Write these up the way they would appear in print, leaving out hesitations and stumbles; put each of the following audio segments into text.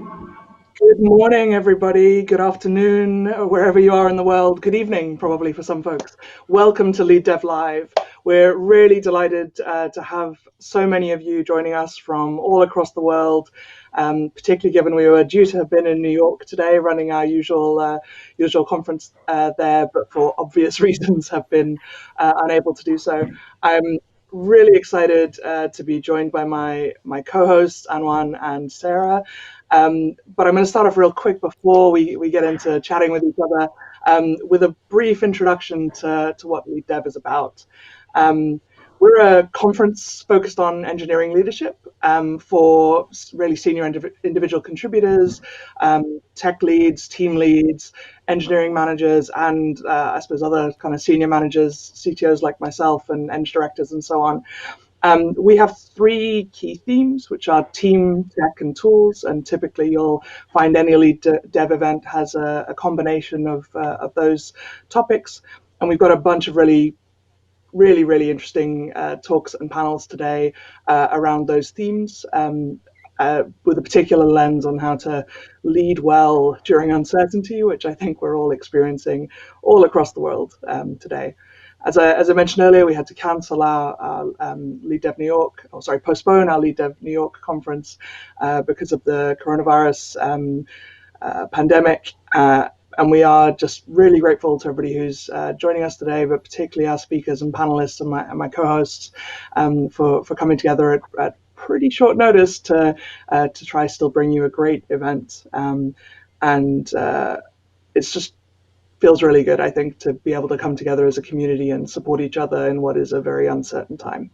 Good morning, everybody. Good afternoon, wherever you are in the world. Good evening, probably for some folks. Welcome to LeadDev Live. We're really delighted to have so many of you joining us from all across the world, particularly given we were due to have been in New York today, running our usual conference there, but for obvious reasons have been unable to do so. I'm really excited to be joined by my co-hosts Anwan and Sarah. But I'm going to start off real quick before we get into chatting with each other with a brief introduction to what LeadDev is about. Um, we're a conference focused on engineering leadership for really senior individual contributors, tech leads, team leads, engineering managers, and I suppose other kind of senior managers, CTOs like myself, and eng directors, and so on. We have three key themes, which are team, tech, and tools. And typically, you'll find any LeadDev event has a combination of those topics. And we've got a bunch of really interesting talks and panels today around those themes. With a particular lens on how to lead well during uncertainty, which I think we're all experiencing all across the world today. As I mentioned earlier, we had to cancel our LeadDev New York, postpone our LeadDev New York conference because of the coronavirus pandemic. And we are just really grateful to everybody who's joining us today, but particularly our speakers and panelists and my co-hosts for coming together at pretty short notice to try still bring you a great event. And it's just feels really good, I think, to be able to come together as a community and support each other in what is a very uncertain time.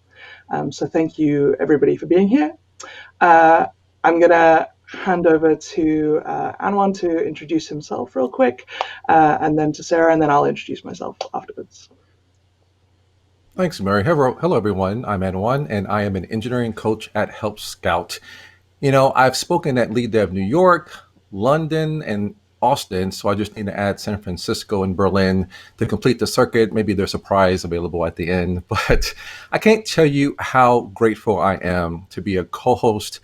So thank you, everybody, for being here. I'm going to hand over to Anwan to introduce himself real quick, and then to Sarah, and then I'll introduce myself afterwards. Thanks, Mary. Hello, everyone. I'm Anwan, and I am an engineering coach at Help Scout. I've spoken at LeadDev New York, London, and Austin, so I just need to add San Francisco and Berlin to complete the circuit. Maybe there's a prize available at the end, but I can't tell you how grateful I am to be a co-host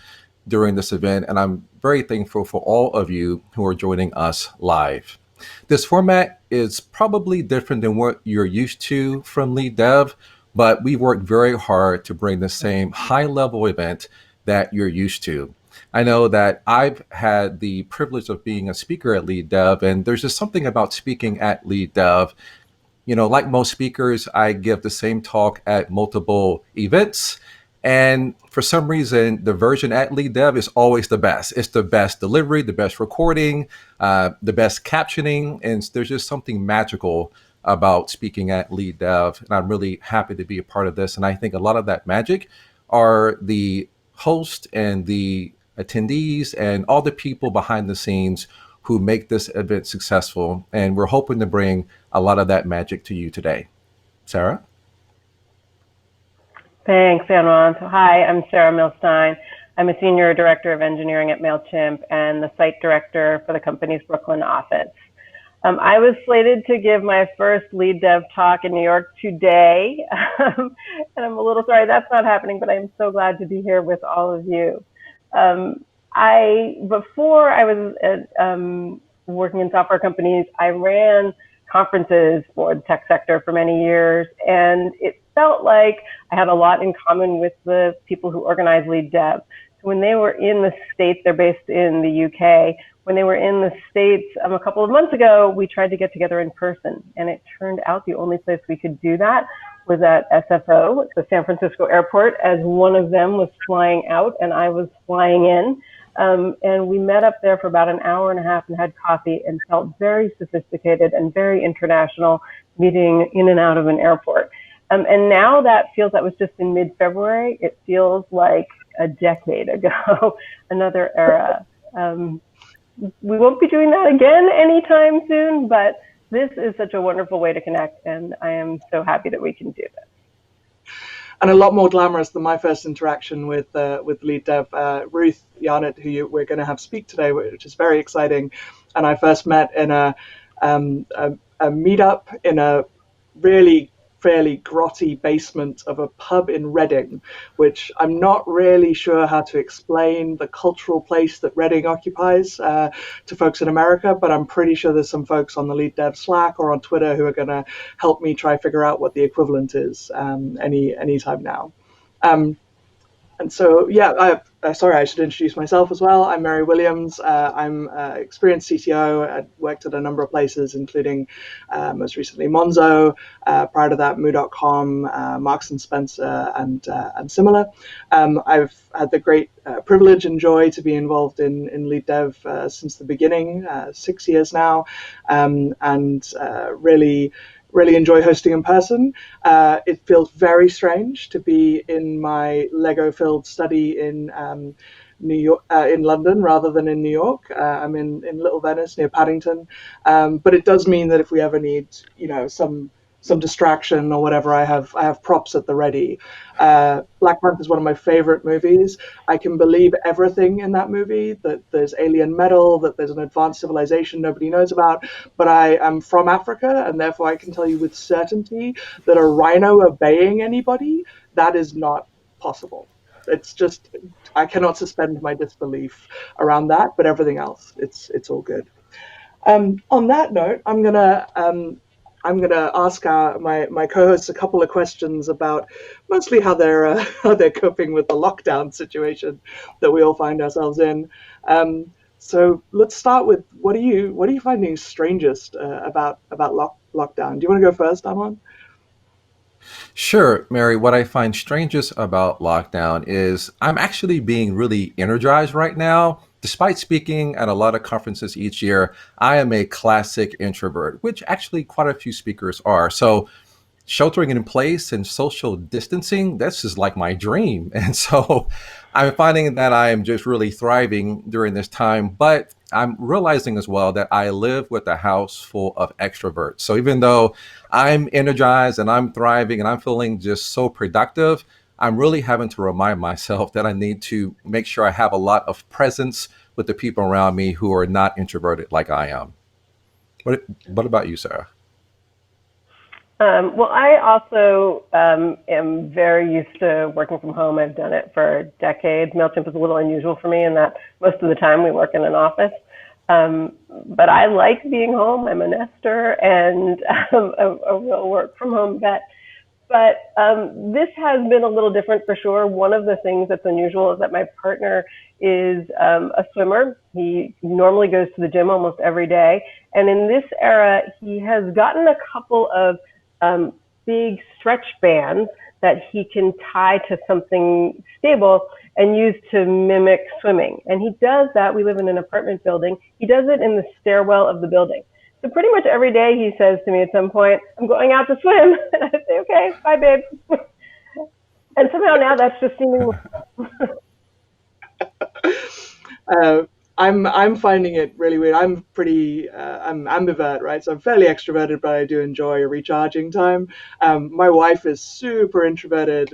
during this event, and I'm very thankful for all of you who are joining us live. This format is probably different than what you're used to from LeadDev, but we worked very hard to bring the same high level event that you're used to. I know that I've had the privilege of being a speaker at LeadDev, and there's just something about speaking at LeadDev. Like most speakers, I give the same talk at multiple events. And for some reason, the version at LeadDev is always the best. It's the best delivery, the best recording, the best captioning. And there's just something magical about speaking at LeadDev. And I'm really happy to be a part of this. And I think a lot of that magic are the host and the attendees and all the people behind the scenes who make this event successful. And we're hoping to bring a lot of that magic to you today. Sarah? Thanks, Anwan. So, hi, I'm Sarah Milstein. I'm a senior director of engineering at MailChimp and the site director for the company's Brooklyn office. I was slated to give my first LeadDev talk in New York today, and I'm a little sorry that's not happening, but I'm so glad to be here with all of you. Before I was working in software companies, I ran conferences for the tech sector for many years, and it felt like I had a lot in common with the people who organize LeadDev. So when they were in the States, they're based in the UK. When they were in the States a couple of months ago, we tried to get together in person, and it turned out the only place we could do that was at SFO, the San Francisco airport, as one of them was flying out and I was flying in. And we met up there for about an hour and a half and had coffee and felt very sophisticated and very international, meeting in and out of an airport. And now that was just in mid-February. It feels like a decade ago, another era. We won't be doing that again anytime soon, but this is such a wonderful way to connect, and I am so happy that we can do this. And a lot more glamorous than my first interaction with LeadDev. Ruth Yarnett, who we're going to have speak today, which is very exciting. And I first met in a meetup in a really fairly grotty basement of a pub in Reading, which I'm not really sure how to explain the cultural place that Reading occupies to folks in America, but I'm pretty sure there's some folks on the LeadDev Slack or on Twitter who are going to help me try figure out what the equivalent is any time now. And so, yeah, sorry, I should introduce myself as well. I'm Mary Williams. I'm an experienced CTO. I worked at a number of places, including most recently Monzo, prior to that Moo.com, Marks and Spencer, and similar. I've had the great privilege and joy to be involved in LeadDev since the beginning, 6 years now, and really enjoy hosting in person. It feels very strange to be in my Lego-filled study in New York, in London, rather than in New York. I'm in Little Venice near Paddington, but it does mean that if we ever need, some distraction or whatever, I have props at the ready. Black Panther is one of my favorite movies. I can believe everything in that movie, that there's alien metal, that there's an advanced civilization nobody knows about, but I am from Africa, and therefore I can tell you with certainty that a rhino obeying anybody, that is not possible. It's just, I cannot suspend my disbelief around that, but everything else, it's all good. On that note, I'm gonna ask my co-hosts a couple of questions about mostly how they're how they're coping with the lockdown situation that we all find ourselves in. So let's start with what are you finding strangest about lockdown? Do you want to go first, Amon? Sure, Mary. What I find strangest about lockdown is I'm actually being really energized right now. Despite speaking at a lot of conferences each year, I am a classic introvert, which actually quite a few speakers are. So sheltering in place and social distancing, this is like my dream. And so I'm finding that I am just really thriving during this time. But I'm realizing as well that I live with a house full of extroverts. So even though I'm energized and I'm thriving and I'm feeling just so productive, I'm really having to remind myself that I need to make sure I have a lot of presence with the people around me who are not introverted like I am. What about you, Sarah? Well, I also am very used to working from home. I've done it for decades. MailChimp is a little unusual for me in that most of the time we work in an office. But I like being home. I'm a nester and a real work from home vet. But this has been a little different for sure. One of the things that's unusual is that my partner is a swimmer. He normally goes to the gym almost every day. And in this era, he has gotten a couple of big stretch bands that he can tie to something stable and use to mimic swimming. And he does that. We live in an apartment building. He does it in the stairwell of the building. So pretty much every day he says to me at some point, I'm going out to swim. And I say, okay, bye, babe. And somehow now that's just seeming. Uh, I'm finding it really weird. I'm ambivert, right? So I'm fairly extroverted, but I do enjoy a recharging time. My wife is super introverted,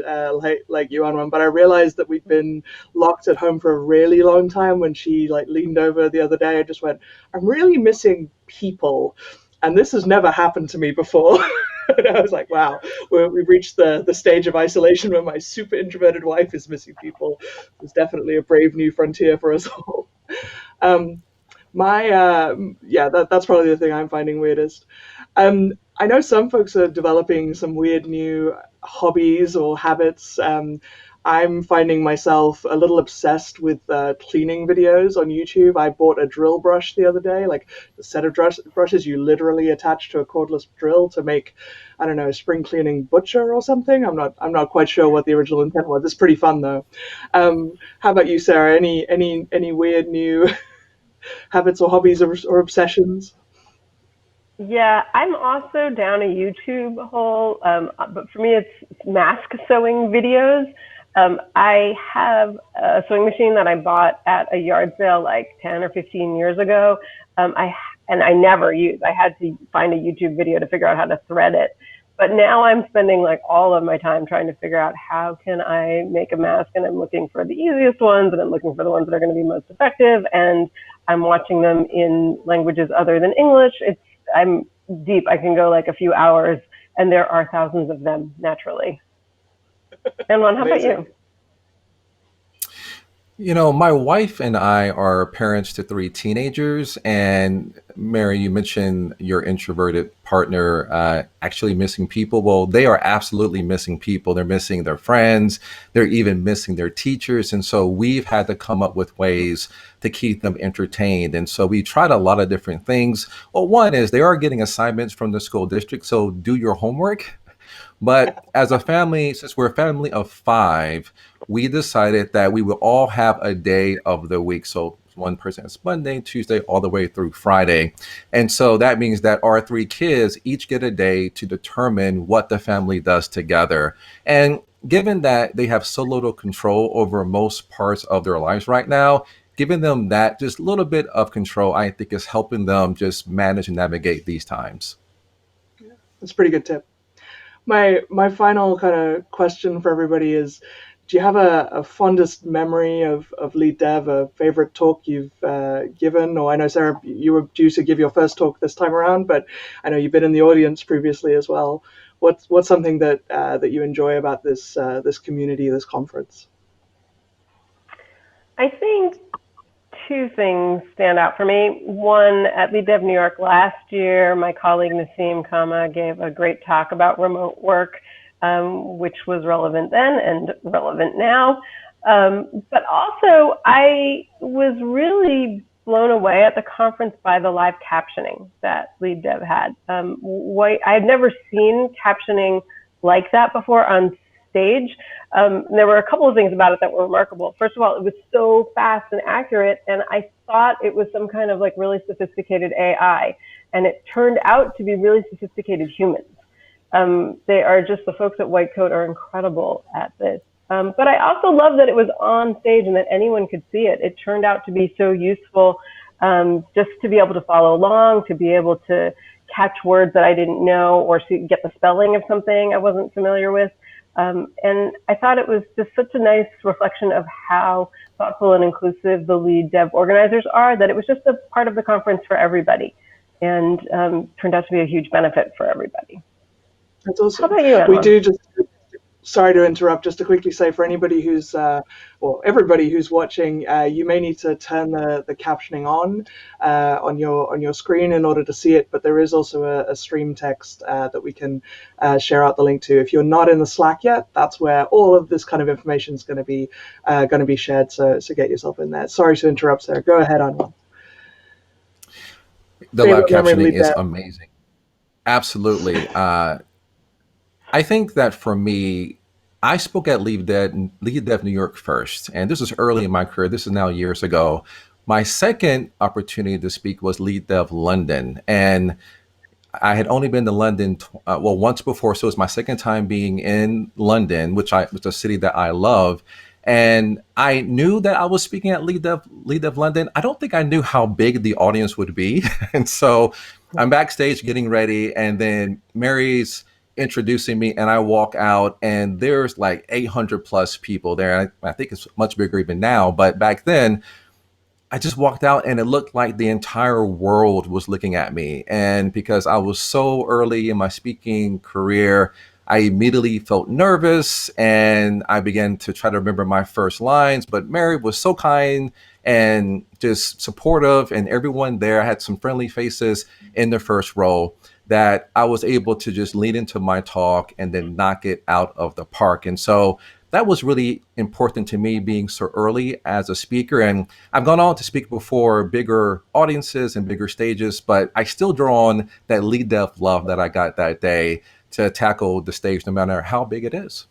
like you, Anwan. But I realized that we've been locked at home for a really long time. When she like leaned over the other day, I just went, I'm really missing people, and this has never happened to me before. And I was like, wow, we've reached the stage of isolation where my super introverted wife is missing people. It's definitely a brave new frontier for us all. Um, my Yeah, that's probably the thing I'm finding weirdest. I know some folks are developing some weird new hobbies or habits. I'm finding myself a little obsessed with cleaning videos on YouTube. I bought a drill brush the other day, like a set of brushes you literally attach to a cordless drill to make, I don't know, a spring cleaning butcher or something. I'm not quite sure what the original intent was. It's pretty fun though. How about you, Sarah? Any weird new habits or hobbies or obsessions? Yeah, I'm also down a YouTube hole, but for me it's mask sewing videos. I have a sewing machine that I bought at a yard sale like 10 or 15 years ago. I never used. I had to find a YouTube video to figure out how to thread it. But now I'm spending like all of my time trying to figure out how can I make a mask, and I'm looking for the easiest ones, and I'm looking for the ones that are going to be most effective, and I'm watching them in languages other than English. I'm deep. I can go like a few hours and there are thousands of them naturally. And Ron, how about Amazing. you? You know, my wife and I are parents to three teenagers. And Mary, you mentioned your introverted partner actually missing people. Well, they are absolutely missing people. They're missing their friends. They're even missing their teachers. And so we've had to come up with ways to keep them entertained. And so we tried a lot of different things. Well, one is they are getting assignments from the school district. So do your homework. But as a family, since we're a family of five, we decided that we would all have a day of the week. So one person is Monday, Tuesday, all the way through Friday. And so that means that our three kids each get a day to determine what the family does together. And given that they have so little control over most parts of their lives right now, giving them that just little bit of control, I think is helping them just manage and navigate these times. That's a pretty good tip. My final kind of question for everybody is, do you have a fondest memory of LeadDev, a favorite talk you've given? Or I know, Sarah, you were due to give your first talk this time around, but I know you've been in the audience previously as well. What's something that you enjoy about this community, this conference? I think two things stand out for me. One, at LeadDev New York last year, my colleague Nassim Kama gave a great talk about remote work, which was relevant then and relevant now. But also, I was really blown away at the conference by the live captioning that LeadDev had. I had never seen captioning like that before on stage. There were a couple of things about it that were remarkable. First of all, it was so fast and accurate, and I thought it was some kind of like really sophisticated AI, and it turned out to be really sophisticated humans. They are just, the folks at White Coat are incredible at this. But I also love that it was on stage and that anyone could see it. It turned out to be so useful, just to be able to follow along, to be able to catch words that I didn't know, or to get the spelling of something I wasn't familiar with. And I thought it was just such a nice reflection of how thoughtful and inclusive the LeadDev organizers are, that it was just a part of the conference for everybody, and turned out to be a huge benefit for everybody. That's awesome. How about you, Emma? We do just, sorry to interrupt, just to quickly say for anybody who's, or everybody who's watching, you may need to turn the captioning on your screen in order to see it, but there is also a stream text that we can share out the link to. If you're not in the Slack yet, that's where all of this kind of information is going to be shared, so get yourself in there. Sorry to interrupt, Sarah. Go ahead, Anwar. The live Favorite memory captioning lead is there. amazing. Absolutely. I think that for me, I spoke at LeadDev New York first, and this was early in my career. This is now years ago. My second opportunity to speak was LeadDev London, and I had only been to London, once before, so it was my second time being in London, which is a city that I love. And I knew that I was speaking at LeadDev London. I don't think I knew how big the audience would be, and so I'm backstage getting ready, and then Mary's introducing me, and I walk out, and there's like 800 plus people there. I think it's much bigger even now, but back then I just walked out and it looked like the entire world was looking at me. And because I was so early in my speaking career, I immediately felt nervous and I began to try to remember my first lines. But Mary was so kind and just supportive, and everyone there had some friendly faces in the first row, that I was able to just lean into my talk and then knock it out of the park. And so that was really important to me, being so early as a speaker. And I've gone on to speak before bigger audiences and bigger stages, but I still draw on that LeadDev love that I got that day to tackle the stage, no matter how big it is.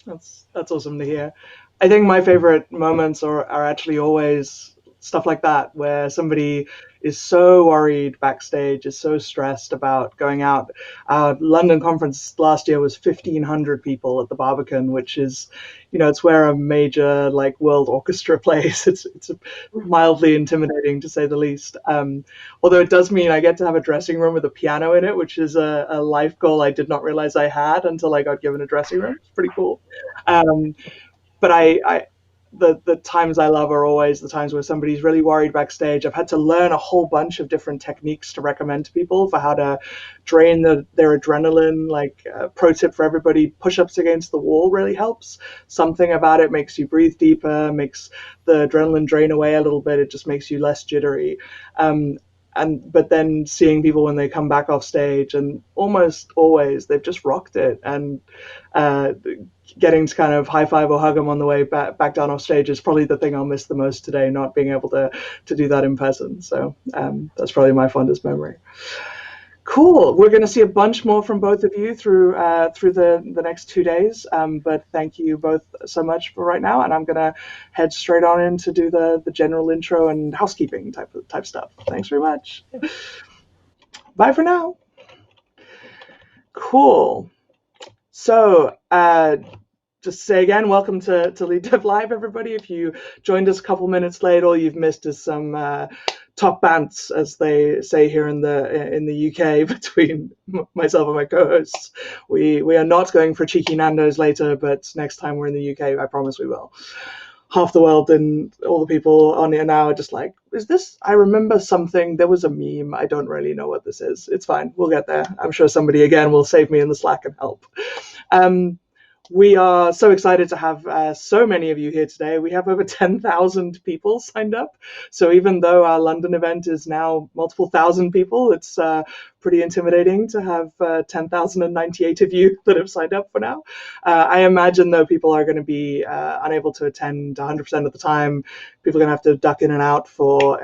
That's awesome to hear. I think my favorite moments are actually always stuff like that, where somebody is so worried backstage, is so stressed about going out. Our London conference last year was 1,500 people at the Barbican, which is, it's where a major like world orchestra plays. It's mildly intimidating, to say the least. Although it does mean I get to have a dressing room with a piano in it, which is a life goal I did not realize I had until I got given a dressing room. It's pretty cool. But the times I love are always the times where somebody's really worried backstage. I've had to learn a whole bunch of different techniques to recommend to people for how to drain their adrenaline. Like pro tip for everybody: push-ups against the wall really helps. Something about it makes you breathe deeper, makes the adrenaline drain away a little bit. It just makes you less jittery. But then seeing people when they come back off stage, and almost always they've just rocked it, and uh, getting to kind of high five or hug them on the way back down off stage is probably the thing I'll miss the most today, not being able to do that in person. So that's probably my fondest memory. Cool. We're going to see a bunch more from both of you through the next 2 days. But thank you both so much for right now, and I'm going to head straight on in to do the general intro and housekeeping type stuff. Thanks very much. Bye for now. Cool. So just to say again, welcome to LeadDev Live, everybody. If you joined us a couple minutes late, all you've missed is some top bants, as they say here in the UK, between myself and my co-hosts. We are not going for cheeky Nando's later, but next time we're in the UK, I promise we will. Half the world and all the people on here now are just like, is this? I remember something. There was a meme. I don't really know what this is. It's fine. We'll get there. I'm sure somebody again will save me in the Slack and help. We are so excited to have so many of you here today. We have over 10,000 people signed up. So even though our London event is now multiple thousand people, it's pretty intimidating to have 10,098 of you that have signed up for now. I imagine, though, people are going to be unable to attend 100% of the time. People are going to have to duck in and out for,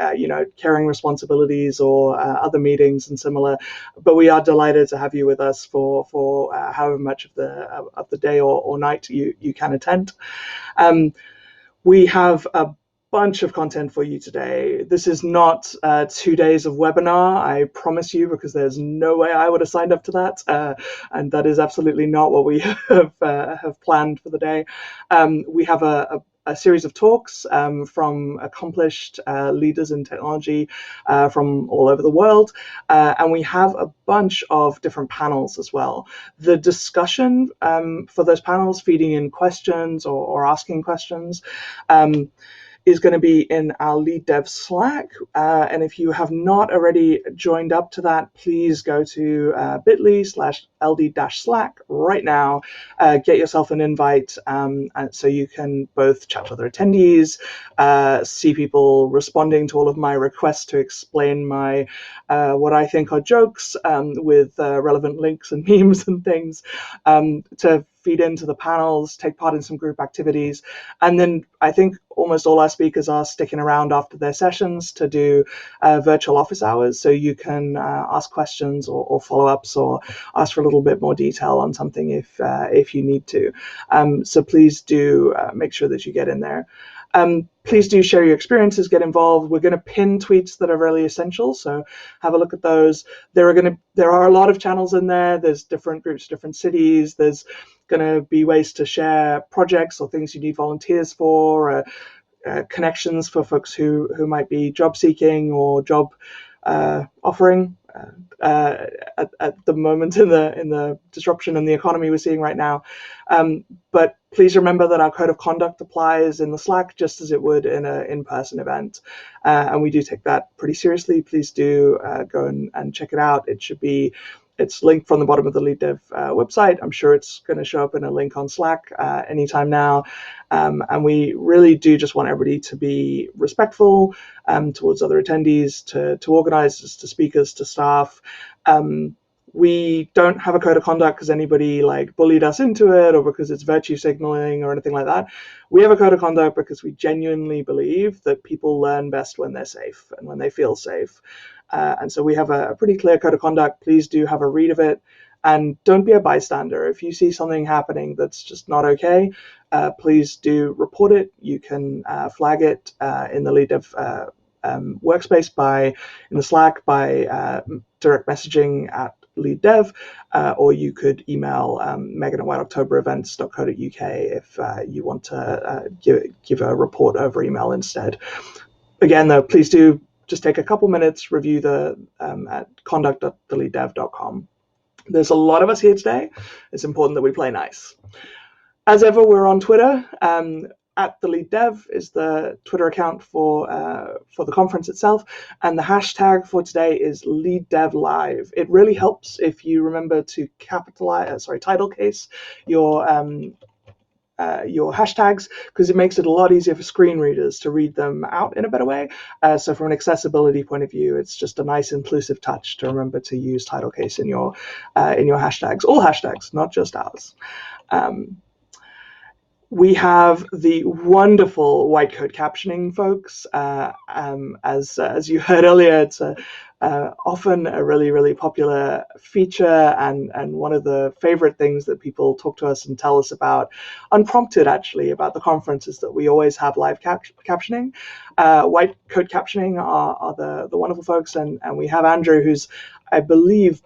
caring responsibilities or other meetings and similar. But we are delighted to have you with us for however much of the day or night you can attend. We have a bunch of content for you today. This is not 2 days of webinar, I promise you, because there's no way I would have signed up to that, and that is absolutely not what we have planned for the day. We have a series of talks from accomplished leaders in technology from all over the world, and we have a bunch of different panels as well. The discussion for those panels, feeding in questions or asking questions, is going to be in our LeadDev Slack. And if you have not already joined up to that, please go to bit.ly/ld-slack right now. Get yourself an invite so you can both chat with other attendees, see people responding to all of my requests to explain my what I think are jokes with relevant links and memes and things, to feed into the panels, take part in some group activities. And then I think almost all our speakers are sticking around after their sessions to do virtual office hours. So you can ask questions or follow-ups or ask for a little bit more detail on something if you need to. So please do make sure that you get in there. Please do share your experiences, get involved. We're going to pin tweets that are really essential, so have a look at those. There are a lot of channels in there. There's different groups, different cities. There's going to be ways to share projects or things you need volunteers for, connections for folks who might be job seeking or job offering at the moment in the disruption in the economy we're seeing right now. But please remember that our code of conduct applies in the Slack just as it would in an in-person event, and we do take that pretty seriously. Please do go and check it out. It's linked from the bottom of the LeadDev website. I'm sure it's going to show up in a link on Slack anytime now. And we really do just want everybody to be respectful towards other attendees, to organizers, to speakers, to staff. We don't have a code of conduct because anybody bullied us into it or because it's virtue signaling or anything like that. We have a code of conduct because we genuinely believe that people learn best when they're safe and when they feel safe. And so we have a pretty clear code of conduct. Please do have a read of it, and don't be a bystander. If you see something happening that's just not okay, please do report it. You can flag it in the LeadDev workspace in the Slack by direct messaging at LeadDev, or you could email megan@whiteoctoberevents.co.uk if you want to give a report over email instead. Again, though, please do just take a couple minutes, review the at conduct.theleaddev.com. There's a lot of us here today. It's important that we play nice. As ever, we're on Twitter. at the LeadDev is the Twitter account for the conference itself, and the hashtag for today is LeadDev Live. It really helps if you remember to title case your hashtags, because it makes it a lot easier for screen readers to read them out in a better way. So from an accessibility point of view, it's just a nice inclusive touch to remember to use title case in your hashtags, all hashtags, not just ours. We have the wonderful white coat captioning folks. As you heard earlier, it's often a really, really popular feature and one of the favorite things that people talk to us and tell us about, unprompted actually, about the conferences that we always have live captioning. White coat captioning are the wonderful folks, and we have Andrew, who's, I believe,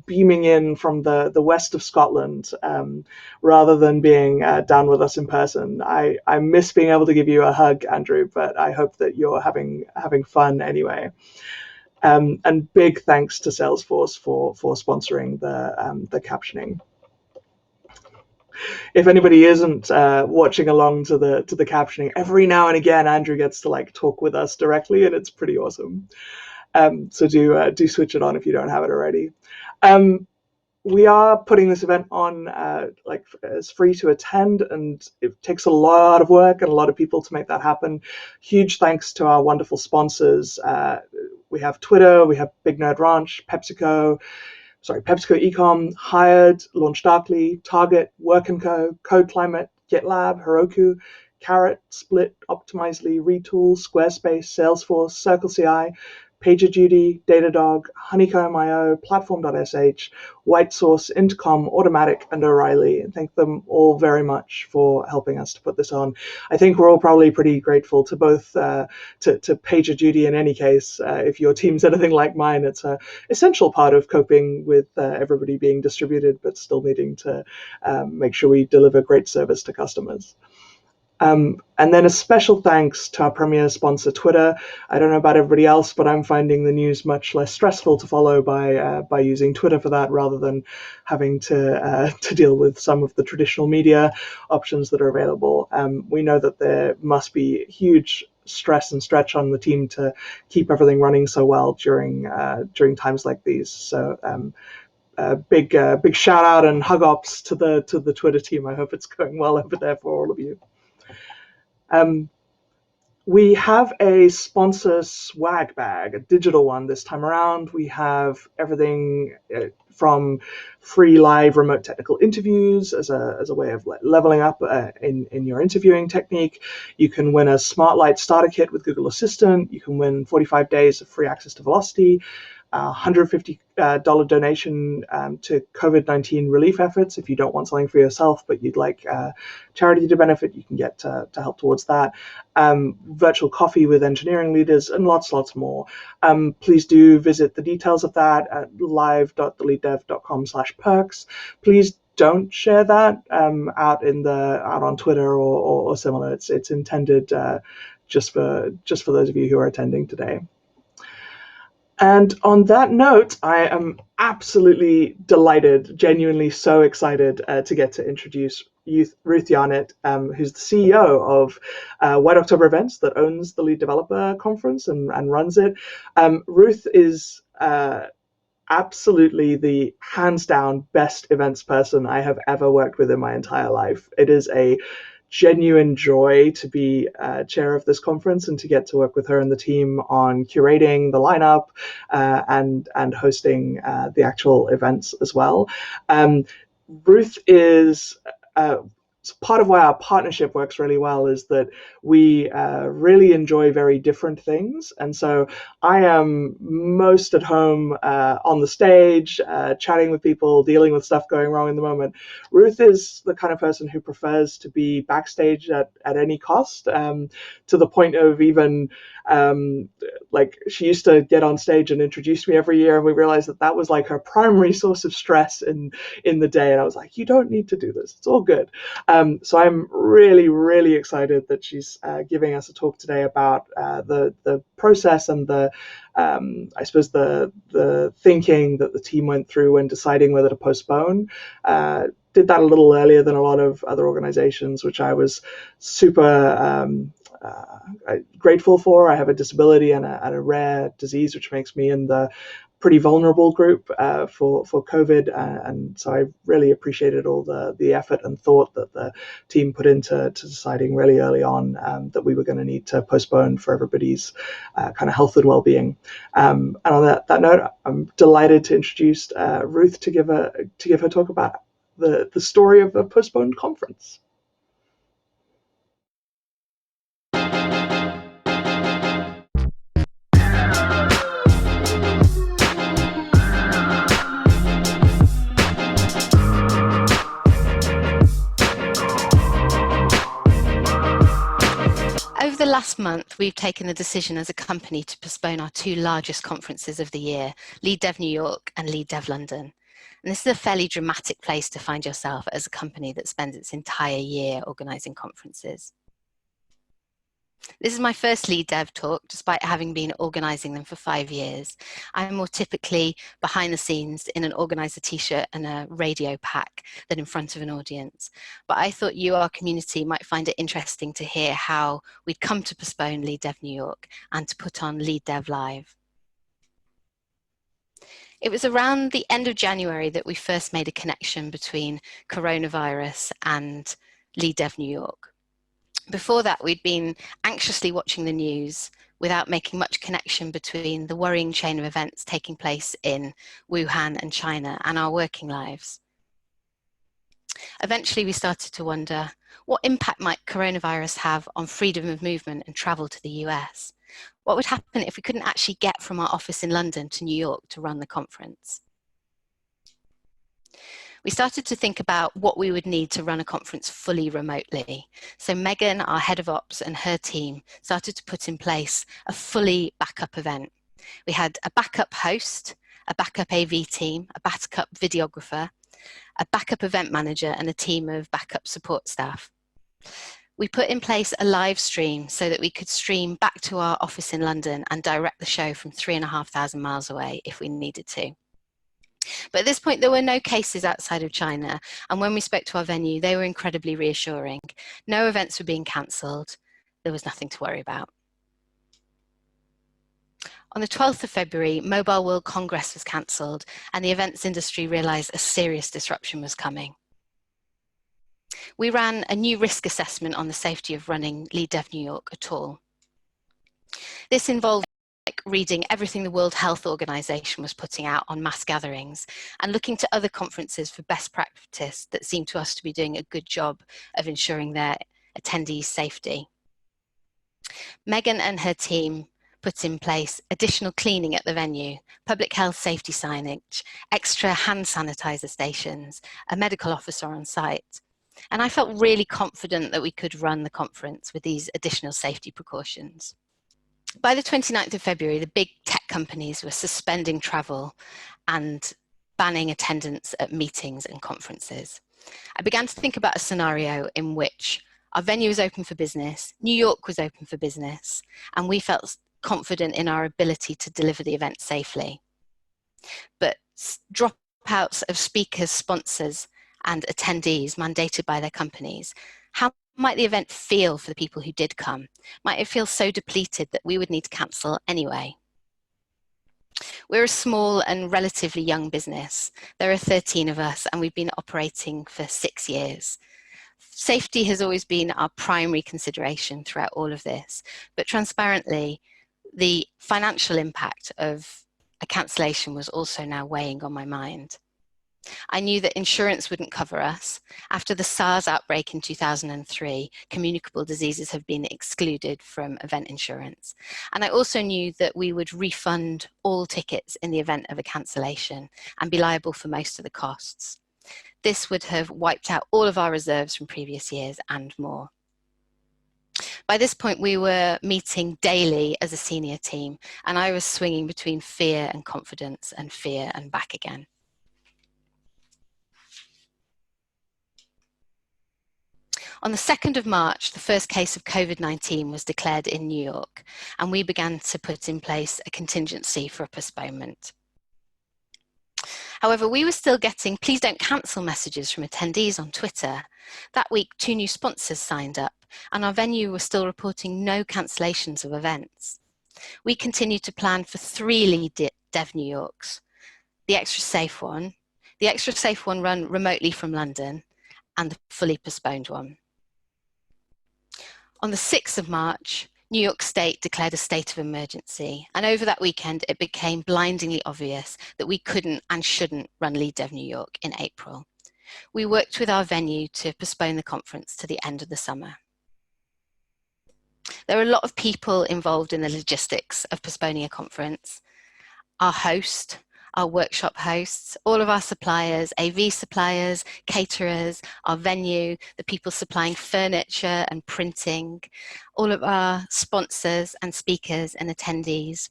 beaming in from the west of Scotland, rather than being down with us in person. I miss being able to give you a hug, Andrew, but I hope that you're having fun anyway. And big thanks to Salesforce for sponsoring the captioning. If anybody isn't watching along to the captioning, every now and again Andrew gets to talk with us directly, and it's pretty awesome. So do switch it on if you don't have it already. We are putting this event on as free to attend, and it takes a lot of work and a lot of people to make that happen. Huge thanks to our wonderful sponsors. We have Twitter, we have Big Nerd Ranch, PepsiCo Ecom, Hired, Launch Darkly, Target, Work & Co, Code Climate, GitLab, Heroku, Carrot, Split, Optimizely, Retool, Squarespace, Salesforce, CircleCI, PagerDuty, Datadog, Honeycomb.io, Platform.sh, WhiteSource, Intercom, Automatic, and O'Reilly. And thank them all very much for helping us to put this on. I think we're all probably pretty grateful to both to PagerDuty in any case. If your team's anything like mine, it's an essential part of coping with everybody being distributed, but still needing to make sure we deliver great service to customers. And then a special thanks to our premier sponsor, Twitter. I don't know about everybody else, but I'm finding the news much less stressful to follow by using Twitter for that, rather than having to deal with some of the traditional media options that are available. We know that there must be huge stress and stretch on the team to keep everything running so well during times like these. So big shout out and hug ops to the Twitter team. I hope it's going well over there for all of you. We have a sponsor swag bag, a digital one this time around. We have everything from free live remote technical interviews as a way of leveling up in your interviewing technique. You can win a Smart Light starter kit with Google Assistant. You can win 45 days of free access to Velocity. $150 donation to COVID-19 relief efforts. If you don't want something for yourself, but you'd like charity to benefit, you can get to help towards that. Virtual coffee with engineering leaders, and lots more. Please do visit the details of that at live.theleaddev.com/perks. Please don't share that out on Twitter or similar. It's intended just for those of you who are attending today. And on that note, I am absolutely delighted, genuinely so excited to get to introduce Ruth Yarnett, who's the CEO of White October Events, that owns the Lead Developer Conference and runs it. Ruth is absolutely the hands down best events person I have ever worked with in my entire life. It is a genuine joy to be chair of this conference and to get to work with her and the team on curating the lineup and hosting the actual events as well. Ruth is part of why our partnership works really well is that we really enjoy very different things. And so I am most at home on the stage, chatting with people, dealing with stuff going wrong in the moment. Ruth is the kind of person who prefers to be backstage at any cost, to the point of even she used to get on stage and introduce me every year, and we realized that was like her primary source of stress in the day. And I was like, you don't need to do this. It's all good. So I'm really, really excited that she's giving us a talk today about the process and I suppose the thinking that the team went through when deciding whether to postpone did that a little earlier than a lot of other organizations, which I was super grateful for. I have a disability and a rare disease, which makes me in the pretty vulnerable group for COVID, and so I really appreciated all the effort and thought that the team put into deciding really early on that we were going to need to postpone for everybody's kind of health and well-being. And on that note, I'm delighted to introduce Ruth to give her talk about the story of a postponed conference. Over the last month, we've taken the decision as a company to postpone our two largest conferences of the year, LeadDev New York and LeadDev London. And this is a fairly dramatic place to find yourself as a company that spends its entire year organising conferences. This is my first LeadDev talk, despite having been organising them for 5 years. I'm more typically behind the scenes in an organiser t-shirt and a radio pack than in front of an audience. But I thought you, our community, might find it interesting to hear how we'd come to postpone LeadDev New York and to put on LeadDev Live. It was around the end of January that we first made a connection between coronavirus and LeadDev New York. Before that, we'd been anxiously watching the news without making much connection between the worrying chain of events taking place in Wuhan and China and our working lives. Eventually, we started to wonder, what impact might coronavirus have on freedom of movement and travel to the US? What would happen if we couldn't actually get from our office in London to New York to run the conference? We started to think about what we would need to run a conference fully remotely. So Megan, our head of ops, and her team started to put in place a fully backup event. We had a backup host, a backup AV team, a backup videographer, a backup event manager, and a team of backup support staff. We put in place a live stream so that we could stream back to our office in London and direct the show from 3,500 miles away if we needed to. But at this point, there were no cases outside of China, and when we spoke to our venue, they were incredibly reassuring. No events were being cancelled. There was nothing to worry about. On the 12th of February, Mobile World Congress was cancelled, and the events industry realised a serious disruption was coming. We ran a new risk assessment on the safety of running LeadDev New York at all. This involved reading everything the World Health Organization was putting out on mass gatherings and looking to other conferences for best practice that seemed to us to be doing a good job of ensuring their attendees' safety. Megan and her team put in place additional cleaning at the venue, public health safety signage, extra hand sanitizer stations, a medical officer on site. And I felt really confident that we could run the conference with these additional safety precautions. By the 29th of February, the big tech companies were suspending travel and banning attendance at meetings and conferences. I began to think about a scenario in which our venue was open for business, New York was open for business, and we felt confident in our ability to deliver the event safely. But dropouts of speakers, sponsors, and attendees mandated by their companies, how might the event feel for the people who did come? Might it feel so depleted that we would need to cancel anyway? We're a small and relatively young business. There are 13 of us, and we've been operating for 6 years. Safety has always been our primary consideration throughout all of this, but transparently, the financial impact of a cancellation was also now weighing on my mind. I knew that insurance wouldn't cover us. After the SARS outbreak in 2003, communicable diseases have been excluded from event insurance. And I also knew that we would refund all tickets in the event of a cancellation and be liable for most of the costs. This would have wiped out all of our reserves from previous years and more. By this point, we were meeting daily as a senior team, and I was swinging between fear and confidence and fear and back again. On the 2nd of March, the first case of COVID-19 was declared in New York, and we began to put in place a contingency for a postponement. However, we were still getting please don't cancel messages from attendees on Twitter. That week, 2 new sponsors signed up, and our venue was still reporting no cancellations of events. We continued to plan for 3 LeadDev New Yorks, the extra safe one run remotely from London, and the fully postponed one. On the 6th of March, New York State declared a state of emergency, and over that weekend it became blindingly obvious that we couldn't and shouldn't run LeadDev New York in April. We worked with our venue to postpone the conference to the end of the summer. There are a lot of people involved in the logistics of postponing a conference. Our host, our workshop hosts, all of our suppliers, AV suppliers, caterers, our venue, the people supplying furniture and printing, all of our sponsors and speakers and attendees.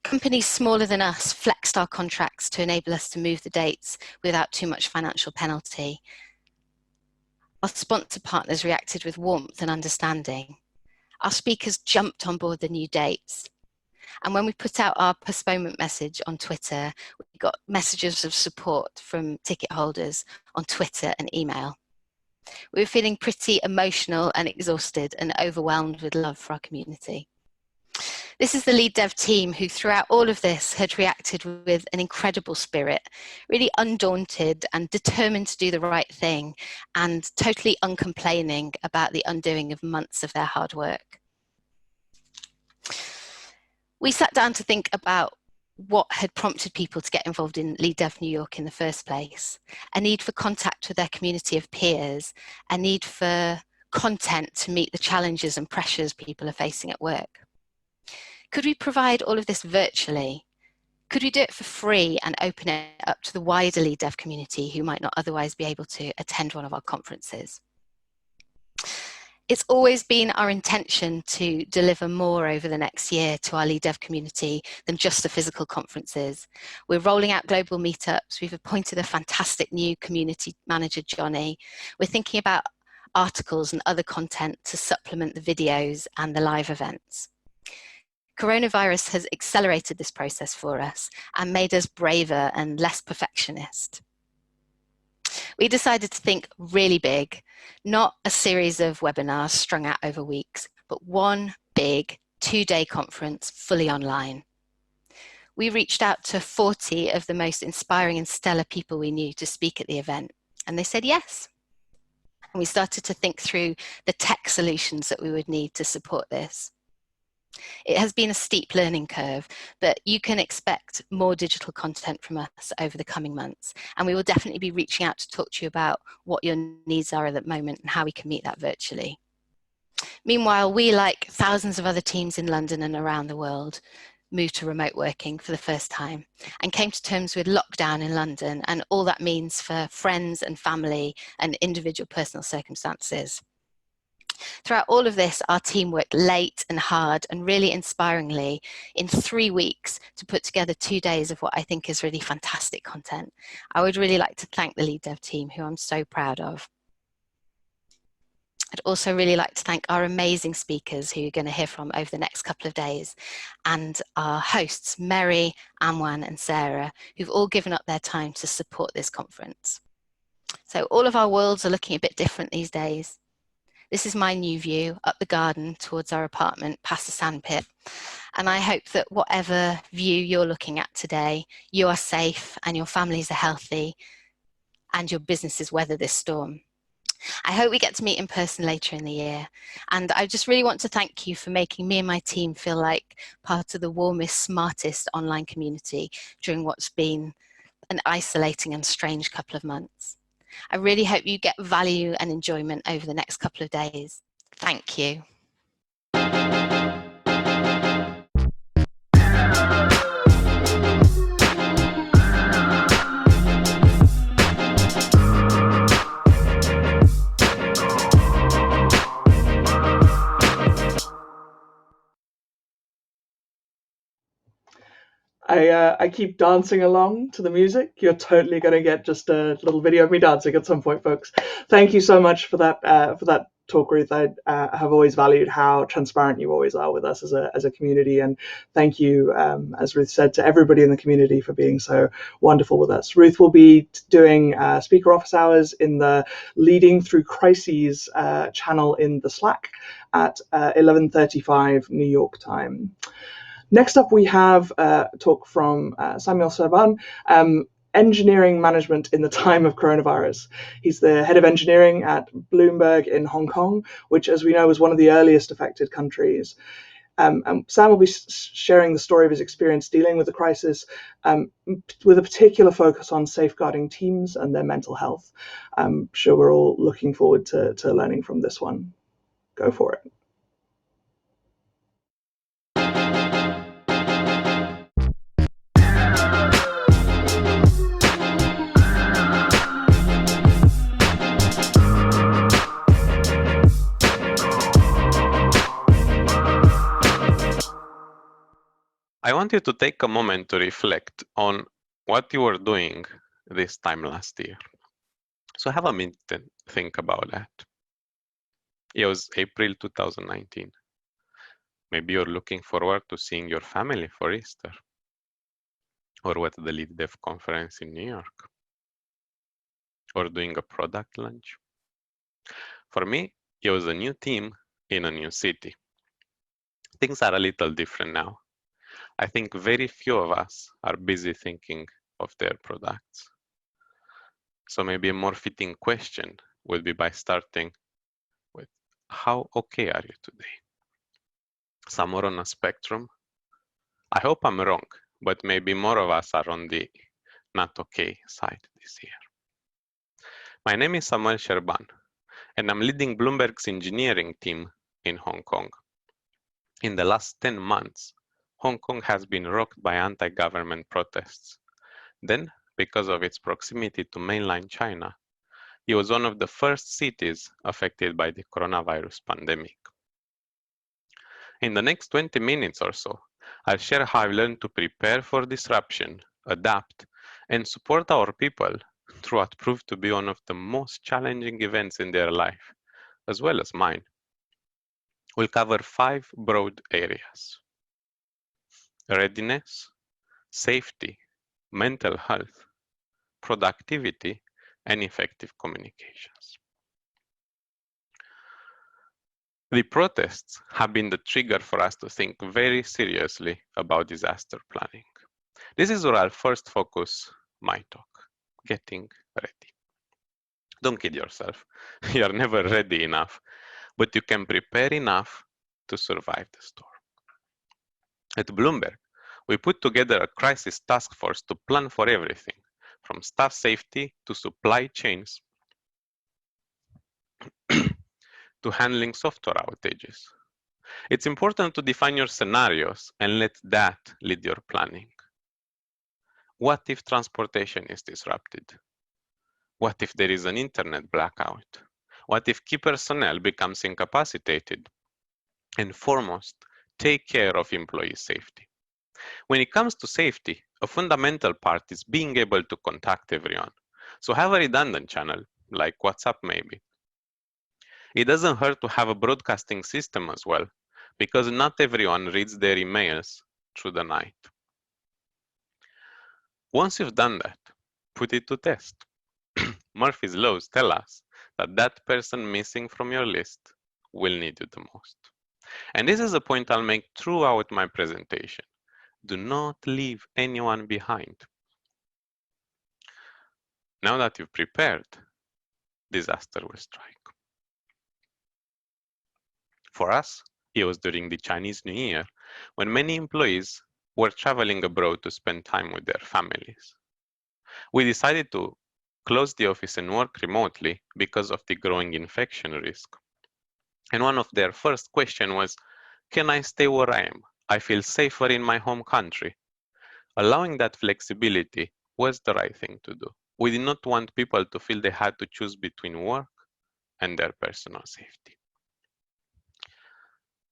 Companies smaller than us flexed our contracts to enable us to move the dates without too much financial penalty. Our sponsor partners reacted with warmth and understanding. Our speakers jumped on board the new dates. And when we put out our postponement message on Twitter, we got messages of support from ticket holders on Twitter and email. We were feeling pretty emotional and exhausted and overwhelmed with love for our community. This is the LeadDev team who throughout all of this had reacted with an incredible spirit, really undaunted and determined to do the right thing and totally uncomplaining about the undoing of months of their hard work. We sat down to think about what had prompted people to get involved in LeadDev New York in the first place, a need for contact with their community of peers, a need for content to meet the challenges and pressures people are facing at work. Could we provide all of this virtually? Could we do it for free and open it up to the wider LeadDev community who might not otherwise be able to attend one of our conferences? It's always been our intention to deliver more over the next year to our LeadDev community than just the physical conferences. We're rolling out global meetups. We've appointed a fantastic new community manager, Johnny. We're thinking about articles and other content to supplement the videos and the live events. Coronavirus has accelerated this process for us and made us braver and less perfectionist. We decided to think really big, not a series of webinars strung out over weeks, but one big 2-day conference fully online. We reached out to 40 of the most inspiring and stellar people we knew to speak at the event, and they said yes. And we started to think through the tech solutions that we would need to support this. It has been a steep learning curve, but you can expect more digital content from us over the coming months. And we will definitely be reaching out to talk to you about what your needs are at the moment and how we can meet that virtually. Meanwhile, we, like thousands of other teams in London and around the world, moved to remote working for the first time and came to terms with lockdown in London and all that means for friends and family and individual personal circumstances. Throughout all of this, our team worked late and hard and really inspiringly in 3 weeks to put together 2 days of what I think is really fantastic content. I would really like to thank the LeadDev team, who I'm so proud of. I'd also really like to thank our amazing speakers who you're going to hear from over the next couple of days, and our hosts, Mary, Amwan and Sarah, who've all given up their time to support this conference. So all of our worlds are looking a bit different these days. This is my new view up the garden towards our apartment past the sandpit. And I hope that whatever view you're looking at today, you are safe and your families are healthy and your businesses weather this storm. I hope we get to meet in person later in the year. And I just really want to thank you for making me and my team feel like part of the warmest, smartest online community during what's been an isolating and strange couple of months. I really hope you get value and enjoyment over the next couple of days. Thank you. I keep dancing along to the music. You're totally going to get just a little video of me dancing at some point, folks. Thank you so much for that talk, Ruth. I have always valued how transparent you always are with us as a community, and thank you, as Ruth said, to everybody in the community for being so wonderful with us. Ruth will be doing speaker office hours in the Leading Through Crises channel in the Slack at 11:35 New York time. Next up, we have a talk from Samuel Serban, engineering management in the time of coronavirus. He's the head of engineering at Bloomberg in Hong Kong, which, as we know, was one of the earliest affected countries. And Sam will be sharing the story of his experience dealing with the crisis, with a particular focus on safeguarding teams and their mental health. I'm sure we're all looking forward to learning from this one. Go for it. I want you to take a moment to reflect on what you were doing this time last year. So have a minute and think about that. It was April 2019. Maybe you're looking forward to seeing your family for Easter, or at the LeadDev conference in New York, or doing a product launch. For me, it was a new team in a new city. Things are a little different now. I think very few of us are busy thinking of their products. So maybe a more fitting question would be by starting with, how okay are you today? Somewhere on a spectrum? I hope I'm wrong, but maybe more of us are on the not okay side this year. My name is Samuel Sherban, and I'm leading Bloomberg's engineering team in Hong Kong. In the last 10 months, Hong Kong has been rocked by anti-government protests. Then, because of its proximity to mainland China, it was one of the first cities affected by the coronavirus pandemic. In the next 20 minutes or so, I'll share how I've learned to prepare for disruption, adapt, and support our people through what proved to be one of the most challenging events in their life, as well as mine. We'll cover 5 broad areas: readiness, safety, mental health, productivity, and effective communications. The protests have been the trigger for us to think very seriously about disaster planning. This is where I'll first focus my talk, getting ready. Don't kid yourself, you're never ready enough, but you can prepare enough to survive the storm. At Bloomberg, we put together a crisis task force to plan for everything, from staff safety to supply chains to handling software outages. It's important to define your scenarios and let that lead your planning. What if transportation is disrupted? What if there is an internet blackout? What if key personnel becomes incapacitated? And foremost, take care of employee safety. When it comes to safety, a fundamental part is being able to contact everyone. So have a redundant channel, like WhatsApp maybe. It doesn't hurt to have a broadcasting system as well, because not everyone reads their emails through the night. Once you've done that, put it to test. Murphy's laws tell us that that person missing from your list will need you the most. And this is a point I'll make throughout my presentation. Do not leave anyone behind. Now that you've prepared, disaster will strike. For us, it was during the Chinese New Year, when many employees were traveling abroad to spend time with their families. We decided to close the office and work remotely because of the growing infection risk. And one of their first questions was, can I stay where I am? I feel safer in my home country. Allowing that flexibility was the right thing to do. We did not want people to feel they had to choose between work and their personal safety.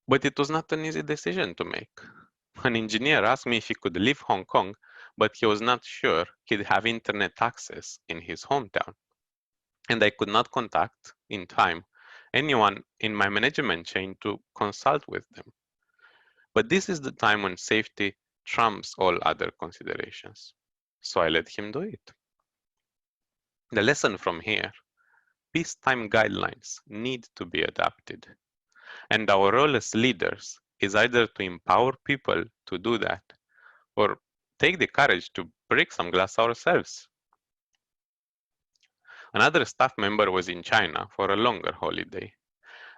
But it was not an easy decision to make. An engineer asked me if he could leave Hong Kong, but he was not sure he'd have internet access in his hometown. And I could not contact in time anyone in my management chain to consult with them. But this is the time when safety trumps all other considerations. So I let him do it. The lesson from here: peacetime guidelines need to be adapted. And our role as leaders is either to empower people to do that or take the courage to break some glass ourselves. Another staff member was in China for a longer holiday.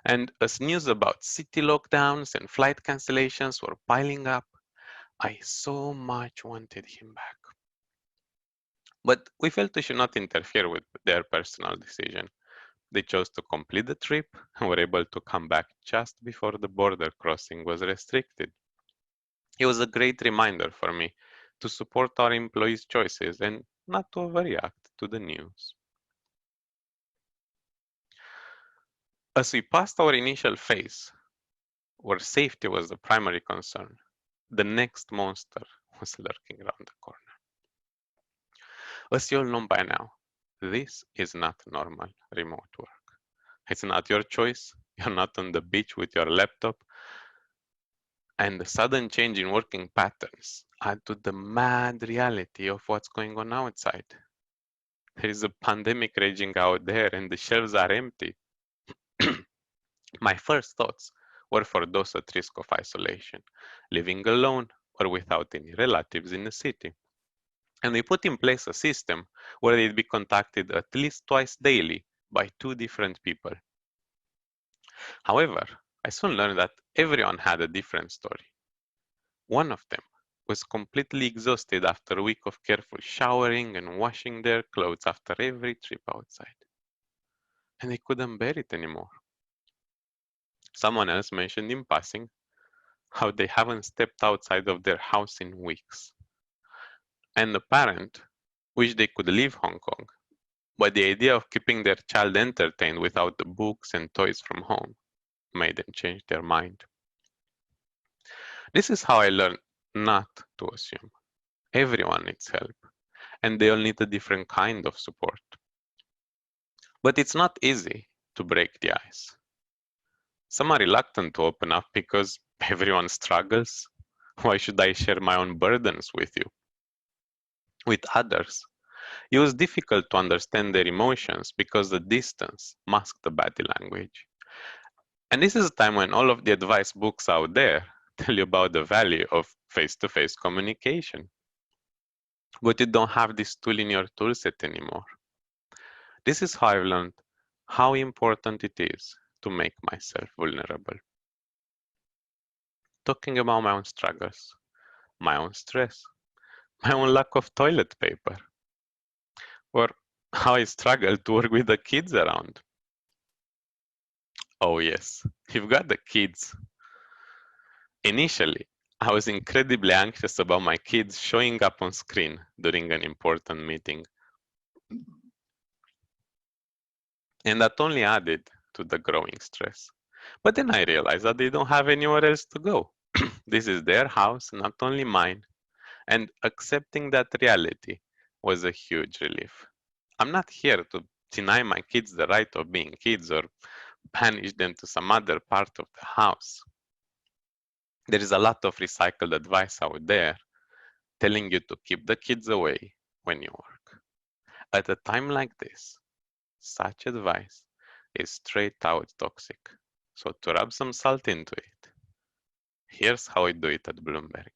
And as news about city lockdowns and flight cancellations were piling up, I so much wanted him back. But we felt we should not interfere with their personal decision. They chose to complete the trip and were able to come back just before the border crossing was restricted. It was a great reminder for me to support our employees' choices and not to overreact to the news. As we passed our initial phase, where safety was the primary concern, the next monster was lurking around the corner. As you all know by now, this is not normal remote work. It's not your choice. You're not on the beach with your laptop. And the sudden change in working patterns add to the mad reality of what's going on outside. There is a pandemic raging out there and the shelves are empty. My first thoughts were for those at risk of isolation, living alone or without any relatives in the city. And we put in place a system where they'd be contacted at least twice daily by 2 different people. However, I soon learned that everyone had a different story. One of them was completely exhausted after a week of careful showering and washing their clothes after every trip outside. And they couldn't bear it anymore. Someone else mentioned in passing how they haven't stepped outside of their house in weeks. And a parent wished they could leave Hong Kong, but the idea of keeping their child entertained without the books and toys from home made them change their mind. This is how I learned not to assume. Everyone needs help, and they all need a different kind of support. But it's not easy to break the ice. Some are reluctant to open up because everyone struggles. Why should I share my own burdens with you? With others, it was difficult to understand their emotions because the distance masked the body language. And this is a time when all of the advice books out there tell you about the value of face-to-face communication. But you don't have this tool in your toolset anymore. This is how I've learned how important it is to make myself vulnerable. Talking about my own struggles, my own stress, my own lack of toilet paper, or how I struggle to work with the kids around. Oh yes, you've got the kids. Initially, I was incredibly anxious about my kids showing up on screen during an important meeting. And that only added to the growing stress. But then I realized that they don't have anywhere else to go. This is their house, not only mine. And accepting that reality was a huge relief. I'm not here to deny my kids the right of being kids or banish them to some other part of the house. There is a lot of recycled advice out there telling you to keep the kids away when you work. At a time like this, such advice is straight out toxic. So to rub some salt into it, here's how I do it at Bloomberg.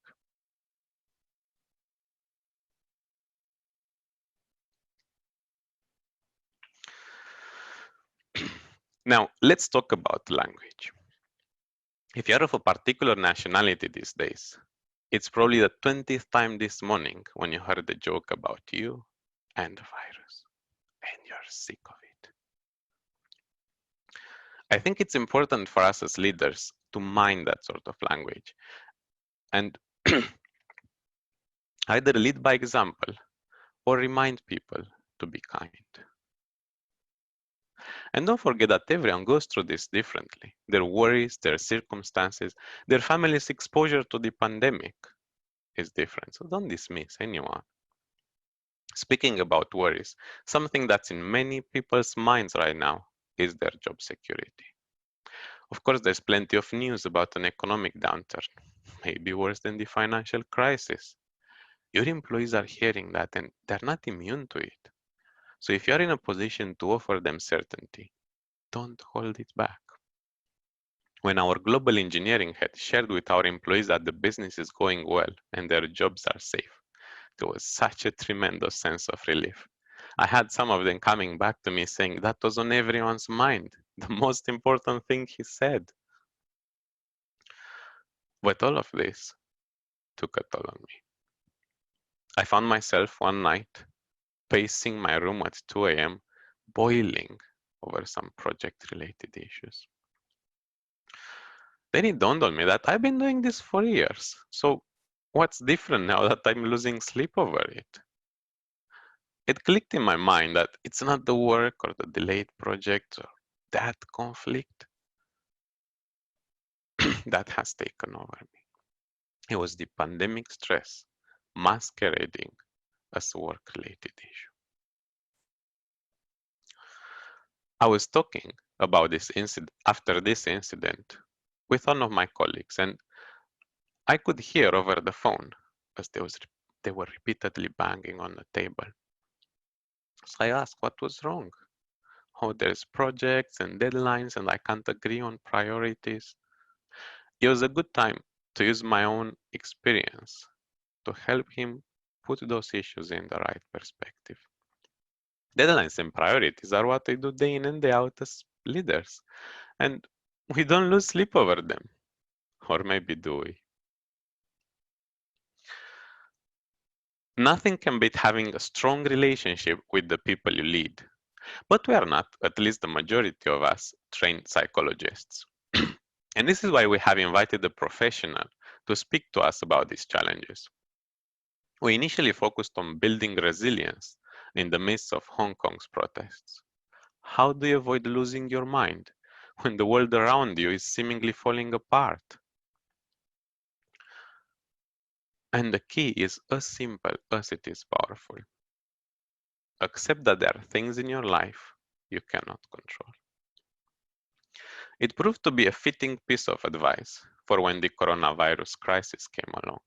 Now, let's talk about language. If you're of a particular nationality these days, it's probably the 20th time this morning when you heard a joke about you and the virus, and you're sick of it. I think it's important for us as leaders to mind that sort of language and either lead by example or remind people to be kind. And don't forget that everyone goes through this differently. Their worries, their circumstances, their family's exposure to the pandemic is different. So don't dismiss anyone. Speaking about worries, something that's in many people's minds right now is their job security. Of course, there's plenty of news about an economic downturn, maybe worse than the financial crisis. Your employees are hearing that and they're not immune to it. So if you're in a position to offer them certainty, don't hold it back. When our global engineering head shared with our employees that the business is going well and their jobs are safe, there was such a tremendous sense of relief. I had some of them coming back to me saying that was on everyone's mind, the most important thing he said. But all of this took a toll on me. I found myself one night pacing my room at 2 a.m., boiling over some project related issues. Then it dawned on me that I've been doing this for years. So what's different now that I'm losing sleep over it? It clicked in my mind that it's not the work or the delayed project or that conflict that has taken over me. It was the pandemic stress masquerading as a work-related issue. I was talking about this incident after this incident with one of my colleagues, and I could hear over the phone as they were repeatedly banging on the table. So I asked what was wrong. Oh, there's projects and deadlines, and I can't agree on priorities. It was a good time to use my own experience to help him put those issues in the right perspective. Deadlines and priorities are what we do day in and day out as leaders, and we don't lose sleep over them. Or maybe do we? Nothing can beat having a strong relationship with the people you lead. But we are not, at least the majority of us, trained psychologists. And this is why we have invited a professional to speak to us about these challenges. We initially focused on building resilience in the midst of Hong Kong's protests. How do you avoid losing your mind when the world around you is seemingly falling apart? And the key is as simple as it is powerful. Accept that there are things in your life you cannot control. It proved to be a fitting piece of advice for when the coronavirus crisis came along.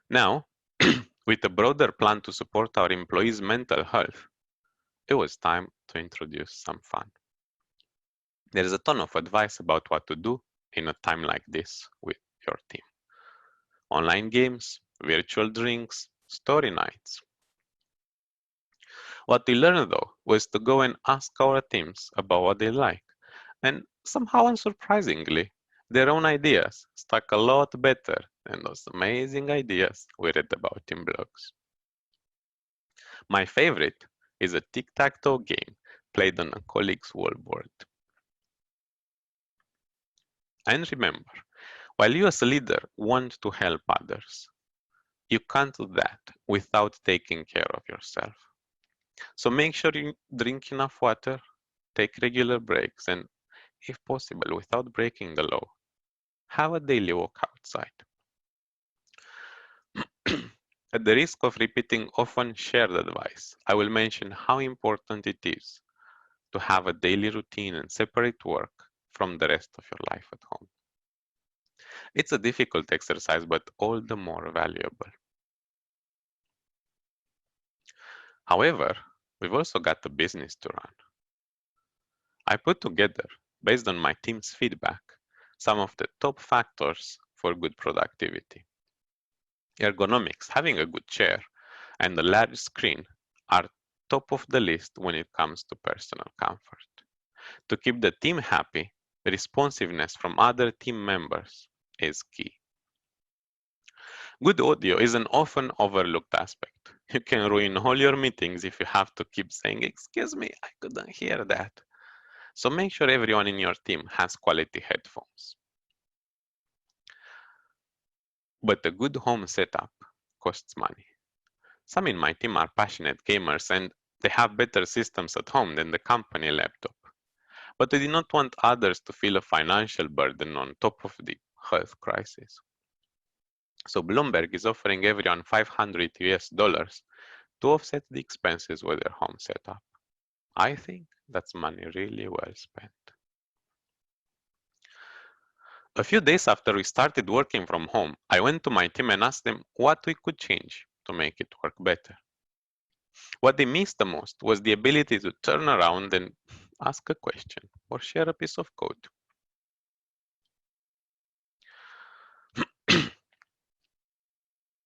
Now, with a broader plan to support our employees' mental health, it was time to introduce some fun. There is a ton of advice about what to do in a time like this with your team. Online games, virtual drinks, story nights. What we learned though was to go and ask our teams about what they like. And somehow unsurprisingly, their own ideas stuck a lot better than those amazing ideas we read about in blogs. My favorite is a tic-tac-toe game played on a colleague's wallboard. And remember, while you as a leader want to help others, you can't do that without taking care of yourself. So make sure you drink enough water, take regular breaks, and if possible, without breaking the law, have a daily walk outside. At the risk of repeating often shared advice, I will mention how important it is to have a daily routine and separate work from the rest of your life at home. It's a difficult exercise, but all the more valuable. However, we've also got a business to run. I put together, based on my team's feedback, some of the top factors for good productivity. Ergonomics, having a good chair, and a large screen are top of the list when it comes to personal comfort. To keep the team happy, responsiveness from other team members is key. Good audio is an often overlooked aspect. You can ruin all your meetings if you have to keep saying, "Excuse me, I couldn't hear that." So make sure everyone in your team has quality headphones. But a good home setup costs money. Some in my team are passionate gamers and they have better systems at home than the company laptop. But we do not want others to feel a financial burden on top of the health crisis. So Bloomberg is offering everyone $500 US to offset the expenses with their home setup. I think That's money really well spent. A few days after we started working from home, I went to my team and asked them what we could change to make it work better. What they missed the most was the ability to turn around and ask a question or share a piece of code.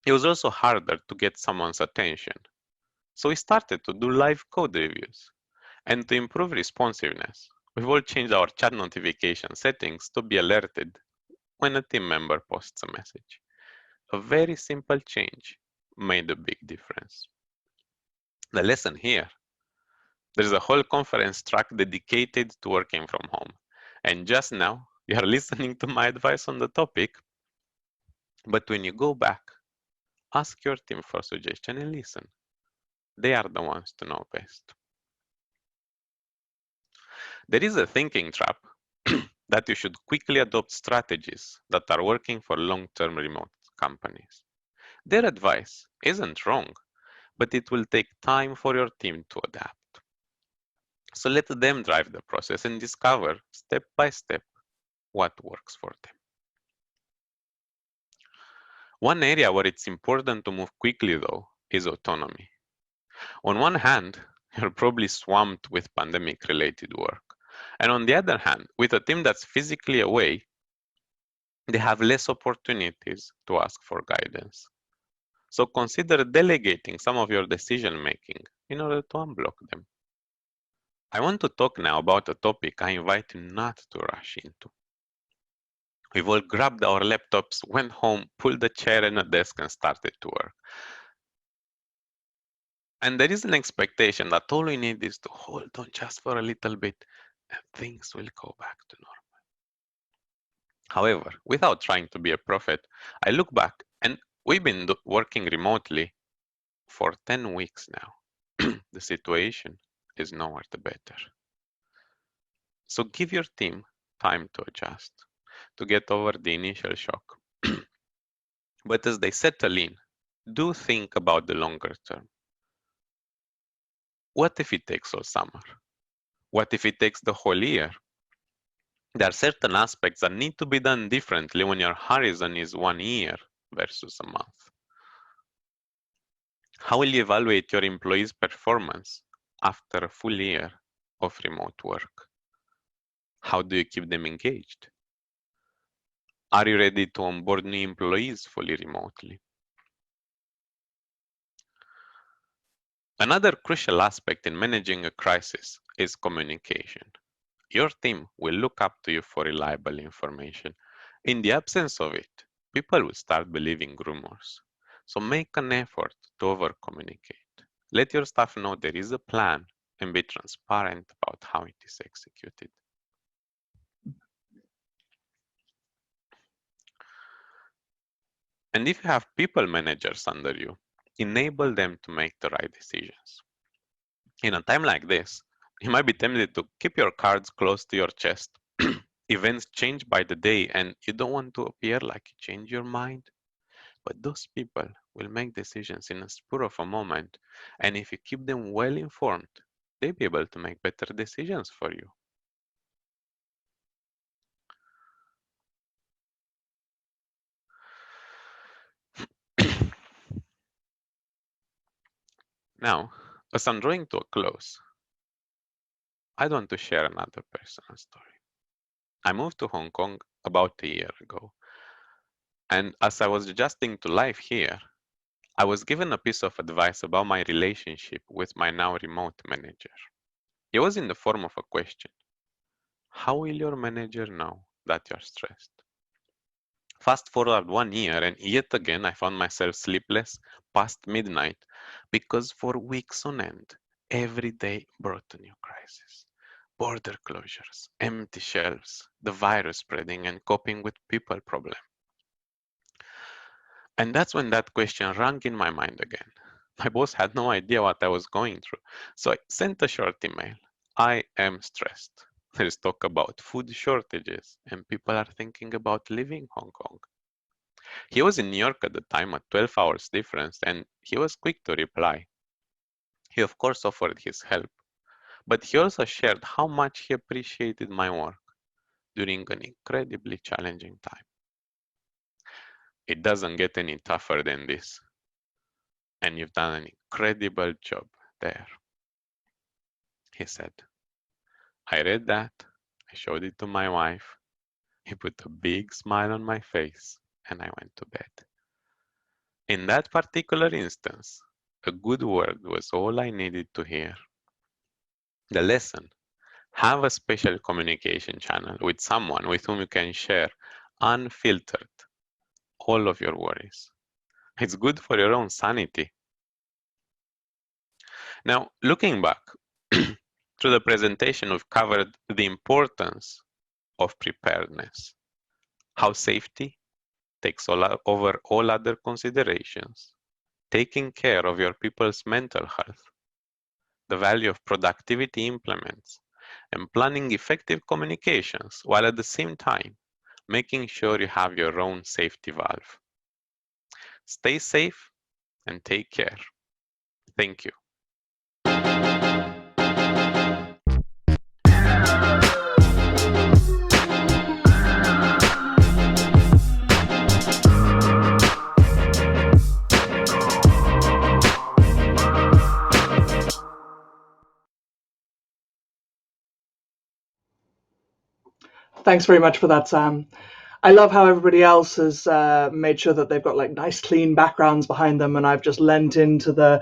It was also harder to get someone's attention. So we started to do live code reviews. And to improve responsiveness, we've all changed our chat notification settings to be alerted when a team member posts a message. A very simple change made a big difference. The lesson here: there's a whole conference track dedicated to working from home. And just now, you are listening to my advice on the topic. But when you go back, ask your team for suggestion and listen. They are the ones to know best. There is a thinking trap that you should quickly adopt strategies that are working for long-term remote companies. Their advice isn't wrong, but it will take time for your team to adapt. So let them drive the process and discover step by step what works for them. One area where it's important to move quickly, though, is autonomy. On one hand, you're probably swamped with pandemic-related work. And on the other hand, with a team that's physically away, they have less opportunities to ask for guidance. So consider delegating some of your decision-making in order to unblock them. I want to talk now about a topic I invite you not to rush into. We've all grabbed our laptops, went home, pulled a chair and a desk and started to work. And there is an expectation that all we need is to hold on just for a little bit and things will go back to normal. However, without trying to be a prophet, I look back and we've been working remotely for 10 weeks now. The situation is nowhere the better. So give your team time to adjust, to get over the initial shock. But as they settle in, do think about the longer term. What if it takes all summer? What if it takes the whole year? There are certain aspects that need to be done differently when your horizon is 1 year versus a month. How will you evaluate your employees' performance after a full year of remote work? How do you keep them engaged? Are you ready to onboard new employees fully remotely? Another crucial aspect in managing a crisis is communication. Your team will look up to you for reliable information. In the absence of it, people will start believing rumors. So make an effort to over-communicate. Let your staff know there is a plan and be transparent about how it is executed. And if you have people managers under you, enable them to make the right decisions. In a time like this, you might be tempted to keep your cards close to your chest. Events change by the day and you don't want to appear like you change your mind. But those people will make decisions in a spur of a moment. And if you keep them well informed, they'll be able to make better decisions for you. Now, as I'm drawing to a close, I want to share another personal story. I moved to Hong Kong about a year ago. And as I was adjusting to life here, I was given a piece of advice about my relationship with my now remote manager. It was in the form of a question. How will your manager know that you're stressed? Fast forward 1 year and yet again I found myself sleepless past midnight because for weeks on end, every day brought a new crisis. Border closures, empty shelves, the virus spreading and coping with people problem. And that's when that question rang in my mind again. My boss had no idea what I was going through. So I sent a short email. I am stressed. There's talk about food shortages and people are thinking about leaving Hong Kong. He was in New York at the time, at 12 hours difference, and he was quick to reply. He of course offered his help, But he also shared how much he appreciated my work during an incredibly challenging time. It doesn't get any tougher than this, and you've done an incredible job there, he said. I read that, I showed it to my wife, he put a big smile on my face, and I went to bed. In that particular instance, a good word was all I needed to hear. The lesson: have a special communication channel with someone with whom you can share unfiltered all of your worries. It's good for your own sanity. Now, looking back, through the presentation, we've covered the importance of preparedness, how safety takes over all other considerations, taking care of your people's mental health, the value of productivity implements, and planning effective communications, while at the same time making sure you have your own safety valve. Stay safe and take care. Thank you. Thanks very much for that, Sam. I love how everybody else has made sure that they've got like nice, clean backgrounds behind them, and I've just lent into the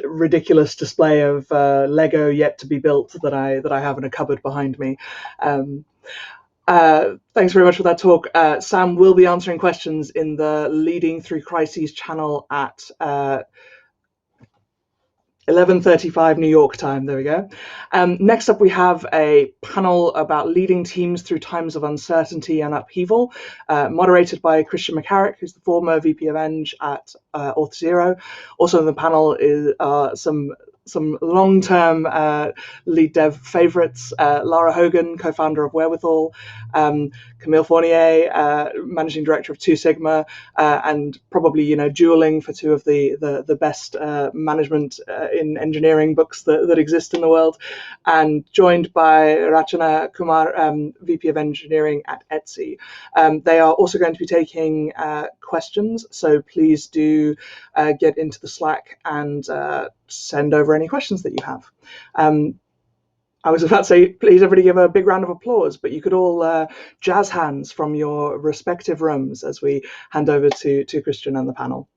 ridiculous display of Lego yet to be built that I have in a cupboard behind me. Thanks very much for that talk. Sam will be answering questions in the Leading Through Crises channel at 11:35 New York time. There we go. Next up, we have a panel about leading teams through times of uncertainty and upheaval, moderated by Christian McCarrick, who's the former VP of Eng at Auth0. Also on the panel is some long-term LeadDev favorites, Lara Hogan, co-founder of Wherewithal, Camille Fournier, managing director of Two Sigma, and probably dueling for two of the best management in engineering books that exist in the world, and joined by Rachana Kumar, VP of Engineering at Etsy. They are also going to be taking questions, so please do get into the Slack and send over any questions that you have. I was about to say, please everybody give a big round of applause, but you could all jazz hands from your respective rooms as we hand over to Christian and the panel.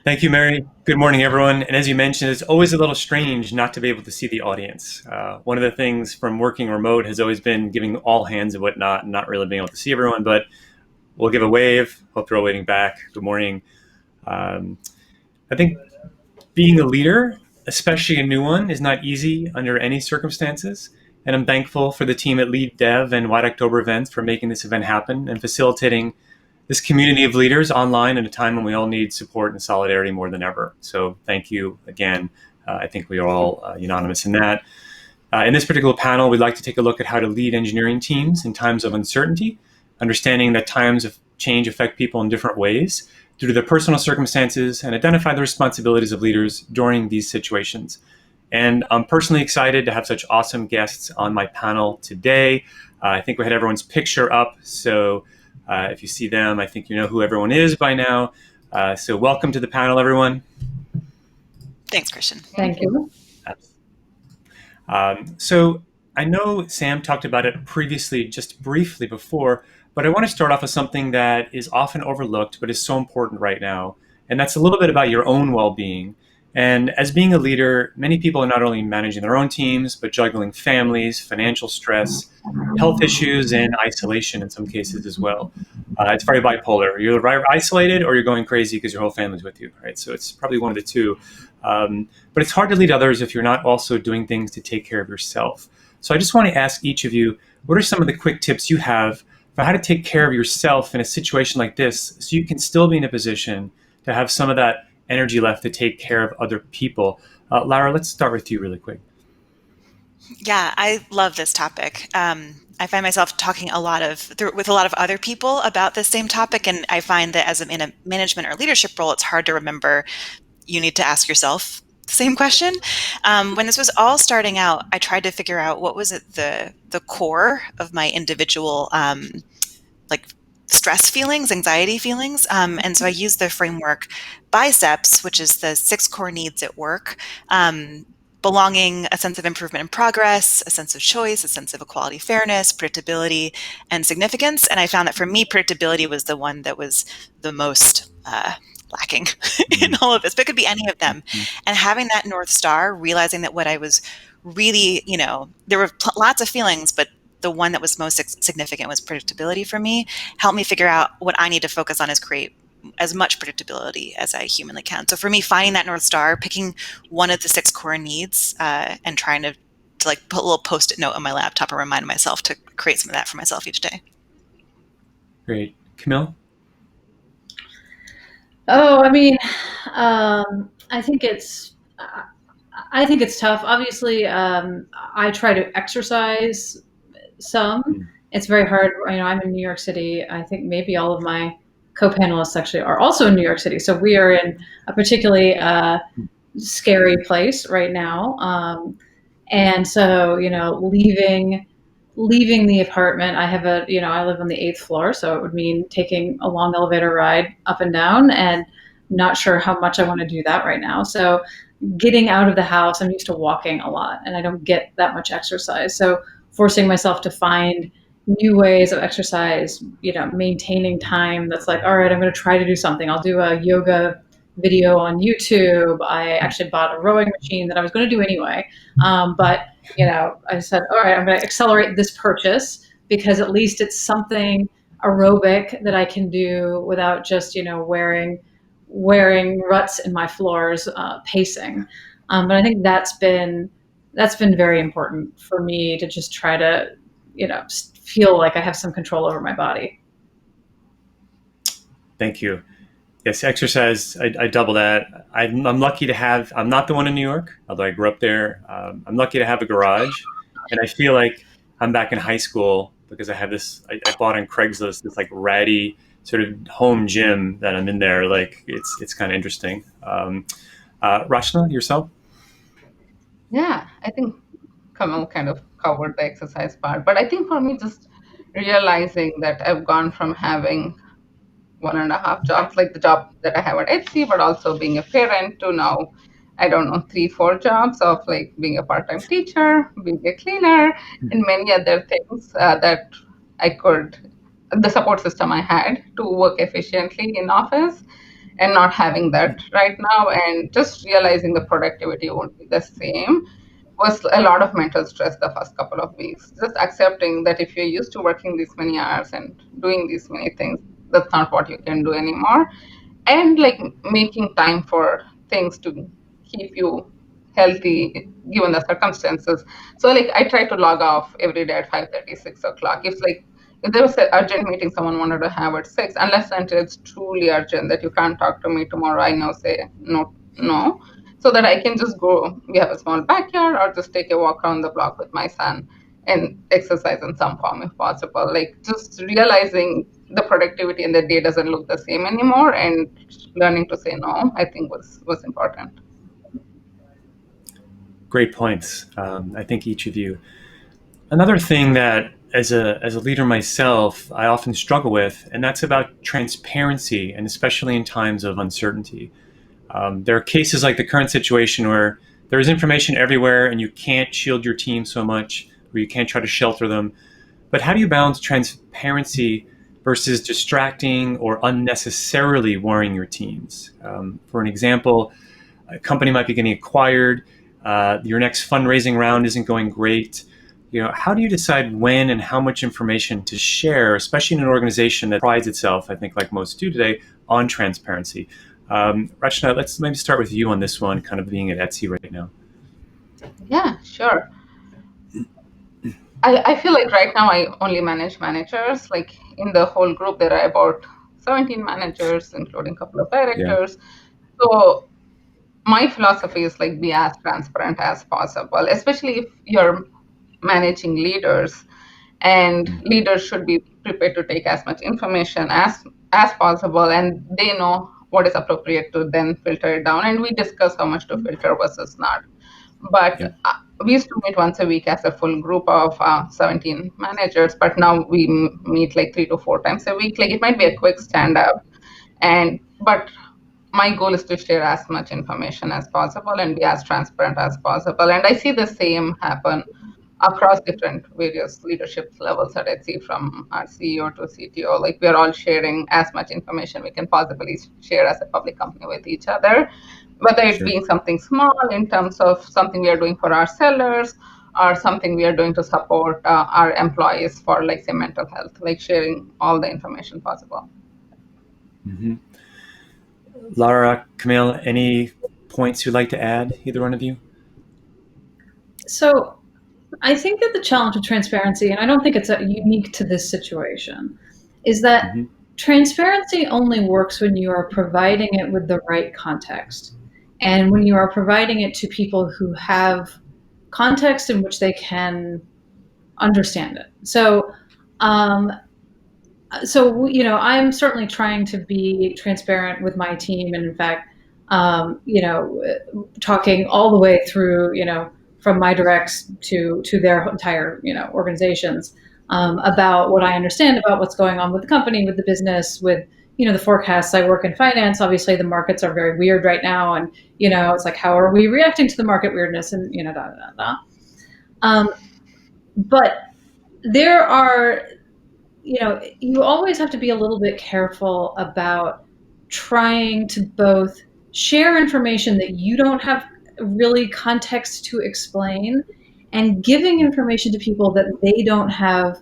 Thank you, Mary. Good morning, everyone. And as you mentioned, it's always a little strange not to be able to see the audience. One of the things from working remote has always been giving all hands and whatnot, and not really being able to see everyone, but we'll give a wave. Hope you're all waving back. Good morning. I think being a leader, especially a new one, is not easy under any circumstances. And I'm thankful for the team at LeadDev and White October events for making this event happen and facilitating this community of leaders online at a time when we all need support and solidarity more than ever. So thank you again. I think we are all unanimous in that. In this particular panel, we'd like to take a look at how to lead engineering teams in times of uncertainty, understanding that times of change affect people in different ways due to their personal circumstances, and identify the responsibilities of leaders during these situations. And I'm personally excited to have such awesome guests on my panel today. I think we had everyone's picture up, so if you see them, I think you know who everyone is by now. So welcome to the panel, everyone. Thanks, Christian. Thank you. So I know Sam talked about it previously, just briefly before, but I want to start off with something that is often overlooked, but is so important right now. And that's a little bit about your own well-being. And as being a leader, many people are not only managing their own teams, but juggling families, financial stress, health issues, and isolation in some cases as well. It's very bipolar. You're either isolated or you're going crazy because your whole family's with you, right? So it's probably one of the two. But it's hard to lead others if you're not also doing things to take care of yourself. So I just want to ask each of you, what are some of the quick tips you have for how to take care of yourself in a situation like this so you can still be in a position to have some of that energy left to take care of other people? Lara, let's start with you really quick. Yeah, I love this topic. I find myself talking with a lot of other people about this same topic, and I find that as I'm in a management or leadership role, it's hard to remember you need to ask yourself the same question. When this was all starting out, I tried to figure out what was at the core of my individual like stress feelings, anxiety feelings. And so I used the framework BICEPS, which is the 6 core needs at work. Belonging, a sense of improvement and progress, a sense of choice, a sense of equality, fairness, predictability, and significance. And I found that for me, predictability was the one that was the most lacking in all of this, but it could be any of them. And having that North Star, realizing that what I was really, there were lots of feelings, but the one that was most significant was predictability for me, helped me figure out what I need to focus on is create as much predictability as I humanly can. So for me, finding that North Star, picking one of the 6 core needs, and trying to like put a little Post-it note on my laptop and remind myself to create some of that for myself each day. Great. Camille? Oh, I mean, I think it's tough. Obviously, I try to exercise some. It's very hard. I'm in New York City. I think maybe all of my co-panelists actually are also in New York City. So we are in a particularly scary place right now. And so, leaving the apartment, I live on the 8th floor, so it would mean taking a long elevator ride up and down, and not sure how much I want to do that right now. So getting out of the house, I'm used to walking a lot and I don't get that much exercise. So forcing myself to find new ways of exercise, maintaining time that's like, all right, I'm going to try to do something. I'll do a yoga video on YouTube. I actually bought a rowing machine that I was going to do anyway. But I said, all right, I'm going to accelerate this purchase because at least it's something aerobic that I can do without just, wearing ruts in my floors, pacing. But I think that's been very important for me to just try to, feel like I have some control over my body. Thank you. Yes, exercise, I double that. I'm lucky to have, I'm not the one in New York, although I grew up there. I'm lucky to have a garage. And I feel like I'm back in high school because I have this, I bought on Craigslist, this like ratty sort of home gym that I'm in there. Like it's kind of interesting. Rachna, yourself? Yeah, I think Kamal kind of covered the exercise part. But I think for me, just realizing that I've gone from having 1.5 jobs, like the job that I have at Etsy, but also being a parent, to now, I don't know, 3, 4 jobs of like being a part-time teacher, being a cleaner, and many other things that the support system I had to work efficiently in office, and not having that right now, and just realizing the productivity won't be the same, was a lot of mental stress the first couple of weeks. Just accepting that if you're used to working these many hours and doing these many things, that's not what you can do anymore. And like making time for things to keep you healthy given the circumstances. So like I try to log off every day at 5:30, 6 o'clock. If there was an urgent meeting someone wanted to have at 6, unless until it's truly urgent that you can't talk to me tomorrow, I now say no, so that I can just go. We have a small backyard, or just take a walk around the block with my son and exercise in some form if possible. Like just realizing the productivity in the day doesn't look the same anymore, and learning to say no, I think was important. Great points. I think each of you. Another thing that, as a leader myself, I often struggle with, and that's about transparency, and especially in times of uncertainty. There are cases like the current situation where there's information everywhere, and you can't shield your team so much, or you can't try to shelter them. But how do you balance transparency versus distracting or unnecessarily worrying your teams? For an example, a company might be getting acquired. Your next fundraising round isn't going great. How do you decide when and how much information to share, especially in an organization that prides itself, I think like most do today, on transparency? Rachna, let's maybe start with you on this one, kind of being at Etsy right now. Yeah, sure. I feel like right now I only manage managers. Like in the whole group, there are about 17 managers, including a couple of directors. Yeah. So my philosophy is like be as transparent as possible, especially if you're managing leaders, and leaders should be prepared to take as much information as possible, and they know what is appropriate to then filter it down. And we discuss how much to filter versus not. But Yeah. we used to meet once a week as a full group of 17 managers, but now we meet like 3 to 4 times a week. Like it might be a quick stand up, but my goal is to share as much information as possible and be as transparent as possible. And I see the same happen across different various leadership levels that I see, from our CEO to CTO. Like we're all sharing as much information we can possibly share as a public company with each other, whether it Sure. being something small in terms of something we are doing for our sellers or something we are doing to support our employees for, like, say, mental health, like sharing all the information possible. Mm-hmm. Lara, Camille, any points you'd like to add, either one of you? So I think that the challenge of transparency, and I don't think it's unique to this situation, is that Mm-hmm. transparency only works when you are providing it with the right context. And when you are providing it to people who have context in which they can understand it. I'm certainly trying to be transparent with my team, and in fact, talking all the way through, from my directs to their entire, organizations, about what I understand about what's going on with the company, with the business, with the forecasts. I work in finance. Obviously, the markets are very weird right now, and it's like, how are we reacting to the market weirdness, and da da da da. But there are, you always have to be a little bit careful about trying to both share information that you don't have really context to explain, and giving information to people that they don't have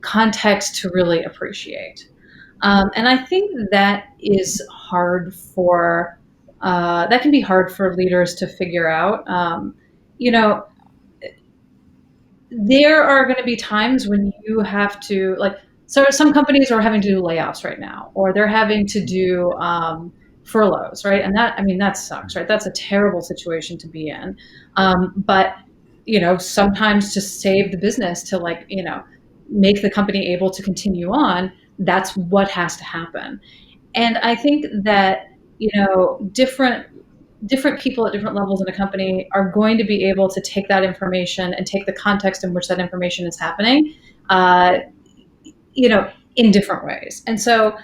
context to really appreciate. And I think that is hard that can be hard for leaders to figure out. You know, there are going to be times when you have to, like, so some companies are having to do layoffs right now, or they're having to do furloughs, right? And that sucks, right? That's a terrible situation to be in. But sometimes to save the business, to, like, make the company able to continue on, that's what has to happen. And I think that different people at different levels in a company are going to be able to take that information and take the context in which that information is happening, in different ways. And so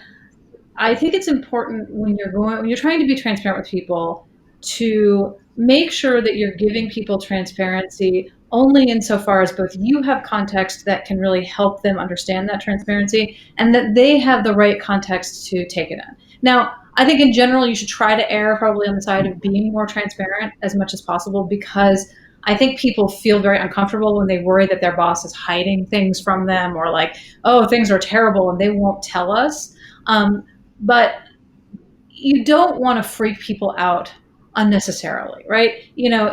I think it's important when you're trying to be transparent with people, to make sure that you're giving people transparency only insofar as both you have context that can really help them understand that transparency, and that they have the right context to take it in. Now, I think in general, you should try to err probably on the side of being more transparent as much as possible, because I think people feel very uncomfortable when they worry that their boss is hiding things from them, or like, oh, things are terrible and they won't tell us. But you don't want to freak people out unnecessarily, right?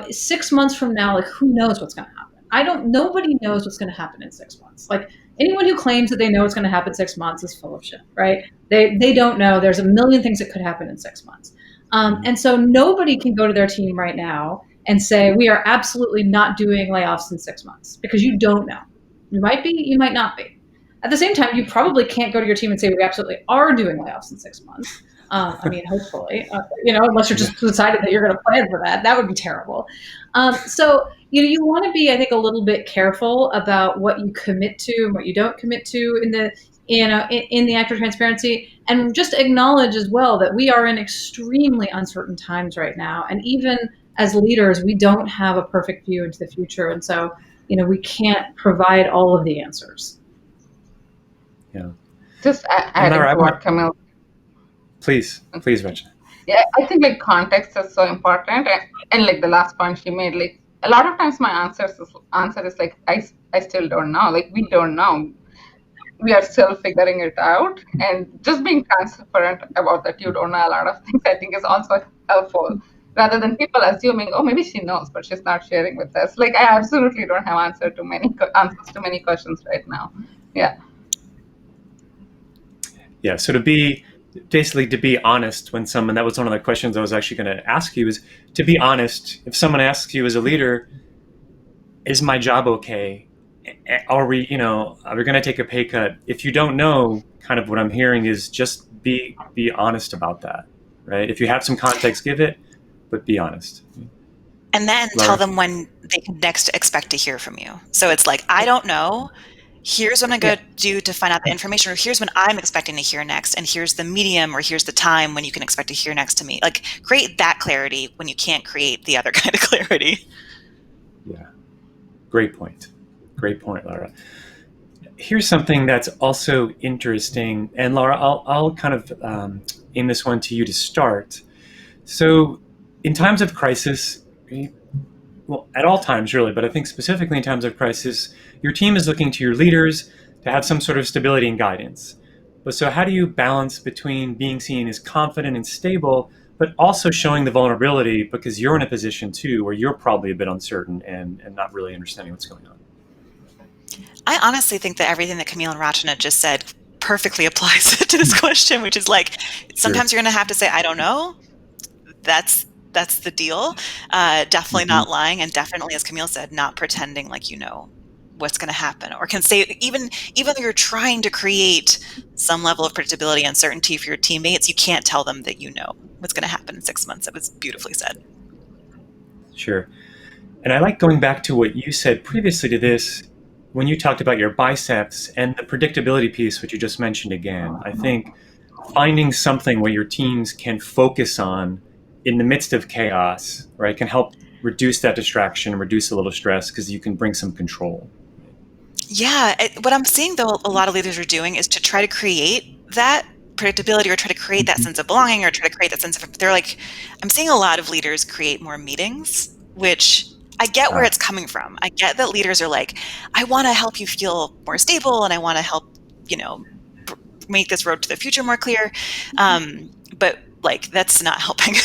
6 months from now, like, who knows what's going to happen? Nobody knows what's going to happen in 6 months. Like, anyone who claims that they know what's going to happen 6 months is full of shit, right? They don't know. There's a million things that could happen in 6 months. And so nobody can go to their team right now and say, we are absolutely not doing layoffs in 6 months, because you don't know. You might be, you might not be. At the same time, you probably can't go to your team and say, we absolutely are doing layoffs in 6 months. Hopefully, unless you're just decided that you're going to plan for that. That would be terrible. So you want to be, I think, a little bit careful about what you commit to and what you don't commit to in the act of transparency, and just acknowledge as well that we are in extremely uncertain times right now. And even as leaders, we don't have a perfect view into the future. And so, we can't provide all of the answers. Yeah. Just adding to what Camille. Please, Rachna. Yeah, I think, like, context is so important, and like the last point she made, like, a lot of times my answer is like, I still don't know. Like, we don't know. We are still figuring it out, and just being transparent about that you don't know a lot of things, I think, is also helpful, rather than people assuming, oh, maybe she knows but she's not sharing with us. Like, I absolutely don't have answers to many questions right now. Yeah. So to be honest when someone, that was one of the questions I was actually going to ask you, is to be honest. If someone asks you as a leader, is my job okay? Are we going to take a pay cut? If you don't know, kind of what I'm hearing is just be honest about that. right? If you have some context, give it, but be honest. And then tell them when they can next expect to hear from you. So it's like, I don't know. Here's what I'm going to do to find out the information, or here's when I'm expecting to hear next, and here's the medium, or here's the time when you can expect to hear next to me. Like, create that clarity when you can't create the other kind of clarity. Yeah. Great point. Great point, Laura. Here's something that's also interesting. And Laura, I'll kind of aim this one to you to start. So in times of crisis, well, at all times really, but I think specifically in times of crisis, your team is looking to your leaders to have some sort of stability and guidance. But so how do you balance between being seen as confident and stable, but also showing the vulnerability because you're in a position too where you're probably a bit uncertain and not really understanding what's going on? I honestly think that everything that Camille and Rachana just said perfectly applies to this question, which is like, sometimes you're going to have to say, I don't know. That's the deal. Definitely not lying, and definitely, as Camille said, not pretending like you know what's going to happen, or can say, even though you're trying to create some level of predictability and certainty for your teammates, you can't tell them that you know what's going to happen in 6 months. That was beautifully said. Sure. And I like going back to what you said previously to this, when you talked about your biceps and the predictability piece, which you just mentioned again. I think finding something where your teams can focus on in the midst of chaos, right, can help reduce that distraction, reduce a little stress, because you can bring some control. Yeah, what I'm seeing though a lot of leaders are doing is to try to create that predictability, or try to create that sense of belonging, or try to create that sense of, they're like, I'm seeing a lot of leaders create more meetings, which I get where it's coming from. I get that leaders are like, I want to help you feel more stable, and I want to help, make this road to the future more clear. But like, that's not helping.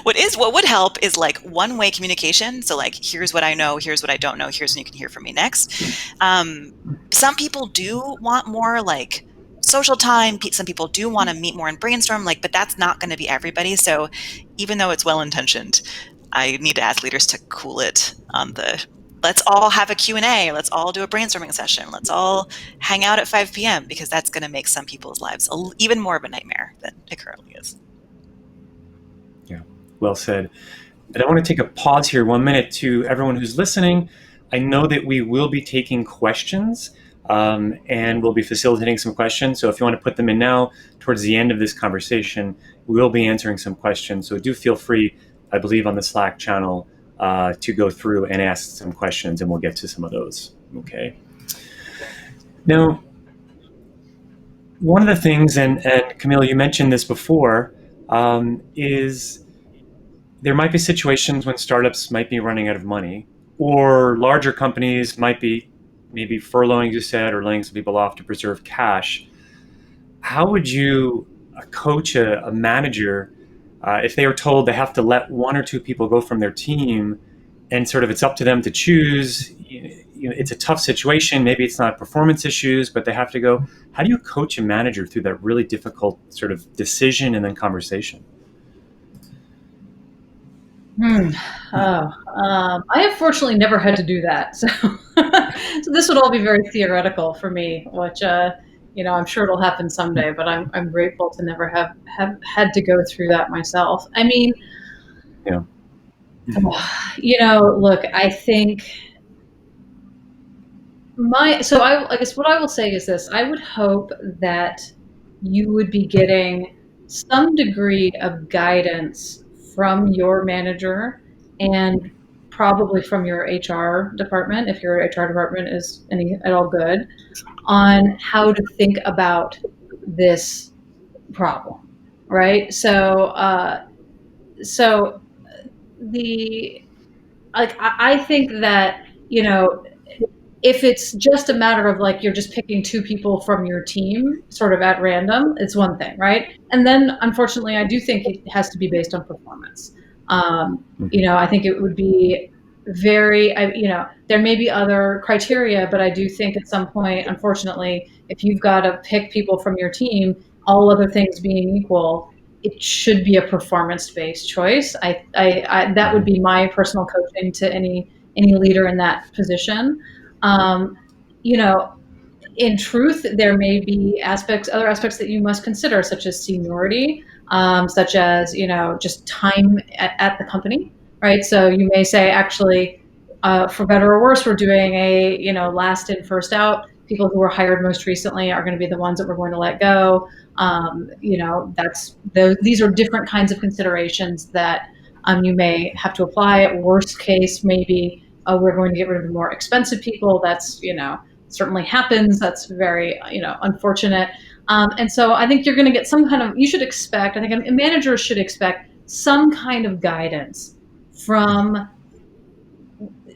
What would help is like one-way communication. So like, here's what I know, here's what I don't know, here's when you can hear from me next. Some people do want more like social time. Some people do want to meet more and brainstorm, but that's not going to be everybody. So even though it's well-intentioned, I need to ask leaders to cool it on the, let's all have a Q&A, let's all do a brainstorming session, let's all hang out at 5 p.m. because that's going to make some people's lives even more of a nightmare than it currently is. Yeah, well said. And I want to take a pause here 1 minute to everyone who's listening. I know that we will be taking questions and we'll be facilitating some questions. So if you want to put them in now, towards the end of this conversation, we will be answering some questions. So do feel free, I believe, on the Slack channel to go through and ask some questions, and we'll get to some of those. Okay. Now, one of the things, and Camille, you mentioned this before, is there might be situations when startups might be running out of money, or larger companies might be maybe furloughing, you said, or laying some people off to preserve cash. How would you coach a manager if they were told they have to let one or two people go from their team, and sort of it's up to them to choose? It's a tough situation. Maybe it's not performance issues, but they have to go. How do you coach a manager through that really difficult sort of decision and then conversation? I have fortunately never had to do that. So, so this would all be very theoretical for me, which, I'm sure it'll happen someday, but I'm grateful to never have had to go through that myself. I mean, Yeah. Look, I think I guess what I will say is this: I would hope that you would be getting some degree of guidance from your manager, and probably from your HR department, if your HR department is at all good, on how to think about this problem, right? I think that, if it's just a matter of like you're just picking two people from your team sort of at random, it's one thing, right? And then unfortunately, I do think it has to be based on performance. I think it would be there may be other criteria, but I do think at some point, unfortunately, if you've got to pick people from your team, all other things being equal, it should be a performance-based choice. That would be my personal coaching to any leader in that position. In truth, there may be other aspects that you must consider, such as seniority. such as, just time at the company, right? So you may say, actually, for better or worse, we're doing a, last in, first out. People who were hired most recently are going to be the ones that we're going to let go. These are different kinds of considerations that you may have to apply. At worst case, maybe we're going to get rid of the more expensive people. That's, certainly happens. That's very, unfortunate. And so I think you're going to get you should expect, I think a manager should expect some kind of guidance from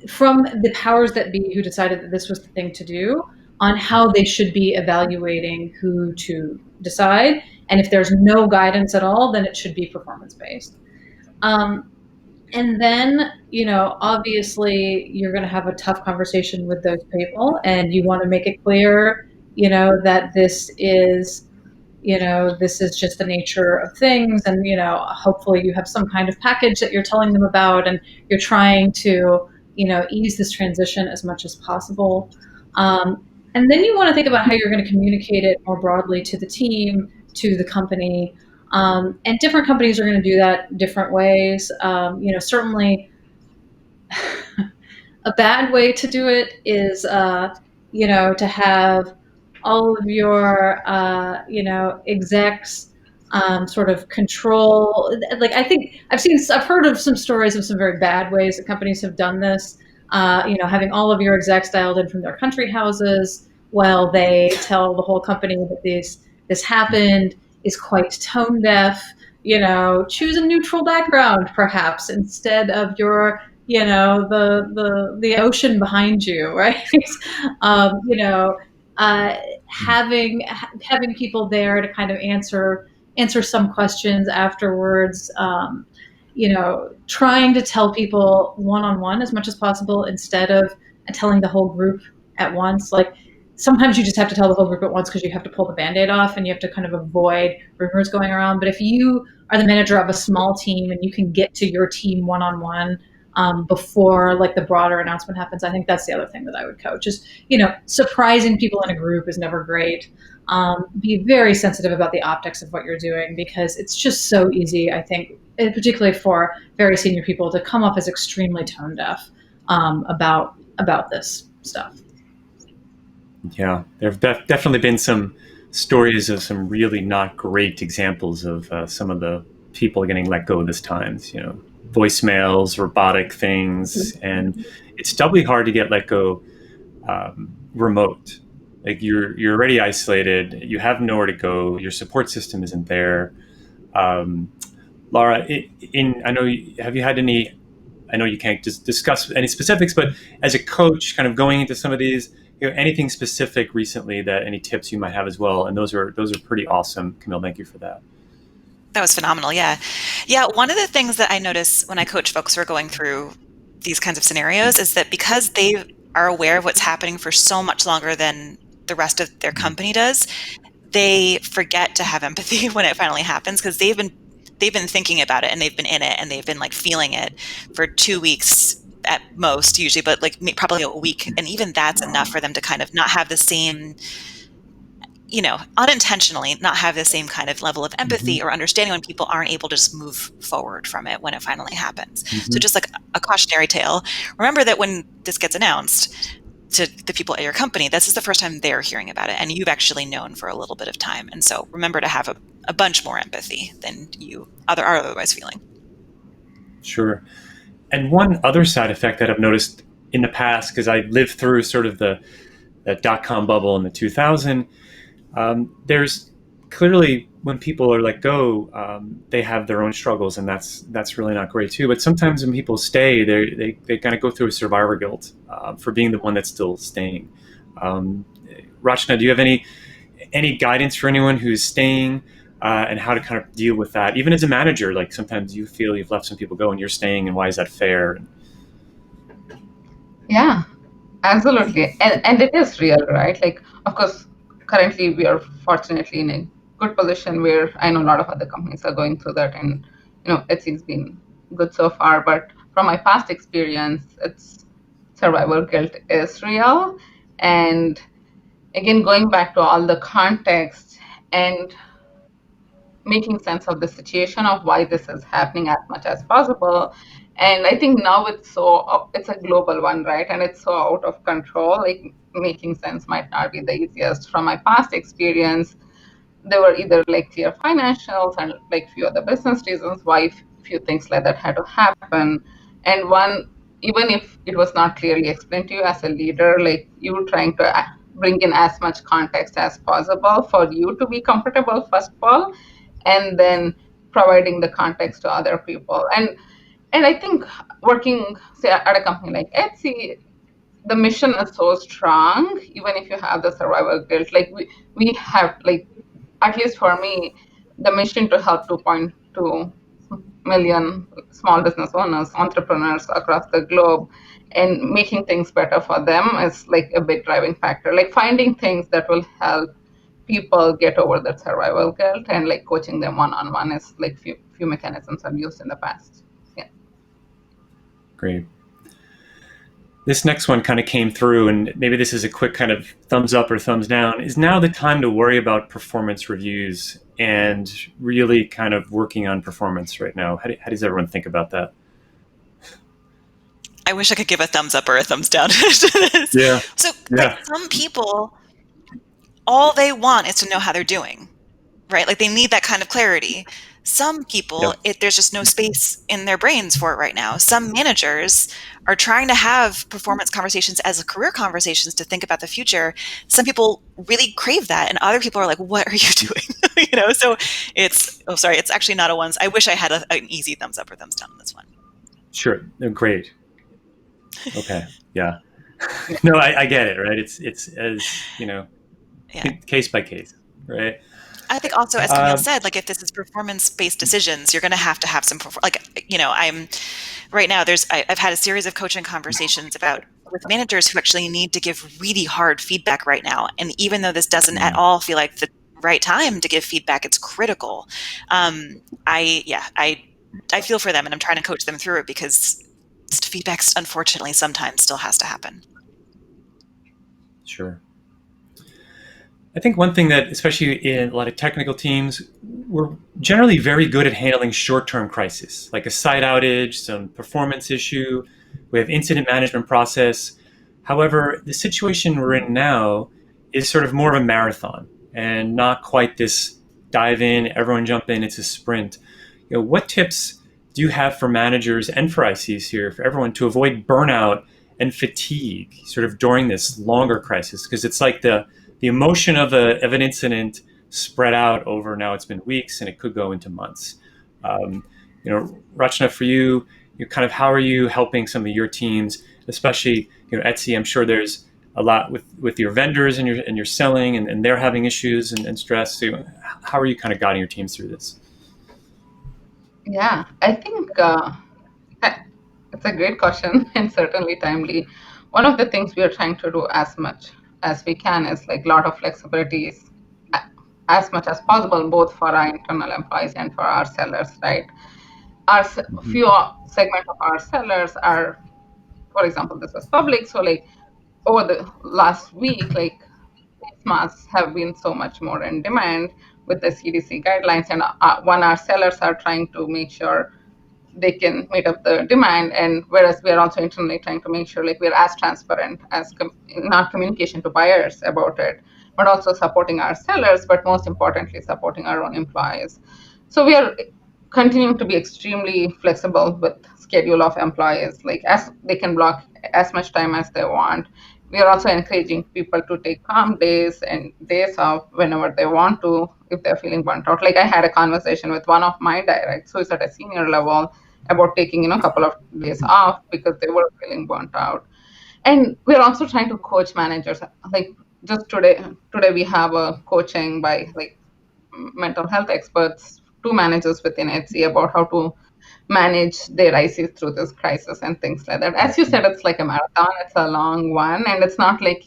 the powers that be who decided that this was the thing to do, on how they should be evaluating who to decide. And if there's no guidance at all, then it should be performance based. And then, obviously you're going to have a tough conversation with those people, and you want to make it clear, that this is just the nature of things. And, hopefully you have some kind of package that you're telling them about, and you're trying to, ease this transition as much as possible. And then you want to think about how you're going to communicate it more broadly to the team, to the company. And different companies are going to do that different ways. Certainly a bad way to do it is, to have all of your, execs sort of control. Like, I think I've heard of some stories of some very bad ways that companies have done this. Having all of your execs dialed in from their country houses while they tell the whole company that this happened, is quite tone deaf. Choose a neutral background, perhaps, instead of your, the ocean behind you, right? Having people there to kind of answer some questions afterwards. Trying to tell people one-on-one as much as possible, instead of telling the whole group at once. Like, sometimes you just have to tell the whole group at once because you have to pull the Band-Aid off, and you have to kind of avoid rumors going around. But if you are the manager of a small team and you can get to your team one-on-one before like the broader announcement happens, I think that's the other thing that I would coach. Is, surprising people in a group is never great. Be very sensitive about the optics of what you're doing, because it's just so easy, I think, particularly for very senior people, to come off as extremely tone deaf about this stuff. Yeah, there have definitely been some stories of some really not great examples of some of the people getting let go this time. Voicemails, robotic things, and it's doubly hard to get let go remote. Like, you're already isolated, you have nowhere to go, your support system isn't there. Laura, have you had any? I know you can't just discuss any specifics, but as a coach, kind of going into some of these, anything specific recently, that any tips you might have as well? And those are pretty awesome, Camille. Thank you for that. That was phenomenal. Yeah. One of the things that I notice when I coach folks who are going through these kinds of scenarios is that because they are aware of what's happening for so much longer than the rest of their company does, they forget to have empathy when it finally happens, because they've been thinking about it, and they've been in it, and they've been like feeling it for 2 weeks at most, usually, but like probably a week. And even that's enough for them to kind of not have the same, unintentionally not have the same kind of level of empathy or understanding when people aren't able to just move forward from it when it finally happens. So just like a cautionary tale, remember that when this gets announced to the people at your company, this is the first time they're hearing about it, and you've actually known for a little bit of time. And so remember to have a bunch more empathy than you are otherwise feeling. Sure. And one other side effect that I've noticed in the past, because I lived through sort of the dot-com bubble in the 2000s, there's clearly, when people are let go, they have their own struggles, and that's really not great too. But sometimes when people stay, they kind of go through a survivor guilt for being the one that's still staying. Rachna, do you have any guidance for anyone who's staying, and how to kind of deal with that, even as a manager? Like, sometimes you feel you've let some people go and you're staying, and why is that fair? Yeah, absolutely. And it is real, right? Like, of course, currently we are fortunately in a good position where I know a lot of other companies are going through that, and it's been good so far. But from my past experience, it's survival guilt is real. And again, going back to all the context, and making sense of the situation of why this is happening as much as possible. And I think now it's a global one, right? And it's so out of control. Like making sense might not be the easiest. From my past experience, there were either like clear financials and like few other business reasons why few things like that had to happen. And one, even if it was not clearly explained to you as a leader, like you were trying to bring in as much context as possible for you to be comfortable first of all, and then providing the context to other people. And I think working, say, at a company like Etsy, the mission is so strong, even if you have the survival guilt. Like we have, like, at least for me, the mission to help 2.2 million small business owners, entrepreneurs across the globe, and making things better for them is like a big driving factor. Like finding things that will help people get over that survival guilt, and like coaching them one-on-one is like few mechanisms I've used in the past. Yeah. Great. This next one kind of came through, and maybe this is a quick kind of thumbs up or thumbs down. Is now the time to worry about performance reviews and really kind of working on performance right now? How does everyone think about that? I wish I could give a thumbs up or a thumbs down to this. Yeah. So Yeah. like, some people, all they want is to know how they're doing, right? Like they need that kind of clarity. Some people, there's just no space in their brains for it right now. Some managers are trying to have performance conversations as career conversations to think about the future. Some people really crave that, and other people are like, "What are you doing?" So it's actually not a one. I wish I had an easy thumbs up or thumbs down on this one. Sure. Great. Okay. Yeah. No, I get it. Right. It's as case by case. Right. I think also, as Camille said, like if this is performance-based decisions, you're going to have some, I'm right now, I've had a series of coaching conversations with managers who actually need to give really hard feedback right now. And even though this doesn't at all feel like the right time to give feedback, it's critical. I feel for them, and I'm trying to coach them through it, because feedback, unfortunately, sometimes still has to happen. Sure. I think one thing that, especially in a lot of technical teams, we're generally very good at handling short-term crises, like a site outage, some performance issue. We have incident management process. However, the situation we're in now is sort of more of a marathon and not quite this dive in, everyone jump in, it's a sprint. What tips do you have for managers and for ICs here, for everyone, to avoid burnout and fatigue sort of during this longer crisis? Because it's like the emotion of an incident spread out over, now it's been weeks and it could go into months. Rachna, for you, kind of how are you helping some of your teams, especially Etsy? I'm sure there's a lot with your vendors and your selling, and they're having issues and stress. So how are you kind of guiding your teams through this? Yeah, I think it's a great question and certainly timely. One of the things we are trying to do as much as we can is like a lot of flexibilities as much as possible, both for our internal employees and for our sellers, right? Our few segment of our sellers are, for example, this was public. So like over the last week, like face masks have been so much more in demand with the CDC guidelines, and our sellers are trying to make sure they can meet up the demand, and whereas we are also internally trying to make sure like we're as transparent as in our communication to buyers about it, but also supporting our sellers, but most importantly supporting our own employees. So we are continuing to be extremely flexible with schedule of employees, like as they can block as much time as they want. We are also encouraging people to take calm days and days off whenever they want to, if they're feeling burnt out. Like I had a conversation with one of my directs who is at a senior level about taking a couple of days off because they were feeling burnt out. And we're also trying to coach managers. Like just today we have a coaching by like mental health experts to managers within Etsy about how to manage their ICs through this crisis and things like that. As you said, it's like a marathon, it's a long one, and it's not like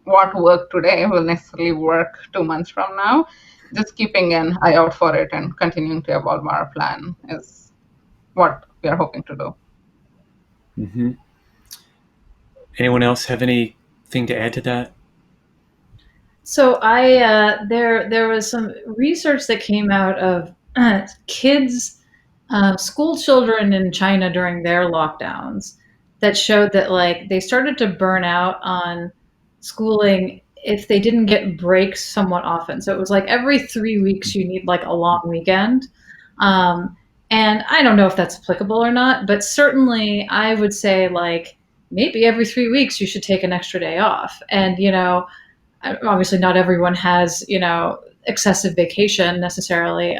what worked today will necessarily work 2 months from now. Just keeping an eye out for it and continuing to evolve our plan is what we are hoping to do. Mm-hmm. Anyone else have anything to add to that? So there was some research that came out of kids, school children in China during their lockdowns that showed that like they started to burn out on schooling if they didn't get breaks somewhat often. So it was like every 3 weeks you need like a long weekend. Um, and I don't know if that's applicable or not, but certainly I would say like maybe every 3 weeks you should take an extra day off. And, obviously not everyone has, excessive vacation necessarily.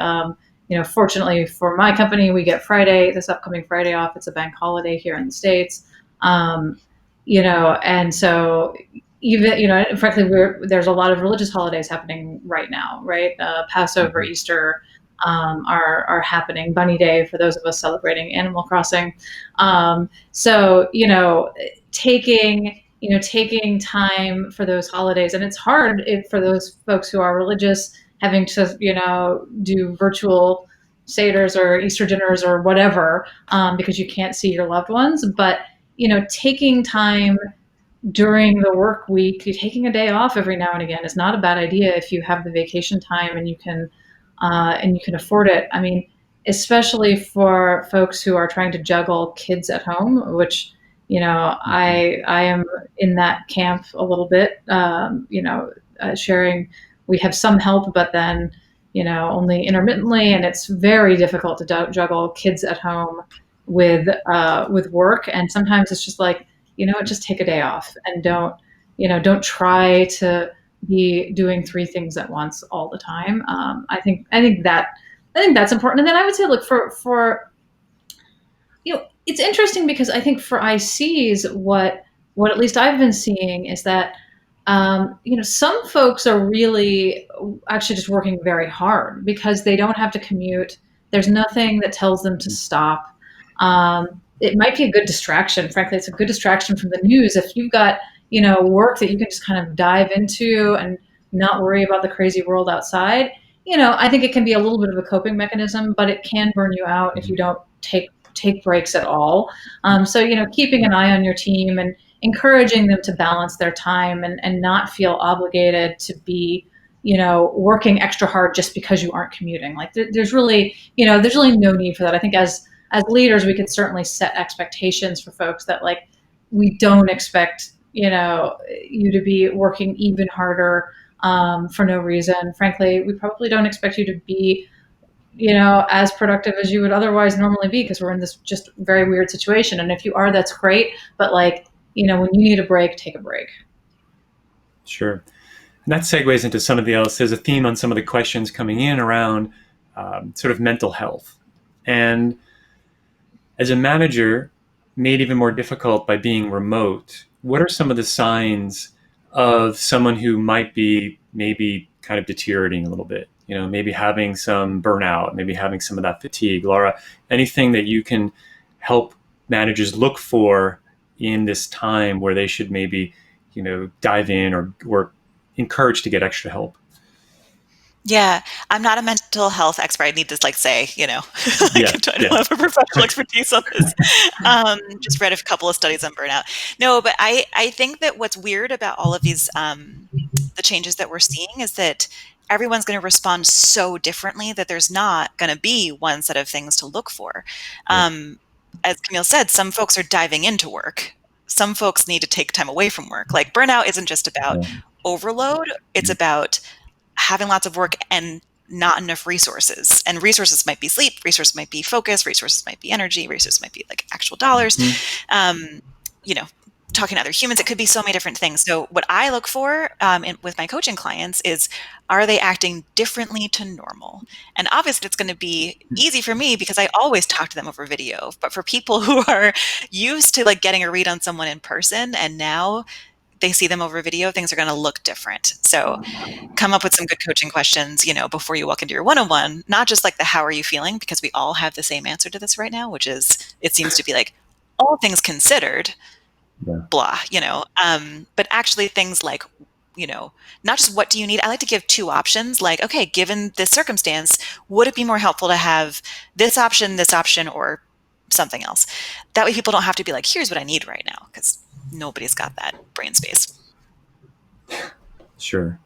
Fortunately for my company, we get this upcoming Friday off. It's a bank holiday here in the States. Um, and so even, frankly, there's a lot of religious holidays happening right now, right? Passover, Easter, are happening. Bunny Day for those of us celebrating Animal Crossing. So taking time for those holidays, and it's hard for those folks who are religious, having to do virtual seders or Easter dinners or whatever, because you can't see your loved ones. But taking time during the work week, taking a day off every now and again is not a bad idea if you have the vacation time and you can afford it. I mean, especially for folks who are trying to juggle kids at home, which I am in that camp a little bit. Sharing, we have some help, but then only intermittently, and it's very difficult to juggle kids at home with work. And sometimes it's just like, just take a day off and don't try to be doing three things at once all the time. I think that's important. And then I would say, look, for it's interesting because I think for ICs, what at least I've been seeing is that some folks are really actually just working very hard because they don't have to commute. There's nothing that tells them to stop. It might be a good distraction. Frankly, it's a good distraction from the news. If you've got, work that you can just kind of dive into and not worry about the crazy world outside, I think it can be a little bit of a coping mechanism, but it can burn you out if you don't take breaks at all. So, keeping an eye on your team and encouraging them to balance their time and not feel obligated to be, working extra hard just because you aren't commuting. Like there's really no need for that. I think as leaders, we can certainly set expectations for folks that like, we don't expect, you to be working even harder for no reason. Frankly, we probably don't expect you to be as productive as you would otherwise normally be because we're in this just very weird situation. And if you are, that's great. But like, when you need a break, take a break. Sure. And that segues into some of the else. There's a theme on some of the questions coming in around sort of mental health. And as a manager, made even more difficult by being remote, what are some of the signs of someone who might be maybe kind of deteriorating a little bit? Maybe having some burnout, maybe having some of that fatigue. Laura, anything that you can help managers look for in this time where they should maybe, dive in or encouraged to get extra help? Yeah, I'm not a mental health expert. I need to say, I don't have a professional expertise on this. Just read a couple of studies on burnout. No, but I think that what's weird about all of these, the changes that we're seeing is that everyone's going to respond so differently that there's not going to be one set of things to look for. As Camille said, some folks are diving into work. Some folks need to take time away from work. Like burnout isn't just about overload. It's about having lots of work and not enough resources. And resources might be sleep, resources might be focus, resources might be energy, resources might be like actual dollars. Talking to other humans, it could be so many different things. So what I look for with my coaching clients is, are they acting differently to normal? And obviously it's going to be easy for me because I always talk to them over video. But for people who are used to like getting a read on someone in person and now they see them over video, things are going to look different. So come up with some good coaching questions, before you walk into your one-on-one, not just like the how are you feeling, because we all have the same answer to this right now, which is, it seems to be like, all things considered, blah, but actually things like, not just what do you need. I like to give two options. Like, okay, given this circumstance, would it be more helpful to have this option, or something else? That way people don't have to be like, here's what I need right now, because nobody's got that brain space. Sure.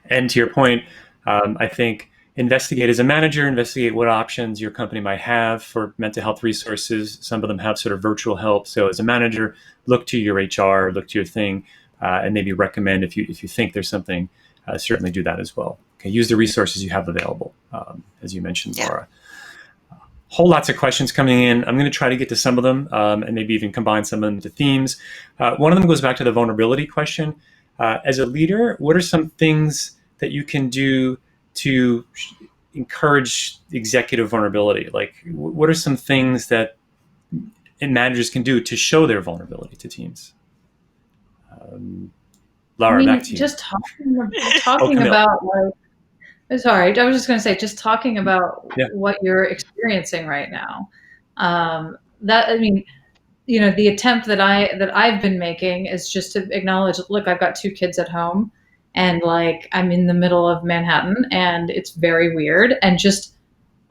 And to your point, I think, investigate as a manager, investigate what options your company might have for mental health resources. Some of them have sort of virtual help. So as a manager, look to your HR, look to your thing, and maybe recommend if you think there's something, certainly do that as well. Okay, use the resources you have available, as you mentioned, Yeah. Laura. Whole lots of questions coming in. I'm going to try to get to some of them and maybe even combine some of them into themes. One of them goes back to the vulnerability question. As a leader, what are some things that you can do to encourage executive vulnerability? Like, what are some things that managers can do to show their vulnerability to teams? Laura, back to you. Just talking Camille. about sorry, I was just going to say, just talking about Yeah. what you're experiencing right now. The attempt that I've been making is just to acknowledge, look, I've got 2 kids at home, and like I'm in the middle of Manhattan, and it's very weird, and just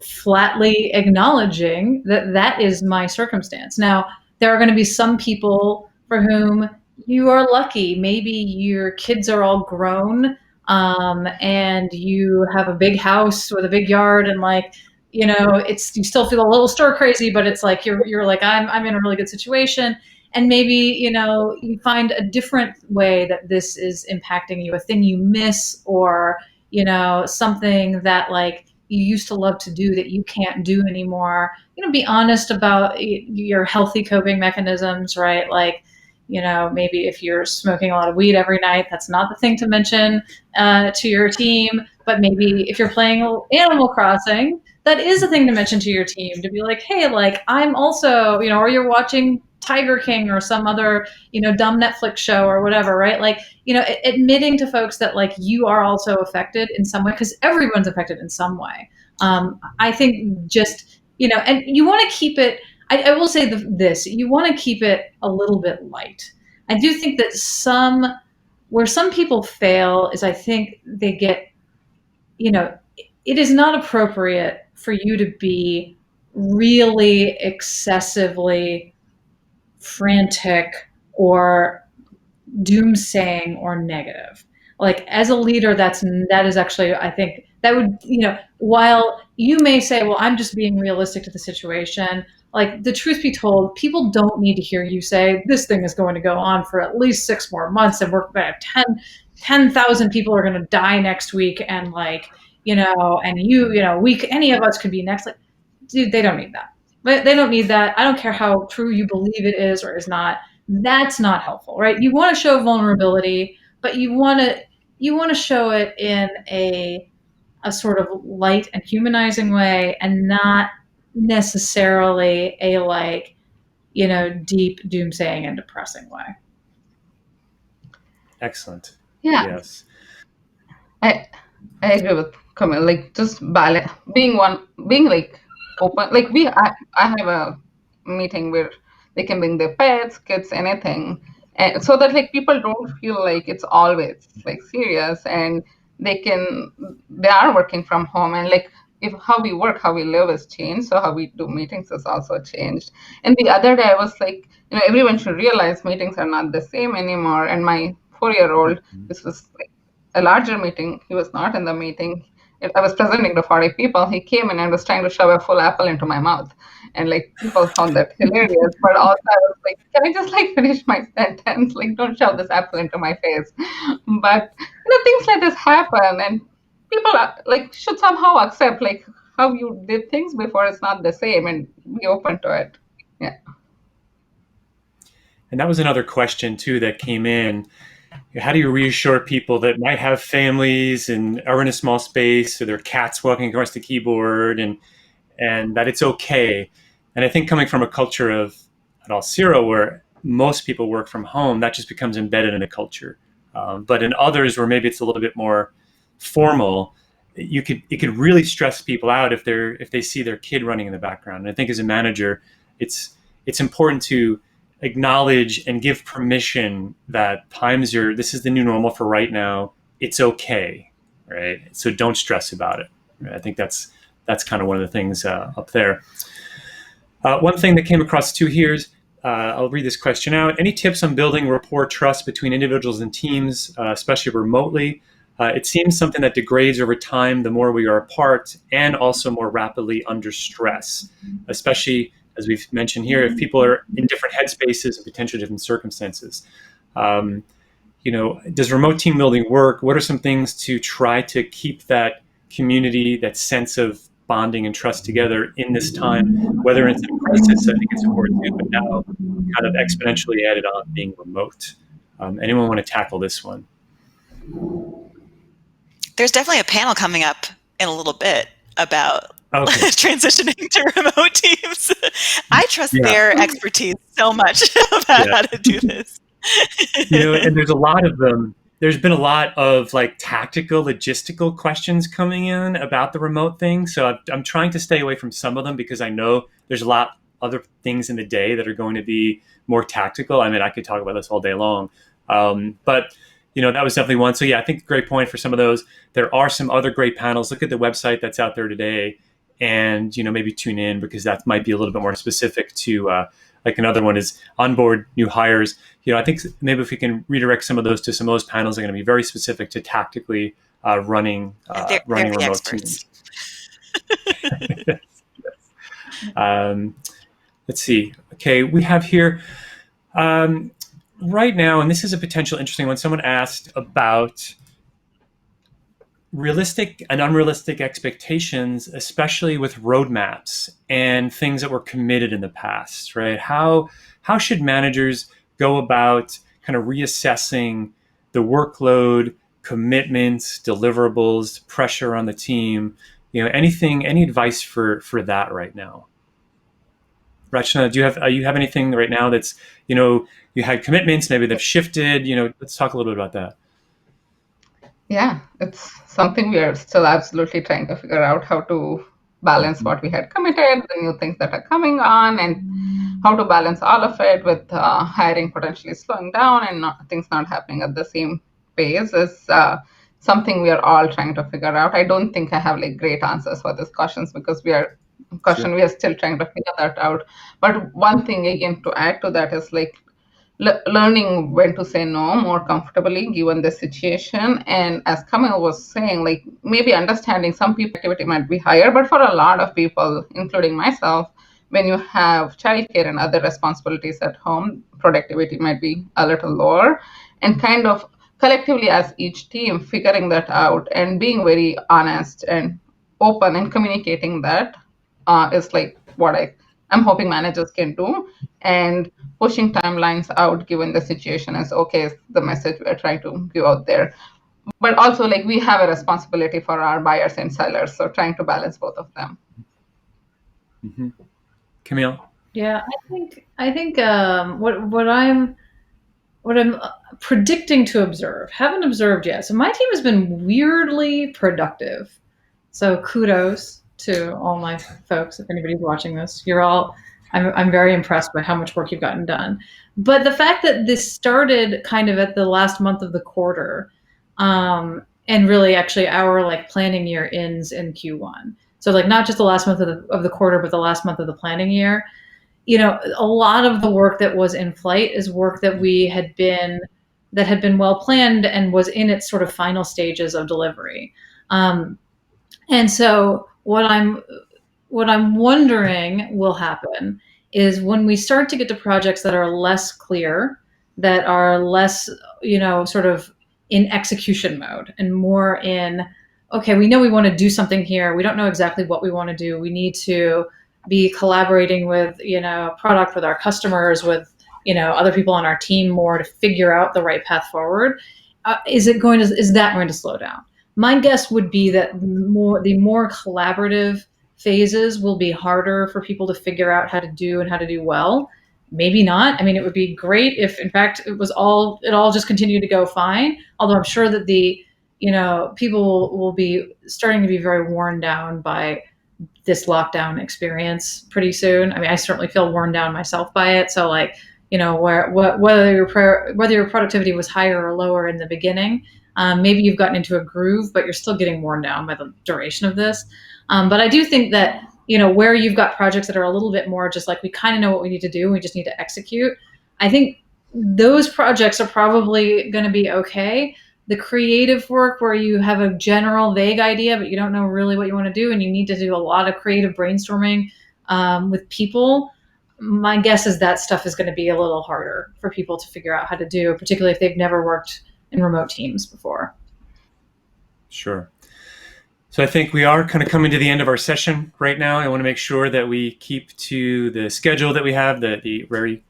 flatly acknowledging that that is my circumstance. Now, there are going to be some people for whom you are lucky. Maybe your kids are all grown, and you have a big house with a big yard, and like, it's, you still feel a little stir crazy, but it's like you're like, I'm in a really good situation. And maybe, you find a different way that this is impacting you, a thing you miss, or, something that like you used to love to do that you can't do anymore. Be honest about your healthy coping mechanisms, right? Like, maybe if you're smoking a lot of weed every night, that's not the thing to mention to your team. But maybe if you're playing Animal Crossing, that is a thing to mention to your team, to be like, hey, like I'm also, or you're watching Tiger King or some other, dumb Netflix show or whatever, right? Like, admitting to folks that like you are also affected in some way, because everyone's affected in some way. I think just, and you want to keep it, I will say this, you want to keep it a little bit light. I do think that where some people fail is I think they get, it is not appropriate for you to be really excessively frantic or doomsaying or negative. Like as a leader, that is actually, I think that would, while you may say, well, I'm just being realistic to the situation, like the truth be told, people don't need to hear you say this thing is going to go on for at least 6 more months, and we're going to have 10,000 people are going to die next week, and like, and any of us could be next. Like, dude, they don't need that. They don't need that. I don't care how true you believe it is or is not. That's not helpful, right? You want to show vulnerability, but you want to show it in a sort of light and humanizing way, and not necessarily a like, deep doomsaying and depressing way. Excellent. Yeah. Yes. I agree with Camille. Like just balance, being like open. Like I have a meeting where they can bring their pets, kids, anything, and so that like people don't feel like it's always like serious, and they are working from home, and like if how we work, how we live is changed, so how we do meetings is also changed. And the other day I was like, everyone should realize meetings are not the same anymore. And my 4-year-old, this was like a larger meeting. He was not in the meeting. I was presenting to 40 people. He came in and was trying to shove a full apple into my mouth. And like people found that hilarious. But also I was like, can I just like finish my sentence? Like, don't shove this apple into my face. But things like this happen, and people are, like should somehow accept like how you did things before it's not the same, and be open to it. Yeah. And that was another question too that came in. How do you reassure people that might have families and are in a small space, or their cats walking across the keyboard, and that it's okay? And I think coming from a culture of at Auth0 where most people work from home, that just becomes embedded in the culture. But in others where maybe it's a little bit more formal, it could really stress people out if they see their kid running in the background. And I think as a manager, it's important to acknowledge and give permission that this is the new normal for right now. It's okay, right? So don't stress about it. Right? I think that's kind of one of the things up there. One thing that came across too here is, I'll read this question out. Any tips on building rapport, trust between individuals and teams, especially remotely? It seems something that degrades over time the more we are apart, and also more rapidly under stress, especially, as we've mentioned here, if people are in different headspaces and potentially different circumstances. Um, does remote team building work? What are some things to try to keep that community, that sense of bonding and trust together in this time? Whether it's in crisis, I think it's important too, but now kind of exponentially added on being remote. Anyone want to tackle this one? There's definitely a panel coming up in a little bit about transitioning to remote teams. I trust their expertise so much about how to do this. And there's a lot of them. There's been a lot of like tactical, logistical questions coming in about the remote thing. So I'm trying to stay away from some of them because I know there's a lot other things in the day that are going to be more tactical. I mean, I could talk about this all day long. But that was definitely one. So yeah, I think great point for some of those. There are some other great panels. Look at the website that's out there today, and maybe tune in because that might be a little bit more specific to like another one is onboard new hires. I think maybe if we can redirect some of those to some of those panels are going to be very specific to tactically running remote experts. teams. Let's see. Okay, we have here right now, and this is a potential interesting one. Someone asked about realistic and unrealistic expectations, especially with roadmaps and things that were committed in the past, right? How should managers go about kind of reassessing the workload, commitments, deliverables, pressure on the team? Any advice for that right now? Rachna, do you have anything right now that's, you had commitments, maybe they've shifted, let's talk a little bit about that. Yeah, it's something we are still absolutely trying to figure out how to balance what we had committed, the new things that are coming on, and how to balance all of it with hiring potentially slowing down and things not happening at the same pace is something we are all trying to figure out. I don't think I have like great answers for these questions because we are still trying to figure that out. But one thing again to add to that is like learning when to say no more comfortably given the situation. And as Kamil was saying, like maybe understanding some people activity might be higher, but for a lot of people, including myself, when you have childcare and other responsibilities at home, productivity might be a little lower. And kind of collectively as each team figuring that out and being very honest and open and communicating that is like what I'm hoping managers can do. And pushing timelines out given the situation is the message we're trying to give out there. But also like we have a responsibility for our buyers and sellers, so trying to balance both of them. Mm-hmm. Camille? Yeah, I think what I'm predicting to observe, haven't observed yet. So my team has been weirdly productive. So kudos to all my folks. If anybody's watching this, I'm very impressed by how much work you've gotten done. But the fact that this started kind of at the last month of the quarter, and really actually our like planning year ends in Q1. So like not just the last month of the quarter, but the last month of the planning year. A lot of the work that was in flight is work that had been well planned and was in its sort of final stages of delivery. And so what I'm wondering will happen is when we start to get to projects that are less clear, that are less, sort of in execution mode and more in, okay, we know we want to do something here. We don't know exactly what we want to do. We need to be collaborating with, product, with our customers, with, other people on our team more to figure out the right path forward. Is that going to slow down? My guess would be that the more collaborative phases will be harder for people to figure out how to do and how to do well. Maybe not. I mean, it would be great if, in fact, it all just continued to go fine. Although I'm sure that people will be starting to be very worn down by this lockdown experience pretty soon. I mean, I certainly feel worn down myself by it. So like, whether your productivity was higher or lower in the beginning, maybe you've gotten into a groove, but you're still getting worn down by the duration of this. But I do think that, where you've got projects that are a little bit more just like we kind of know what we need to do, we just need to execute. I think those projects are probably going to be okay. the creative work where you have a general vague idea, but you don't know really what you want to do, and you need to do a lot of creative brainstorming with people, my guess is that stuff is going to be a little harder for people to figure out how to do, particularly if they've never worked in remote teams before. Sure. So I think we are kind of coming to the end of our session right now. I want to make sure that we keep to the schedule that we have, the very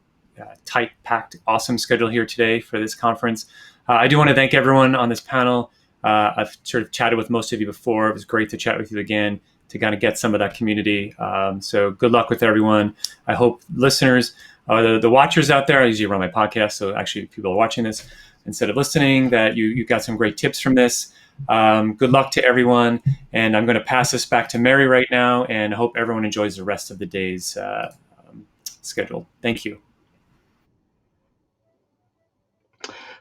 tight, packed, awesome schedule here today for this conference. I do want to thank everyone on this panel. I've sort of chatted with most of you before. It was great to chat with you again to kind of get some of that community. So good luck with everyone. I hope listeners, the watchers out there, I usually run my podcast, so actually people are watching this instead of listening, that you got some great tips from this. Good luck to everyone. And I'm going to pass this back to Mary right now, and I hope everyone enjoys the rest of the day's schedule. Thank you.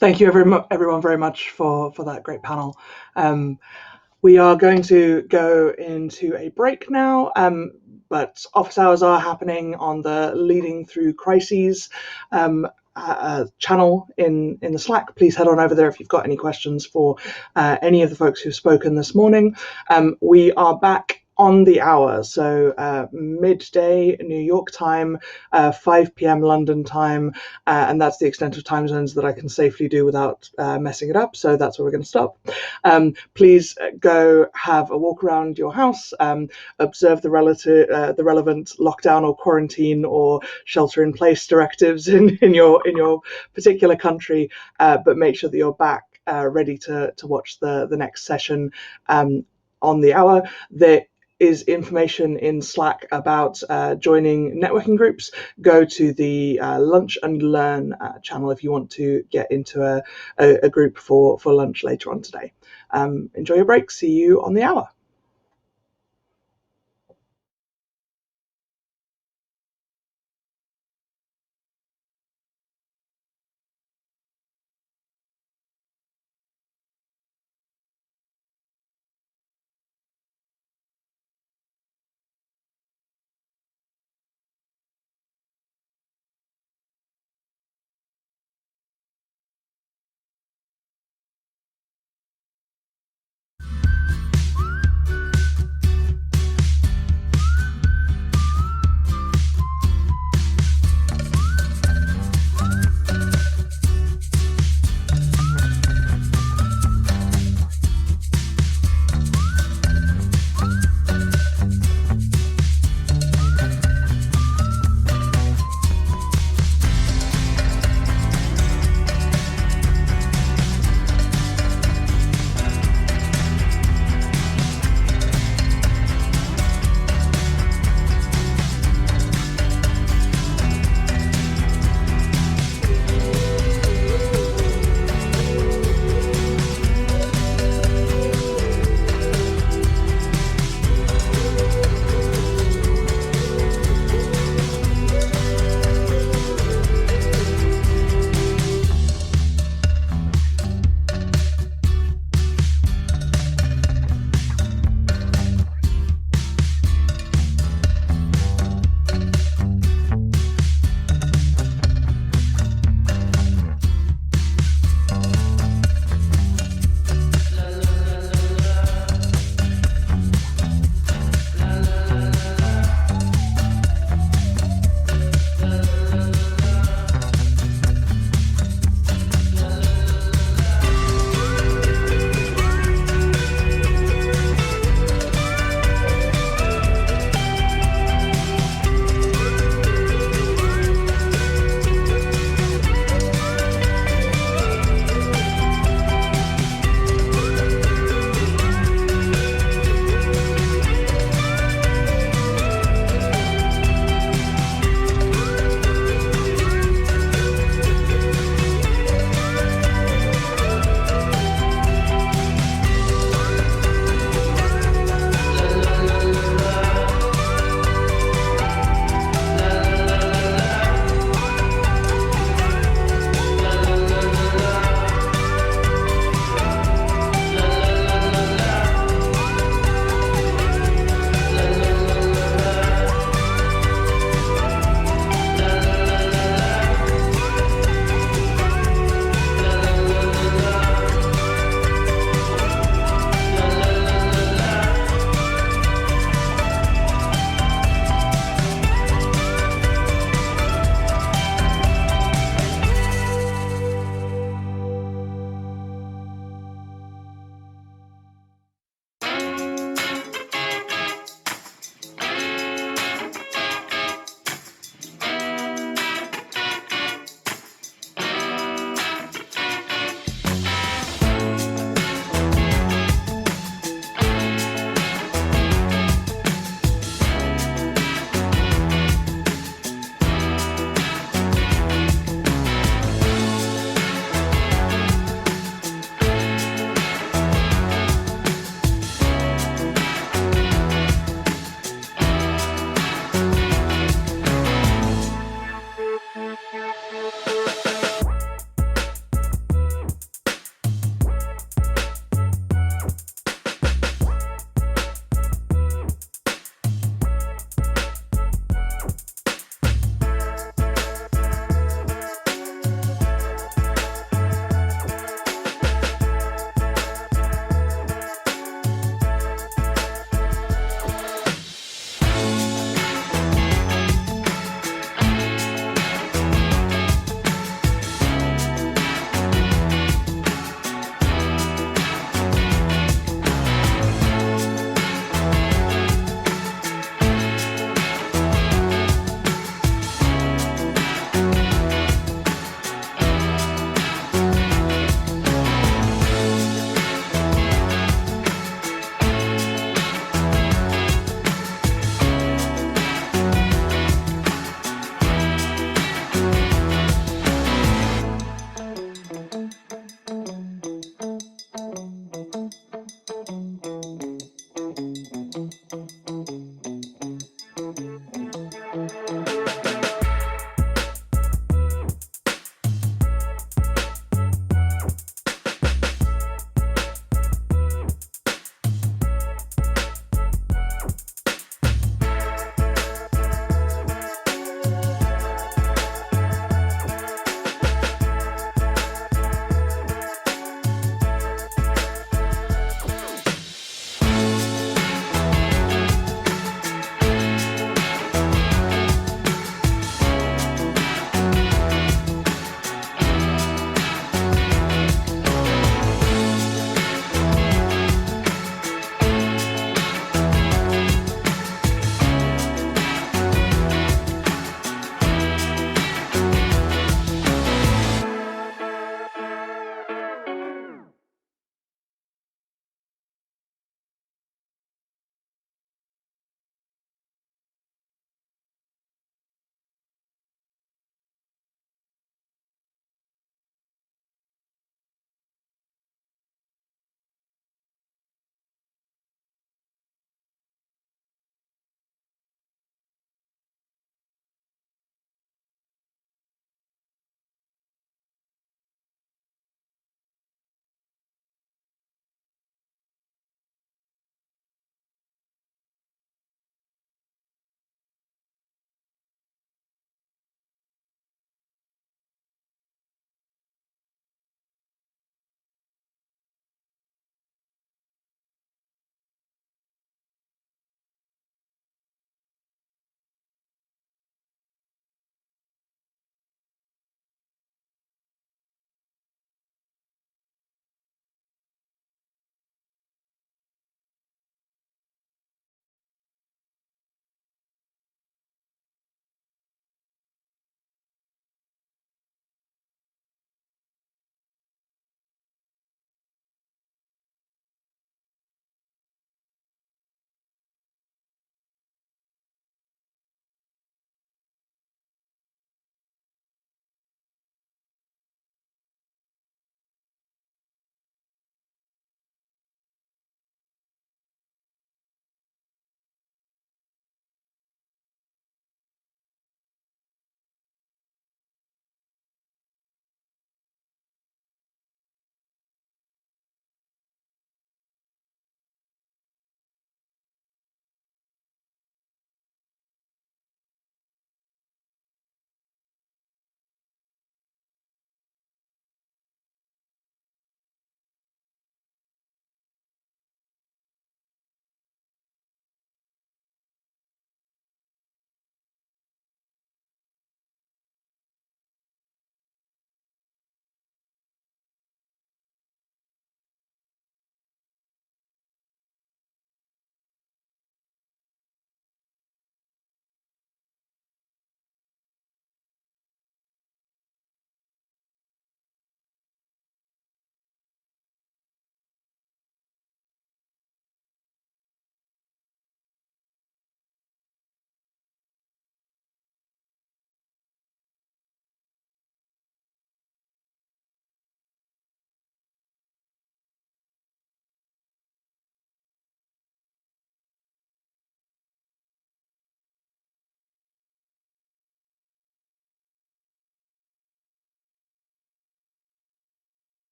Thank you, everyone, very much for that great panel. We are going to go into a break now, but office hours are happening on the Leading Through Crises channel in the Slack. Please head on over there if you've got any questions for any of the folks who've spoken this morning. We are back on the hour, so midday New York time, 5 p.m. London time, and that's the extent of time zones that I can safely do without messing it up, so that's where we're going to stop. Please go have a walk around your house, observe the relevant lockdown or quarantine or shelter-in-place directives in your particular country, but make sure that you're back ready to watch the next session on the hour. There is information in Slack about joining networking groups. Go to the Lunch and Learn channel if you want to get into a group for lunch later on today. Enjoy your break. See you on the hour.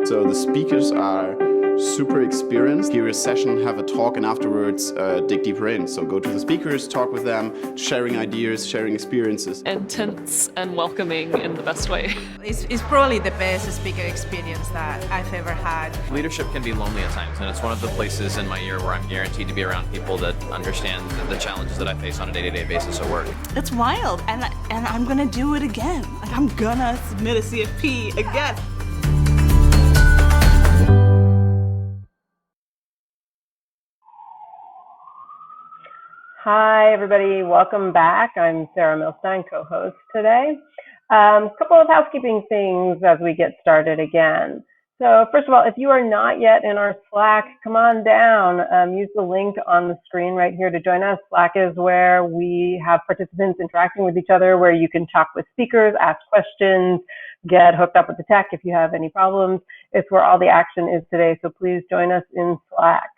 So the speakers are super experienced. Hear a session, have a talk, and afterwards dig deeper in. So go to the speakers, talk with them, sharing ideas, sharing experiences. Intense and welcoming in the best way. It's probably the best speaker experience that I've ever had. Leadership can be lonely at times, and it's one of the places in my year where I'm guaranteed to be around people that understand the challenges that I face on a day-to-day basis at work. It's wild, and I'm gonna do it again. Like, I'm gonna submit a CFP again. Hi, everybody. Welcome back. I'm Sarah Milstein, co-host today. A couple of housekeeping things as we get started again. So first of all, if you are not yet in our Slack, come on down. Use the link on the screen right here to join us. Slack is where we have participants interacting with each other, where you can talk with speakers, ask questions, get hooked up with the tech if you have any problems. It's where all the action is today, so please join us in Slack.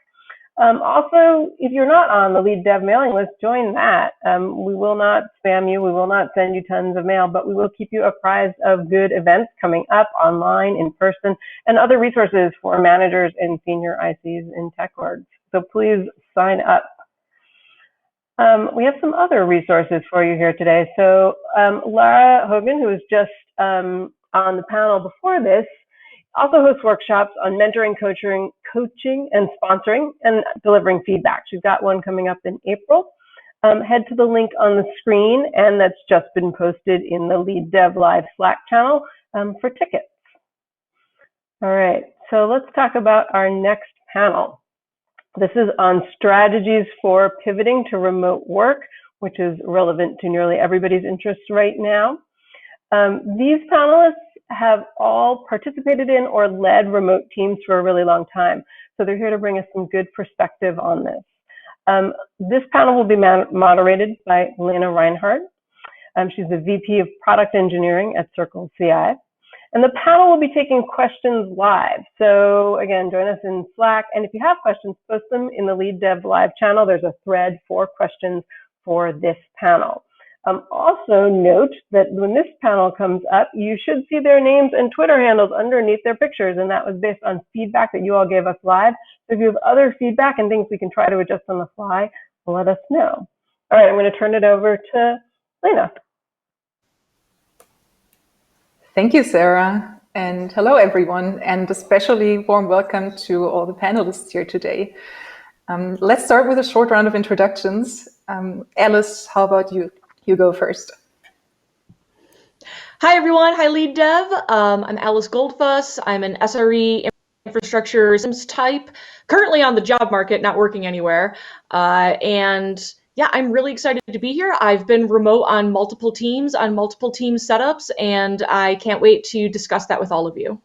Also, if you're not on the LeadDev mailing list, join that. We will not spam you. We will not send you tons of mail, but we will keep you apprised of good events coming up online, in person, and other resources for managers and senior ICs in tech orgs. So please sign up. We have some other resources for you here today. So Lara Hogan, who was just on the panel before this, also hosts workshops on mentoring, coaching, and sponsoring and delivering feedback. She's got one coming up in April. Head to the link on the screen, and that's just been posted in the LeadDev Live Slack channel for tickets. All right, so let's talk about our next panel. This is on strategies for pivoting to remote work, which is relevant to nearly everybody's interests right now. These panelists have all participated in or led remote teams for a really long time. So they're here to bring us some good perspective on this. This panel will be moderated by Lena Reinhardt. She's the VP of Product Engineering at Circle CI. And the panel will be taking questions live. So again, join us in Slack. And if you have questions, post them in the LeadDev Live channel. There's a thread for questions for this panel. Also note that when this panel comes up, you should see their names and Twitter handles underneath their pictures, and that was based on feedback that you all gave us live. So if you have other feedback and things we can try to adjust on the fly, let us know. All right, I'm going to turn it over to Lena. Thank you, Sarah, and hello, everyone, and especially warm welcome to all the panelists here today. Let's start with a short round of introductions. Alice, how about you? You go first. Hi, everyone. Hi, LeadDev. I'm Alice Goldfuss. I'm an SRE infrastructure systems type, currently on the job market, not working anywhere. And yeah, I'm really excited to be here. I've been remote on multiple team setups, and I can't wait to discuss that with all of you.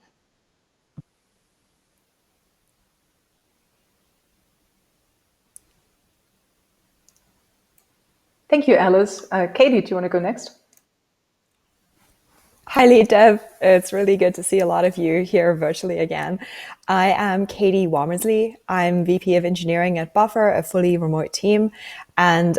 Thank you, Alice. Katie, do you want to go next? Hi, LeadDev. It's really good to see a lot of you here virtually again. I am Katie Womersley. I'm VP of Engineering at Buffer, a fully remote team. And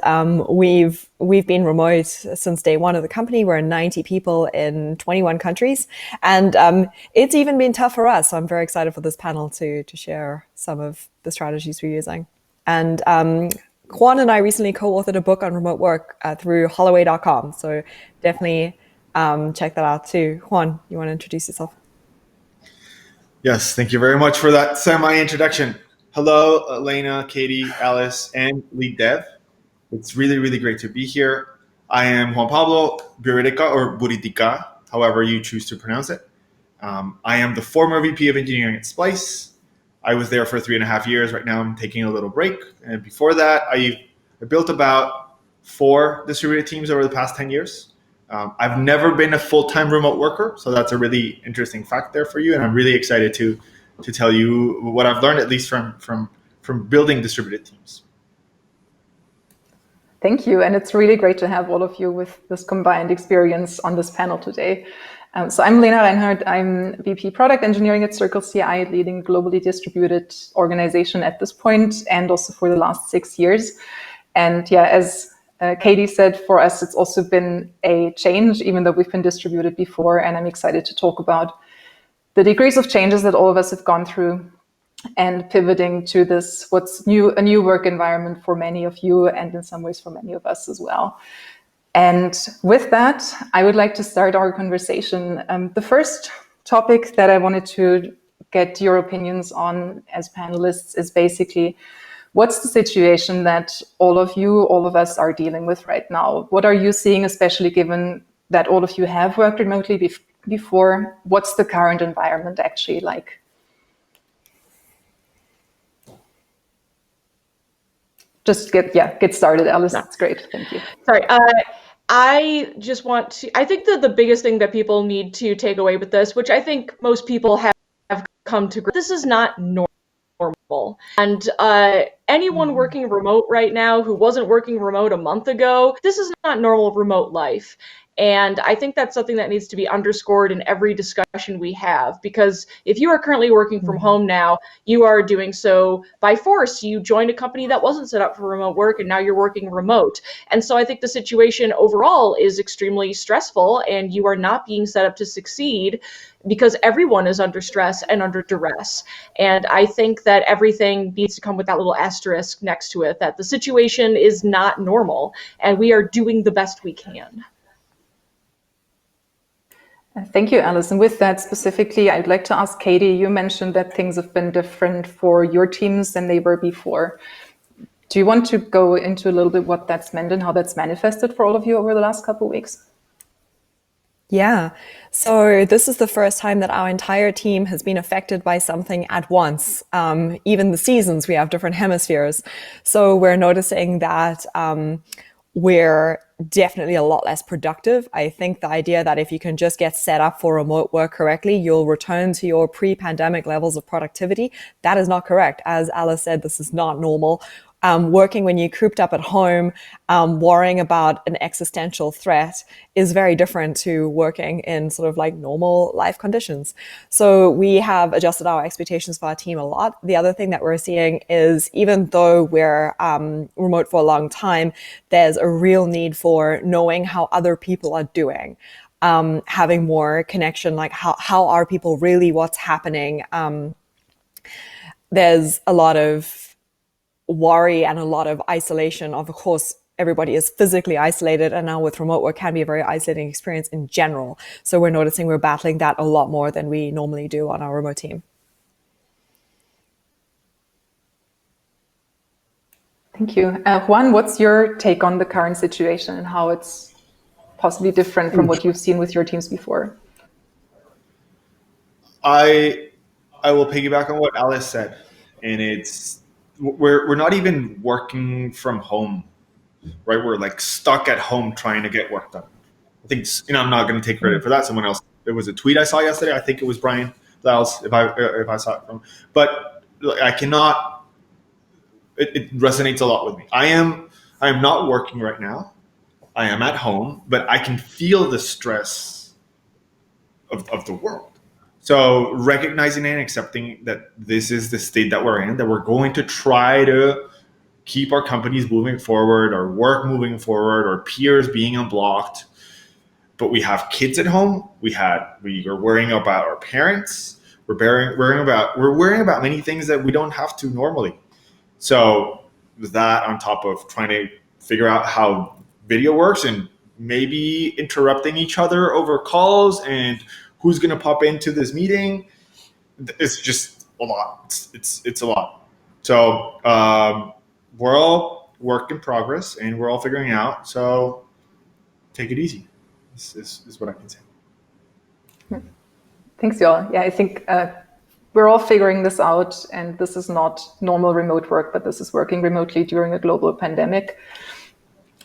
we've been remote since day one of the company. We're 90 people in 21 countries. And it's even been tough for us. So I'm very excited for this panel to share some of the strategies we're using. And Juan and I recently co-authored a book on remote work through holloway.com. So definitely check that out too. Juan, you want to introduce yourself? Yes, thank you very much for that semi-introduction. Hello, Elena, Katie, Alice, and LeadDev. It's really, really great to be here. I am Juan Pablo Buritica, or Buritica, however you choose to pronounce it. I am the former VP of Engineering at Splice. I was there for 3.5 years. Right now I'm taking a little break. And before that, I built about 4 distributed teams over the past 10 years. I've never been a full-time remote worker, so that's a really interesting fact there for you. And I'm really excited to tell you what I've learned, at least from building distributed teams. Thank you. And it's really great to have all of you with this combined experience on this panel today. So I'm Lena Reinhardt. I'm VP Product Engineering at Circle CI, leading globally distributed organization at this point, and also for the last 6 years. And yeah, as Katie said, for us, it's also been a change, even though we've been distributed before. And I'm excited to talk about the degrees of changes that all of us have gone through, and pivoting to this, what's new, a new work environment for many of you, and in some ways for many of us as well. And with that, I would like to start our conversation. The first topic that I wanted to get your opinions on as panelists is basically, what's the situation that all of you, all of us are dealing with right now? What are you seeing, especially given that all of you have worked remotely before? What's the current environment actually like? Just get started, Alice. No. That's great. Thank you. Sorry. I just want to, I think that the biggest thing that people need to take away with this, which I think most people have come to, this is not normal. And anyone working remote right now who wasn't working remote a month ago, this is not normal remote life. And I think that's something that needs to be underscored in every discussion we have, because if you are currently working from home now, you are doing so by force. You joined a company that wasn't set up for remote work, and now you're working remote. And so I think the situation overall is extremely stressful, and you are not being set up to succeed because everyone is under stress and under duress. And I think that everything needs to come with that little asterisk next to it, that the situation is not normal, and we are doing the best we can. Thank you, Alice. And with that specifically, I'd like to ask Katie, you mentioned that things have been different for your teams than they were before. Do you want to go into a little bit what that's meant and how that's manifested for all of you over the last couple of weeks? Yeah, so this is the first time that our entire team has been affected by something at once. Even the seasons, we have different hemispheres. So we're noticing that we're definitely a lot less productive. I think the idea that if you can just get set up for remote work correctly, you'll return to your pre-pandemic levels of productivity. That is not correct. As Alice said, this is not normal. Working when you're cooped up at home, worrying about an existential threat is very different to working in sort of like normal life conditions. So we have adjusted our expectations for our team a lot. The other thing that we're seeing is, even though we're remote for a long time, there's a real need for knowing how other people are doing. Having more connection, like how are people really, what's happening? There's a lot of worry and a lot of isolation. Of course, everybody is physically isolated, and now with remote work can be a very isolating experience in general. So we're noticing we're battling that a lot more than we normally do on our remote team. Thank you. Juan, what's your take on the current situation and how it's possibly different from what you've seen with your teams before? I will piggyback on what Alice said, and it's we're not even working from home, right? We're like stuck at home trying to get work done. I think I'm not going to take credit for that. Someone else. It was a tweet I saw yesterday. I think it was Brian Lyles, if I saw it from. But I cannot. It resonates a lot with me. I am not working right now. I am at home, but I can feel the stress of the world. So recognizing and accepting that this is the state that we're in, that we're going to try to keep our companies moving forward, our work moving forward, our peers being unblocked. But we have kids at home. We are worrying about our parents. We're worrying about many things that we don't have to normally. So with that, on top of trying to figure out how video works and maybe interrupting each other over calls and who's going to pop into this meeting, it's just a lot. It's a lot. So we're all work in progress and we're all figuring out. So take it easy. This is what I can say. Thanks, y'all. Yeah, I think we're all figuring this out, and this is not normal remote work, but this is working remotely during a global pandemic,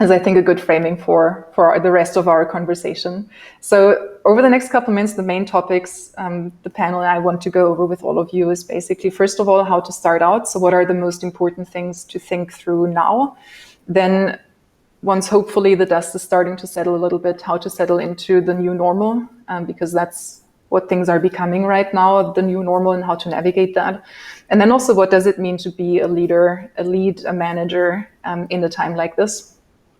is I think a good framing for the rest of our conversation. So over the next couple of minutes, the main topics the panel and I want to go over with all of you is basically, first of all, how to start out. So what are the most important things to think through now? Then once hopefully the dust is starting to settle a little bit, how to settle into the new normal, because that's what things are becoming right now, the new normal, and how to navigate that. And then also, what does it mean to be a leader, a manager in a time like this?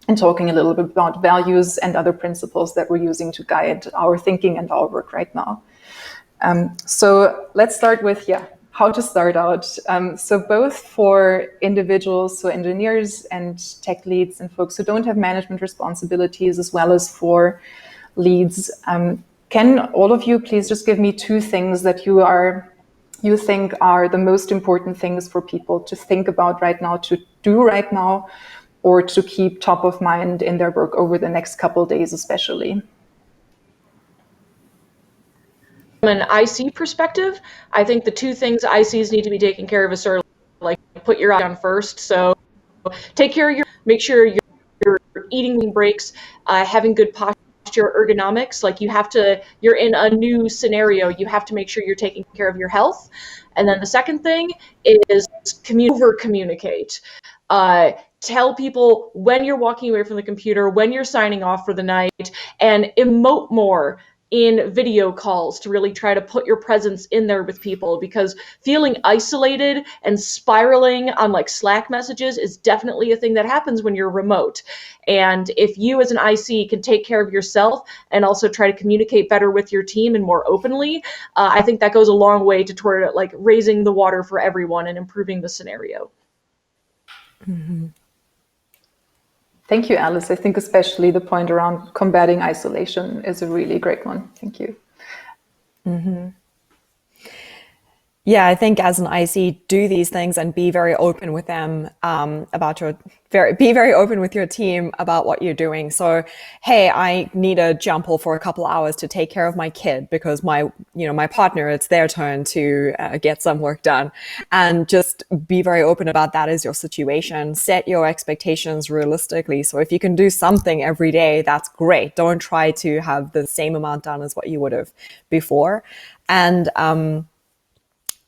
And talking a little bit about values and other principles that we're using to guide our thinking and our work right now. So let's start with, how to start out. So both for individuals, so engineers and tech leads and folks who don't have management responsibilities, as well as for leads, can all of you please just give me 2 things that you think are the most important things for people to think about right now, to do right now, or to keep top of mind in their work over the next couple of days especially? From an IC perspective, I think the 2 things ICs need to be taken care of is sort of like put your eye on first. So take care of make sure you're eating breaks, having good posture, ergonomics. Like you're in a new scenario, you have to make sure you're taking care of your health. And then the second thing is over communicate. Tell people when you're walking away from the computer, when you're signing off for the night, and emote more in video calls to really try to put your presence in there with people, because feeling isolated and spiraling on like Slack messages is definitely a thing that happens when you're remote. And if you as an IC can take care of yourself and also try to communicate better with your team and more openly, I think that goes a long way toward like raising the water for everyone and improving the scenario. Mm-hmm. Thank you, Alice. I think especially the point around combating isolation is a really great one. Thank you. Mm-hmm. Yeah, I think as an IC, do these things and be very open with them be very open with your team about what you're doing. So, hey, I need a jump off for a couple hours to take care of my kid because my partner, it's their turn to get some work done, and just be very open about that as your situation. Set your expectations realistically. So if you can do something every day, that's great. Don't try to have the same amount done as what you would have before, and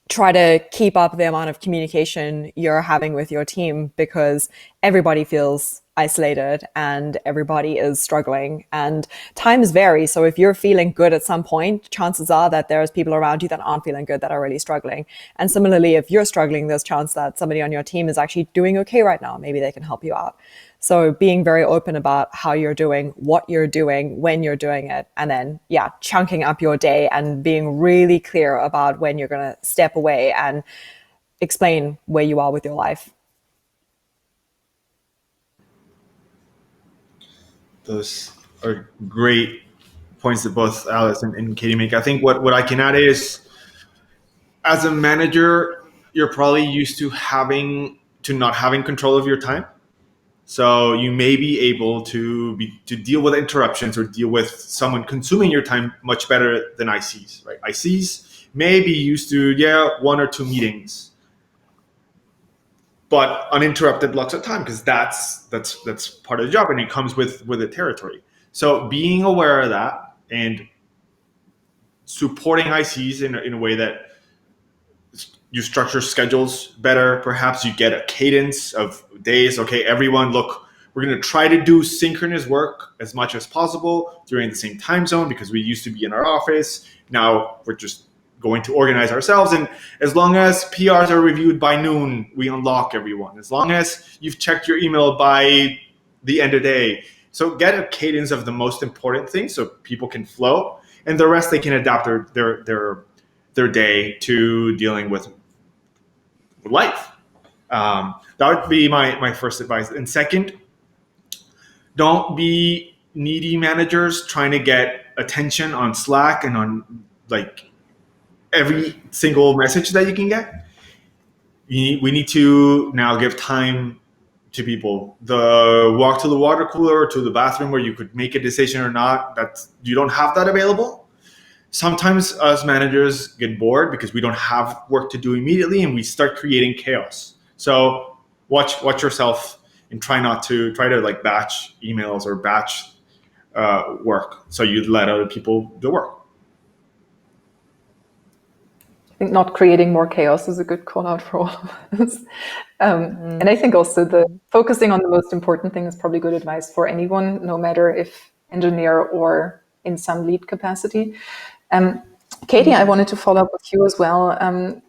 try to keep up the amount of communication you're having with your team, because everybody feels isolated and everybody is struggling and times vary. So if you're feeling good at some point, chances are that there's people around you that aren't feeling good, that are really struggling. And similarly, if you're struggling, there's chance that somebody on your team is actually doing okay right now. Maybe they can help you out. So being very open about how you're doing, what you're doing, when you're doing it, and then, chunking up your day and being really clear about when you're going to step away and explain where you are with your life. Those are great points that both Alice and Katie make. I think what I can add is, as a manager, you're probably used to not having control of your time. So you may be able to deal with interruptions or deal with someone consuming your time much better than ICs, right? ICs may be used to 1 or 2 meetings, but uninterrupted blocks of time, because that's part of the job, and it comes with the territory. So being aware of that and supporting ICs in a way that you structure schedules better. Perhaps you get a cadence of days. Okay, everyone, look, we're going to try to do synchronous work as much as possible during the same time zone, because we used to be in our office. Now we're just going to organize ourselves. And as long as PRs are reviewed by noon, we unlock everyone. As long as you've checked your email by the end of the day. So get a cadence of the most important things so people can flow, and the rest they can adapt their day to dealing with life. That would be my first advice. And second, don't be needy managers trying to get attention on Slack and on like every single message that you can get. We need to now give time to people. The walk to the water cooler or to the bathroom where you could make a decision or not, that you don't have that available. Sometimes us managers get bored because we don't have work to do immediately, and we start creating chaos. So watch yourself and try to like batch emails or batch work. So you let other people do work. I think not creating more chaos is a good call out for all of us. And I think also the focusing on the most important thing is probably good advice for anyone, no matter if engineer or in some lead capacity. Katie, I wanted to follow up with you as well,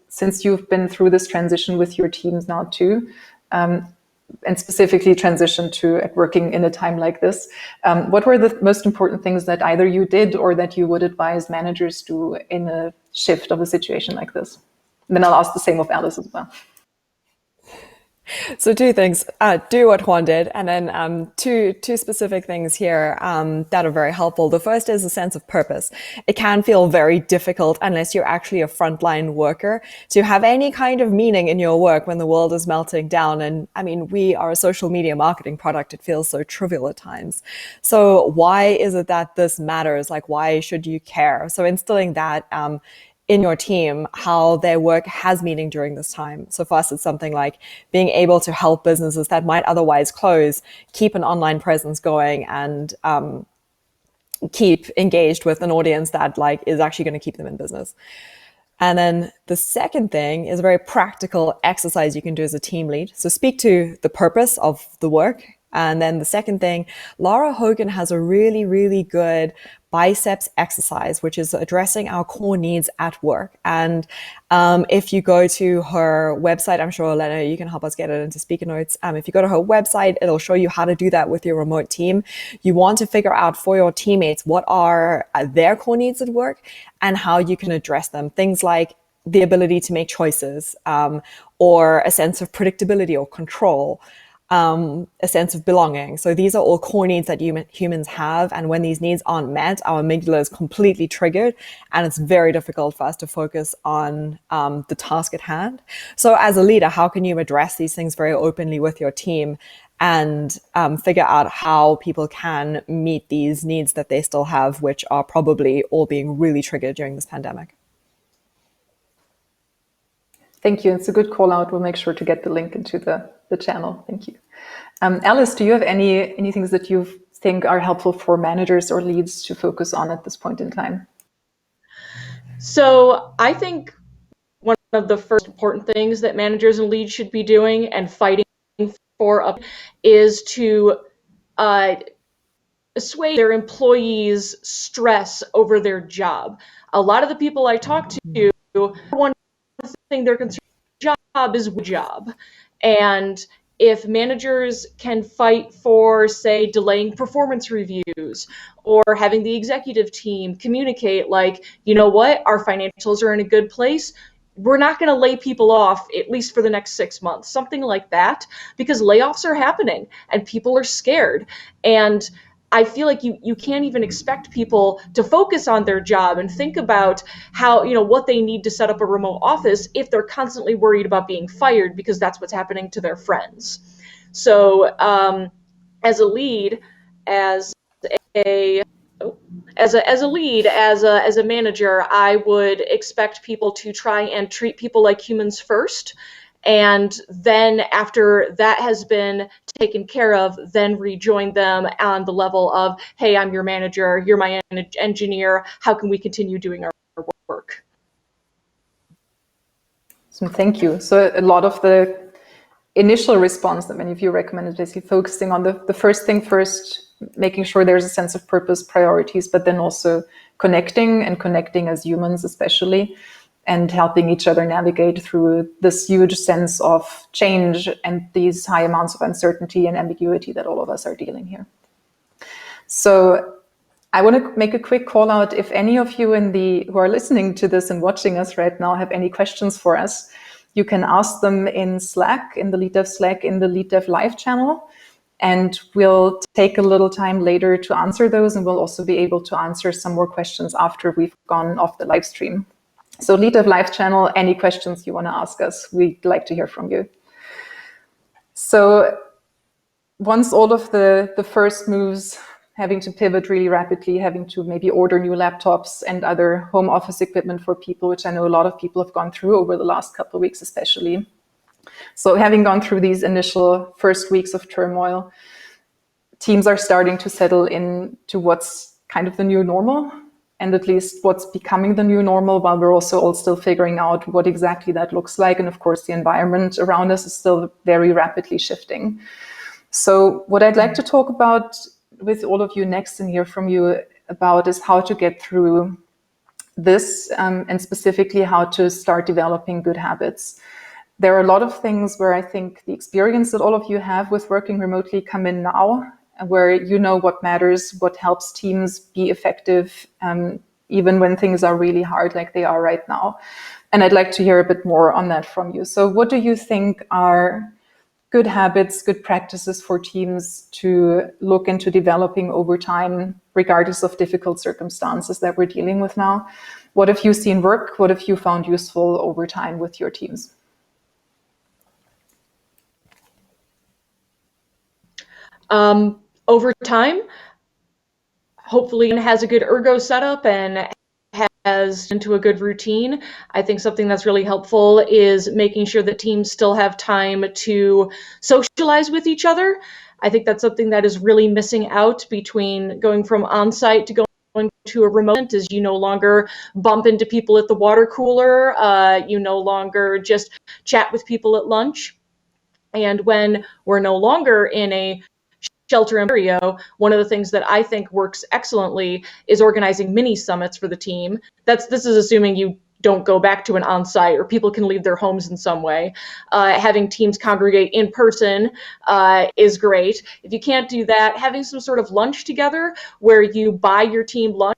since you've been through this transition with your teams now too, and specifically transition to working in a time like this. What were the most important things that either you did or that you would advise managers do in a shift of a situation like this? And then I'll ask the same of Alice as well. So two things, do what Juan did, and then two specific things here that are very helpful. The first is a sense of purpose. It can feel very difficult unless you're actually a frontline worker to have any kind of meaning in your work when the world is melting down. And I mean, we are a social media marketing product. It feels so trivial at times. So why is it that this matters? Like, why should you care? So instilling that in your team, how their work has meaning during this time. So for us, it's something like being able to help businesses that might otherwise close, keep an online presence going, and keep engaged with an audience that is actually going to keep them in business. And then the second thing is a very practical exercise you can do as a team lead. So speak to the purpose of the work. And then the second thing, Laura Hogan has a really, really good biceps exercise, which is addressing our core needs at work. And if you go to her website, I'm sure, Elena, you can help us get it into speaker notes. If you go to her website, it'll show you how to do that with your remote team. You want to figure out for your teammates what are their core needs at work and how you can address them. Things like the ability to make choices, or a sense of predictability or control. A sense of belonging. So these are all core needs that humans have. And when these needs aren't met, our amygdala is completely triggered and it's very difficult for us to focus on the task at hand. So as a leader, how can you address these things very openly with your team and figure out how people can meet these needs that they still have, which are probably all being really triggered during this pandemic? Thank you. It's a good call out. We'll make sure to get the link into the channel. Thank you. Alice, do you have any things that you think are helpful for managers or leads to focus on at this point in time? So I think one of the first important things that managers and leads should be doing and fighting for is to assuage their employees' stress over their job. A lot of the people I talk to, one thing they're concerned with job is job. And if managers can fight for, say, delaying performance reviews or having the executive team communicate like, you know what, our financials are in a good place, we're not going to lay people off, at least for the next 6 months, something like that, because layoffs are happening and people are scared. And I feel like you can't even expect people to focus on their job and think about how, what they need to set up a remote office if they're constantly worried about being fired because that's what's happening to their friends. So as a lead, as a manager, I would expect people to try and treat people like humans first. And then after that has been taken care of, then rejoin them on the level of, hey, I'm your manager, you're my engineer, how can we continue doing our work? So thank you. So a lot of the initial response that many of you recommend is basically focusing on the first thing first, making sure there's a sense of purpose, priorities, but then also connecting as humans especially, and helping each other navigate through this huge sense of change and these high amounts of uncertainty and ambiguity that all of us are dealing here. So I want to make a quick call out. If any of you who are listening to this and watching us right now have any questions for us, you can ask them in Slack, in the LeadDev Slack, in the LeadDev Live channel. And we'll take a little time later to answer those. And we'll also be able to answer some more questions after we've gone off the live stream. So LeadDev Live channel, any questions you want to ask us, we'd like to hear from you. So once all of the first moves, having to pivot really rapidly, having to maybe order new laptops and other home office equipment for people, which I know a lot of people have gone through over the last couple of weeks especially. So having gone through these initial first weeks of turmoil, teams are starting to settle into what's kind of the new normal, and at least what's becoming the new normal, while we're also all still figuring out what exactly that looks like. And of course, the environment around us is still very rapidly shifting. So what I'd like to talk about with all of you next and hear from you about is how to get through this, and specifically how to start developing good habits. There are a lot of things where I think the experience that all of you have with working remotely come in now, where you know what matters, what helps teams be effective, even when things are really hard like they are right now. And I'd like to hear a bit more on that from you. So what do you think are good habits, good practices for teams to look into developing over time, regardless of difficult circumstances that we're dealing with now? What have you seen work? What have you found useful over time with your teams? Over time, hopefully it has a good ergo setup and has into a good routine. I think something that's really helpful is making sure that teams still have time to socialize with each other. I think that's something that is really missing out between going from on-site to going to a remote, is you no longer bump into people at the water cooler, you no longer just chat with people at lunch. And when we're no longer in a shelter in area, one of the things that I think works excellently is organizing mini summits for the team. This is assuming you don't go back to an on-site or people can leave their homes in some way. Having teams congregate in person is great. If you can't do that, having some sort of lunch together where you buy your team lunch,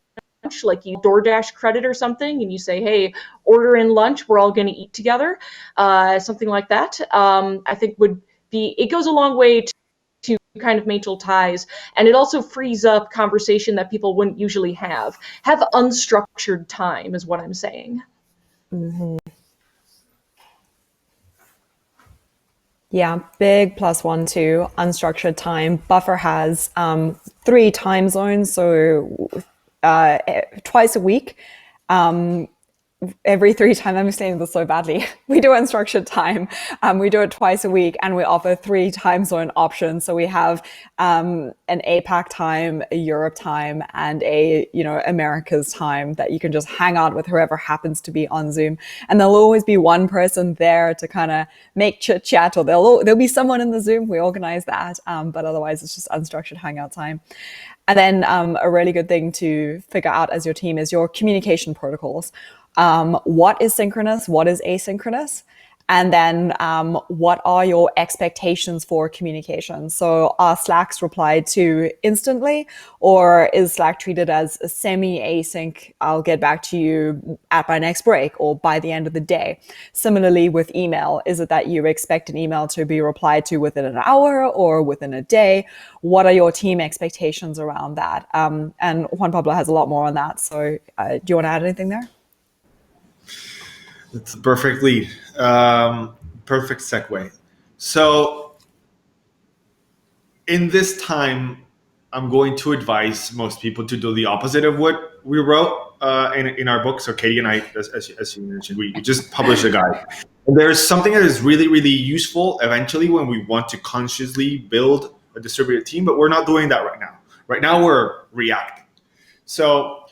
like you DoorDash credit or something, and you say, hey, order in lunch, we're all going to eat together. Something like that, I think it goes a long way to kind of maintain ties, and it also frees up conversation that people wouldn't usually have. Have unstructured time is what I'm saying. Mm-hmm. Yeah, big +1 to unstructured time. Buffer has 3 time zones, so twice a week. Every 3 times, I'm saying this so badly, we do unstructured time. We do it twice a week, and we offer 3 time zone options. So we have an APAC time, a Europe time, and a America's time that you can just hang out with whoever happens to be on Zoom. And there'll always be one person there to kind of make chit chat, or there'll be someone in the Zoom. We organize that, but otherwise it's just unstructured hangout time. And then a really good thing to figure out as your team is your communication protocols. What is synchronous? What is asynchronous? And then what are your expectations for communication? So are Slacks replied to instantly, or is Slack treated as a semi-async, I'll get back to you at my next break or by the end of the day? Similarly with email, is it that you expect an email to be replied to within an hour or within a day? What are your team expectations around that? And Juan Pablo has a lot more on that. So do you want to add anything there? It's a perfect lead. Perfect segue. So in this time, I'm going to advise most people to do the opposite of what we wrote in our book. So Katie and I, as you mentioned, we just published a guide. And there's something that is really, really useful eventually when we want to consciously build a distributed team, but we're not doing that right now. Right now, we're reacting. So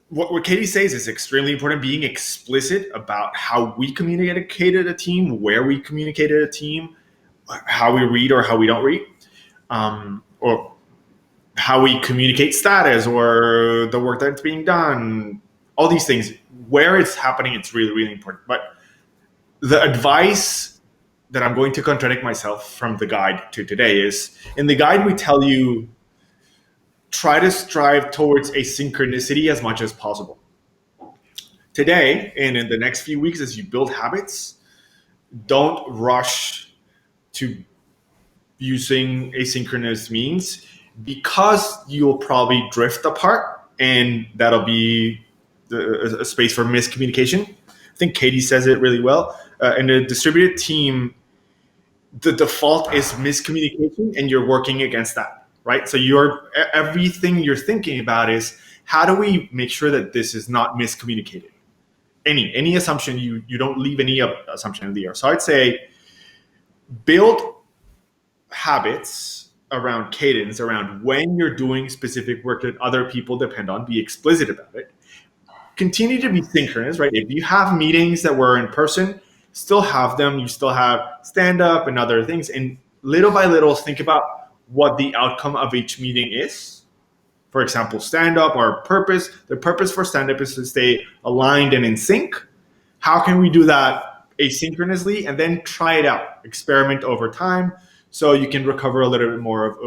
what Katie says is extremely important, being explicit about how we communicated a team, where we communicated a team, how we read or how we don't read, or how we communicate status or the work that's being done, all these things. Where it's happening, it's really, really important. But the advice that I'm going to contradict myself from the guide to today is, in the guide, we tell you, try to strive towards asynchronicity as much as possible. Today, and in the next few weeks, as you build habits, don't rush to using asynchronous means, because you'll probably drift apart, and that'll be a space for miscommunication. I think Katie says it really well. In a distributed team, the default is miscommunication, and you're working against that, right? So everything you're thinking about is, how do we make sure that this is not miscommunicated? Any assumption, you don't leave any assumption in the air. So I'd say build habits around cadence, around when you're doing specific work that other people depend on. Be explicit about it. Continue to be synchronous, right? If you have meetings that were in person, still have them. You still have stand up and other things. And little by little, think about what the outcome of each meeting is. For example, stand up, our purpose, the purpose for stand up is to stay aligned and in sync. How can we do that asynchronously? And then try it out, experiment over time, so you can recover a little bit more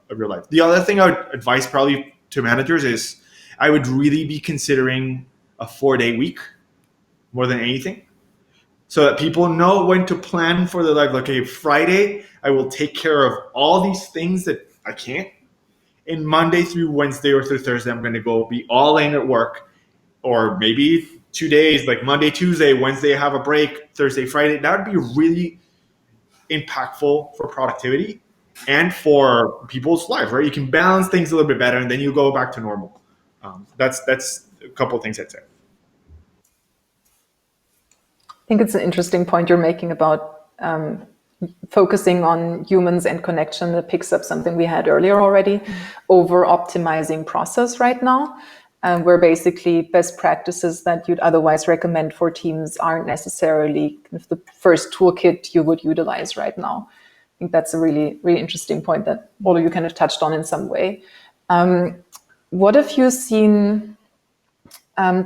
of your life. The other thing I would advise probably to managers is, I would really be considering a 4-day week more than anything, so that people know when to plan for their life. Like, okay, Friday, I will take care of all these things that I can't. And Monday through Wednesday or through Thursday, I'm going to go be all in at work. Or maybe 2 days, like Monday, Tuesday, Wednesday, I have a break, Thursday, Friday. That would be really impactful for productivity and for people's life, right? You can balance things a little bit better, and then you go back to normal. That's a couple of things I'd say. I think it's an interesting point you're making about focusing on humans and connection. That picks up something we had earlier already, over optimizing process right now, where basically best practices that you'd otherwise recommend for teams aren't necessarily kind of the first toolkit you would utilize right now. I think that's a really, really interesting point that all of you kind of touched on in some way. What have you seen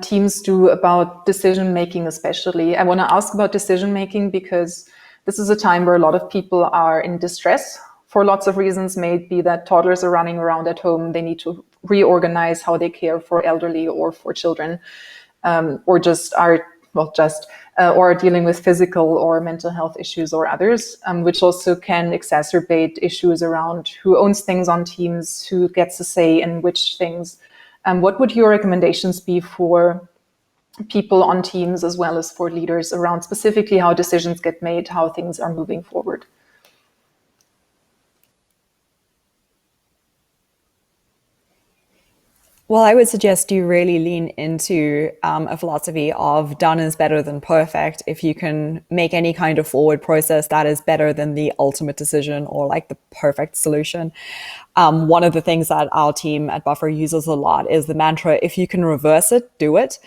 teams do about decision making, especially? I want to ask about decision making because this is a time where a lot of people are in distress for lots of reasons. Maybe that toddlers are running around at home, they need to reorganize how they care for elderly or for children, or just are or dealing with physical or mental health issues or others, which also can exacerbate issues around who owns things on teams, who gets a say in which things. What would your recommendations be for people on teams as well as for leaders around specifically how decisions get made, how things are moving forward? Well, I would suggest you really lean into a philosophy of done is better than perfect. If you can make any kind of forward process that is better than the ultimate decision or like the perfect solution. One of the things that our team at Buffer uses a lot is the mantra, if you can reverse it, do it.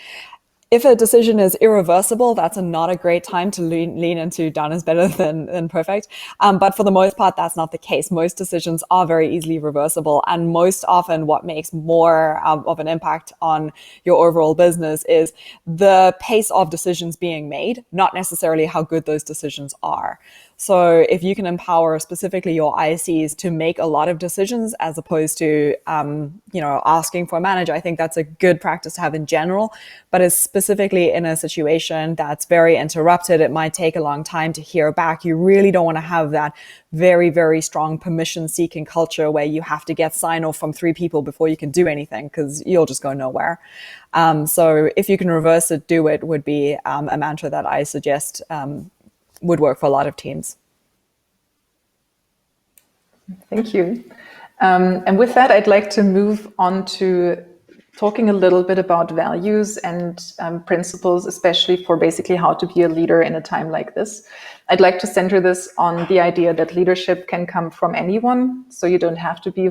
If a decision is irreversible, that's not a great time to lean into done is better than perfect. But for the most part, that's not the case. Most decisions are very easily reversible. And most often what makes more of an impact on your overall business is the pace of decisions being made, not necessarily how good those decisions are. So if you can empower specifically your ICs to make a lot of decisions as opposed to, asking for a manager, I think that's a good practice to have in general. But it's specifically in a situation that's very interrupted. It might take a long time to hear back. You really don't want to have that very, very strong permission-seeking culture where you have to get sign-off from 3 people before you can do anything because you'll just go nowhere. So if you can reverse it, do it would be a mantra that I suggest would work for a lot of teams. Thank you. And with that, I'd like to move on to talking a little bit about values and principles, especially for basically how to be a leader in a time like this. I'd like to center this on the idea that leadership can come from anyone. So you don't have to be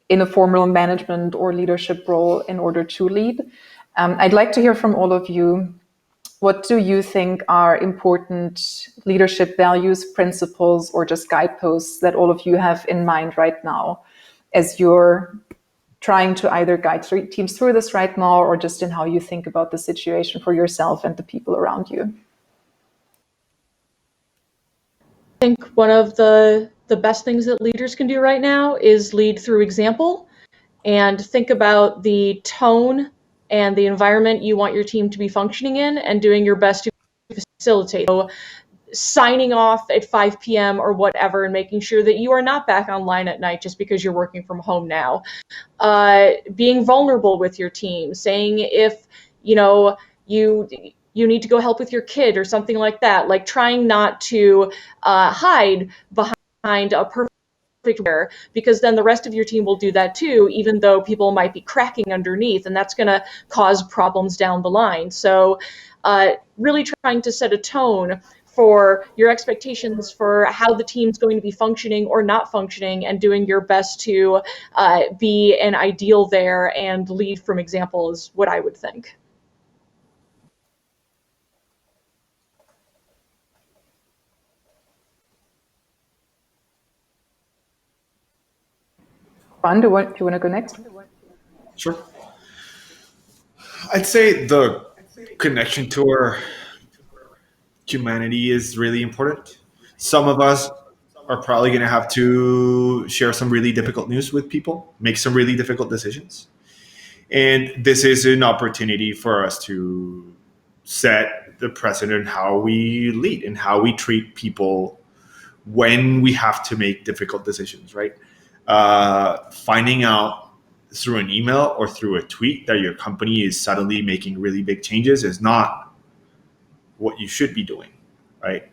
in a formal management or leadership role in order to lead. I'd like to hear from all of you. What do you think are important leadership values, principles, or just guideposts that all of you have in mind right now as you're trying to either guide teams through this right now or just in how you think about the situation for yourself and the people around you? I think one of the best things that leaders can do right now is lead through example and think about the tone and the environment you want your team to be functioning in and doing your best to facilitate. So signing off at 5 p.m. or whatever and making sure that you are not back online at night just because you're working from home now. Being vulnerable with your team, saying if you need to go help with your kid or something like that, like trying not to hide behind a perfect because then the rest of your team will do that too, even though people might be cracking underneath, and that's going to cause problems down the line. So really trying to set a tone for your expectations for how the team's going to be functioning or not functioning and doing your best to be an ideal there and lead from example is what I would think. Ron, do you want to go next? Sure. I'd say the connection to our humanity is really important. Some of us are probably going to have to share some really difficult news with people, make some really difficult decisions. And this is an opportunity for us to set the precedent how we lead and how we treat people when we have to make difficult decisions, right? Finding out through an email or through a tweet that your company is suddenly making really big changes is not what you should be doing, right?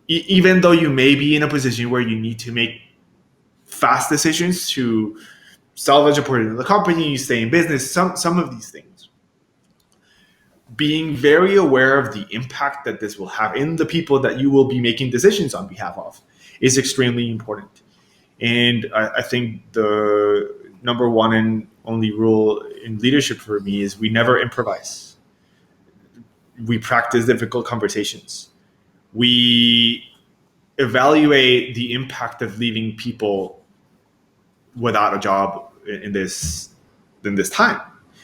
Even though you may be in a position where you need to make fast decisions to salvage a portion of the company, stay in business, some of these things. Being very aware of the impact that this will have in the people that you will be making decisions on behalf of is extremely important. And I think the number one and only rule in leadership for me is we never improvise. We practice difficult conversations. We evaluate the impact of leaving people without a job in this time,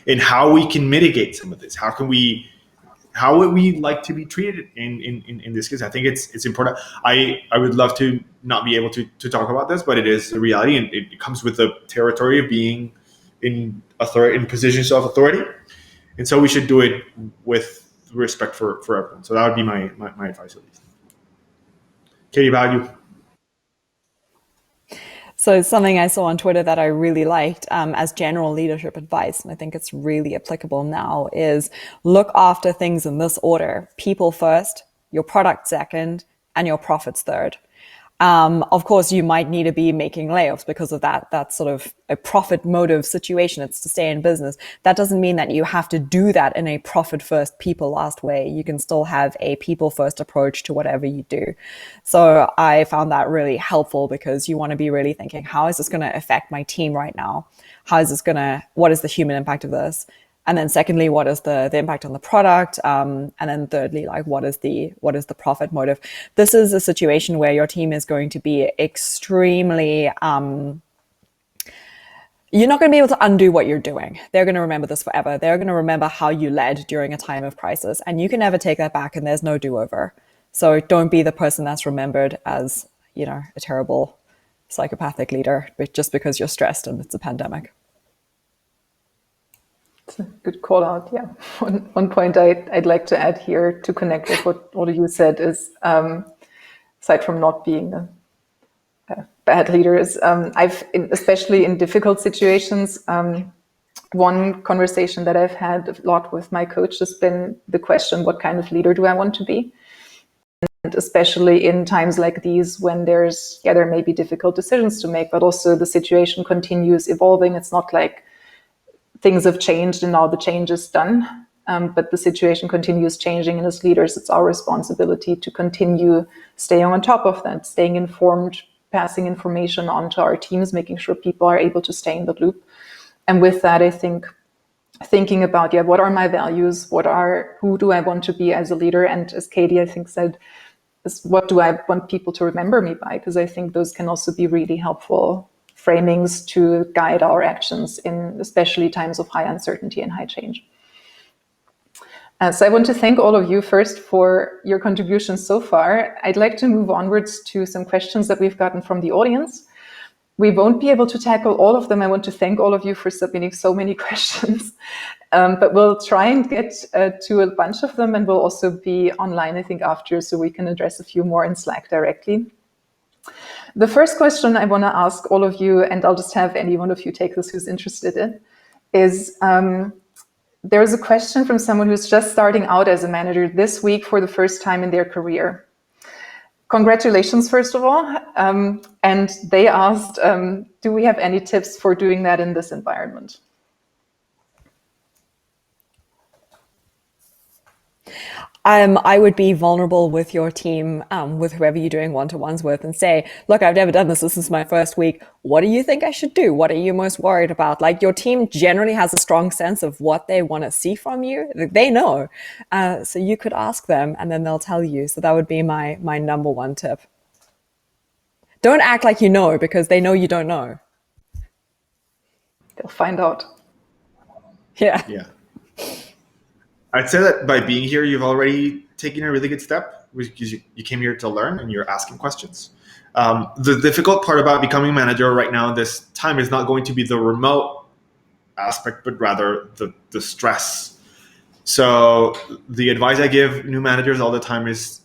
and how we can mitigate some of this. How would we like to be treated in this case? I think it's important. I would love to not be able to talk about this, but it is a reality, and it comes with the territory of being in positions of authority, and so we should do it with respect for everyone. So that would be my advice, at least. Katie, about you? So something I saw on Twitter that I really liked as general leadership advice, and I think it's really applicable now, is look after things in this order: people first, your product second, and your profits third. Of course, you might need to be making layoffs because of that. That's sort of a profit motive situation. It's to stay in business. That doesn't mean that you have to do that in a profit first, people last way. You can still have a people first approach to whatever you do. So I found that really helpful, because you want to be really thinking, how is this going to affect my team right now? What is the human impact of this? And then secondly, what is the impact on the product? And then thirdly, like what is the profit motive? This is a situation where your team is going to be extremely, you're not going to be able to undo what you're doing. They're going to remember this forever. They're going to remember how you led during a time of crisis, and you can never take that back, and there's no do-over. So don't be the person that's remembered as, a terrible psychopathic leader, but just because you're stressed and it's a pandemic. It's a good call out. Yeah. One point I'd like to add here to connect with what all of you said is, aside from not being a bad leader, is especially in difficult situations, one conversation that I've had a lot with my coach has been the question, what kind of leader do I want to be? And especially in times like these, when there may be difficult decisions to make, but also the situation continues evolving. It's not like things have changed and now the change is done, but the situation continues changing, and as leaders, it's our responsibility to continue staying on top of that, staying informed, passing information on to our teams, making sure people are able to stay in the loop. And with that, I think thinking about, what are my values? Who do I want to be as a leader? And as Katie, I think, said, is what do I want people to remember me by? Because I think those can also be really helpful framings to guide our actions in especially times of high uncertainty and high change. So I want to thank all of you first for your contributions so far. I'd like to move onwards to some questions that we've gotten from the audience. We won't be able to tackle all of them. I want to thank all of you for submitting so many questions, but we'll try and get to a bunch of them, and we'll also be online, I think, after, so we can address a few more in Slack directly. The first question I want to ask all of you, and I'll just have any one of you take this who's interested in, is there's a question from someone who's just starting out as a manager this week for the first time in their career. Congratulations, first of all. And they asked, do we have any tips for doing that in this environment? I would be vulnerable with your team, with whoever you're doing one-to-ones with, and say, look, I've never done this. This is my first week. What do you think I should do? What are you most worried about? Like, your team generally has a strong sense of what they want to see from you. They know. So you could ask them, and then they'll tell you. So that would be my number one tip. Don't act like you know, because they know you don't know. They'll find out. Yeah. I'd say that by being here, you've already taken a really good step, because you came here to learn and you're asking questions. The difficult part about becoming a manager right now, this time, is not going to be the remote aspect, but rather the stress. So the advice I give new managers all the time is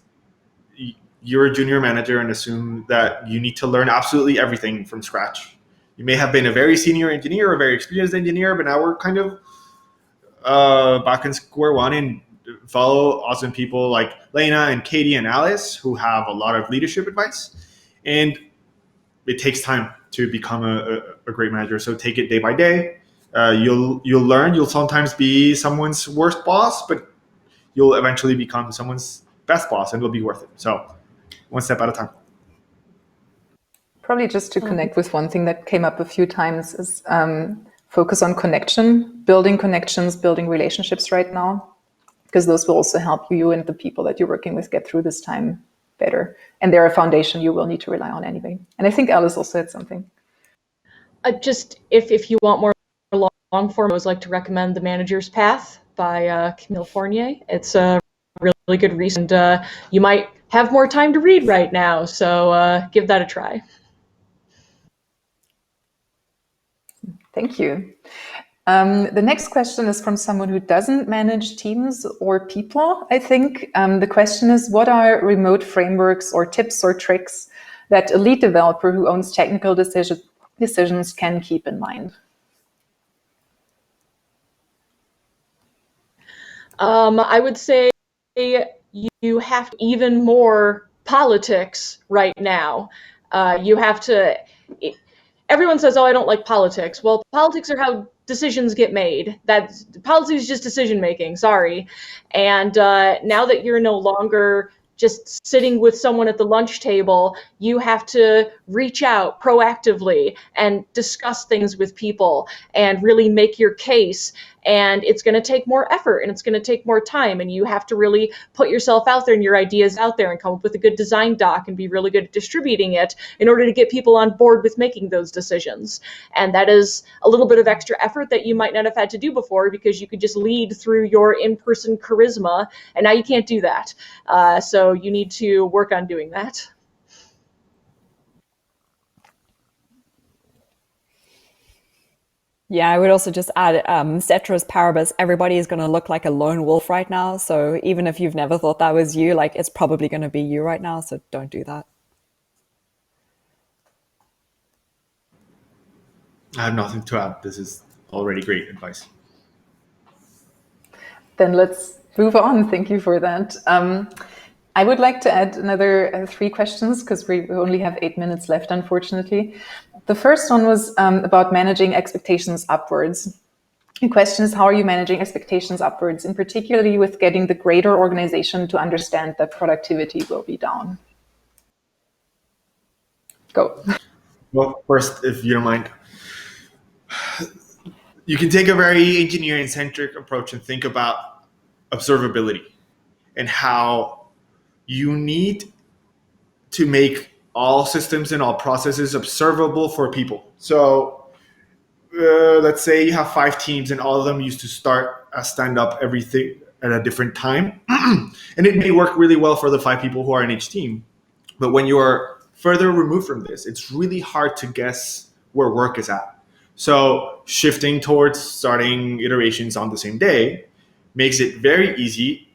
you're a junior manager and assume that you need to learn absolutely everything from scratch. You may have been a very senior engineer or a very experienced engineer, but now we're kind of back in square one and follow awesome people like Lena and Katie and Alice who have a lot of leadership advice. And it takes time to become a great manager. So take it day by day. You'll learn. You'll sometimes be someone's worst boss, but you'll eventually become someone's best boss, and it'll be worth it. So one step at a time. Probably just to connect with one thing that came up a few times is focus on building connections, building relationships right now, because those will also help you and the people that you're working with get through this time better. And they're a foundation you will need to rely on anyway. And I think Alice also had something. Just if you want more long form, I always like to recommend The Manager's Path by Camille Fournier. It's a really good read, and you might have more time to read right now, so give that a try. Thank you. The next question is from someone who doesn't manage teams or people, I think. The question is, what are remote frameworks or tips or tricks that a lead developer who owns technical decisions can keep in mind? I would say you have even more politics right now. You have to... Everyone says, oh, I don't like politics. Well, politics are how decisions get made. Politics is just decision making, sorry. And now that you're no longer just sitting with someone at the lunch table, you have to reach out proactively and discuss things with people and really make your case. And it's going to take more effort and it's going to take more time. And you have to really put yourself out there and your ideas out there and come up with a good design doc and be really good at distributing it in order to get people on board with making those decisions. And that is a little bit of extra effort that you might not have had to do before because you could just lead through your in-person charisma. And now you can't do that. So you need to work on doing that. Yeah, I would also just add, ceteris paribus, everybody is going to look like a lone wolf right now. So even if you've never thought that was you, like it's probably going to be you right now. So don't do that. I have nothing to add. This is already great advice. Then let's move on. Thank you for that. I would like to add another 3 questions because we only have 8 minutes left, unfortunately. The first one was about managing expectations upwards. The question is, how are you managing expectations upwards, in particularly with getting the greater organization to understand that productivity will be down? Go. Well, first, if you don't mind, you can take a very engineering-centric approach and think about observability and how you need to make all systems and all processes observable for people. So let's say you have 5 teams and all of them used to start a stand-up everything at a different time. And it may work really well for the 5 people who are in each team. But when you are further removed from this, it's really hard to guess where work is at. So shifting towards starting iterations on the same day makes it very easy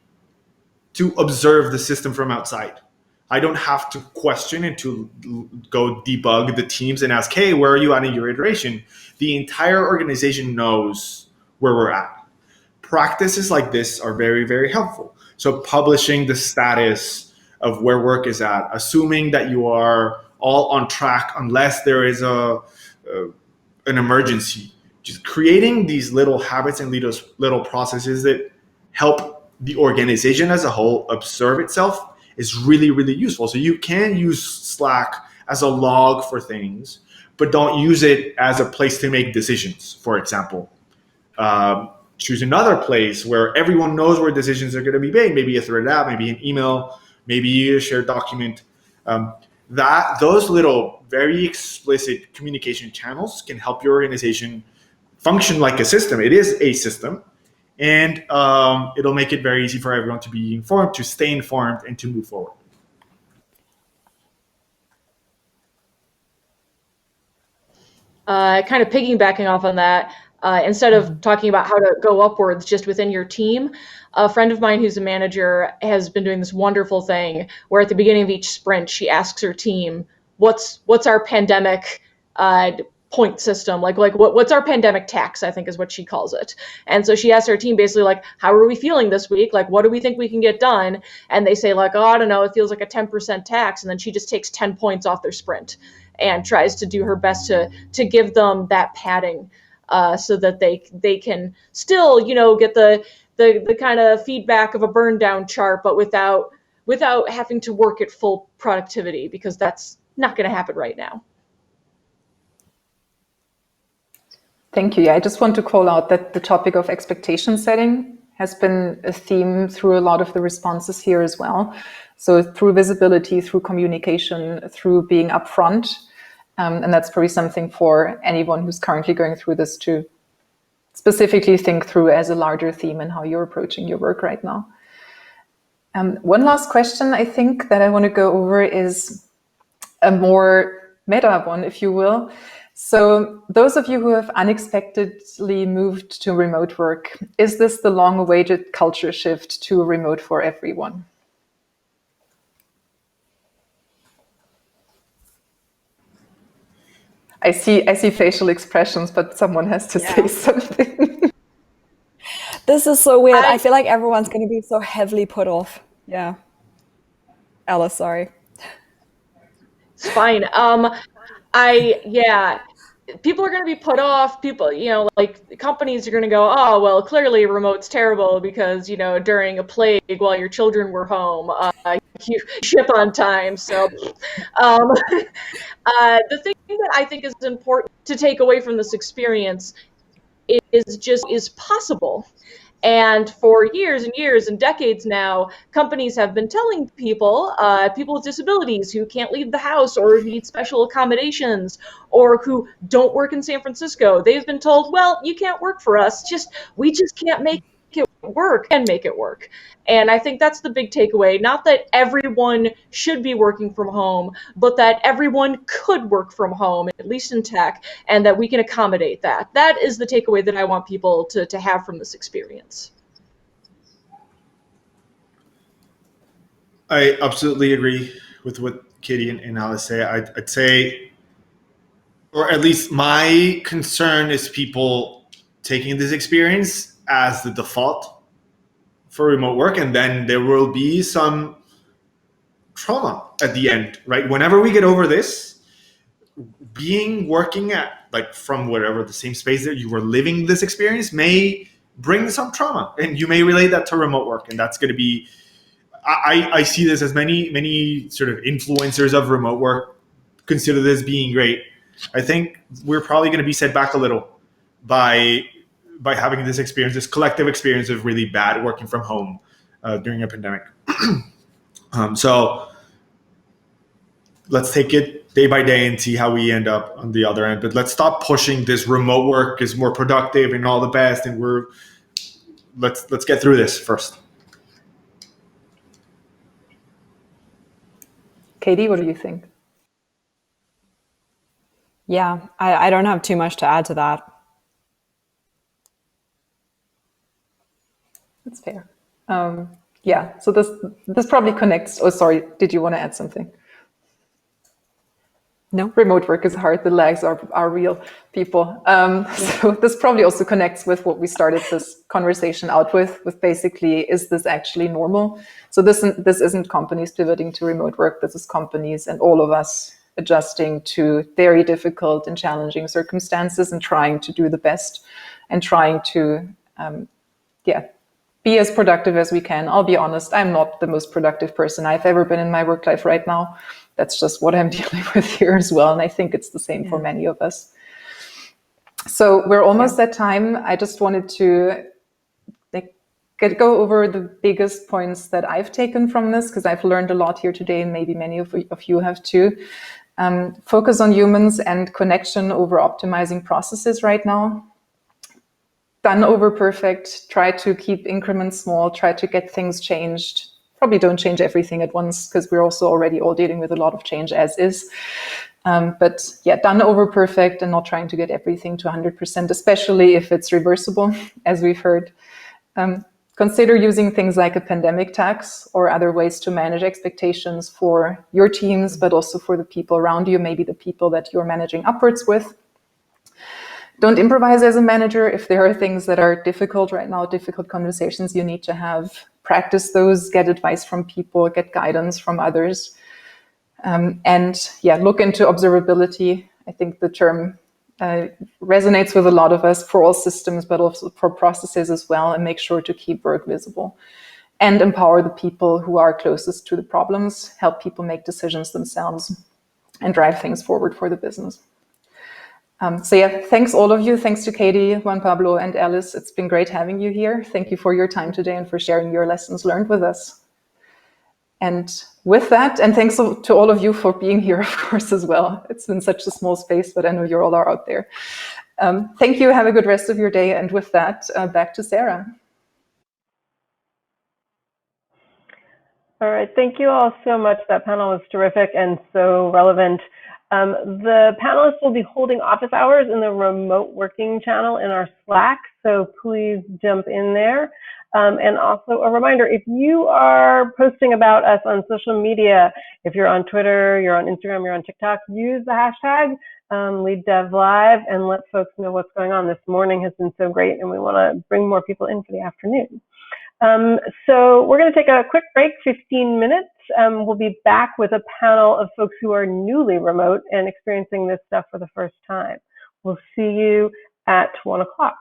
to observe the system from outside. I don't have to question and to go debug the teams and ask, hey, where are you at in your iteration? The entire organization knows where we're at. Practices like this are very, very helpful. So publishing the status of where work is at, assuming that you are all on track unless there is an emergency. Just creating these little habits and little processes that help the organization as a whole observe itself is really, really useful. So you can use Slack as a log for things, but don't use it as a place to make decisions, for example. Choose another place where everyone knows where decisions are going to be made, maybe a thread app, maybe an email, maybe a shared document. Those little very explicit communication channels can help your organization function like a system. It is a system. And it'll make it very easy for everyone to be informed, to stay informed, and to move forward. Kind of piggybacking off on that, instead of talking about how to go upwards just within your team. A friend of mine who's a manager has been doing this wonderful thing where at the beginning of each sprint, she asks her team, what's our pandemic point system? What's our pandemic tax, I think is what she calls it. And so she asks her team basically like, how are we feeling this week? Like, what do we think we can get done? And they say like, oh, I don't know, it feels like a 10% tax. And then she just takes 10 points off their sprint and tries to do her best to give them that padding so that they can still, get the kind of feedback of a burn down chart, but without having to work at full productivity, because that's not going to happen right now. Thank you. Yeah, I just want to call out that the topic of expectation setting has been a theme through a lot of the responses here as well. So through visibility, through communication, through being upfront. And that's probably something for anyone who's currently going through this to specifically think through as a larger theme and how you're approaching your work right now. One last question I think that I want to go over is a more meta one, if you will. So those of you who have unexpectedly moved to remote work, is this the long-awaited culture shift to remote for everyone? I see facial expressions, but someone has to say something. This is so weird. I feel like everyone's going to be so heavily put off. Yeah. Alice, sorry. It's fine. People are going to be put off. People, like companies are going to go, oh, well, clearly remote's terrible because, during a plague while your children were home, you ship on time. So the thing that I think is important to take away from this experience is possible. And for years and years and decades now, companies have been telling people with disabilities who can't leave the house or who need special accommodations or who don't work in San Francisco, they've been told, well, you can't work for us. We just can't make it work and make it work. And I think that's the big takeaway. Not that everyone should be working from home, but that everyone could work from home, at least in tech, and that we can accommodate that. That is the takeaway that I want people to have from this experience. I absolutely agree with what Katie and Alice say. I'd say, or at least my concern is people taking this experience as the default for remote work, and then there will be some trauma at the end, right? Whenever we get over this, working at from whatever the same space that you were living this experience may bring some trauma, and you may relate that to remote work, and that's going to be. I see this as many sort of influencers of remote work consider this being great. I think we're probably going to be set back a little by having this experience, this collective experience of really bad working from home during a pandemic. So let's take it day by day and see how we end up on the other end. But let's stop pushing this remote work is more productive and all the best. And let's get through this first. Katie, what do you think? Yeah, I don't have too much to add to that. That's fair. Yeah, so this probably connects. Oh, sorry, did you want to add something? No, remote work is hard. The lags are real, people. So this probably also connects with what we started this conversation out with basically, is this actually normal? So this isn't companies pivoting to remote work. This is companies and all of us adjusting to very difficult and challenging circumstances and trying to do the best and trying to, be as productive as we can. I'll be honest, I'm not the most productive person I've ever been in my work life right now. That's just what I'm dealing with here as well. And I think it's the same for many of us. So we're almost at time. I just wanted to go over the biggest points that I've taken from this, because I've learned a lot here today, and maybe many of you have too. Focus on humans and connection over optimizing processes right now. Done over perfect. Try to keep increments small. Try to get things changed. Probably don't change everything at once, because we're also already all dealing with a lot of change as is. But yeah, done over perfect and not trying to get everything to 100%, especially if it's reversible, as we've heard. Consider using things like a pandemic tax or other ways to manage expectations for your teams, but also for the people around you, maybe the people that you're managing upwards with. Don't improvise as a manager. If there are things that are difficult right now, difficult conversations you need to have, practice those, get advice from people, get guidance from others. And yeah, look into observability. I think the term resonates with a lot of us for all systems, but also for processes as well, and make sure to keep work visible. And empower the people who are closest to the problems, help people make decisions themselves, and drive things forward for the business. So yeah, thanks all of you. Thanks to Katie, Juan Pablo, and Alice. It's been great having you here. Thank you for your time today and for sharing your lessons learned with us. And with that, and thanks to all of you for being here, of course, as well. It's been such a small space, but I know you all are out there. Thank you. Have a good rest of your day. And with that, back to Sarah. All right, thank you all so much. That panel was terrific and so relevant. The panelists will be holding office hours in the remote working channel in our Slack, so please jump in there. And also a reminder, if you are posting about us on social media, if you're on Twitter, you're on Instagram, you're on TikTok, use the hashtag LeadDevLive and let folks know what's going on. This morning has been so great and we want to bring more people in for the afternoon. So we're going to take a quick break, 15 minutes. We'll be back with a panel of folks who are newly remote and experiencing this stuff for the first time. We'll see you at 1 o'clock.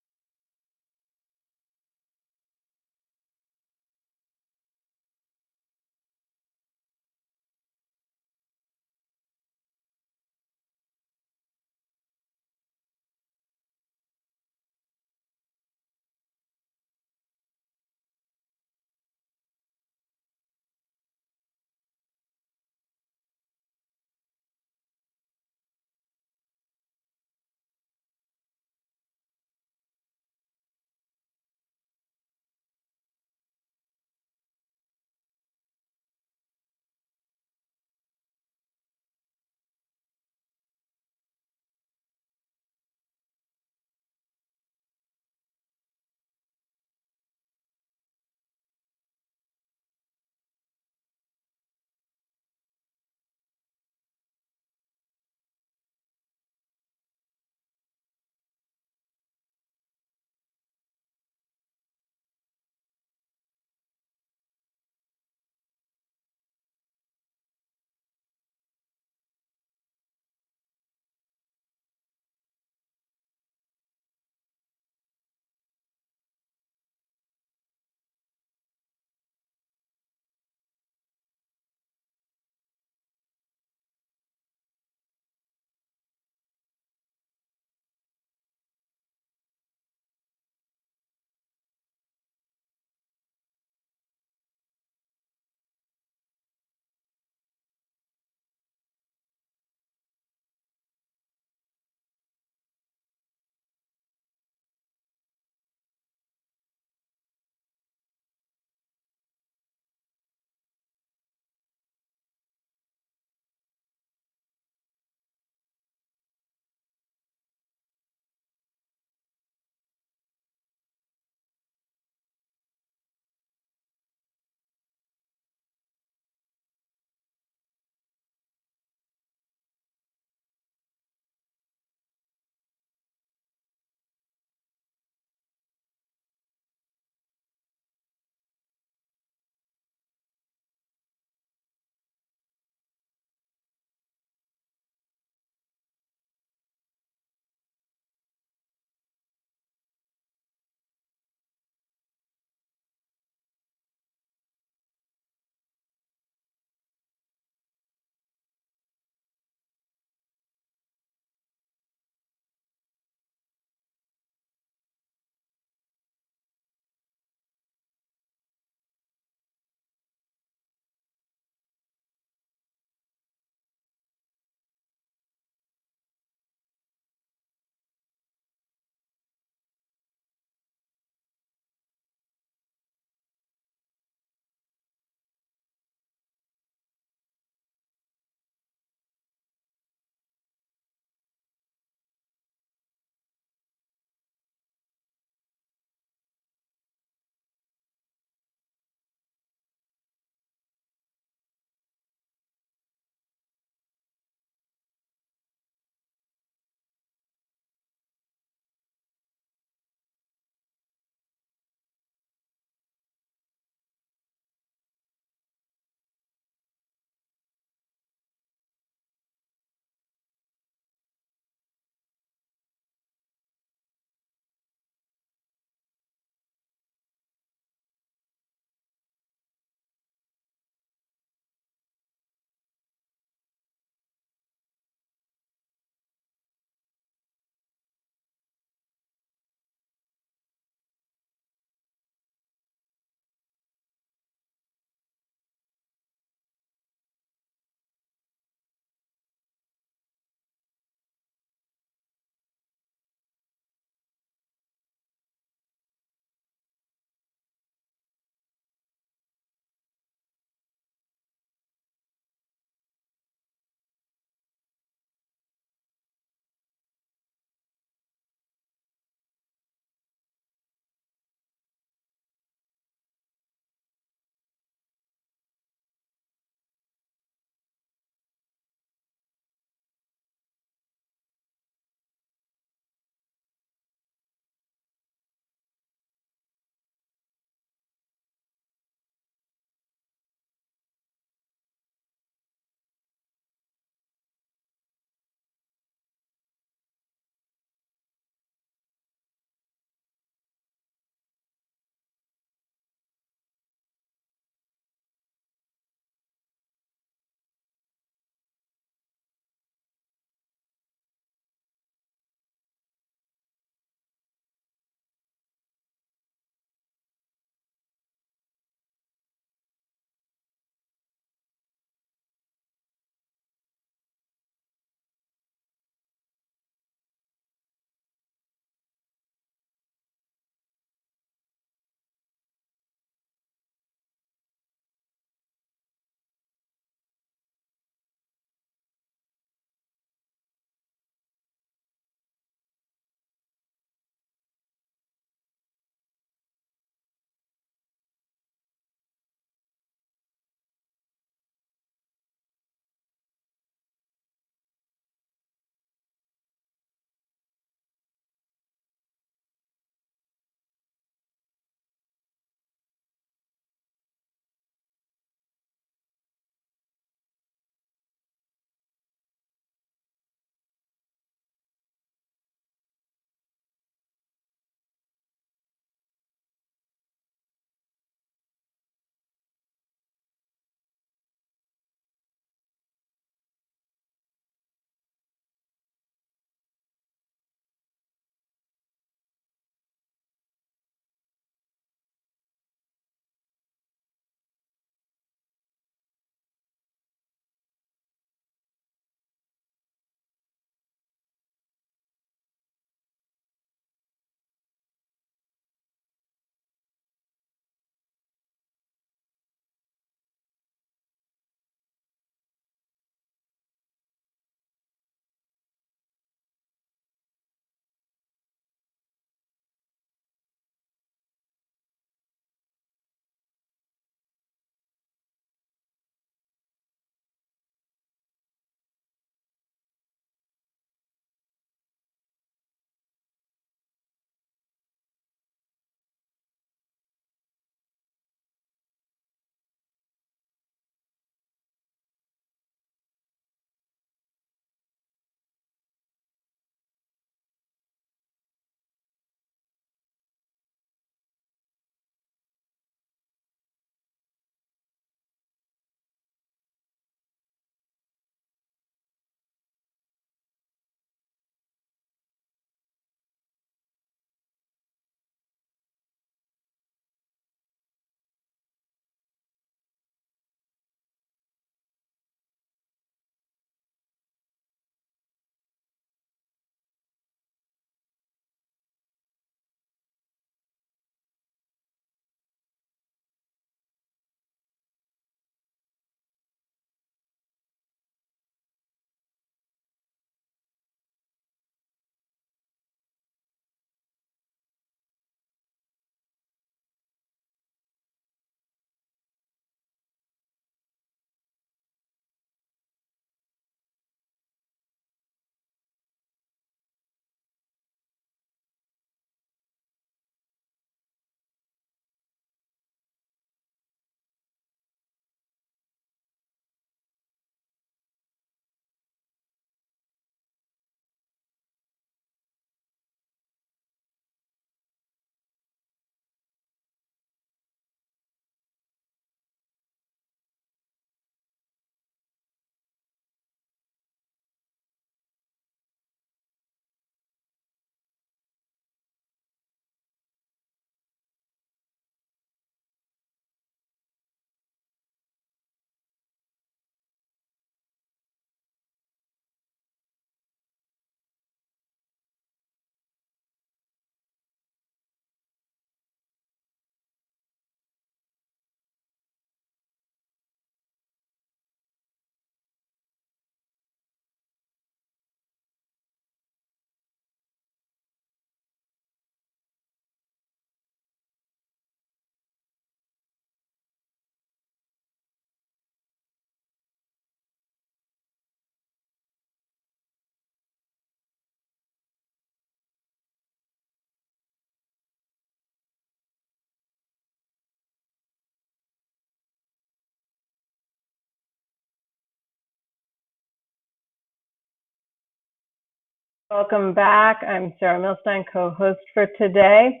Welcome back. I'm Sarah Milstein, co-host for today.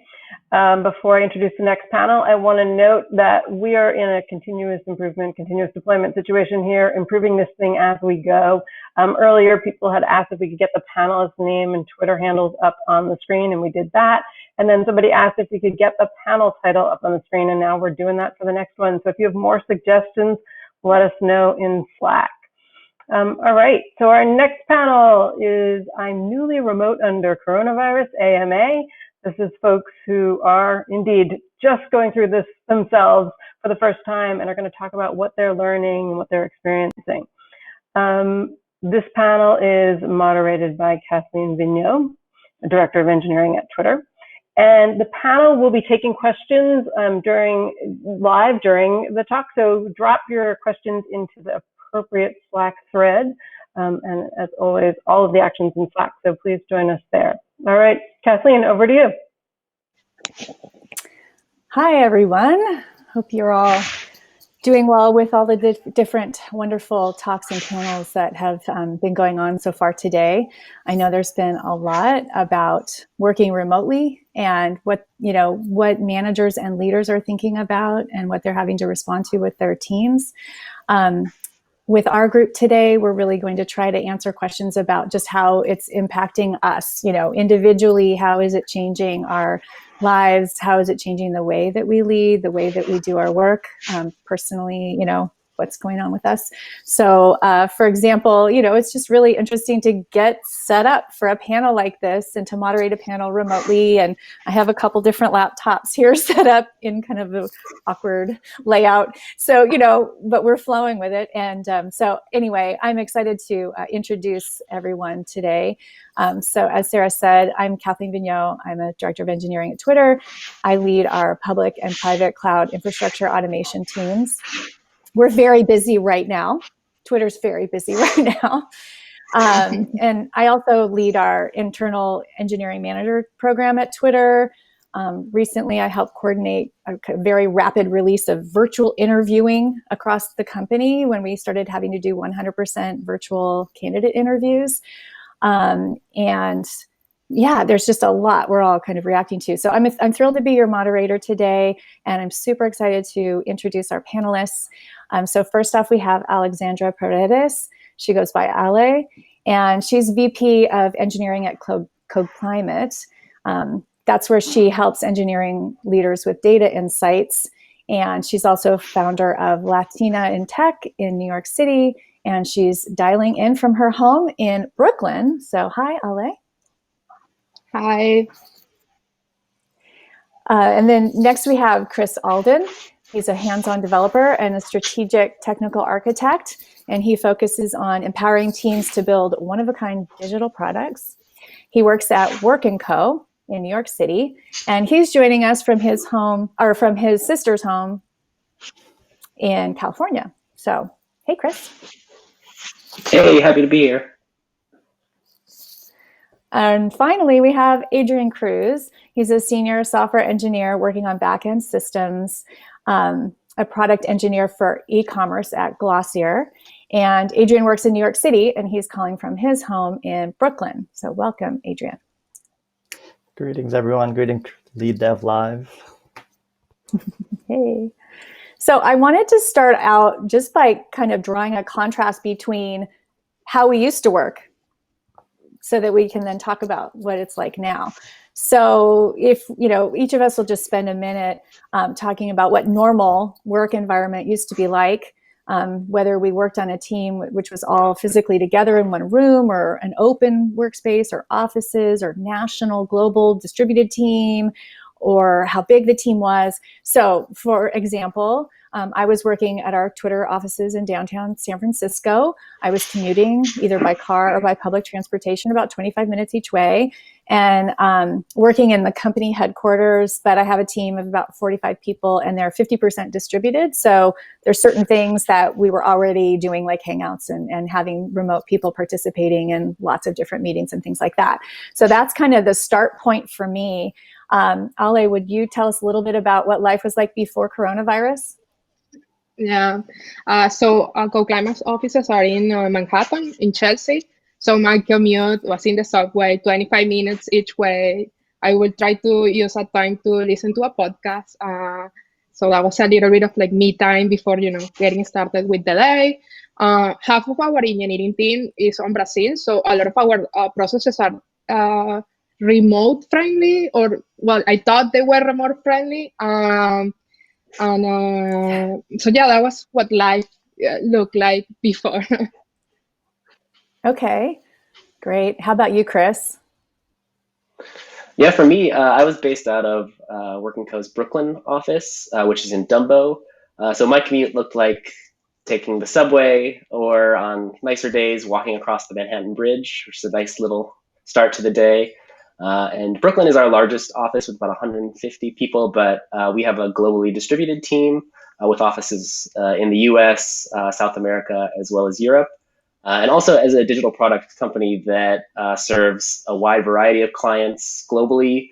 Before I introduce the next panel, I want to note that we are in a continuous improvement, continuous deployment situation here, improving this thing as we go. Earlier, people had asked if we could get the panelist name and Twitter handles up on the screen, and we did that. And then somebody asked if we could get the panel title up on the screen, and now we're doing that for the next one. So if you have more suggestions, let us know in Slack. All right, so our next panel is I'm newly remote under coronavirus, AMA. This is folks who are indeed just going through this themselves for the first time and are going to talk about what they're learning and what they're experiencing. This panel is moderated by Kathleen Vigneault, Director of Engineering at Twitter. And the panel will be taking questions live during the talk, so drop your questions into the appropriate Slack thread. And as always, all of the actions in Slack, so please join us there. All right, Kathleen, over to you. Hi, everyone. Hope you're all doing well with all the different wonderful talks and panels that have been going on so far today. I know there's been a lot about working remotely and what managers and leaders are thinking about and what they're having to respond to with their teams. With our group today, we're really going to try to answer questions about just how it's impacting us, individually. How is it changing our lives? How is it changing the way that we lead, the way that we do our work? Personally, what's going on with us. So, for example, it's just really interesting to get set up for a panel like this and to moderate a panel remotely. And I have a couple different laptops here set up in kind of an awkward layout. So, but we're flowing with it. And so anyway, I'm excited to introduce everyone today. So as Sarah said, I'm Kathleen Vigneault. I'm a Director of Engineering at Twitter. I lead our public and private cloud infrastructure automation teams. We're very busy right now. Twitter's very busy right now. And I also lead our internal engineering manager program at Twitter. Recently, I helped coordinate a very rapid release of virtual interviewing across the company when we started having to do 100% virtual candidate interviews. And yeah, there's just a lot we're all kind of reacting to. So I'm thrilled to be your moderator today, and I'm super excited to introduce our panelists. So first off, we have Alexandra Paredes. She goes by Ale, and she's VP of Engineering at Code Climate. That's where she helps engineering leaders with data insights. And she's also founder of Latina in Tech in New York City, and she's dialing in from her home in Brooklyn. So hi, Ale. Hi. And then next we have Chris Alden. He's a hands-on developer and a strategic technical architect, and he focuses on empowering teams to build one-of-a-kind digital products. He works at Work & Co. in New York City, and he's joining us from his home, or from his sister's home in California. So, hey, Chris. Hey, happy to be here. And finally, we have Adrian Cruz. He's a senior software engineer working on back-end systems, a product engineer for e-commerce at Glossier. And Adrian works in New York City, and he's calling from his home in Brooklyn. So welcome, Adrian. Greetings, everyone. Greetings, LeadDev Live. Hey. So I wanted to start out just by kind of drawing a contrast between how we used to work, so that we can then talk about what it's like now. So if, each of us will just spend a minute talking about what normal work environment used to be like, whether we worked on a team which was all physically together in one room, or an open workspace, or offices, or national, global, distributed team, or how big the team was. So for example, I was working at our Twitter offices in downtown San Francisco. I was commuting either by car or by public transportation, about 25 minutes each way, and working in the company headquarters. But I have a team of about 45 people, and they're 50% distributed. So there's certain things that we were already doing, like Hangouts and having remote people participating in lots of different meetings and things like that. So that's kind of the start point for me. Ale, would you tell us a little bit about what life was like before coronavirus? Yeah. So Code Climate's offices are in Manhattan, in Chelsea. So my commute was in the subway, 25 minutes each way. I would try to use that time to listen to a podcast. So that was a little bit of like me time before, getting started with the day. Half of our engineering team is on Brazil, so a lot of our processes are remote friendly, or well, I thought they were remote friendly. So yeah, that was what life looked like before. Okay, great. How about you, Chris? Yeah, for me, I was based out of Working Co's Brooklyn office, which is in Dumbo. So my commute looked like taking the subway, or on nicer days, walking across the Manhattan Bridge, which is a nice little start to the day. And Brooklyn is our largest office with about 150 people, but we have a globally distributed team with offices in the US, South America, as well as Europe. And also as a digital product company that serves a wide variety of clients globally,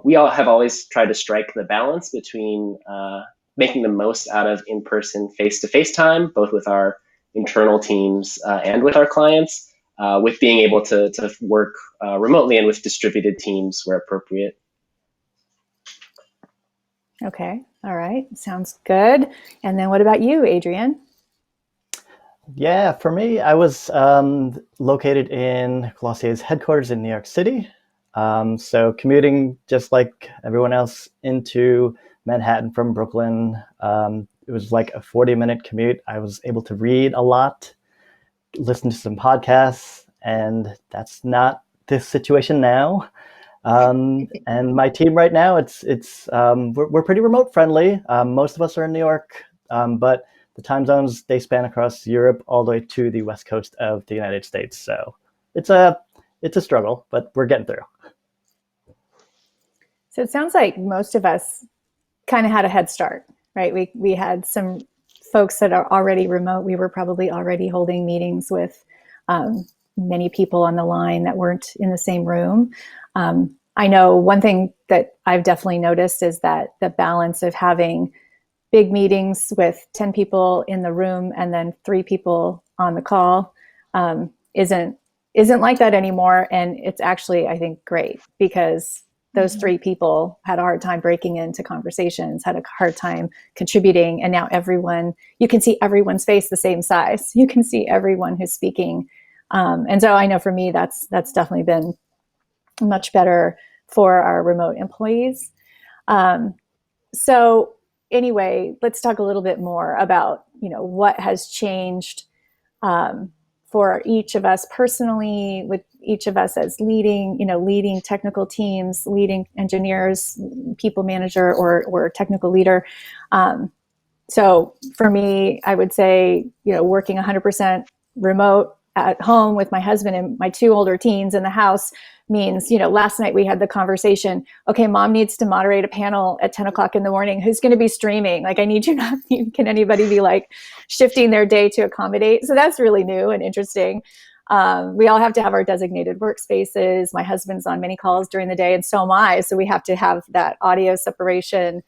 we all have always tried to strike the balance between making the most out of in-person, face-to-face time, both with our internal teams and with our clients, with being able to work remotely and with distributed teams where appropriate. Okay, all right, sounds good. And then what about you, Adrian? Yeah, for me, I was located in Glossier's headquarters in New York City. So commuting just like everyone else into Manhattan from Brooklyn. It was like a 40-minute commute. I was able to read a lot, listen to some podcasts, and that's not this situation now. And my team right now, we're pretty remote friendly. Most of us are in New York, but the time zones, they span across Europe all the way to the west coast of the United States. So it's a struggle, but we're getting through. So it sounds like most of us kind of had a head start, right? We had some folks that are already remote. We were probably already holding meetings with many people on the line that weren't in the same room. I know one thing that I've definitely noticed is that the balance of having big meetings with 10 people in the room and then 3 people on the call isn't like that anymore. And it's actually, I think, great, because those 3 people had a hard time breaking into conversations, had a hard time contributing. And now you can see everyone's face the same size. You can see everyone who's speaking. And so I know for me, that's definitely been much better for our remote employees. So anyway, let's talk a little bit more about, what has changed for each of us personally, with each of us as leading technical teams, leading engineers, people manager, or technical leader. So for me, I would say, working 100% remote at home with my husband and my 2 older teens in the house means, last night we had the conversation, okay, mom needs to moderate a panel at 10 o'clock in the morning. Who's going to be streaming? Like, I need you not, can anybody be like shifting their day to accommodate? So that's really new and interesting. We all have to have our designated workspaces. My husband's on many calls during the day, and so am I. So we have to have that audio separation.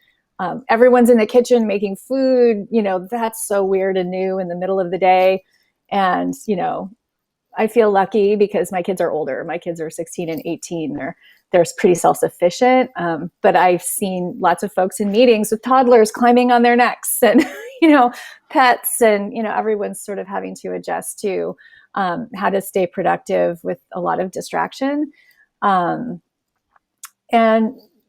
Everyone's in the kitchen making food. That's so weird and new in the middle of the day. And, I feel lucky because my kids are older. My kids are 16 and 18. They're pretty self-sufficient. But I've seen lots of folks in meetings with toddlers climbing on their necks and, pets, and, everyone's sort of having to adjust to how to stay productive with a lot of distraction. And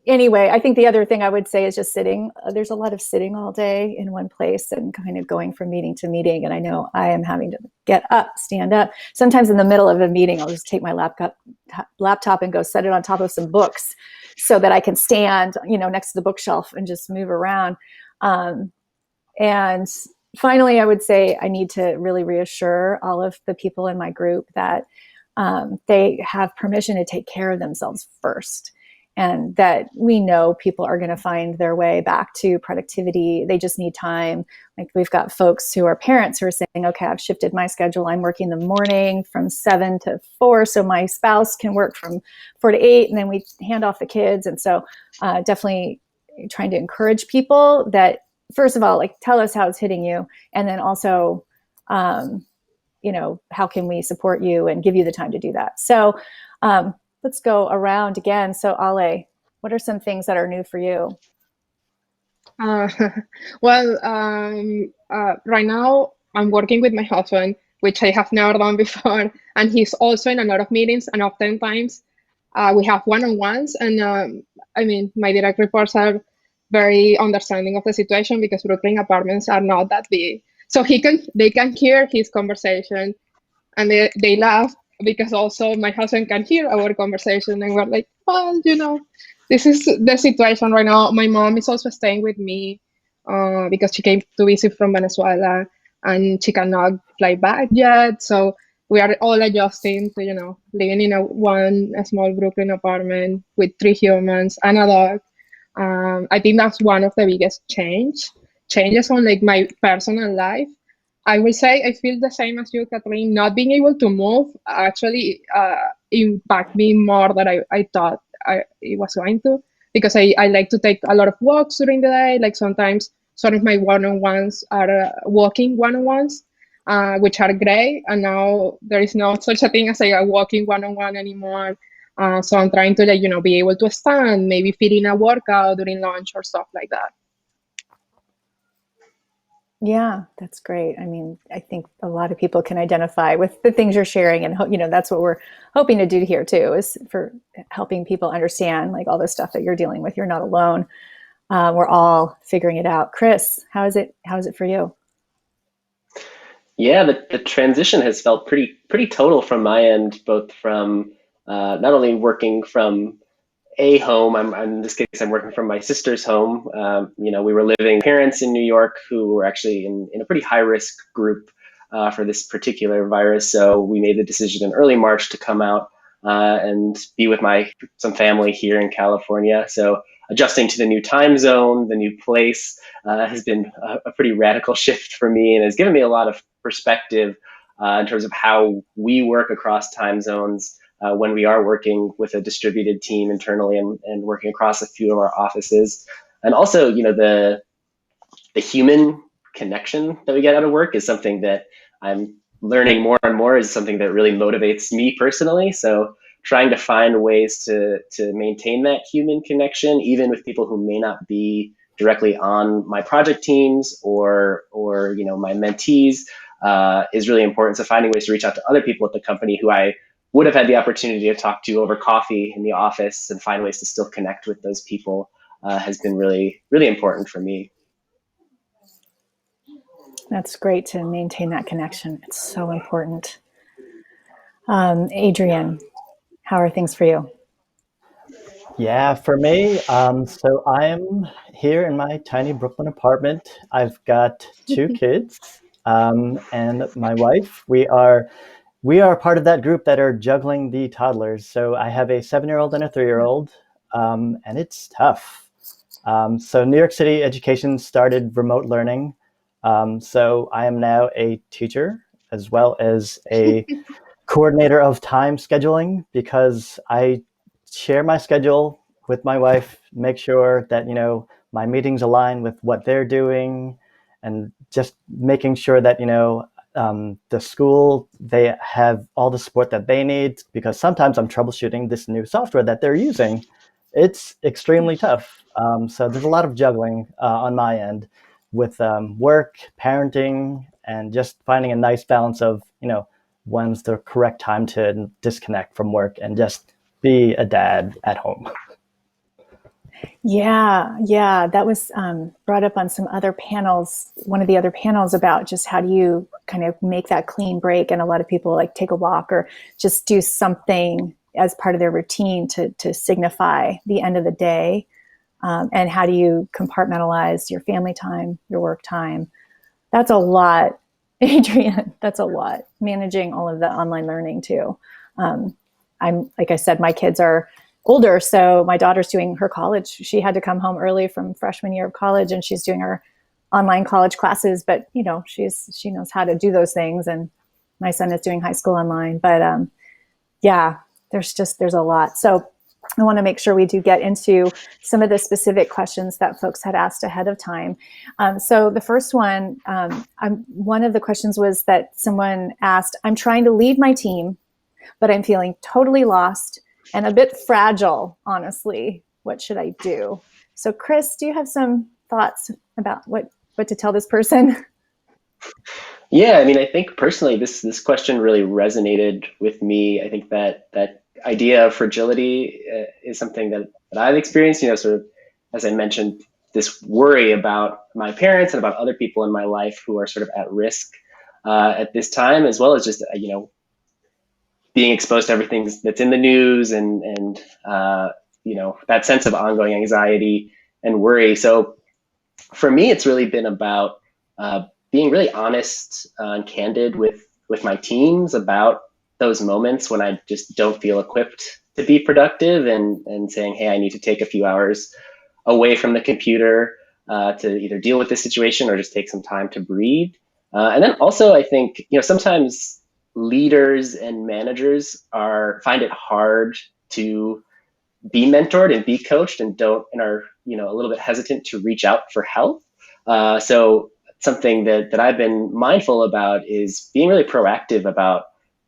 anyway, I think the other thing I would say is just sitting. There's a lot of sitting all day in one place and kind of going from meeting to meeting. And I know I am having to get up, stand up. Sometimes in the middle of a meeting, I'll just take my laptop and go set it on top of some books so that I can stand, next to the bookshelf and just move around. And finally, I would say I need to really reassure all of the people in my group that they have permission to take care of themselves first. And that we know people are going to find their way back to productivity. They just need time. Like, we've got folks who are parents who are saying, okay, I've shifted my schedule. I'm working the morning from 7 to 4, so my spouse can work from 4 to 8, and then we hand off the kids. And so definitely trying to encourage people that, first of all, like, tell us how it's hitting you. And then also, how can we support you and give you the time to do that? So let's go around again. So Ale, what are some things that are new for you? Well, right now I'm working with my husband, which I have never done before, and he's also in a lot of meetings, and oftentimes we have one-on-ones, and my direct reports are very understanding of the situation because Brooklyn apartments are not that big, so they can hear his conversation, and they laugh because also my husband can hear our conversation, and we're like, well, this is the situation right now. My mom is also staying with me because she came to visit from Venezuela and she cannot fly back yet. So we are all adjusting to, living in a small Brooklyn apartment with 3 humans and a dog. I think that's one of the biggest changes on like my personal life. I will say I feel the same as you, Kathleen. Not being able to move actually impact me more than I thought it was going to, because I like to take a lot of walks during the day. Like sometimes some of my one-on-ones are walking one-on-ones, which are great. And now there is no such a thing as a walking one-on-one anymore. So I'm trying to be able to stand, maybe fit in a workout during lunch or stuff like that. Yeah, that's great. I mean, I think a lot of people can identify with the things you're sharing, and that's what we're hoping to do here too, is for helping people understand like all the stuff that you're dealing with. You're not alone. We're all figuring it out. Chris, how is it for you? Yeah, the transition has felt pretty total from my end, both from not only working from a home. In this case, I'm working from my sister's home. We were living with parents in New York who were actually in a pretty high risk group for this particular virus. So we made the decision in early March to come out and be with some family here in California. So adjusting to the new time zone, the new place, has been a pretty radical shift for me, and has given me a lot of perspective in terms of how we work across time zones. When we are working with a distributed team internally and working across a few of our offices. And also, the human connection that we get out of work is something that I'm learning more and more is something that really motivates me personally. So trying to find ways to maintain that human connection, even with people who may not be directly on my project teams or my mentees, is really important. So finding ways to reach out to other people at the company who I would have had the opportunity to talk to over coffee in the office and find ways to still connect with those people has been really, really important for me. That's great to maintain that connection. It's so important. Adrian, how are things for you? Yeah, for me, so I'm here in my tiny Brooklyn apartment. I've got 2 kids and my wife. We are part of that group that are juggling the toddlers. So I have a 7-year-old and a 3-year-old, and it's tough. So New York City education started remote learning. So I am now a teacher as well as a coordinator of time scheduling, because I share my schedule with my wife, make sure that my meetings align with what they're doing, and just making sure that the school, they have all the support that they need, because sometimes I'm troubleshooting this new software that they're using. It's extremely tough. So there's a lot of juggling on my end with work, parenting, and just finding a nice balance of when's the correct time to disconnect from work and just be a dad at home. Yeah, that was brought up on some other panels, one of the other panels, about just how do you kind of make that clean break. And a lot of people like take a walk or just do something as part of their routine to signify the end of the day. And how do you compartmentalize your family time, your work time? That's a lot, Adrian. That's a lot, managing all of the online learning too. I'm, like I said, my kids are older, so my daughter's doing her college. She had to come home early from freshman year of college, and she's doing her online college classes. But she knows how to do those things. And my son is doing high school online. But yeah, there's a lot. So I want to make sure we do get into some of the specific questions that folks had asked ahead of time. So the first one, one of the questions was that someone asked, I'm trying to lead my team, but I'm feeling totally lost and a bit fragile, honestly. What should I do? So Chris, do you have some thoughts about what to tell this person? Yeah, I mean, I think personally, this question really resonated with me. I think that idea of fragility is something that I've experienced. You know, sort of as I mentioned, this worry about my parents and about other people in my life who are sort of at risk at this time, as well as just being exposed to everything that's in the news and that sense of ongoing anxiety and worry. So for me, it's really been about being really honest and candid with my teams about those moments when I just don't feel equipped to be productive, and saying, hey, I need to take a few hours away from the computer to either deal with this situation or just take some time to breathe. And then also, I think sometimes leaders and managers find it hard to be mentored and be coached, and are a little bit hesitant to reach out for help. So something that I've been mindful about is being really proactive about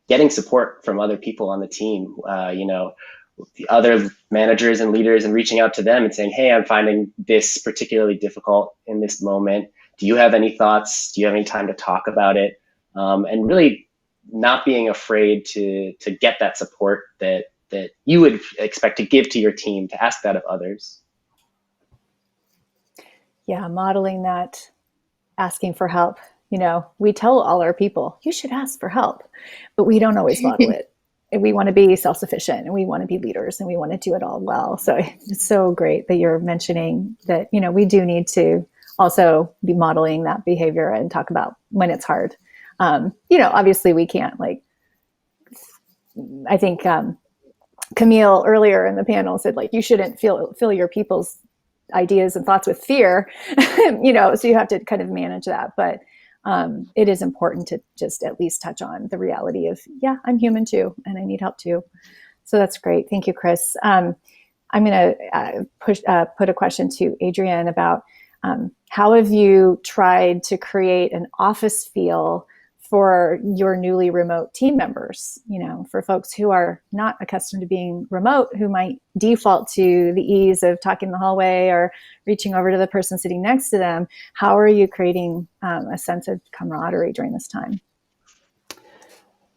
getting support from other people on the team. The other managers and leaders, and reaching out to them and saying, hey, I'm finding this particularly difficult in this moment. Do you have any thoughts? Do you have any time to talk about it? And really not being afraid to get that support that you would expect to give to your team, to ask that of others. Yeah, modeling that, asking for help. We tell all our people, you should ask for help, but we don't always model it. We want to be self-sufficient, and we want to be leaders, and we want to do it all well. So it's so great that you're mentioning that, we do need to also be modeling that behavior and talk about when it's hard. Obviously we can't, I think Camille earlier in the panel said, you shouldn't fill your people's ideas and thoughts with fear, so you have to kind of manage that. But it is important to just at least touch on the reality of, yeah, I'm human too, and I need help too. So that's great. Thank you, Chris. I'm going to put a question to Adrienne about how have you tried to create an office feel for your newly remote team members, for folks who are not accustomed to being remote, who might default to the ease of talking in the hallway or reaching over to the person sitting next to them. How are you creating a sense of camaraderie during this time?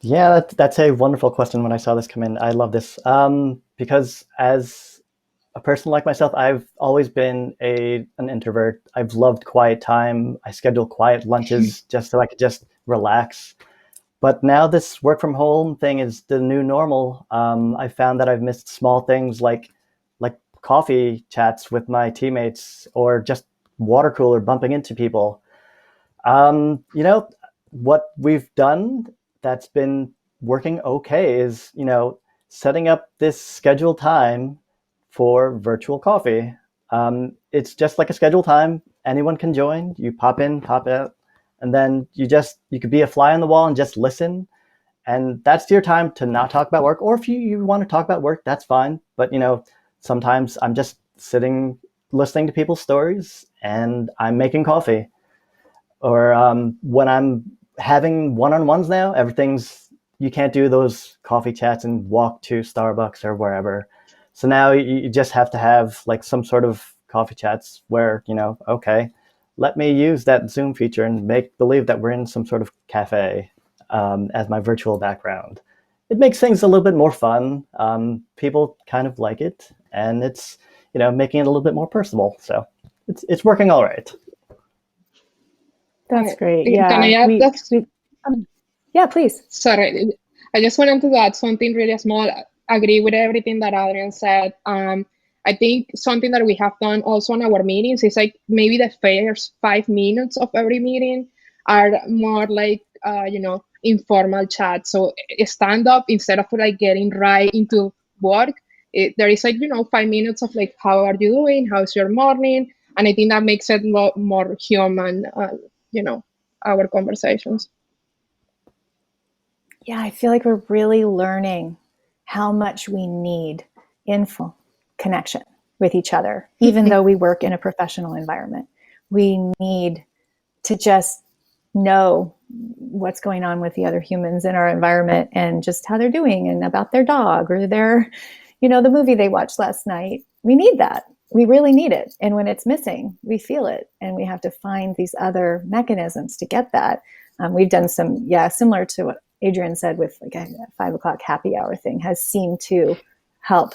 Yeah, that's a wonderful question. When I saw this come in, I love this because as a person like myself, I've always been an introvert. I've loved quiet time. I schedule quiet lunches just so I could just relax. But now this work from home thing is the new normal. I found that I've missed small things like coffee chats with my teammates, or just water cooler bumping into people. What we've done that's been working okay is, setting up this scheduled time for virtual coffee. It's just like a scheduled time. Anyone can join. You pop in, pop out, and then you could be a fly on the wall and just listen. And that's your time to not talk about work. Or if you want to talk about work, that's fine. But, sometimes I'm just sitting, listening to people's stories, and I'm making coffee. Or when I'm having one-on-ones now, you can't do those coffee chats and walk to Starbucks or wherever. So now you just have to have some sort of coffee chats where, okay, let me use that Zoom feature and make believe that we're in some sort of cafe as my virtual background. It makes things a little bit more fun. People kind of like it, and it's, making it a little bit more personal. So it's working all right. That's great. Yeah. Can I add that? Yeah, please. Sorry, I just wanted to add something really small. Agree with everything that Adrian said. I think something that we have done also on our meetings is maybe the first 5 minutes of every meeting are more informal chat. So stand up instead of getting right into work. There is 5 minutes of how are you doing? How's your morning? And I think that makes it a lot more human, our conversations. Yeah, I feel like we're really learning how much we need in full connection with each other, even though we work in a professional environment. We need to just know what's going on with the other humans in our environment and just how they're doing and about their dog or their, the movie they watched last night. We need that. We really need it. And when it's missing, we feel it. And we have to find these other mechanisms to get that. We've done some, similar to what Adrian said with like a 5 o'clock happy hour thing has seemed to help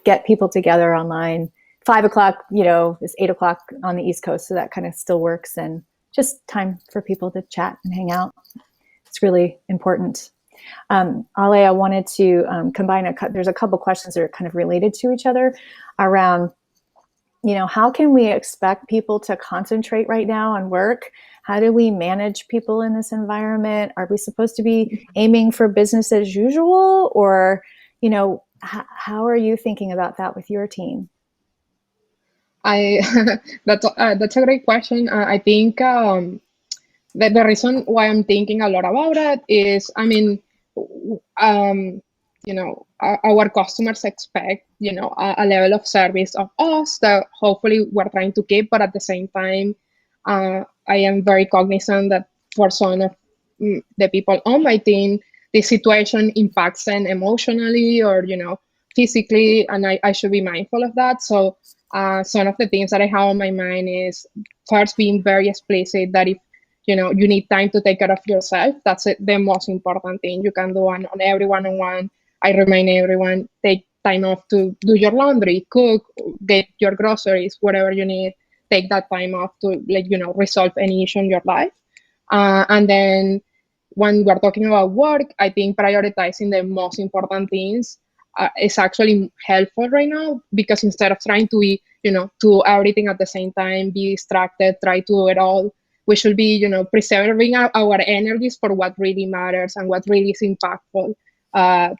get people together online. 5 o'clock, is 8 o'clock on the East Coast. So that kind of still works. And just time for people to chat and hang out. It's really important. Ale, I wanted to combine there's a couple questions that are kind of related to each other around, how can we expect people to concentrate right now on work? How do we manage people in this environment? Are we supposed to be aiming for business as usual? Or, how are you thinking about that with your team? That's a great question. I think that the reason why I'm thinking a lot about it is, our customers expect, a level of service of us that hopefully we're trying to keep, but at the same time, I am very cognizant that for some of the people on my team, the situation impacts them emotionally or, physically, and I should be mindful of that. So some of the things that I have on my mind is first being very explicit that if you need time to take care of yourself, that's the most important thing you can do on every one-on-one. I remind everyone, take time off to do your laundry, cook, get your groceries, whatever you need. Take that time off to resolve any issue in your life. And then when we're talking about work, I think prioritizing the most important things is actually helpful right now, because instead of trying to be, do everything at the same time, be distracted, try to do it all, we should be, preserving our energies for what really matters and what really is impactful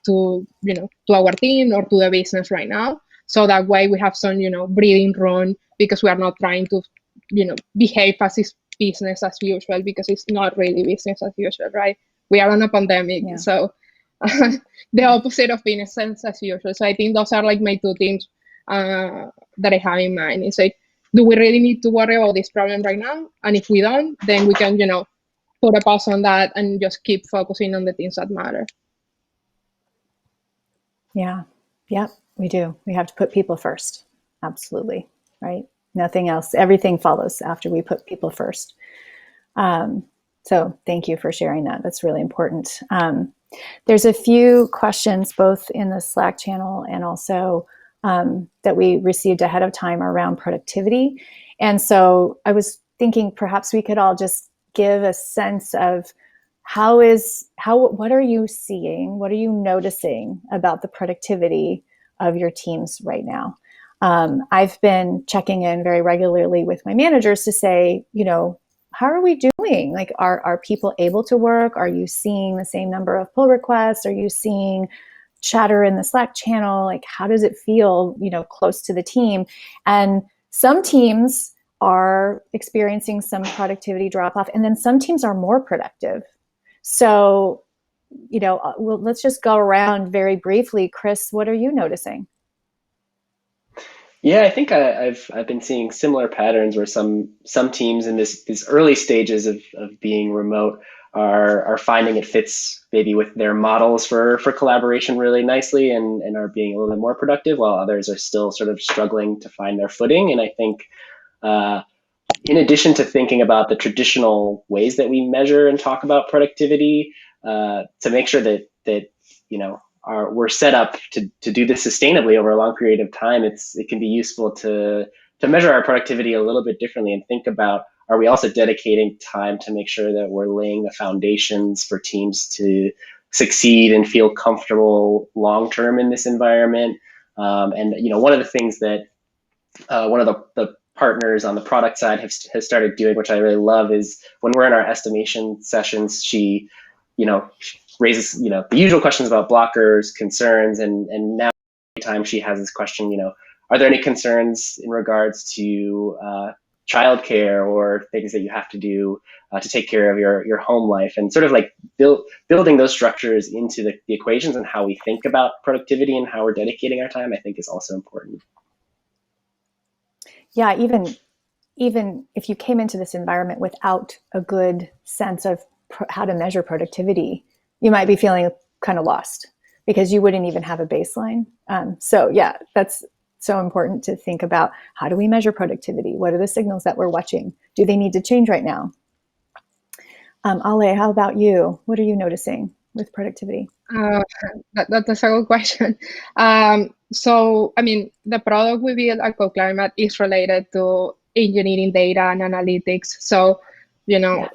to our team or to the business right now. So that way we have some, breathing room, because we are not trying to, behave as is business as usual, because it's not really business as usual, right? We are on a pandemic, so the opposite of business as usual. So I think those are like my two things that I have in mind. It's like, do we really need to worry about this problem right now? And if we don't, then we can, put a pause on that and just keep focusing on the things that matter. Yeah. Yep, we do. We have to put people first. Absolutely. Right. Nothing else. Everything follows after we put people first. So thank you for sharing that. That's really important. There's a few questions both in the Slack channel and also that we received ahead of time around productivity. And so I was thinking perhaps we could all just give a sense of what are you seeing? What are you noticing about the productivity of your teams right now? I've been checking in very regularly with my managers to say, how are we doing? Like, are people able to work? Are you seeing the same number of pull requests? Are you seeing chatter in the Slack channel? Like, how does it feel, close to the team? And some teams are experiencing some productivity drop off, and then some teams are more productive. So, let's just go around very briefly. Chris, what are you noticing? Yeah, I think I've been seeing similar patterns where some teams in these early stages of being remote are finding it fits maybe with their models for collaboration really nicely and are being a little bit more productive, while others are still sort of struggling to find their footing. And I think in addition to thinking about the traditional ways that we measure and talk about productivity, to make sure that we're set up to do this sustainably over a long period of time, it can be useful to measure our productivity a little bit differently and think about, are we also dedicating time to make sure that we're laying the foundations for teams to succeed and feel comfortable long-term in this environment? And one of the things that one of the partners on the product side has started doing, which I really love, is when we're in our estimation sessions, she raises the usual questions about blockers, concerns, and now every time she has this question, are there any concerns in regards to childcare or things that you have to do to take care of your home life, and sort of like building those structures into the equations and how we think about productivity and how we're dedicating our time, I think is also important. Yeah, even if you came into this environment without a good sense of how to measure productivity, you might be feeling kind of lost because you wouldn't even have a baseline. So yeah, that's so important to think about. How do we measure productivity? What are the signals that we're watching? Do they need to change right now? Ale, how about you? What are you noticing with productivity? That's a good question. So, I mean, the product we build at CoClimate is related to engineering data and analytics. So,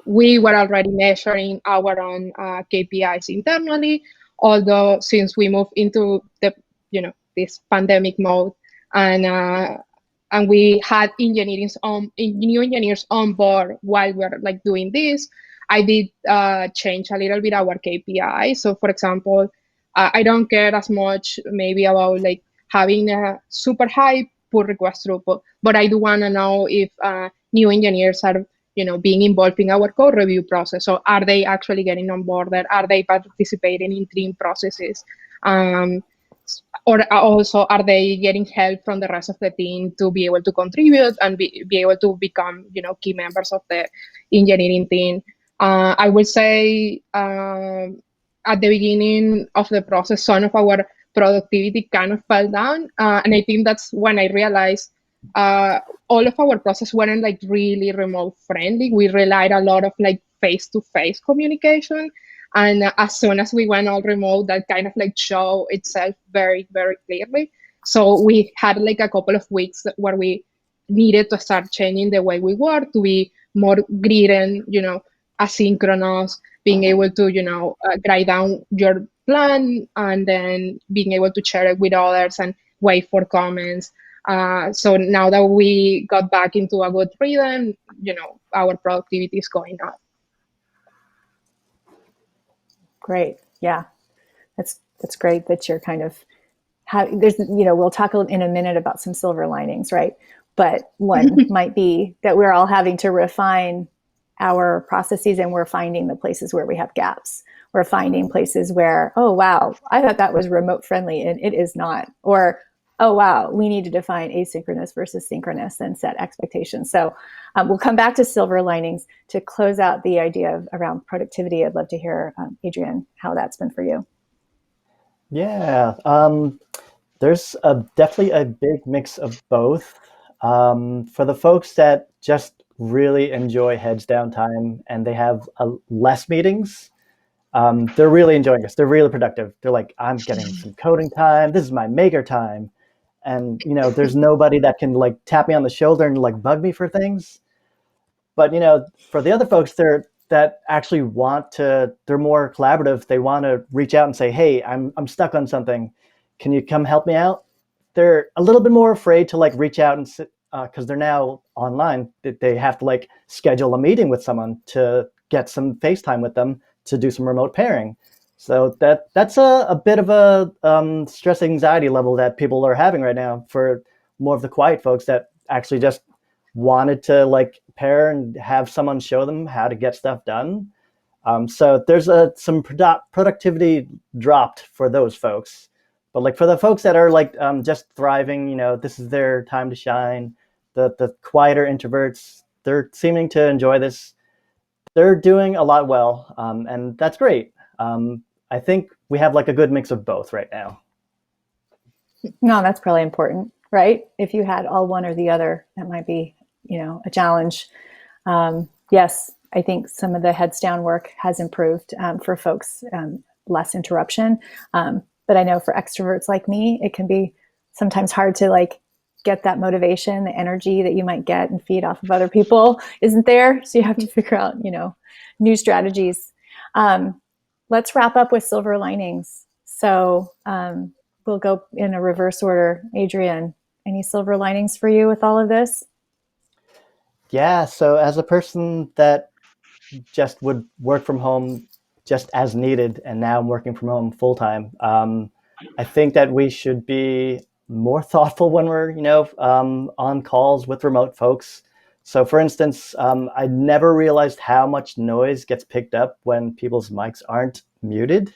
we were already measuring our own KPIs internally, although since we moved into the, this pandemic mode, and we had new engineers on board while we're like doing this, I did change a little bit our KPI. So for example, I don't care as much maybe about like having a super high pull request throughput, but I do want to know if new engineers are being involved in our code review process. So are they actually getting on board? Are they participating in team processes? Or also, are they getting help from the rest of the team to be able to contribute and be able to become, key members of the engineering team? I would say at the beginning of the process, some of our productivity kind of fell down. And I think that's when I realized all of our process weren't like really remote friendly. We relied a lot of like face-to-face communication. And as soon as we went all remote, that kind of like show itself very, very clearly. So we had like a couple of weeks where we needed to start changing the way we work to be more grid, asynchronous, being able to, write down your plan and then being able to share it with others and wait for comments. So now that we got back into a good rhythm, our productivity is going up. Great. Yeah, that's great that you're kind of there's, we'll talk in a minute about some silver linings, right? But one might be that we're all having to refine our processes, and we're finding the places where we have gaps. We're finding places where, oh, wow, I thought that was remote friendly and it is not. Or, oh, wow, we need to define asynchronous versus synchronous and set expectations. So we'll come back to silver linings to close out the idea around productivity. I'd love to hear, Adrian, how that's been for you. Yeah, there's definitely a big mix of both. For the folks that just really enjoy heads down time and they have less meetings, they're really enjoying this. They're really productive. They're like, I'm getting some coding time. This is my maker time. And, there's nobody that can like tap me on the shoulder and like bug me for things. But, for the other folks that actually they're more collaborative. They want to reach out and say, hey, I'm stuck on something. Can you come help me out? They're a little bit more afraid to like reach out and because they're now online. They have to like schedule a meeting with someone to get some FaceTime with them to do some remote pairing. So that's a bit of a stress anxiety level that people are having right now for more of the quiet folks that actually just wanted to like pair and have someone show them how to get stuff done. So there's some productivity dropped for those folks. But like for the folks that are like just thriving, this is their time to shine. The quieter introverts, they're seeming to enjoy this. They're doing a lot well, and that's great. I think we have like a good mix of both right now. No, that's probably important, right? If you had all one or the other, that might be, a challenge. Yes, I think some of the heads down work has improved for folks, less interruption. But I know for extroverts like me, it can be sometimes hard to like get that motivation, the energy that you might get and feed off of other people isn't there. So you have to figure out, new strategies. Let's wrap up with silver linings. So we'll go in a reverse order. Adrian, any silver linings for you with all of this? Yeah, so as a person that just would work from home just as needed, and now I'm working from home full time, I think that we should be more thoughtful when we're, on calls with remote folks So for instance, I never realized how much noise gets picked up when people's mics aren't muted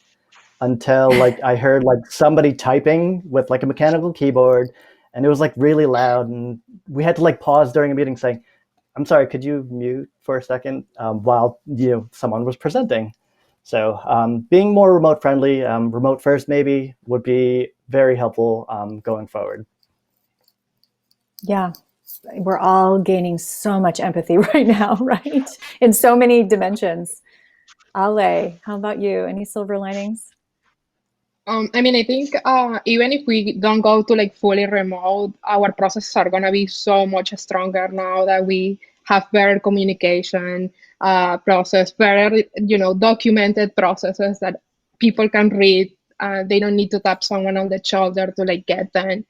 until like I heard like somebody typing with like a mechanical keyboard, and it was like really loud, and we had to like pause during a meeting saying, "I'm sorry, could you mute for a second?" While someone was presenting. So being more remote friendly, remote first maybe, would be very helpful going forward. Yeah, we're all gaining so much empathy right now, right? In so many dimensions. Ale, how about you? Any silver linings? I mean, I think even if we don't go to like fully remote, our processes are gonna be so much stronger now that we have better communication process, better, documented processes that people can read. They don't need to tap someone on the shoulder to like get them.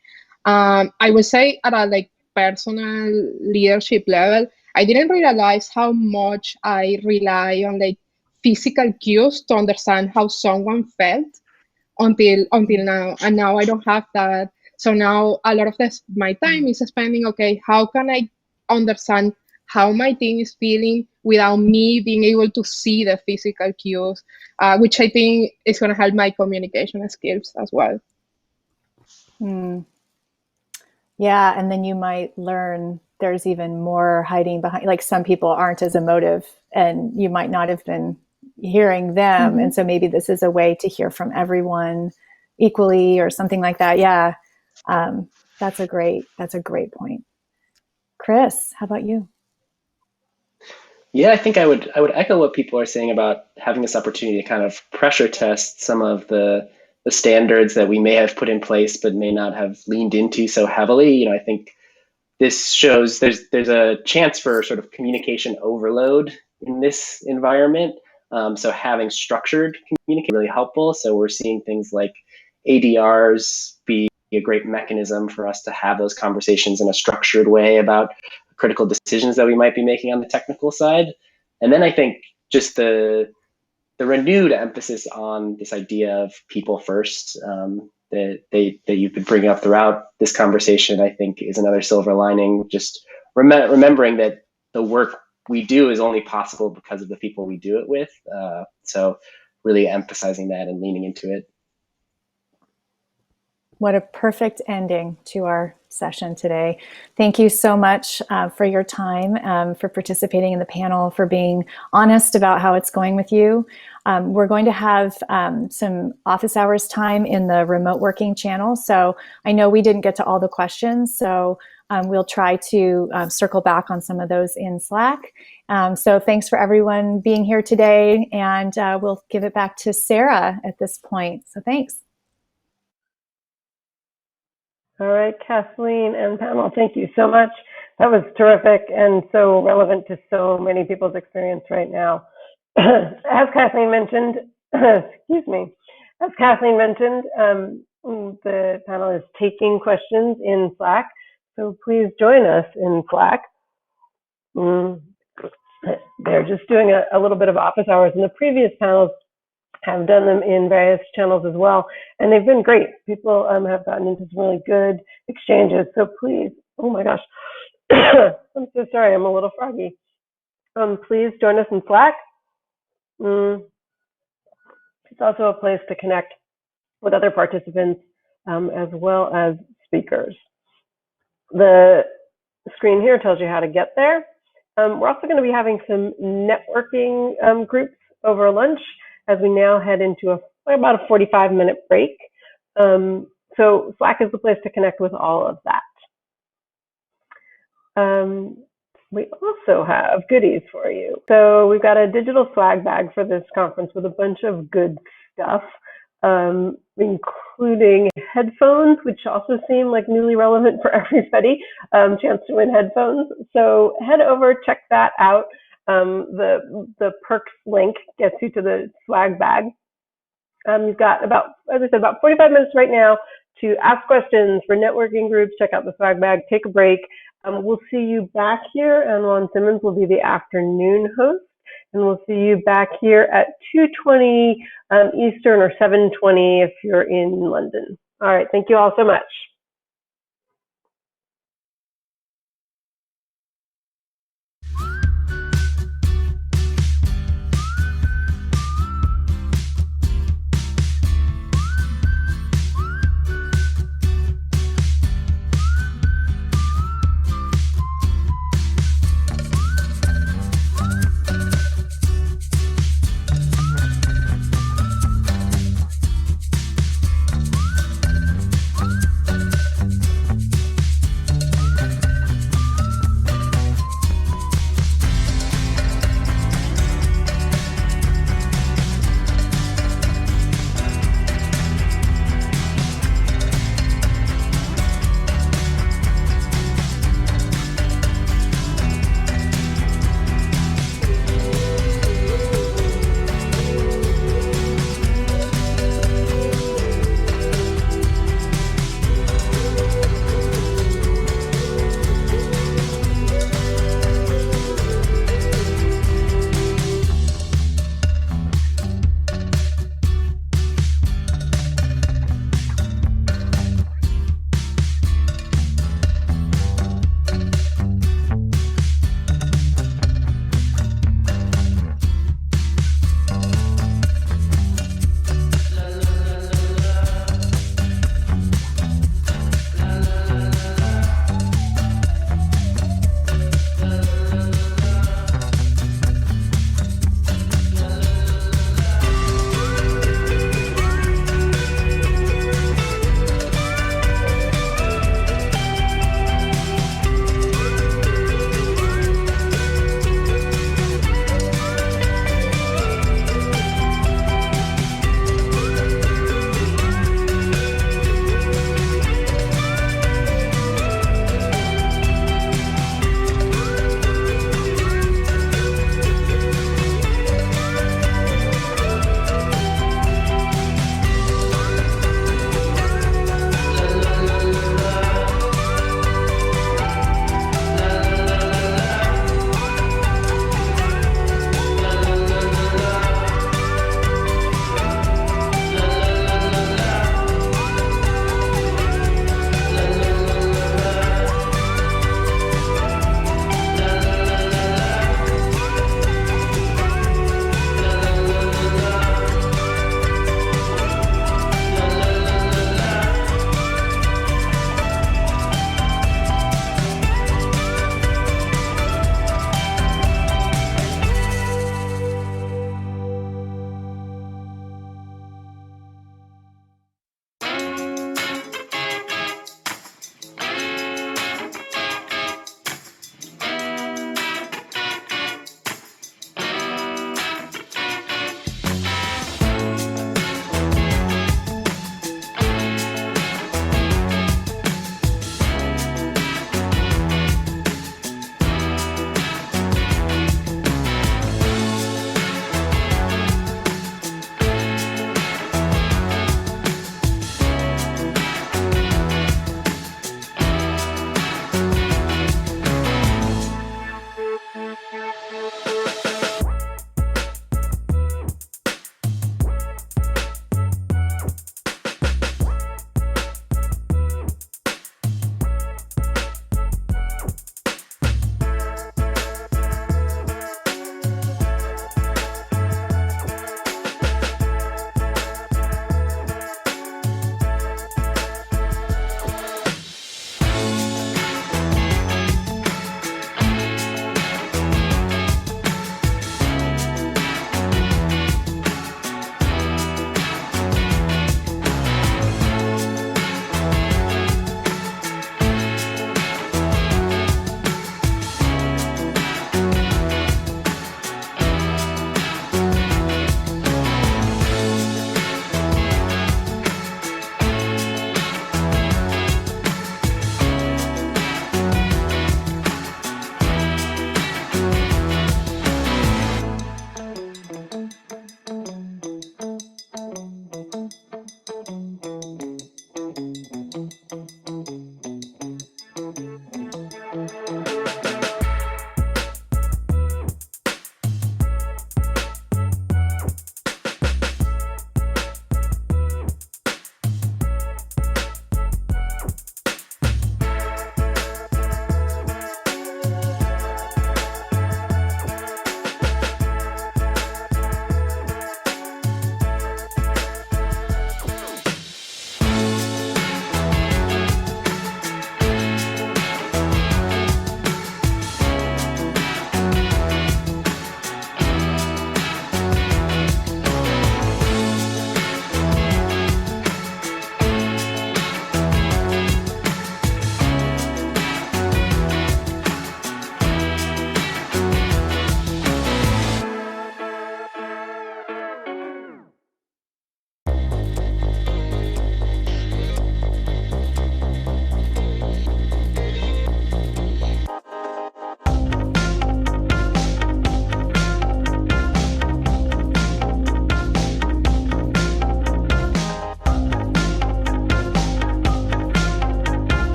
I would say at a like personal leadership level, I didn't realize how much I rely on like physical cues to understand how someone felt until now, and now I don't have that. So now a lot of my time is spending, okay, how can I understand how my team is feeling without me being able to see the physical cues, which I think is going to help my communication skills as well. Yeah, and then you might learn there's even more hiding behind, like some people aren't as emotive and you might not have been hearing them. And so maybe this is a way to hear from everyone equally or something like that. Yeah. That's a great point. Chris, how about you? Yeah, I think I would echo what people are saying about having this opportunity to kind of pressure test some of the standards that we may have put in place but may not have leaned into so heavily. I think this shows there's a chance for sort of communication overload in this environment. So having structured communication really helpful. So we're seeing things like ADRs be a great mechanism for us to have those conversations in a structured way about critical decisions that we might be making on the technical side. And then I think just the renewed emphasis on this idea of people first that you've been bringing up throughout this conversation, I think is another silver lining. Just remembering that the work we do is only possible because of the people we do it with. So really emphasizing that and leaning into it. What a perfect ending to our session today. Thank you so much for your time, for participating in the panel, for being honest about how it's going with you. We're going to have some office hours time in the remote working channel. So I know we didn't get to all the questions, so we'll try to circle back on some of those in Slack. So thanks for everyone being here today, and we'll give it back to Sarah at this point. So thanks. All right, Kathleen and panel, thank you so much. That was terrific and so relevant to so many people's experience right now. As Kathleen mentioned, excuse me, as Kathleen mentioned, the panel is taking questions in Slack, so please join us in Slack. They're just doing a little bit of office hours, and the previous panels have done them in various channels as well, and they've been great. People have gotten into some really good exchanges, so please, oh my gosh, I'm so sorry, I'm a little froggy. Please join us in Slack. It's also a place to connect with other participants as well as speakers. The screen here tells you how to get there. We're also going to be having some networking groups over lunch as we now head into about a 45-minute break. So Slack is the place to connect with all of that. We also have goodies for you. So we've got a digital swag bag for this conference with a bunch of good stuff, including headphones, which also seem like newly relevant for everybody, chance to win headphones. So head over, check that out. The perks link gets you to the swag bag. You've got about, as I said, about 45 minutes right now to ask questions for networking groups, check out the swag bag, take a break. We'll see you back here, and Juan Simmons will be the afternoon host, and we'll see you back here at 2:20 Eastern or 7:20 if you're in London. All right, thank you all so much.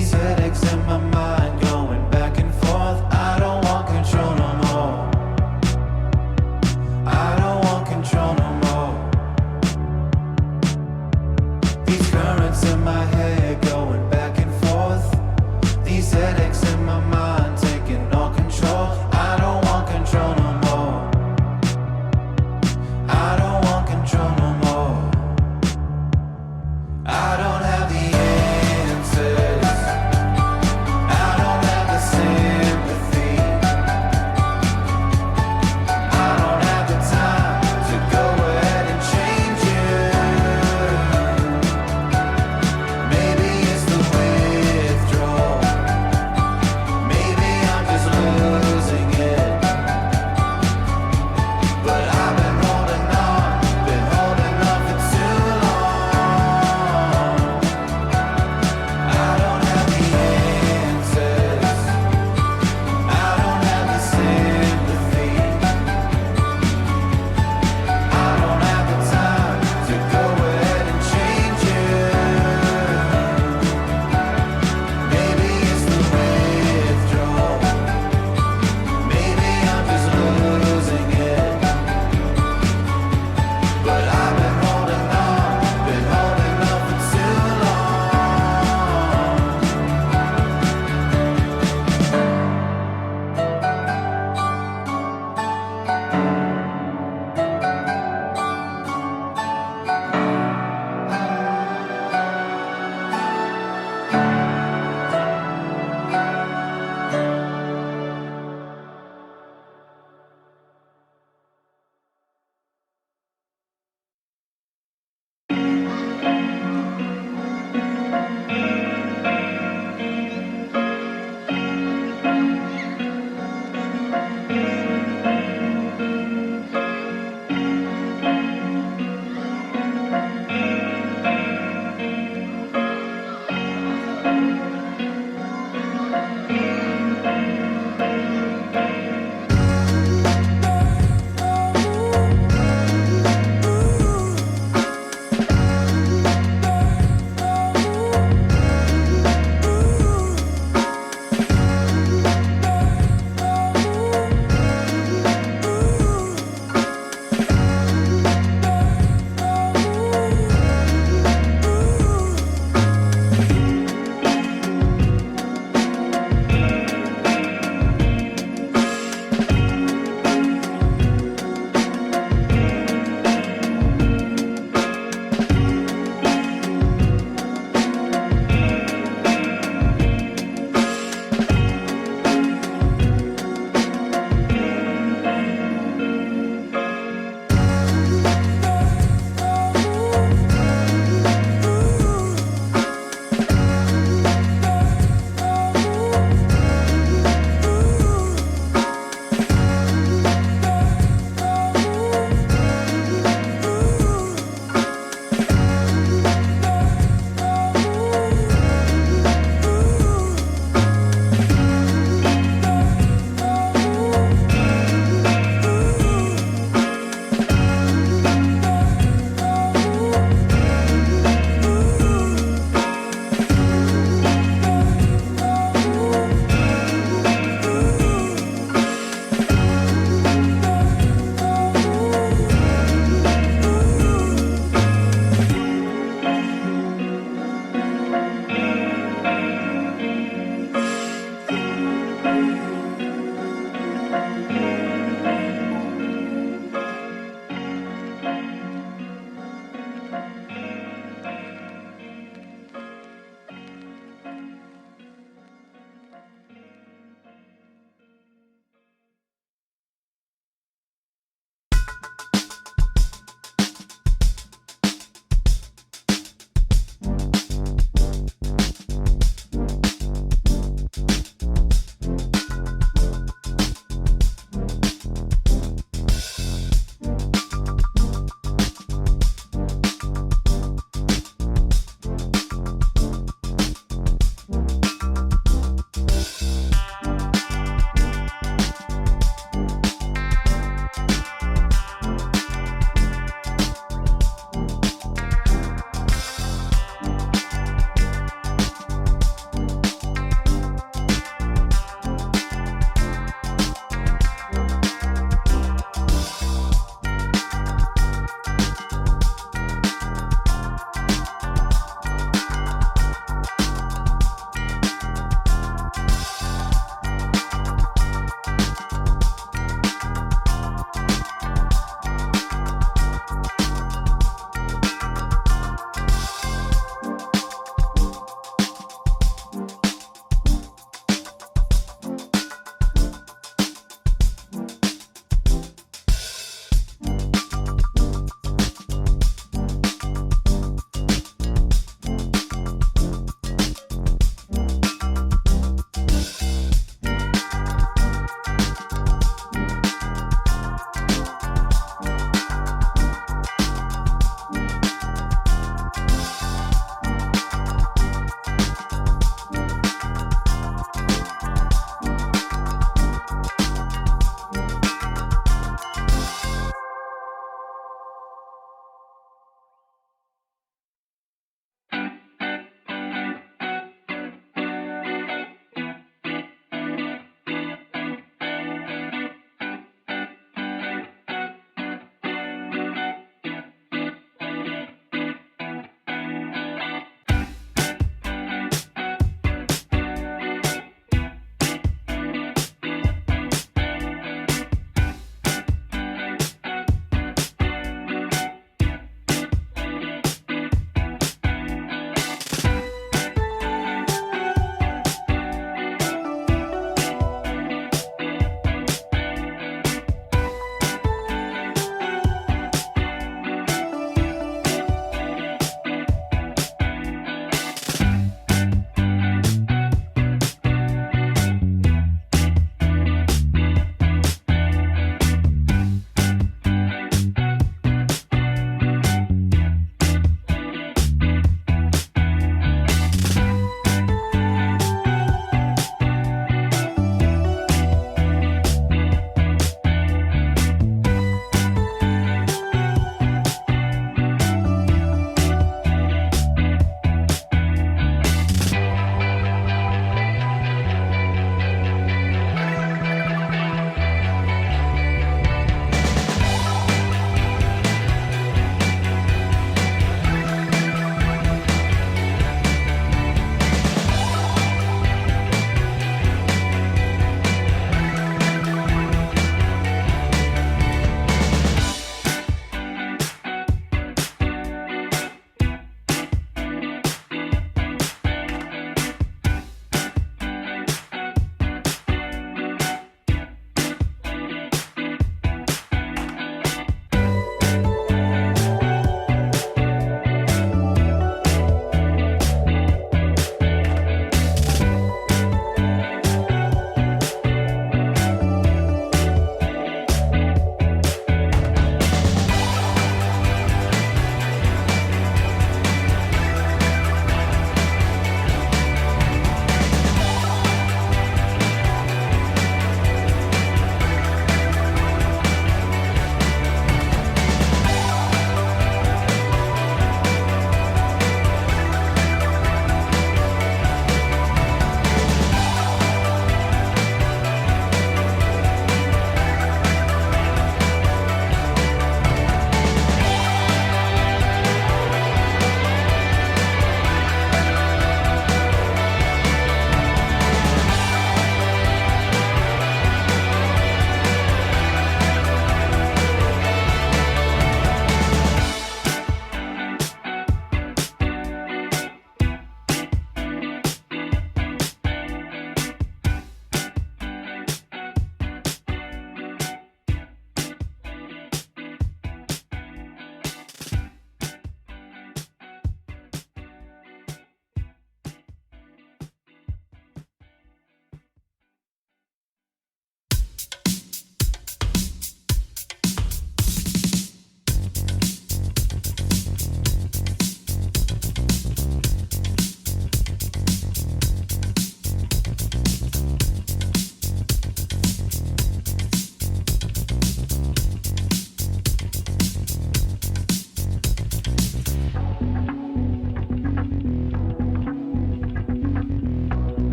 These headaches in my mind going back and forth. I don't want control no more. I don't want control no more. These currents in my head going back and forth. These headaches in my mind taking all control. I don't want control no more. I don't want control no more. I don't have the answers.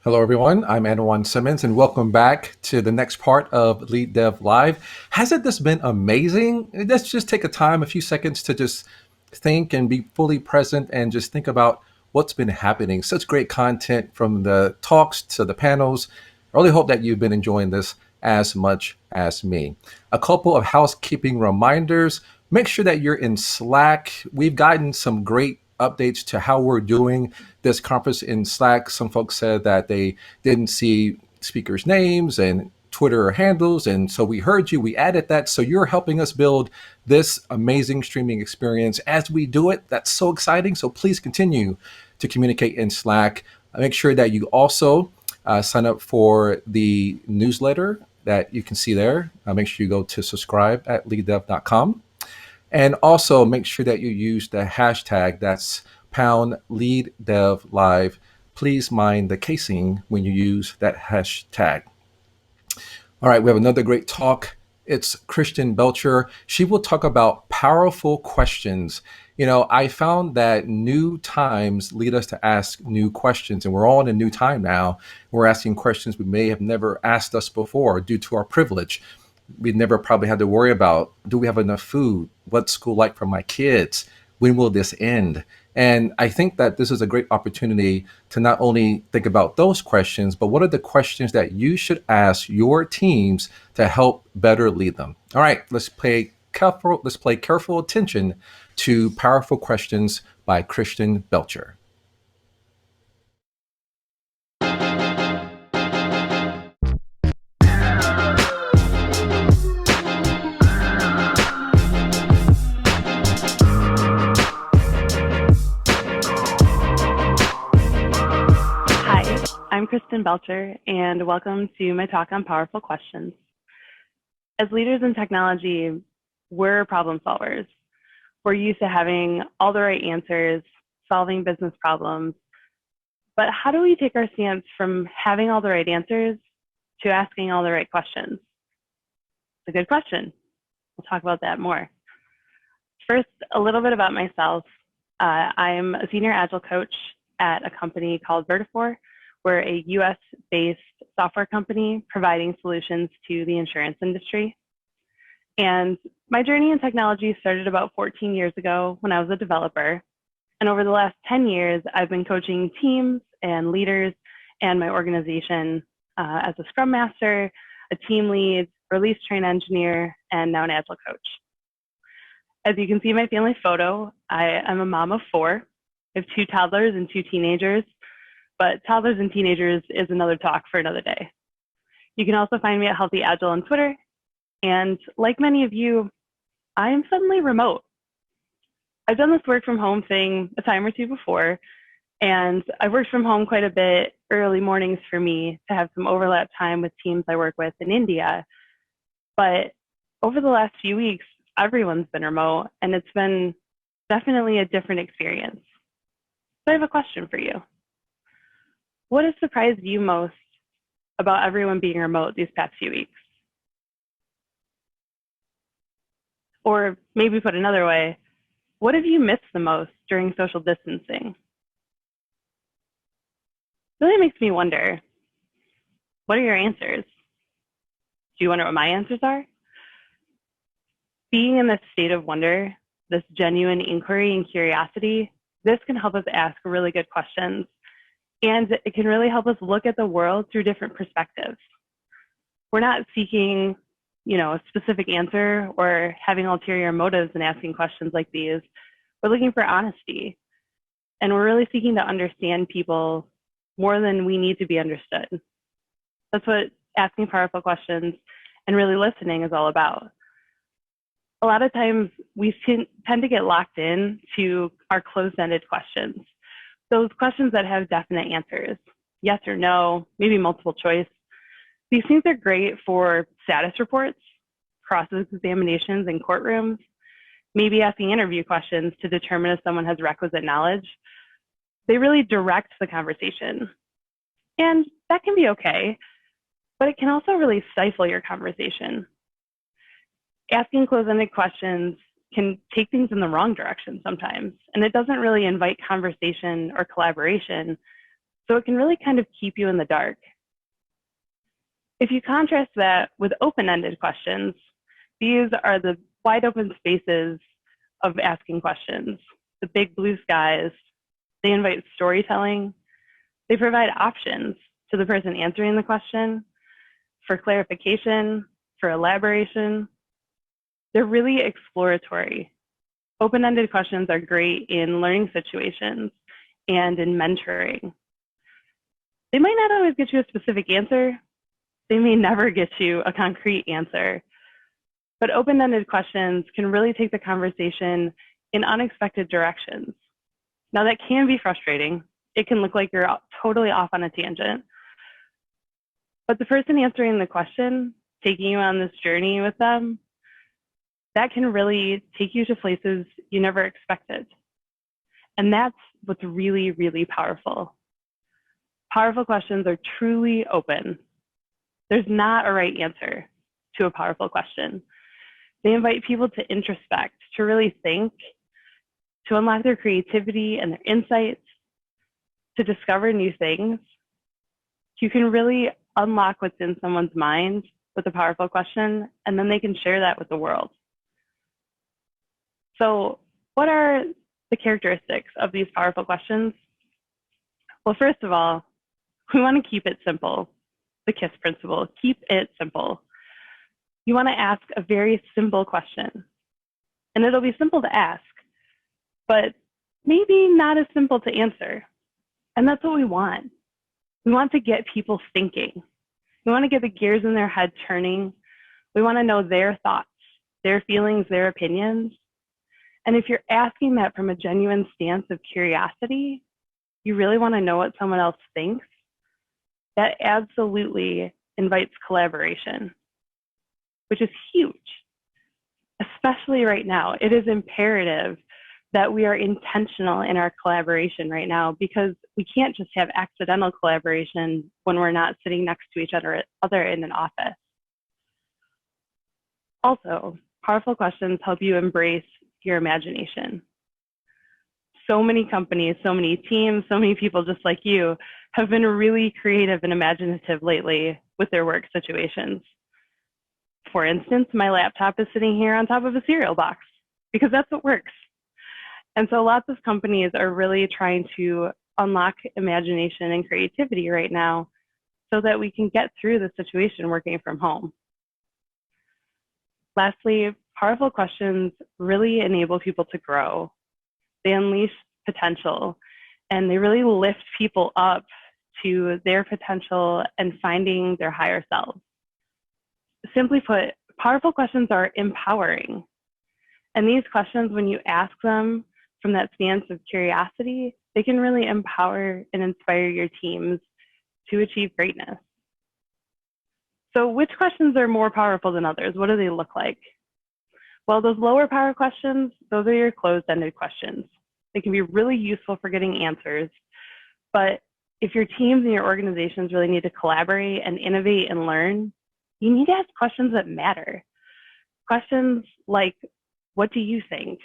Hello, everyone. I'm Anwan Simmons, and welcome back to the next part of LeadDev Live. Hasn't this been amazing? Let's just take a few seconds to just think and be fully present and just think about what's been happening. Such great content from the talks to the panels. I really hope that you've been enjoying this as much as me. A couple of housekeeping reminders. Make sure that you're in Slack. We've gotten some great updates to how we're doing this conference in Slack. Some folks said that they didn't see speakers' names and Twitter handles. And so we heard you, we added that. So you're helping us build this amazing streaming experience as we do it. That's so exciting. So please continue to communicate in Slack. Make sure that you also sign up for the newsletter that you can see there. Make sure you go to subscribe at leaddev.com. And also make sure that you use the hashtag that's pound LeadDev Live. Please mind the casing when you use that hashtag. All right, we have another great talk. It's Kristen Belcher. She will talk about powerful questions. You know, I found that new times lead us to ask new questions, and we're all in a new time now. We're asking questions we may have never asked us before due to our privilege. We've never probably had to worry about, do we have enough food? What's school like for my kids? When will this end? And I think that this is a great opportunity to not only think about those questions, but what are the questions that you should ask your teams to help better lead them? All right, let's pay careful attention to Powerful Questions by Kristen Belcher. I'm Kristen Belcher, and welcome to my talk on powerful questions. As leaders in technology, we're problem solvers. We're used to having all the right answers, solving business problems. But how do we take our stance from having all the right answers to asking all the right questions? It's a good question. We'll talk about that more. First, a little bit about myself. I'm a senior agile coach at a company called Vertifor. We're a US-based software company providing solutions to the insurance industry. And my journey in technology started about 14 years ago when I was a developer. And over the last 10 years, I've been coaching teams and leaders and my organization as a Scrum Master, a team lead, release train engineer, and now an Agile coach. As you can see in my family photo, I'm a mom of 4. I have 2 toddlers and 2 teenagers. But toddlers and teenagers is another talk for another day. You can also find me at Healthy Agile on Twitter. And like many of you, I am suddenly remote. I've done this work from home thing a time or two before, and I've worked from home quite a bit early mornings for me to have some overlap time with teams I work with in India. But over the last few weeks, everyone's been remote, and it's been definitely a different experience. So I have a question for you. What has surprised you most about everyone being remote these past few weeks? Or maybe put another way, what have you missed the most during social distancing? It really makes me wonder, what are your answers? Do you wonder what my answers are? Being in this state of wonder, this genuine inquiry and curiosity, this can help us ask really good questions. And it can really help us look at the world through different perspectives. We're not seeking, a specific answer or having ulterior motives in asking questions like these. We're looking for honesty. And we're really seeking to understand people more than we need to be understood. That's what asking powerful questions and really listening is all about. A lot of times we tend to get locked in to our closed-ended questions. Those questions that have definite answers, yes or no, maybe multiple choice. These things are great for status reports, cross-examinations in courtrooms, maybe asking interview questions to determine if someone has requisite knowledge. They really direct the conversation. And that can be okay, but it can also really stifle your conversation. Asking closed-ended questions can take things in the wrong direction sometimes, and it doesn't really invite conversation or collaboration, So it can really kind of keep you in the dark. If you contrast that with open-ended questions, these are the wide open spaces of asking questions, the big blue skies. They invite storytelling. They provide options to the person answering the question for clarification, for elaboration. They're really exploratory. Open-ended questions are great in learning situations and in mentoring. They might not always get you a specific answer. They may never get you a concrete answer. But open-ended questions can really take the conversation in unexpected directions. Now, that can be frustrating. It can look like you're totally off on a tangent. But the person answering the question, taking you on this journey with them, that can really take you to places you never expected. And that's what's really, really powerful. Powerful questions are truly open. There's not a right answer to a powerful question. They invite people to introspect, to really think, to unlock their creativity and their insights, to discover new things. You can really unlock what's in someone's mind with a powerful question, and then they can share that with the world. So what are the characteristics of these powerful questions? Well, first of all, we want to keep it simple. The KISS principle, keep it simple. You want to ask a very simple question. And it'll be simple to ask, but maybe not as simple to answer. And that's what we want. We want to get people thinking. We want to get the gears in their head turning. We want to know their thoughts, their feelings, their opinions. And if you're asking that from a genuine stance of curiosity, you really want to know what someone else thinks, that absolutely invites collaboration, which is huge, especially right now. It is imperative that we are intentional in our collaboration right now, because we can't just have accidental collaboration when we're not sitting next to each other in an office. Also, powerful questions help you embrace your imagination. So many companies, so many teams, so many people just like you have been really creative and imaginative lately with their work situations. For instance, my laptop is sitting here on top of a cereal box because that's what works. And so lots of companies are really trying to unlock imagination and creativity right now so that we can get through the situation working from home. Lastly, powerful questions really enable people to grow. They unleash potential, and they really lift people up to their potential and finding their higher selves. Simply put, powerful questions are empowering. And these questions, when you ask them from that stance of curiosity, they can really empower and inspire your teams to achieve greatness. So which questions are more powerful than others? What do they look like? Well, those lower power questions, those are your closed-ended questions. They can be really useful for getting answers, but if your teams and your organizations really need to collaborate and innovate and learn, you need to ask questions that matter. Questions like, what do you think?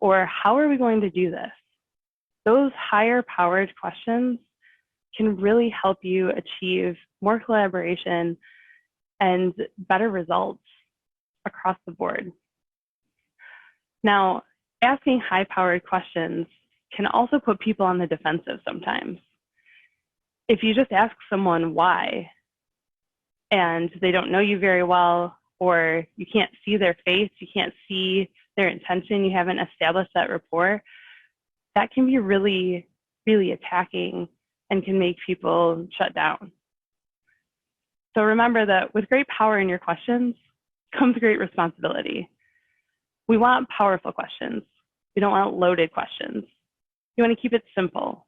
Or how are we going to do this? Those higher powered questions can really help you achieve more collaboration and better results across the board. Now, asking high-powered questions can also put people on the defensive sometimes. If you just ask someone why, and they don't know you very well, or you can't see their face, you can't see their intention, you haven't established that rapport, that can be really, really attacking and can make people shut down. So remember that with great power in your questions comes great responsibility. We want powerful questions. We don't want loaded questions. You want to keep it simple.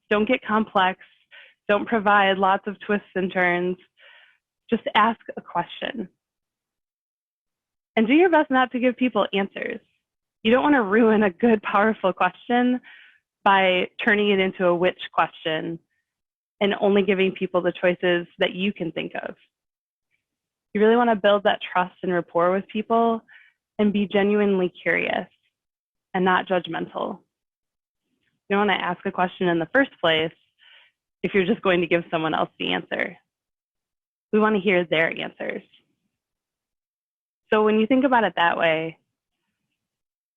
Don't get complex. Don't provide lots of twists and turns. Just ask a question. And do your best not to give people answers. You don't want to ruin a good, powerful question by turning it into a which question and only giving people the choices that you can think of. You really want to build that trust and rapport with people and be genuinely curious and not judgmental. You don't want to ask a question in the first place if you're just going to give someone else the answer. We want to hear their answers. So when you think about it that way,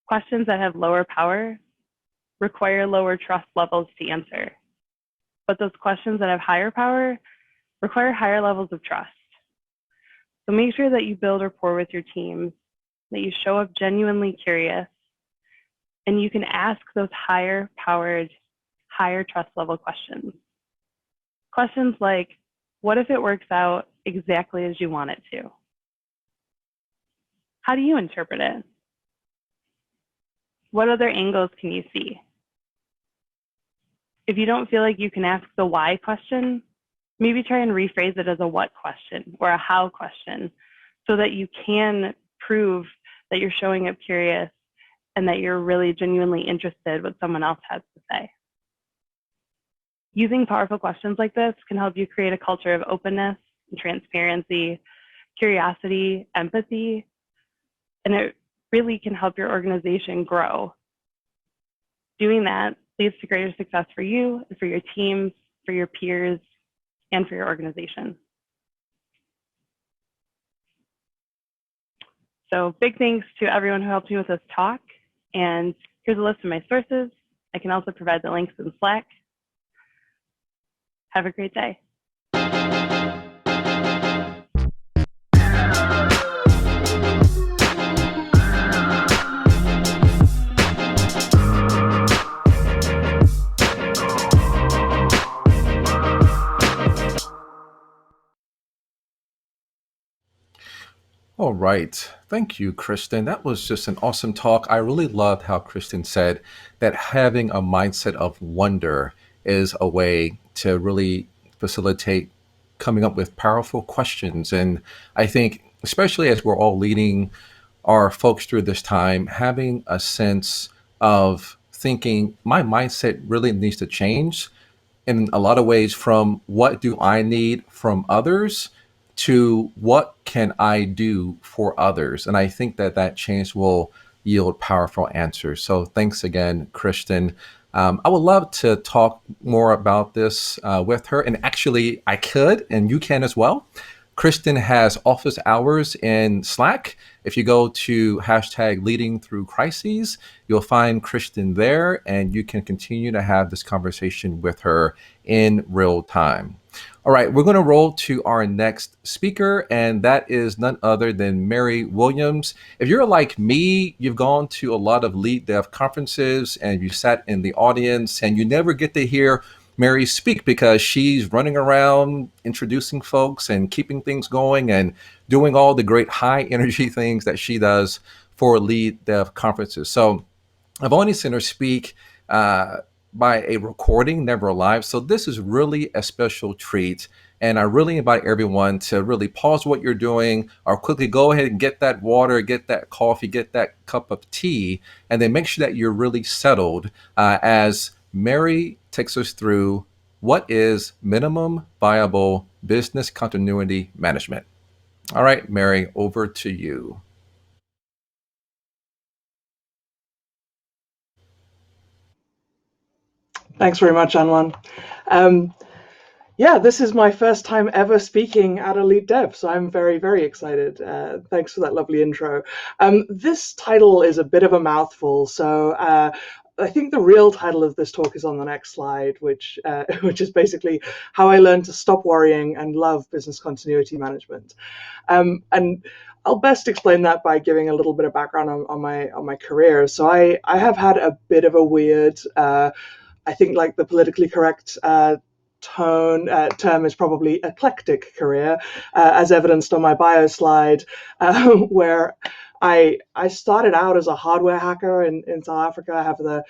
questions that have lower power require lower trust levels to answer. But those questions that have higher power require higher levels of trust. So make sure that you build rapport with your teams, that you show up genuinely curious, and you can ask those higher powered, higher trust level questions. Questions like, what if it works out exactly as you want it to? How do you interpret it? What other angles can you see? If you don't feel like you can ask the why question, maybe try and rephrase it as a what question or a how question so that you can prove that you're showing up curious and that you're really genuinely interested what someone else has to say. Using powerful questions like this can help you create a culture of openness and transparency, curiosity, empathy, and it really can help your organization grow. Doing that leads to greater success for you, for your teams, for your peers, and for your organization. So big thanks to everyone who helped me with this talk. And here's a list of my sources. I can also provide the links in Slack. Have a great day. All right. Thank you, Kristen. That was just an awesome talk. I really loved how Kristen said that having a mindset of wonder is a way to really facilitate coming up with powerful questions. And I think, especially as we're all leading our folks through this time, having a sense of thinking, my mindset really needs to change in a lot of ways from what do I need from others to what can I do for others. And I think that that change will yield powerful answers. So thanks again, Kristen. I would love to talk more about this with her. And actually, I could, and you can as well. Kristen has office hours in Slack. If you go to hashtag leading through crises, you'll find Kristen there and you can continue to have this conversation with her in real time. All right, we're going to roll to our next speaker, and that is none other than Mary Williams. If you're like me, you've gone to a lot of LeadDev conferences and you sat in the audience and you never get to hear Mary speak because she's running around introducing folks and keeping things going and doing all the great high energy things that she does for LeadDev conferences. So I've only seen her speak by a recording, never live. So this is really a special treat. And I really invite everyone to really pause what you're doing or quickly go ahead and get that water, get that coffee, get that cup of tea, and then make sure that you're really settled as Mary takes us through what is minimum viable business continuity management. All right, Mary, over to you. Thanks very much, Anwan. Yeah, this is my first time ever speaking at a LeadDev, so I'm very, very excited. Thanks for that lovely intro. This title is a bit of a mouthful, so I think the real title of this talk is on the next slide, which is basically how I learned to stop worrying and love business continuity management. And I'll best explain that by giving a little bit of background on my career. So I have had a bit of a weird, I think like the politically correct term is probably eclectic career, as evidenced on my bio slide, where I started out as a hardware hacker in South Africa. I have the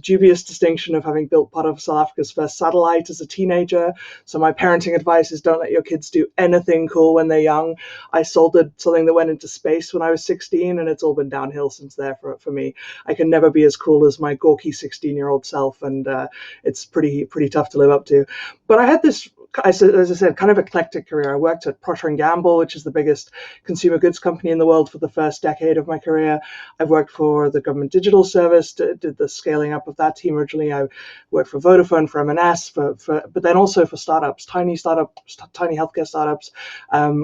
dubious distinction of having built part of South Africa's first satellite as a teenager. So my parenting advice is don't let your kids do anything cool when they're young. I soldered something that went into space when I was 16, and it's all been downhill since there for me. I can never be as cool as my gawky 16-year-old self, and it's pretty tough to live up to. But I had this as I said, kind of eclectic career. I worked at Procter & Gamble, which is the biggest consumer goods company in the world, for the first decade of my career. I've worked for the Government Digital Service, did the scaling up of that team originally. I worked for Vodafone, for M&S, but then also for startups, tiny healthcare startups,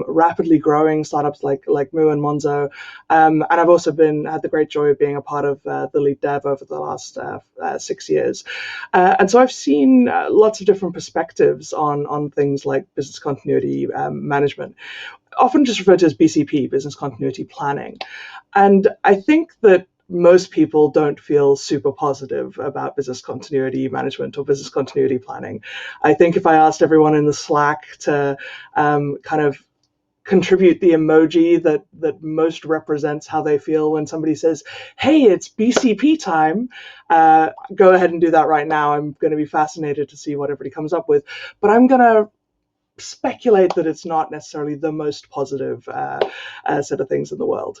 rapidly growing startups like Moo and Monzo. And I've also had the great joy of being a part of the LeadDev over the last 6 years. And so I've seen lots of different perspectives on things like business continuity management, often just referred to as BCP, business continuity planning. And I think that most people don't feel super positive about business continuity management or business continuity planning. I think if I asked everyone in the Slack to kind of contribute the emoji that most represents how they feel when somebody says, "Hey, it's BCP time," go ahead and do that right now. I'm going to be fascinated to see what everybody comes up with, but I'm going to speculate that it's not necessarily the most positive set of things in the world.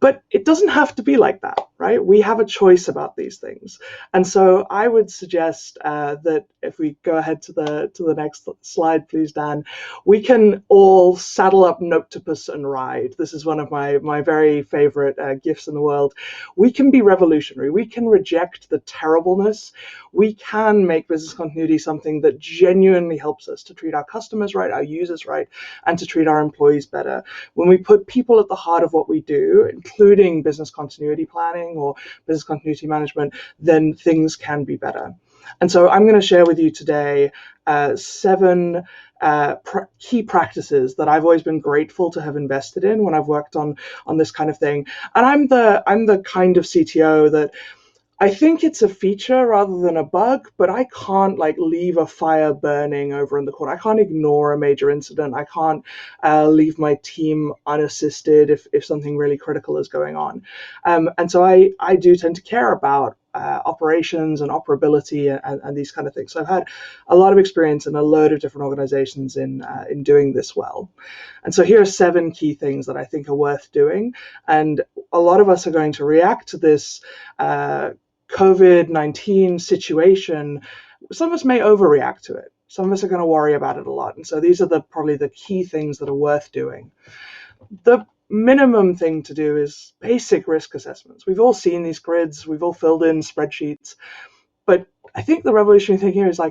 But it doesn't have to be like that, right? We have a choice about these things. And so I would suggest that if we go ahead to the next slide, please, Dan, we can all saddle up Notopus and ride. This is one of my very favorite gifts in the world. We can be revolutionary. We can reject the terribleness. We can make business continuity something that genuinely helps us to treat our customers right, our users right, and to treat our employees better. When we put people at the heart of what we do, including business continuity planning or business continuity management, then things can be better. And so I'm going to share with you today 7 key practices that I've always been grateful to have invested in when I've worked on this kind of thing. And I'm the kind of CTO that I think it's a feature rather than a bug, but I can't leave a fire burning over in the corner. I can't ignore a major incident. I can't leave my team unassisted if something really critical is going on. And so I do tend to care about operations and operability and these kind of things. So I've had a lot of experience in a load of different organizations in doing this well. And so here are 7 key things that I think are worth doing. And a lot of us are going to react to this COVID-19 situation. Some of us may overreact to it. Some of us are going to worry about it a lot. And so these are probably the key things that are worth doing. The minimum thing to do is basic risk assessments. We've all seen these grids. We've all filled in spreadsheets. But I think the revolutionary thing here is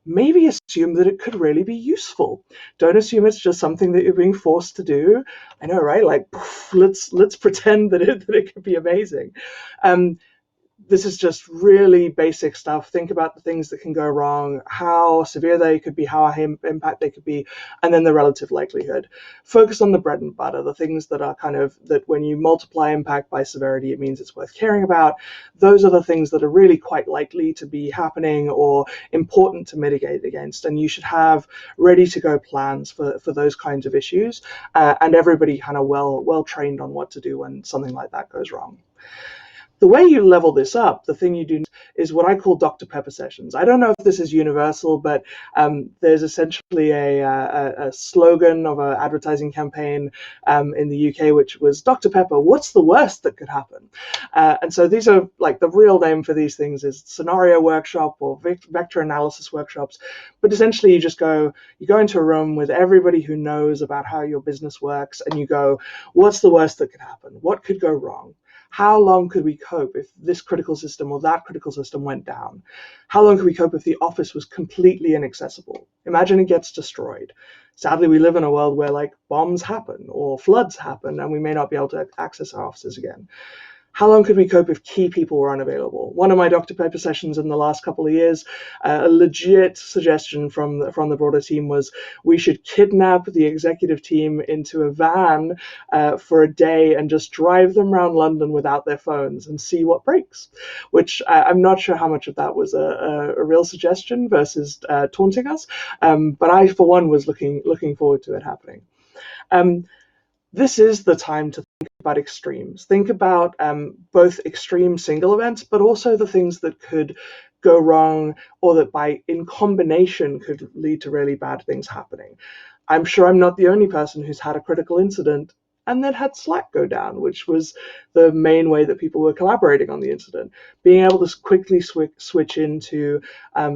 maybe assume that it could really be useful. Don't assume it's just something that you're being forced to do. I know, right? Let's pretend that it could be amazing. This is just really basic stuff. Think about the things that can go wrong, how severe they could be, how high impact they could be, and then the relative likelihood. Focus on the bread and butter, the things that are that when you multiply impact by severity, it means it's worth caring about. Those are the things that are really quite likely to be happening or important to mitigate against. And you should have ready to go plans for those kinds of issues, and everybody kind of well trained on what to do when something like that goes wrong. The way you level this up, the thing you do is what I call Dr. Pepper sessions. I don't know if this is universal, but there's essentially a slogan of an advertising campaign in the UK, which was Dr. Pepper, what's the worst that could happen? And so these are the real name for these things is scenario workshop or vector analysis workshops. But essentially you go into a room with everybody who knows about how your business works and you go, what's the worst that could happen? What could go wrong? How long could we cope if this critical system or that critical system went down? How long could we cope if the office was completely inaccessible? Imagine it gets destroyed. Sadly, we live in a world where bombs happen or floods happen and we may not be able to access our offices again. How long could we cope if key people were unavailable? One of my Dr. Pepper sessions in the last couple of years, a legit suggestion from the broader team was we should kidnap the executive team into a van for a day and just drive them around London without their phones and see what breaks, which I'm not sure how much of that was a real suggestion versus taunting us, but I, for one, was looking forward to it happening. This is the time to think about extremes. Think about both extreme single events, but also the things that could go wrong or that in combination could lead to really bad things happening. I'm sure I'm not the only person who's had a critical incident and then had Slack go down, which was the main way that people were collaborating on the incident. Being able to quickly switch into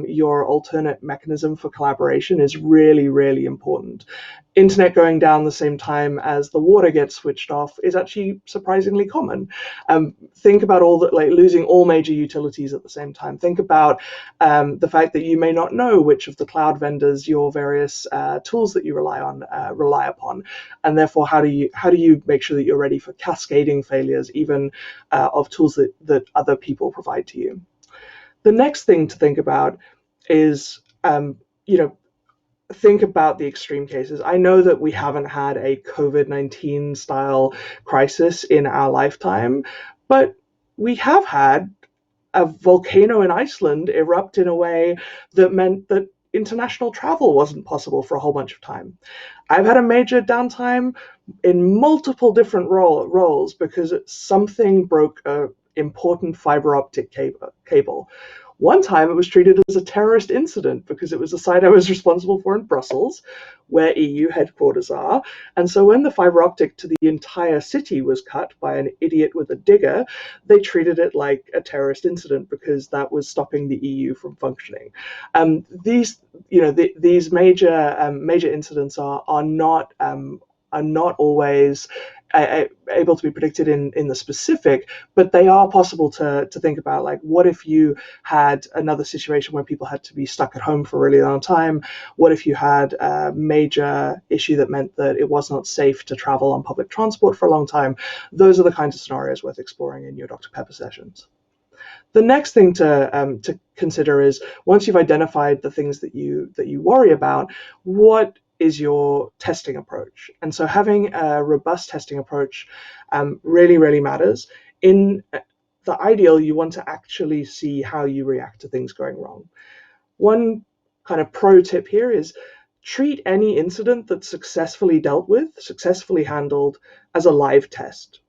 your alternate mechanism for collaboration is really, really important. Internet going down the same time as the water gets switched off is actually surprisingly common. Think about all that, like losing all major utilities at the same time. Think about the fact that you may not know which of the cloud vendors your various tools that you rely upon, and therefore how do you make sure that you're ready for cascading failures, even of tools that other people provide to you. The next thing to think about is think about the extreme cases. I know that we haven't had a COVID-19 style crisis in our lifetime, but we have had a volcano in Iceland erupt in a way that meant that international travel wasn't possible for a whole bunch of time. I've had a major downtime in multiple different roles because something broke an important fiber optic cable. One time it was treated as a terrorist incident because it was a site I was responsible for in Brussels, where EU headquarters are. And so when the fiber optic to the entire city was cut by an idiot with a digger, they treated it like a terrorist incident because that was stopping the EU from functioning. These major incidents are not always able to be predicted in the specific, but they are possible to think about. Like, what if you had another situation where people had to be stuck at home for a really long time? What if you had a major issue that meant that it was not safe to travel on public transport for a long time? Those are the kinds of scenarios worth exploring in your Dr. Pepper sessions. The next thing to consider is, once you've identified the things that you worry about, what is your testing approach? And so having a robust testing approach really, really matters. In the ideal, you want to actually see how you react to things going wrong. One kind of pro tip here is treat any incident that's successfully dealt with, successfully handled, as a live test.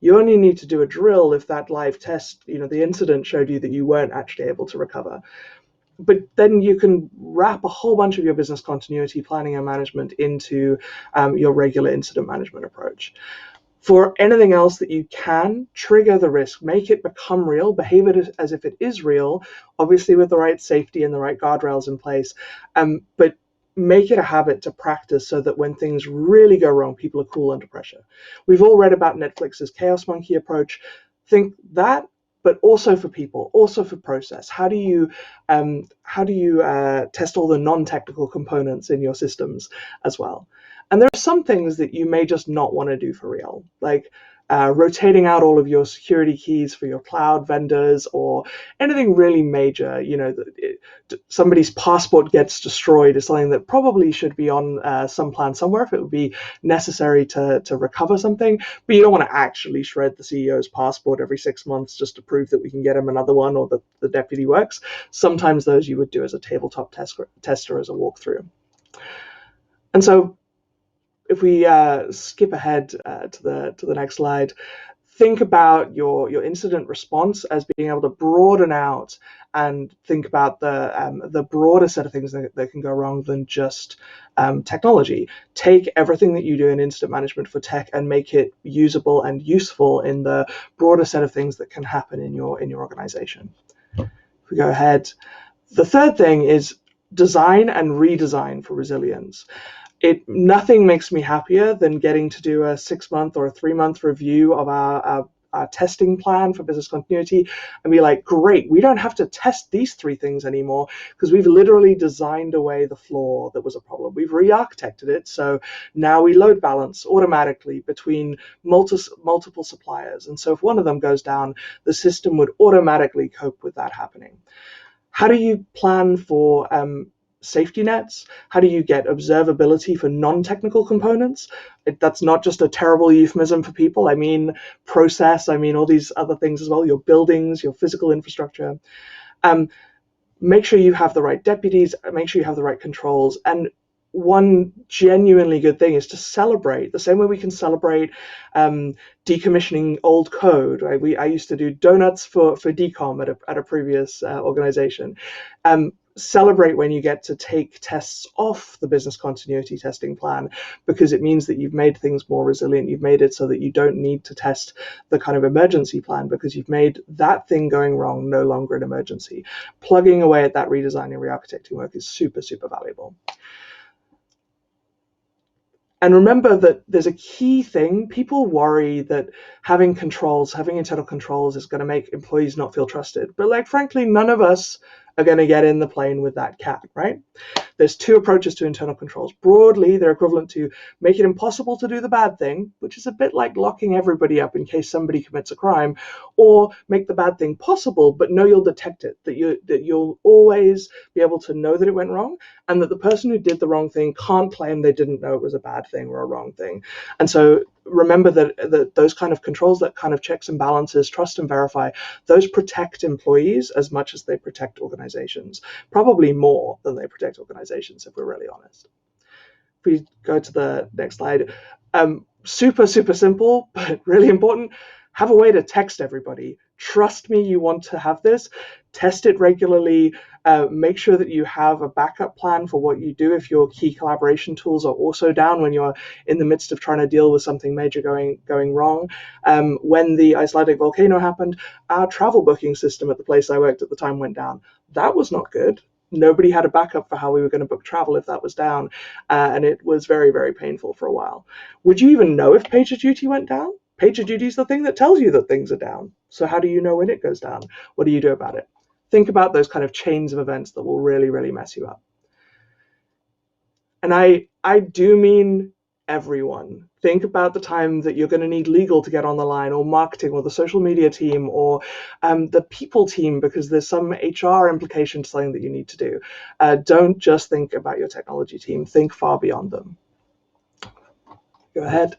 You only need to do a drill if that live test, the incident showed you that you weren't actually able to recover. But then you can wrap a whole bunch of your business continuity planning and management into your regular incident management approach. For anything else that you can, trigger the risk, make it become real, behave it as if it is real, obviously with the right safety and the right guardrails in place, but make it a habit to practice so that when things really go wrong, people are cool under pressure. We've all read about Netflix's Chaos Monkey approach. Think that, but also for people, also for process. How do you test all the non-technical components in your systems as well? And there are some things that you may just not want to do for real, like rotating out all of your security keys for your cloud vendors, or anything really major. Somebody's passport gets destroyed is something that probably should be on some plan somewhere if it would be necessary to recover something. But you don't want to actually shred the CEO's passport every 6 months just to prove that we can get him another one or that the deputy works. Sometimes those you would do as a tabletop tester as a walkthrough. And so if we skip ahead to the next slide, think about your incident response as being able to broaden out and think about the broader set of things that can go wrong than just technology. Take everything that you do in incident management for tech and make it usable and useful in the broader set of things that can happen in your organization. If we go ahead, the third thing is design and redesign for resilience. Nothing makes me happier than getting to do a 6-month or a 3-month review of our testing plan for business continuity and be like, great, we don't have to test these 3 things anymore because we've literally designed away the flaw that was a problem. We've re-architected it, so now we load balance automatically between multiple suppliers. And so if one of them goes down, the system would automatically cope with that happening. How do you plan for safety nets? How do you get observability for non-technical components? That's not just a terrible euphemism for people. I mean process, I mean all these other things as well, your buildings, your physical infrastructure. Make sure you have the right deputies, make sure you have the right controls. And one genuinely good thing is to celebrate the same way we can celebrate decommissioning old code. Right? I used to do donuts for decom at a previous organization. celebrate when you get to take tests off the business continuity testing plan, because it means that you've made things more resilient. You've made it so that you don't need to test the kind of emergency plan, because you've made that thing going wrong no longer an emergency. Plugging away at that redesign and re-architecting work is super, super valuable. And remember that there's a key thing. People worry that having internal controls is going to make employees not feel trusted. But like, frankly, none of us are going to get in the plane with that cat, right? There's two approaches to internal controls. Broadly, they're equivalent to make it impossible to do the bad thing, which is a bit like locking everybody up in case somebody commits a crime, or make the bad thing possible, but know you'll detect it, that you'll always be able to know that it went wrong, and that the person who did the wrong thing can't claim they didn't know it was a bad thing or a wrong thing. And so remember that those kind of controls, that kind of checks and balances, trust and verify, those protect employees as much as they protect organizations, probably more than they protect organizations, if we're really honest. If we go to the next slide, super, super simple, but really important. Have a way to text everybody. Trust me, you want to have this. Test it regularly. Make sure that you have a backup plan for what you do if your key collaboration tools are also down when you're in the midst of trying to deal with something major going wrong. When the Icelandic volcano happened, our travel booking system at the place I worked at the time went down. That was not good. Nobody had a backup for how we were going to book travel if that was down, and it was very, very painful for a while. Would you even know if PagerDuty went down? PagerDuty is the thing that tells you that things are down. So how do you know when it goes down? What do you do about it? Think about those kind of chains of events that will really, really mess you up. And I do mean everyone. Think about the time that you're going to need legal to get on the line, or marketing, or the social media team, or the people team, because there's some HR implication to something that you need to do. Don't just think about your technology team. Think far beyond them. Go ahead.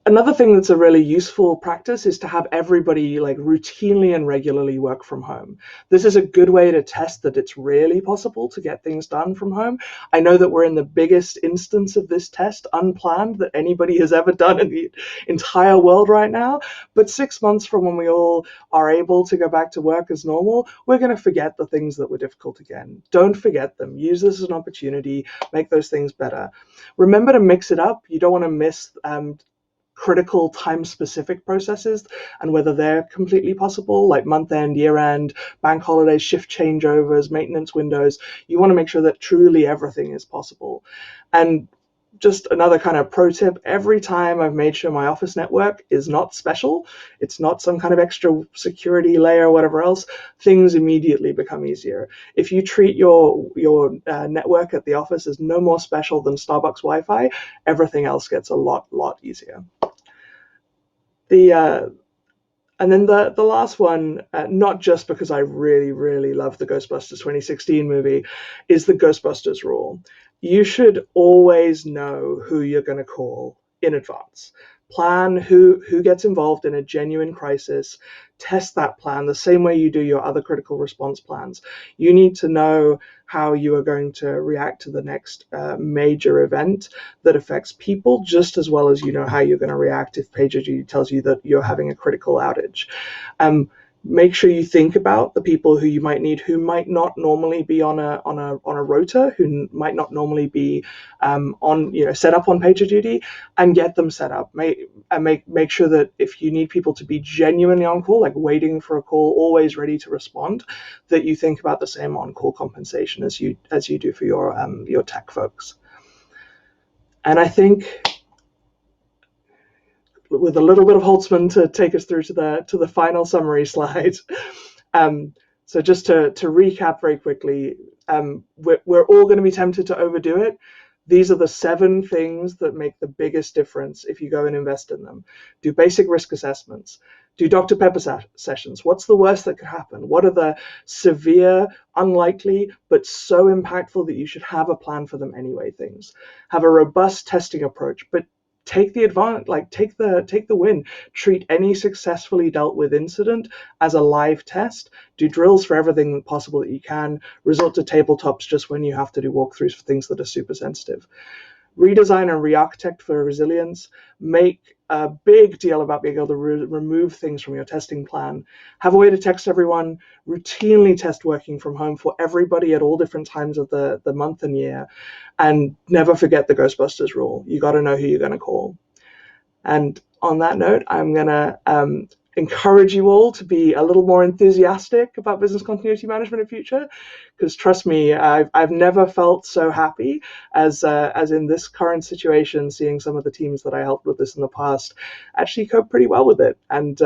Another thing that's a really useful practice is to have everybody like routinely and regularly work from home. This is a good way to test that it's really possible to get things done from home. I know that we're in the biggest instance of this test, unplanned, that anybody has ever done in the entire world right now. But 6 months from when we all are able to go back to work as normal, we're going to forget the things that were difficult again. Don't forget them. Use this as an opportunity. Make those things better. Remember to mix it up. You don't want to miss critical time-specific processes and whether they're completely possible, like month-end, year-end, bank holidays, shift changeovers, maintenance windows. You want to make sure that truly everything is possible. And just another kind of pro tip, every time I've made sure my office network is not special, it's not some kind of extra security layer or whatever else, things immediately become easier. If you treat your network at the office as no more special than Starbucks Wi-Fi, everything else gets a lot easier. And then the last one, not just because I really, really love the Ghostbusters 2016 movie, is the Ghostbusters rule. You should always know who you're going to call in advance. Plan who gets involved in a genuine crisis. Test that plan the same way you do your other critical response plans. You need to know how you are going to react to the next major event that affects people, just as well as you know how you're going to react if PagerDuty tells you that you're having a critical outage. Make sure you think about the people who you might need, who might not normally be on a rota, who might not normally be set up on PagerDuty, and get them set up. Make sure that if you need people to be genuinely on call, like waiting for a call, always ready to respond, that you think about the same on-call compensation as you do for your tech folks. And I think, with a little bit of Holtzman to take us through to the final summary slide. So just to recap very quickly, we're all going to be tempted to overdo it. These are the 7 things that make the biggest difference if you go and invest in them. Do basic risk assessments. Do Dr. Pepper sessions. What's the worst that could happen? What are the severe, unlikely, but so impactful that you should have a plan for them anyway things? Have a robust testing approach, but take the advantage, take the win. Treat any successfully dealt with incident as a live test. Do drills for everything possible that you can. Resort to tabletops just when you have to do walkthroughs for things that are super sensitive. Redesign and re-architect for resilience. Make a big deal about being able to remove things from your testing plan. Have a way to text everyone, routinely test working from home for everybody at all different times of the month and year, and never forget the Ghostbusters rule. You got to know who you're going to call. And on that note, I'm going to encourage you all to be a little more enthusiastic about business continuity management in future, because trust me, I've never felt so happy as in this current situation, seeing some of the teams that I helped with this in the past actually cope pretty well with it, and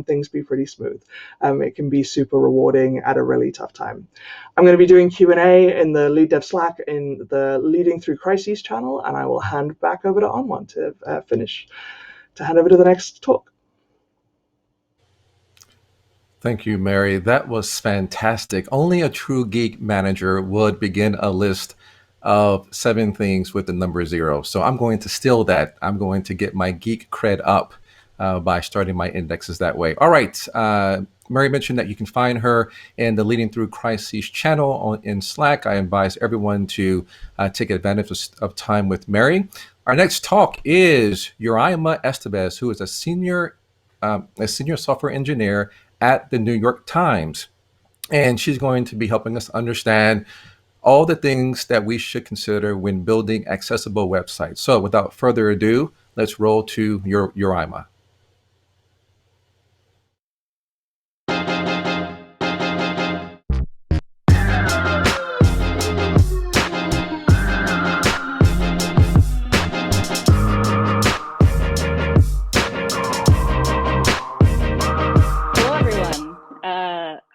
things be pretty smooth. It can be super rewarding at a really tough time. I'm going to be doing Q&A in the LeadDev Slack in the Leading Through Crises channel, and I will hand back over to Anwan to hand over to the next talk. Thank you, Mary. That was fantastic. Only a true geek manager would begin a list of 7 things with the number 0. So I'm going to steal that. I'm going to get my geek cred up by starting my indexes that way. All right. Mary mentioned that you can find her in the Leading Through Crises channel in Slack. I advise everyone to take advantage of time with Mary. Our next talk is Uraima Estevez, who is a senior software engineer at the New York Times. And she's going to be helping us understand all the things that we should consider when building accessible websites. So without further ado, let's roll to Uraima.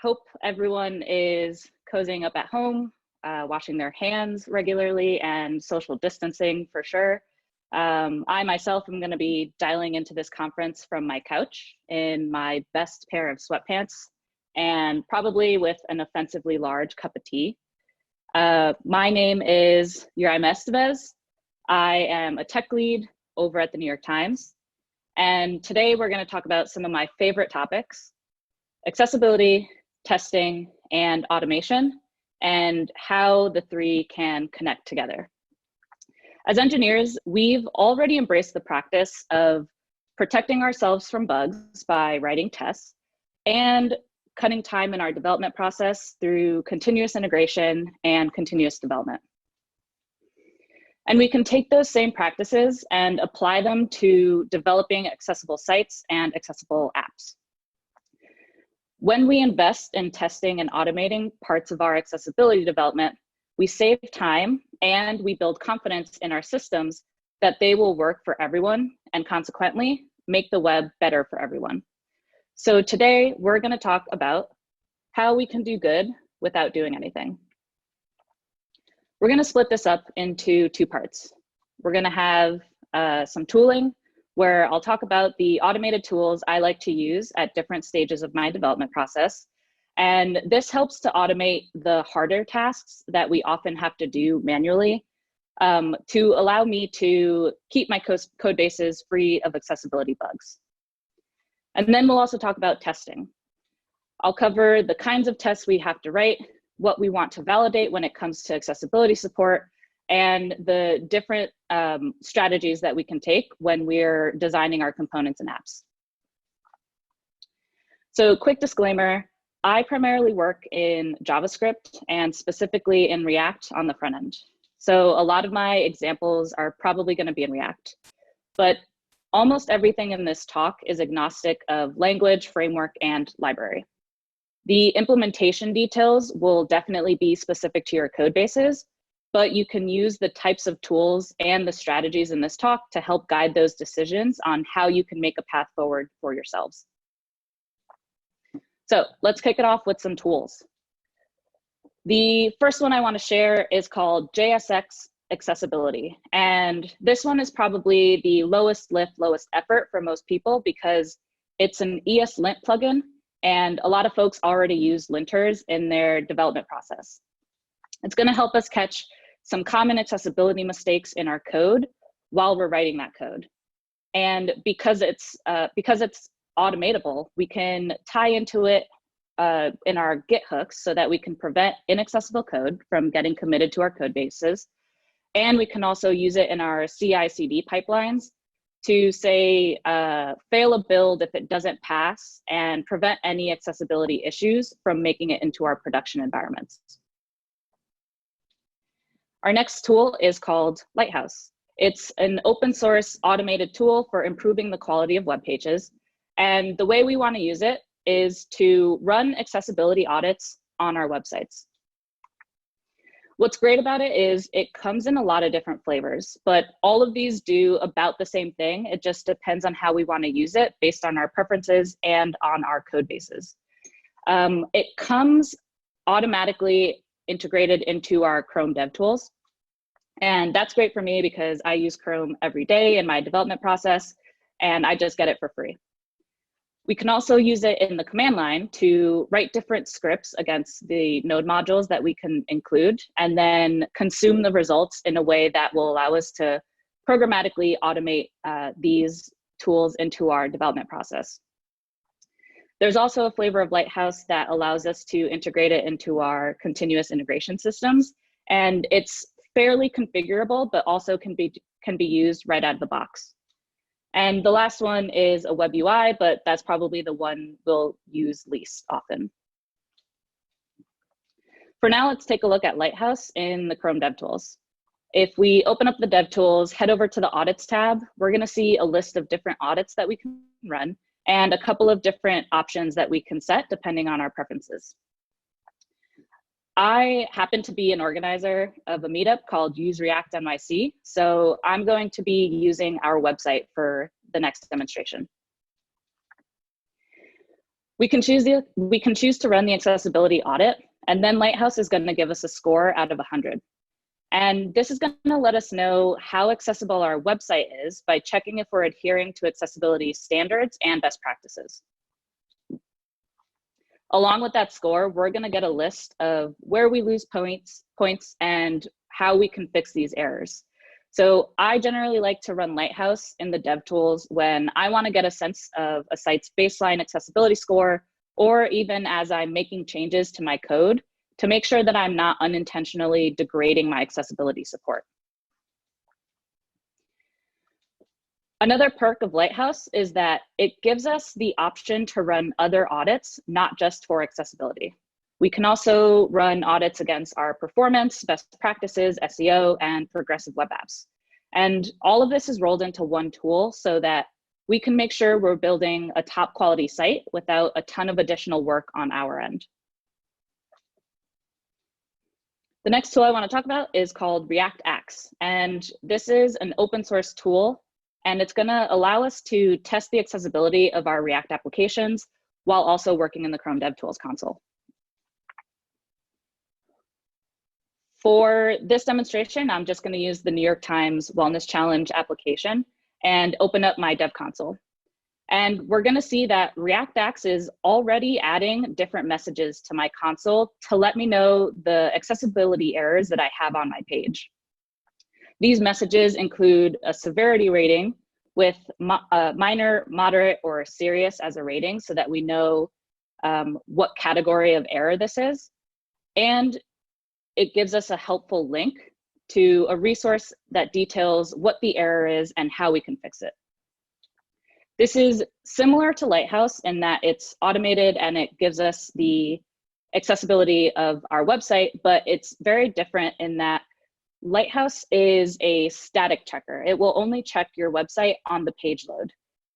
Hope everyone is cozying up at home, washing their hands regularly, and social distancing for sure. I myself am going to be dialing into this conference from my couch in my best pair of sweatpants and probably with an offensively large cup of tea. My name is Uraima Estevez. I am a tech lead over at the New York Times. And today we're going to talk about some of my favorite topics: accessibility, testing, and automation, and how the 3 can connect together. As engineers, we've already embraced the practice of protecting ourselves from bugs by writing tests and cutting time in our development process through continuous integration and continuous development. And we can take those same practices and apply them to developing accessible sites and accessible apps. When we invest in testing and automating parts of our accessibility development, we save time and we build confidence in our systems that they will work for everyone and consequently make the web better for everyone. So today we're going to talk about how we can do good without doing anything. We're going to split this up into 2 parts. We're going to have some tooling, where I'll talk about the automated tools I like to use at different stages of my development process. And this helps to automate the harder tasks that we often have to do manually to allow me to keep my code bases free of accessibility bugs. And then we'll also talk about testing. I'll cover the kinds of tests we have to write, what we want to validate when it comes to accessibility support, and the different strategies that we can take when we're designing our components and apps. So quick disclaimer, I primarily work in JavaScript and specifically in React on the front end. So a lot of my examples are probably going to be in React, but almost everything in this talk is agnostic of language, framework, and library. The implementation details will definitely be specific to your code bases, but you can use the types of tools and the strategies in this talk to help guide those decisions on how you can make a path forward for yourselves. So let's kick it off with some tools. The first one I want to share is called JSX Accessibility. And this one is probably the lowest lift, lowest effort for most people because it's an ESLint plugin, and a lot of folks already use linters in their development process. It's going to help us catch some common accessibility mistakes in our code while we're writing that code. And because it's automatable, we can tie into it in our Git hooks so that we can prevent inaccessible code from getting committed to our code bases. And we can also use it in our CI/CD pipelines to say, fail a build if it doesn't pass and prevent any accessibility issues from making it into our production environments. Our next tool is called Lighthouse. It's an open source automated tool for improving the quality of web pages. And the way we want to use it is to run accessibility audits on our websites. What's great about it is it comes in a lot of different flavors, but all of these do about the same thing. It just depends on how we want to use it based on our preferences and on our code bases. It comes automatically integrated into our Chrome DevTools. And that's great for me because I use Chrome every day in my development process, and I just get it for free. We can also use it in the command line to write different scripts against the node modules that we can include, and then consume the results in a way that will allow us to programmatically automate these tools into our development process. There's also a flavor of Lighthouse that allows us to integrate it into our continuous integration systems, and it's fairly configurable, but also can be used right out of the box. And the last one is a web UI, but that's probably the one we'll use least often. For now, let's take a look at Lighthouse in the Chrome DevTools. If we open up the DevTools, head over to the Audits tab, we're going to see a list of different audits that we can run and a couple of different options that we can set depending on our preferences. I happen to be an organizer of a meetup called Use React NYC, so I'm going to be using our website for the next demonstration. We can choose to run the accessibility audit, and then Lighthouse is going to give us a score out of 100. And this is going to let us know how accessible our website is by checking if we're adhering to accessibility standards and best practices. Along with that score, we're going to get a list of where we lose points and how we can fix these errors. So I generally like to run Lighthouse in the DevTools when I want to get a sense of a site's baseline accessibility score, or even as I'm making changes to my code to make sure that I'm not unintentionally degrading my accessibility support. Another perk of Lighthouse is that it gives us the option to run other audits, not just for accessibility. We can also run audits against our performance, best practices, SEO, and progressive web apps. And all of this is rolled into one tool so that we can make sure we're building a top quality site without a ton of additional work on our end. The next tool I want to talk about is called React Axe. And this is an open source tool, and it's going to allow us to test the accessibility of our React applications while also working in the Chrome DevTools console. For this demonstration, I'm just going to use the New York Times Wellness Challenge application and open up my dev console. And we're going to see that React Axe is already adding different messages to my console to let me know the accessibility errors that I have on my page. These messages include a severity rating with minor, moderate, or serious as a rating so that we know what category of error this is. And it gives us a helpful link to a resource that details what the error is and how we can fix it. This is similar to Lighthouse in that it's automated and it gives us the accessibility of our website, but it's very different in that Lighthouse is a static checker. It will only check your website on the page load.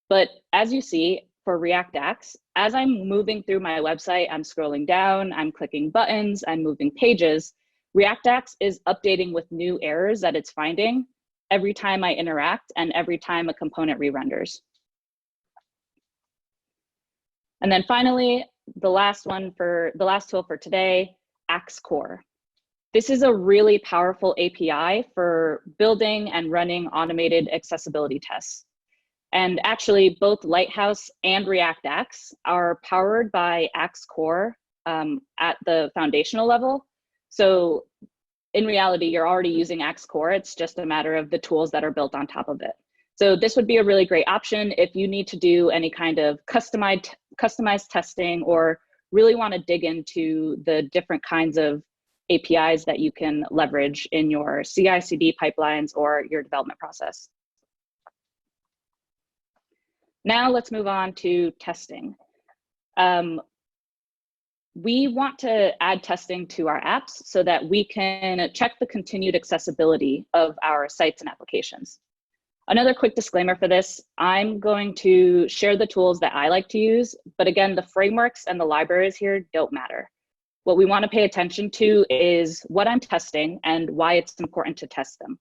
But as you see for React Axe, as I'm moving through my website, I'm scrolling down, I'm clicking buttons, I'm moving pages, React Axe is updating with new errors that it's finding every time I interact and every time a component re-renders. And then finally, the last tool for today, Axe Core. This is a really powerful API for building and running automated accessibility tests. And actually, both Lighthouse and React Axe are powered by Axe Core at the foundational level. So in reality, you're already using Axe Core. It's just a matter of the tools that are built on top of it. So this would be a really great option if you need to do any kind of customized testing or really want to dig into the different kinds of APIs that you can leverage in your CI/CD pipelines or your development process. Now let's move on to testing. We want to add testing to our apps so that we can check the continued accessibility of our sites and applications. Another quick disclaimer for this, I'm going to share the tools that I like to use, but again, the frameworks and the libraries here don't matter. What we want to pay attention to is what I'm testing and why it's important to test them.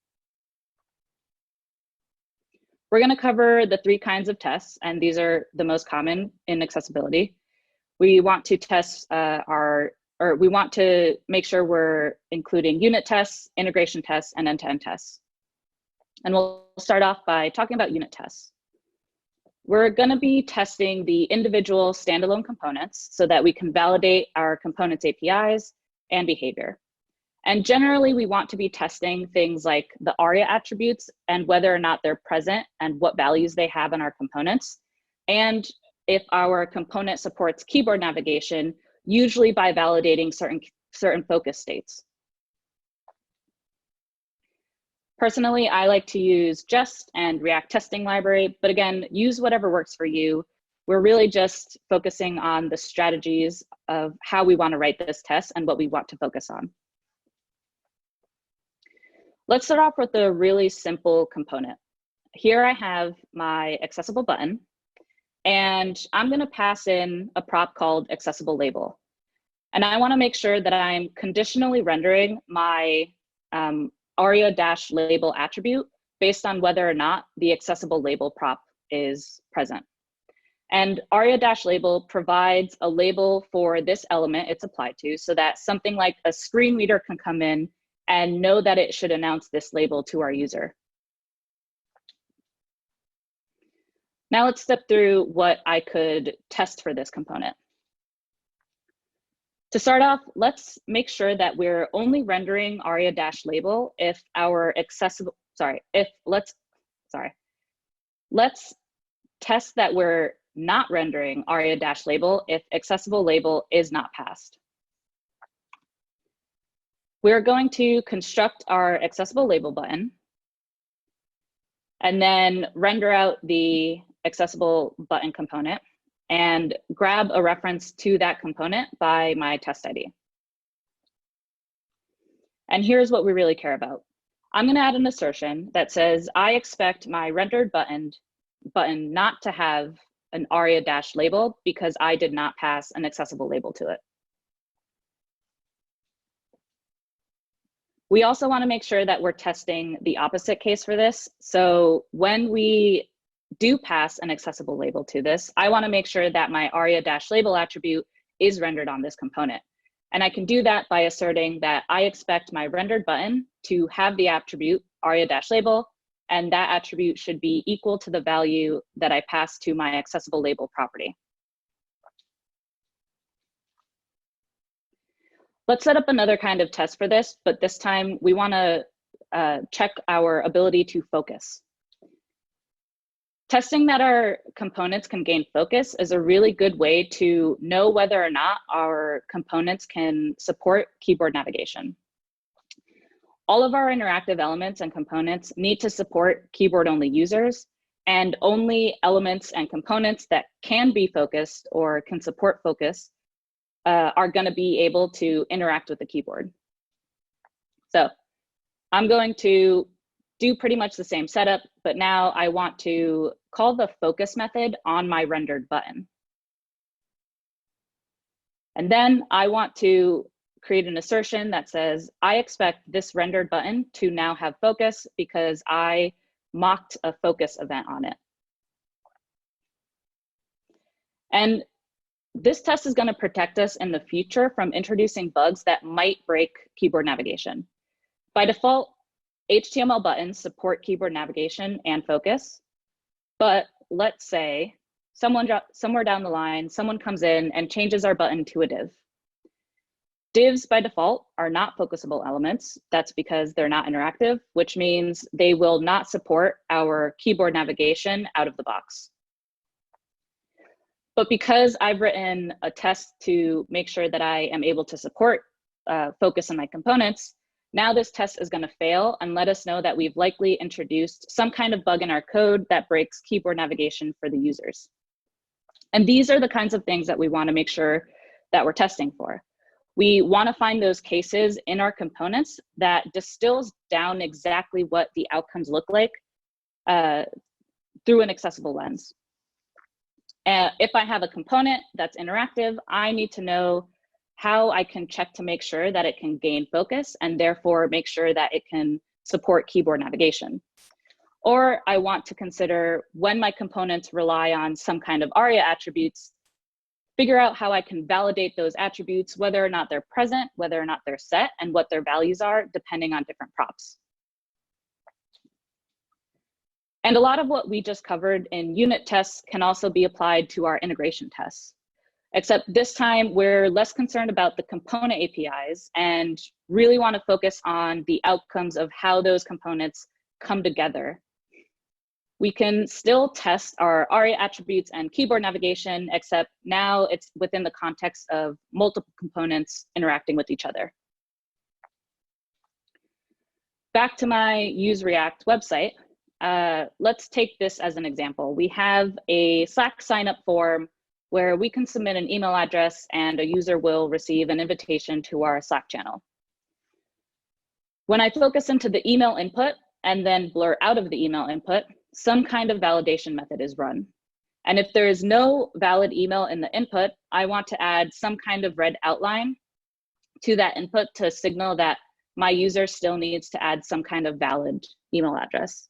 We're going to cover the 3 kinds of tests, and these are the most common in accessibility. We want to test we want to make sure we're including unit tests, integration tests, and end-to-end tests. And we'll start off by talking about unit tests. We're going to be testing the individual standalone components so that we can validate our components' APIs and behavior. And generally, we want to be testing things like the ARIA attributes and whether or not they're present and what values they have in our components. And if our component supports keyboard navigation, usually by validating certain focus states. Personally, I like to use Jest and React testing library, but again, use whatever works for you. We're really just focusing on the strategies of how we want to write this test and what we want to focus on. Let's start off with a really simple component. Here I have my accessible button, and I'm going to pass in a prop called accessible label. And I want to make sure that I'm conditionally rendering my ARIA-label attribute based on whether or not the accessible label prop is present. And ARIA-label provides a label for this element it's applied to so that something like a screen reader can come in and know that it should announce this label to our user. Now let's step through what I could test for this component. To start off, let's make sure that we're only rendering ARIA-label if our accessible, let's test that we're not rendering ARIA-label if accessible label is not passed. We're going to construct our accessible label button and then render out the accessible button component and grab a reference to that component by my test ID. And here's what we really care about. I'm going to add an assertion that says, I expect my rendered button not to have an ARIA-label because I did not pass an accessible label to it. We also want to make sure that we're testing the opposite case for this. So when we do pass an accessible label to this, I want to make sure that my ARIA-label attribute is rendered on this component. And I can do that by asserting that I expect my rendered button to have the attribute ARIA-label, and that attribute should be equal to the value that I pass to my accessible label property. Let's set up another kind of test for this, but this time we want to check our ability to focus. Testing that our components can gain focus is a really good way to know whether or not our components can support keyboard navigation. All of our interactive elements and components need to support keyboard-only users, and only elements and components that can be focused or can support focus are going to be able to interact with the keyboard. So I'm going to do pretty much the same setup, but now I want to call the focus method on my rendered button. And then I want to create an assertion that says, I expect this rendered button to now have focus because I mocked a focus event on it. And this test is going to protect us in the future from introducing bugs that might break keyboard navigation. By default, HTML buttons support keyboard navigation and focus, but let's say somewhere down the line, someone comes in and changes our button to a div. Divs by default are not focusable elements. That's because they're not interactive, which means they will not support our keyboard navigation out of the box. But because I've written a test to make sure that I am able to support focus on my components, Now this test is going to fail and let us know that we've likely introduced some kind of bug in our code that breaks keyboard navigation for the users. And these are the kinds of things that we want to make sure that we're testing for. We want to find those cases in our components that distills down exactly what the outcomes look like through an accessible lens. If I have a component that's interactive, I need to know how I can check to make sure that it can gain focus and therefore make sure that it can support keyboard navigation. Or I want to consider when my components rely on some kind of ARIA attributes, figure out how I can validate those attributes, whether or not they're present, whether or not they're set, and what their values are depending on different props. And a lot of what we just covered in unit tests can also be applied to our integration tests. Except this time, we're less concerned about the component APIs and really want to focus on the outcomes of how those components come together. We can still test our ARIA attributes and keyboard navigation, except now it's within the context of multiple components interacting with each other. Back to my Use React website. Let's take this as an example. We have a Slack sign-up form where we can submit an email address and a user will receive an invitation to our Slack channel. When I focus into the email input and then blur out of the email input, some kind of validation method is run. And if there is no valid email in the input, I want to add some kind of red outline to that input to signal that my user still needs to add some kind of valid email address.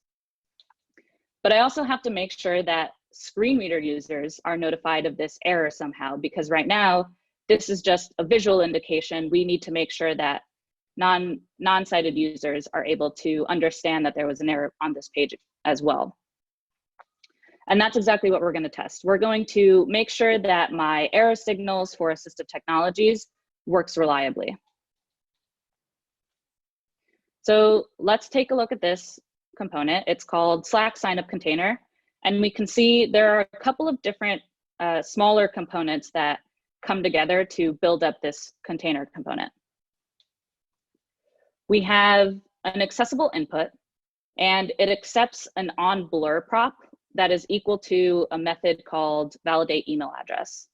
But I also have to make sure that screen reader users are notified of this error somehow, because right now, this is just a visual indication. We need to make sure that non-sighted users are able to understand that there was an error on this page as well. And that's exactly what we're going to test. We're going to make sure that my error signals for assistive technologies works reliably. So let's take a look at this component. It's called Slack signup container. And we can see there are a couple of different smaller components that come together to build up this container component. We have an accessible input, and it accepts an on blur prop that is equal to a method called validate email address.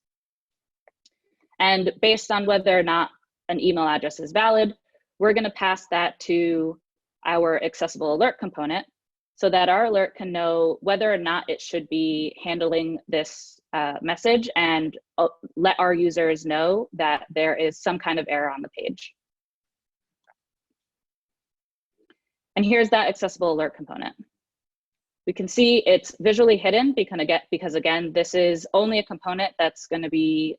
And based on whether or not an email address is valid, we're going to pass that to our accessible alert component so that our alert can know whether or not it should be handling this message and let our users know that there is some kind of error on the page. And here's that accessible alert component. We can see it's visually hidden because again, this is only a component that's going to be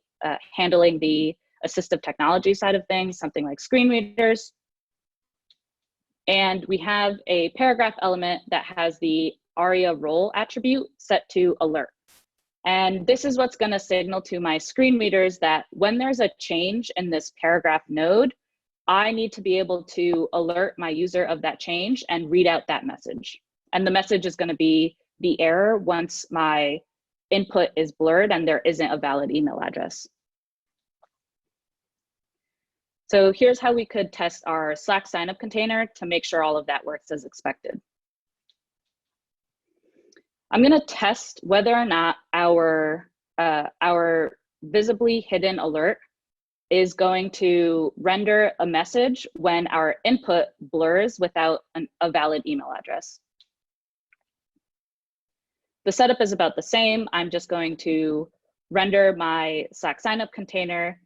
handling the assistive technology side of things, something like screen readers. And we have a paragraph element that has the ARIA role attribute set to alert. And this is what's going to signal to my screen readers that when there's a change in this paragraph node, I need to be able to alert my user of that change and read out that message. And the message is going to be the error once my input is blurred and there isn't a valid email address. So here's how we could test our Slack signup container to make sure all of that works as expected. I'm going to test whether or not our visibly hidden alert is going to render a message when our input blurs without a valid email address. The setup is about the same. I'm just going to render my Slack signup container,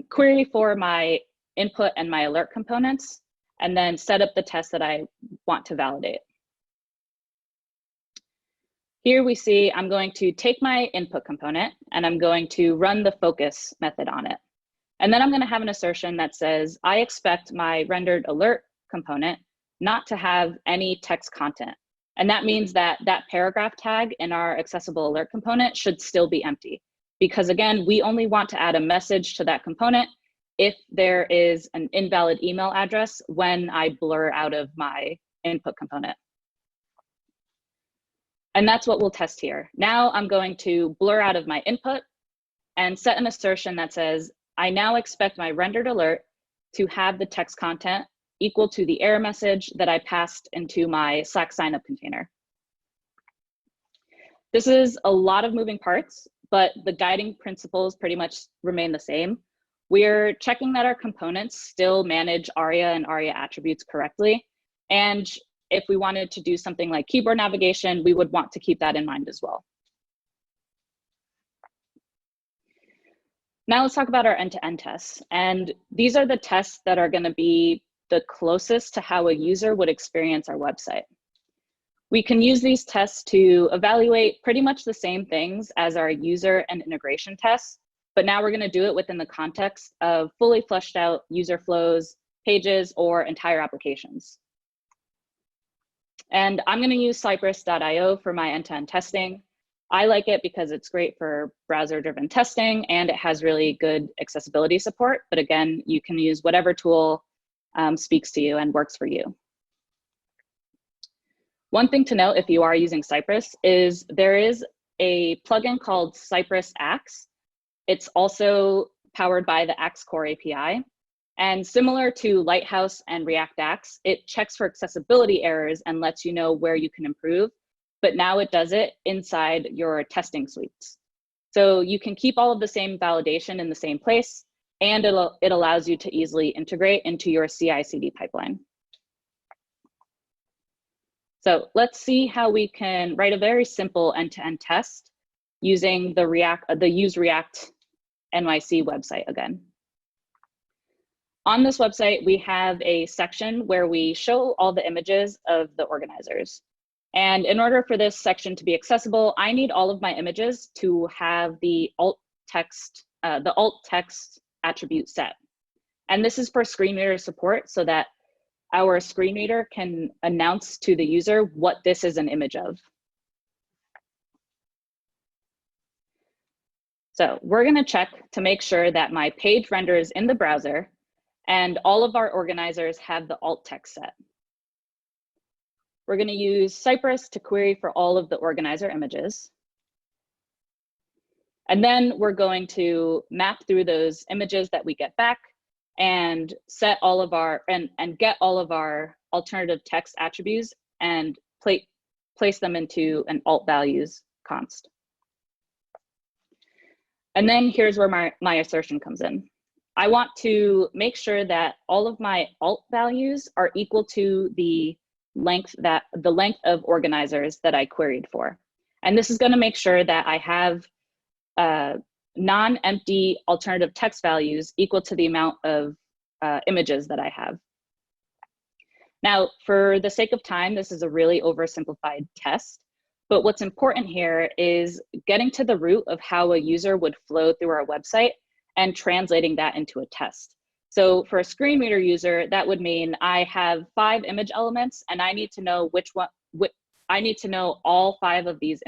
query for my input and my alert components, and then set up the test that I want to validate. Here we see I'm going to take my input component and I'm going to run the focus method on it. And then I'm going to have an assertion that says, I expect my rendered alert component not to have any text content. And that means that that paragraph tag in our accessible alert component should still be empty. Because again, we only want to add a message to that component if there is an invalid email address when I blur out of my input component. And that's what we'll test here. Now I'm going to blur out of my input and set an assertion that says, I now expect my rendered alert to have the text content equal to the error message that I passed into my Slack signup container. This is a lot of moving parts, but the guiding principles pretty much remain the same. We're checking that our components still manage ARIA and ARIA attributes correctly. And if we wanted to do something like keyboard navigation, we would want to keep that in mind as well. Now let's talk about our end-to-end tests. And these are the tests that are going to be the closest to how a user would experience our website. We can use these tests to evaluate pretty much the same things as our user and integration tests, but now we're going to do it within the context of fully fleshed out user flows, pages, or entire applications. And I'm going to use Cypress.io for my end-to-end testing. I like it because it's great for browser-driven testing and it has really good accessibility support. But again, you can use whatever tool speaks to you and works for you. One thing to note if you are using Cypress is there is a plugin called Cypress Axe. It's also powered by the Axe Core API. And similar to Lighthouse and React Axe, it checks for accessibility errors and lets you know where you can improve. But now it does it inside your testing suites. So you can keep all of the same validation in the same place, and it allows you to easily integrate into your CI/CD pipeline. So let's see how we can write a very simple end-to-end test using the Use React NYC website again. On this website, we have a section where we show all the images of the organizers. And in order for this section to be accessible, I need all of my images to have the alt text attribute set. And this is for screen reader support so that our screen reader can announce to the user what this is an image of. So we're going to check to make sure that my page renders in the browser and all of our organizers have the alt text set. We're going to use Cypress to query for all of the organizer images. And then we're going to map through those images that we get back and set all of our and get all of our alternative text attributes and place them into an alt values const. And then here's where my assertion comes in. I want to make sure that all of my alt values are equal to the length of organizers that I queried for. And this is going to make sure that I have non-empty alternative text values equal to the amount of images that I have. Now, for the sake of time, this is a really oversimplified test, but what's important here is getting to the root of how a user would flow through our website and translating that into a test. So for a screen reader user, that would mean I have 5 image elements and I need to know I need to know all 5 of these,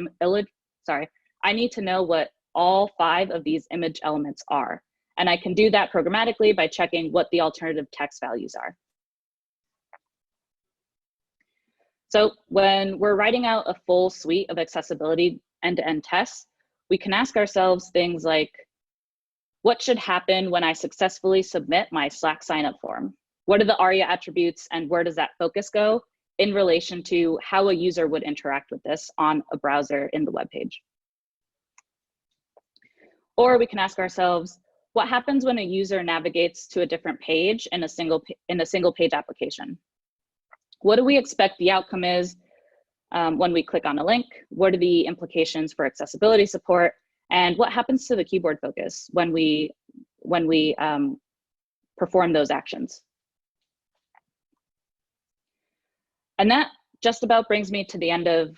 I need to know what all 5 of these image elements are. And I can do that programmatically by checking what the alternative text values are. So when we're writing out a full suite of accessibility end-to-end tests, we can ask ourselves things like, what should happen when I successfully submit my Slack signup form? What are the ARIA attributes and where does that focus go in relation to how a user would interact with this on a browser in the web page? Or we can ask ourselves, what happens when a user navigates to a different page in a single page application? What do we expect the outcome is when we click on a link? What are the implications for accessibility support? And what happens to the keyboard focus when we perform those actions? And that just about brings me to the end of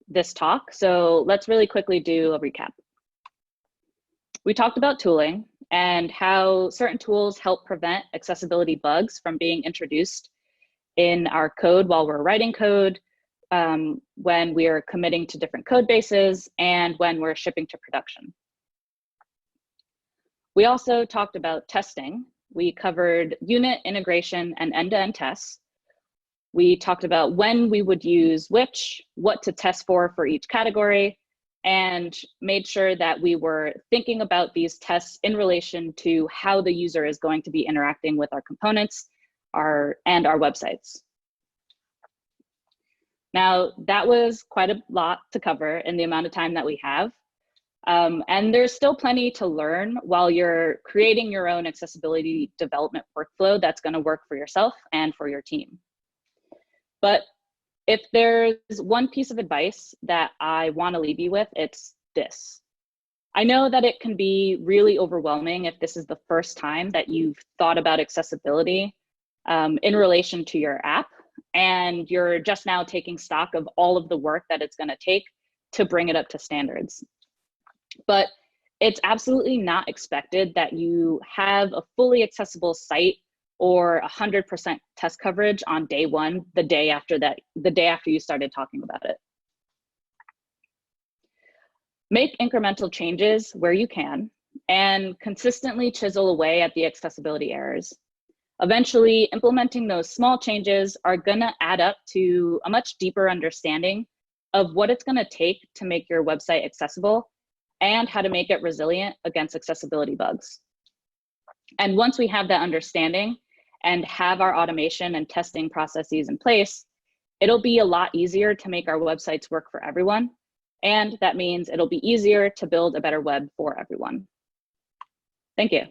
this talk. So let's really quickly do a recap. We talked about tooling and how certain tools help prevent accessibility bugs from being introduced in our code while we're writing code, when we are committing to different code bases, and when we're shipping to production. We also talked about testing. We covered unit, integration, and end-to-end tests. We talked about when we would use which, what to test for each category, and made sure that we were thinking about these tests in relation to how the user is going to be interacting with our components our websites. Now, that was quite a lot to cover in the amount of time that we have. And there's still plenty to learn while you're creating your own accessibility development workflow that's going to work for yourself and for your team. But if there's one piece of advice that I want to leave you with, it's this. I know that it can be really overwhelming if this is the first time that you've thought about accessibility in relation to your app, and you're just now taking stock of all of the work that it's going to take to bring it up to standards. But it's absolutely not expected that you have a fully accessible site or 100% test coverage on day one, the day after you started talking about it. Make incremental changes where you can and consistently chisel away at the accessibility errors. Eventually, implementing those small changes are gonna add up to a much deeper understanding of what it's gonna take to make your website accessible and how to make it resilient against accessibility bugs. And once we have that understanding and have our automation and testing processes in place, it'll be a lot easier to make our websites work for everyone. And that means it'll be easier to build a better web for everyone. Thank you.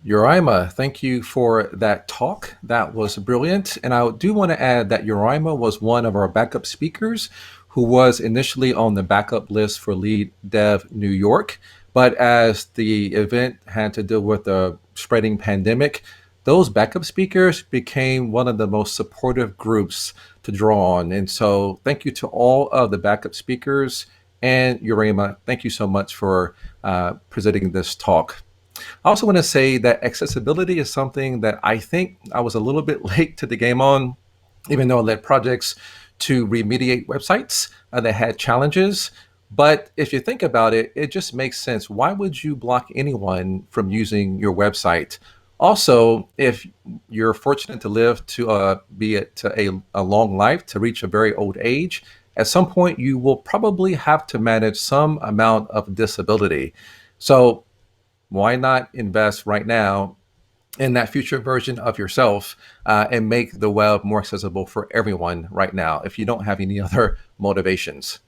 Uraima, thank you for that talk. That was brilliant. And I do want to add that Uraima was one of our backup speakers who was initially on the backup list for LeadDev New York. But as the event had to deal with the spreading pandemic, those backup speakers became one of the most supportive groups to draw on. And so thank you to all of the backup speakers. And Uraima, thank you so much for presenting this talk. I also want to say that accessibility is something that I think I was a little bit late to the game on, even though I led projects to remediate websites that had challenges. But if you think about it, it just makes sense. Why would you block anyone from using your website? Also, if you're fortunate to live to be at a long life, to reach a very old age, at some point you will probably have to manage some amount of disability. So why not invest right now in that future version of yourself and make the web more accessible for everyone right now if you don't have any other motivations?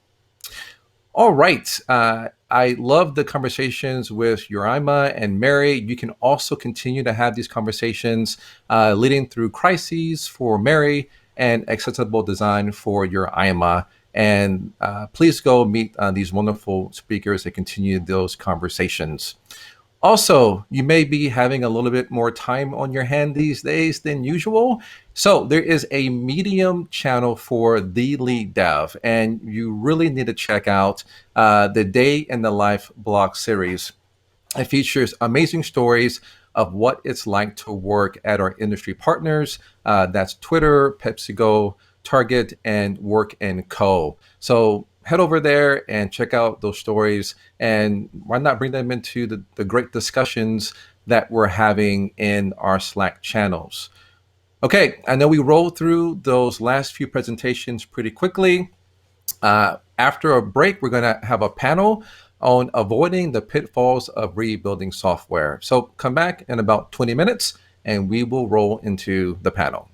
All right. I love the conversations with Uraima and Mary. You can also continue to have these conversations leading through crises for Mary and accessible design for Uraima. And please go meet these wonderful speakers and continue those conversations. Also, you may be having a little bit more time on your hand these days than usual. So there is a Medium channel for the LeadDev, and you really need to check out the Day in the Life blog series. It features amazing stories of what it's like to work at our industry partners. That's Twitter, PepsiCo, Target, and Work & Co. So head over there and check out those stories, and why not bring them into the great discussions that we're having in our Slack channels. Okay, I know we rolled through those last few presentations pretty quickly. After a break, we're going to have a panel on avoiding the pitfalls of rebuilding software. So come back in about 20 minutes and we will roll into the panel.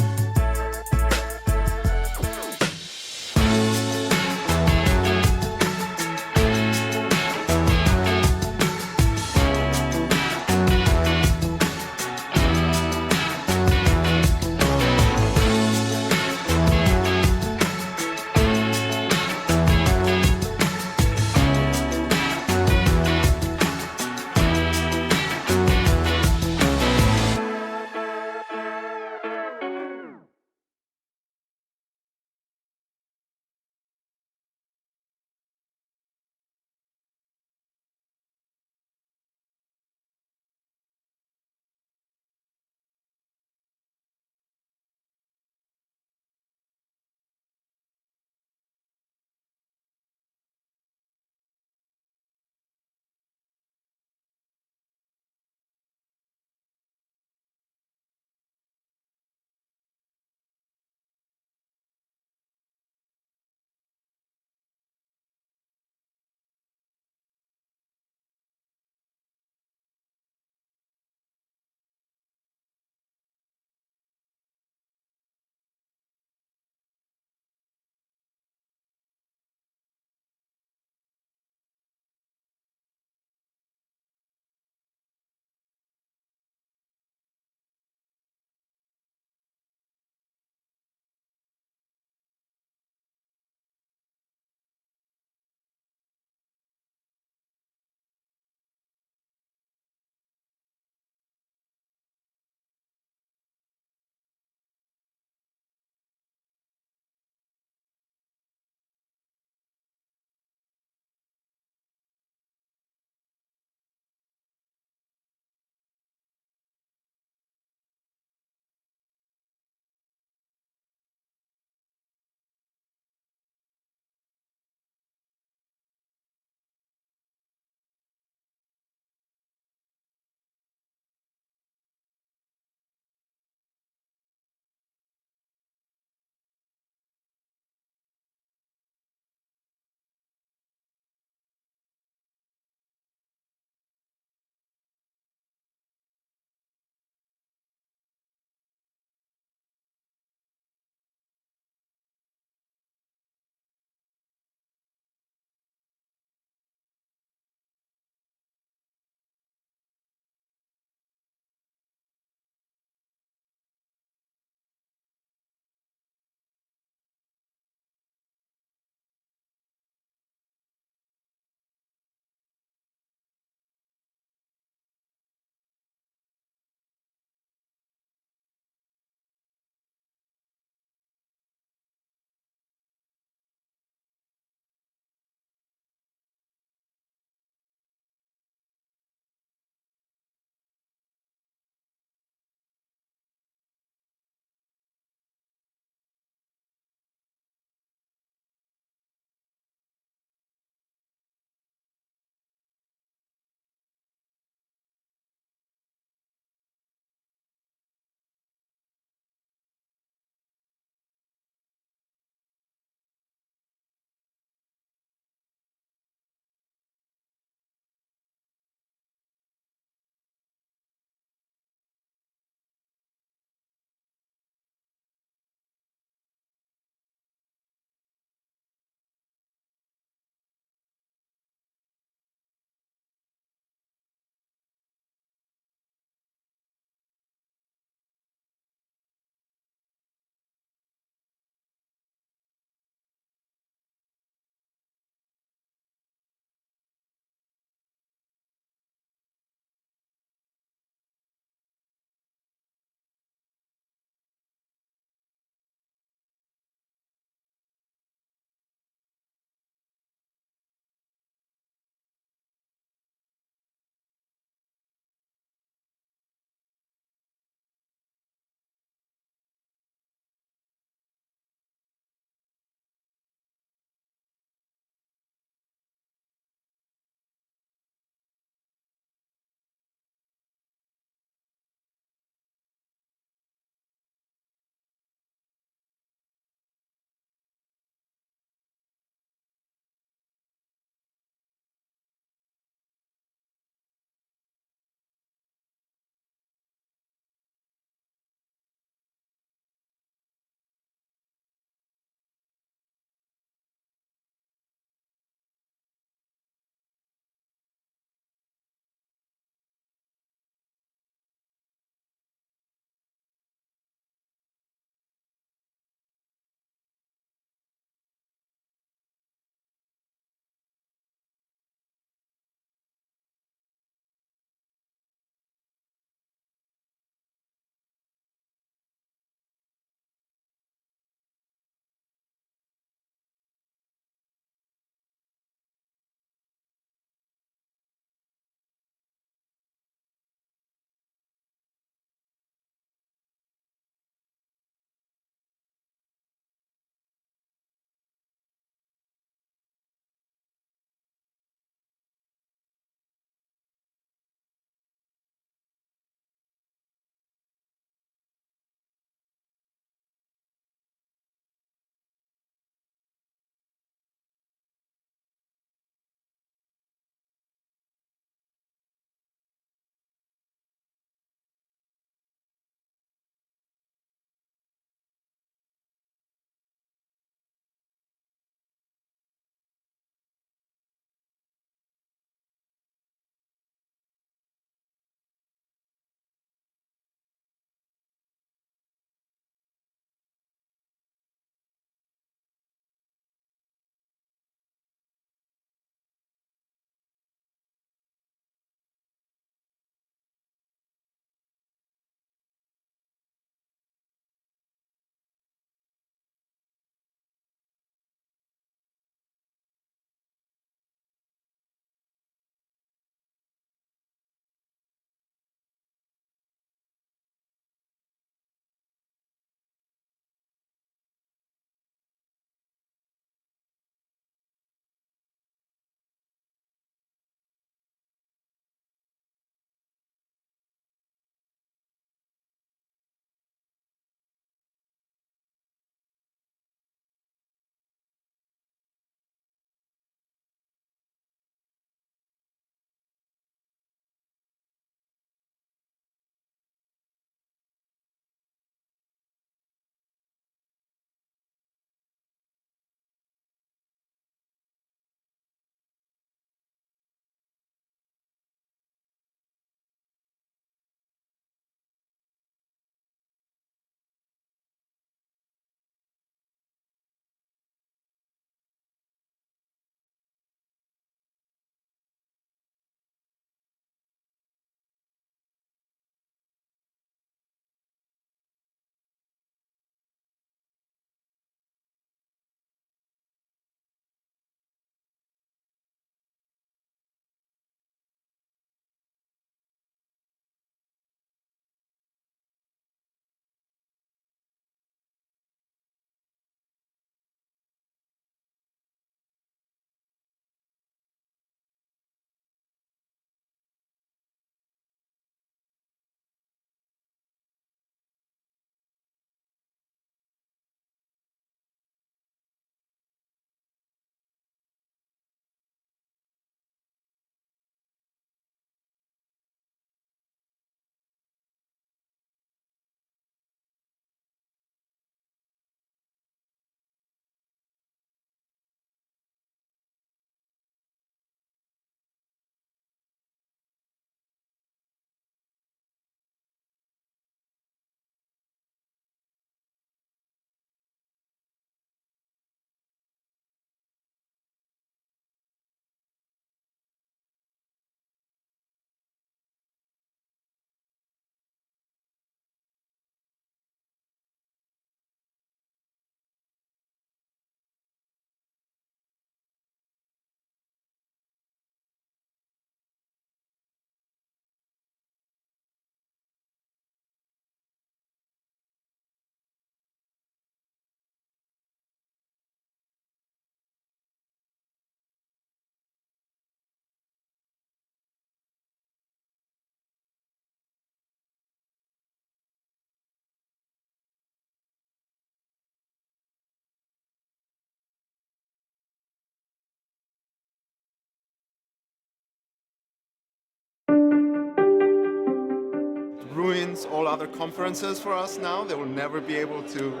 ruins all other conferences for us now. They will never be able to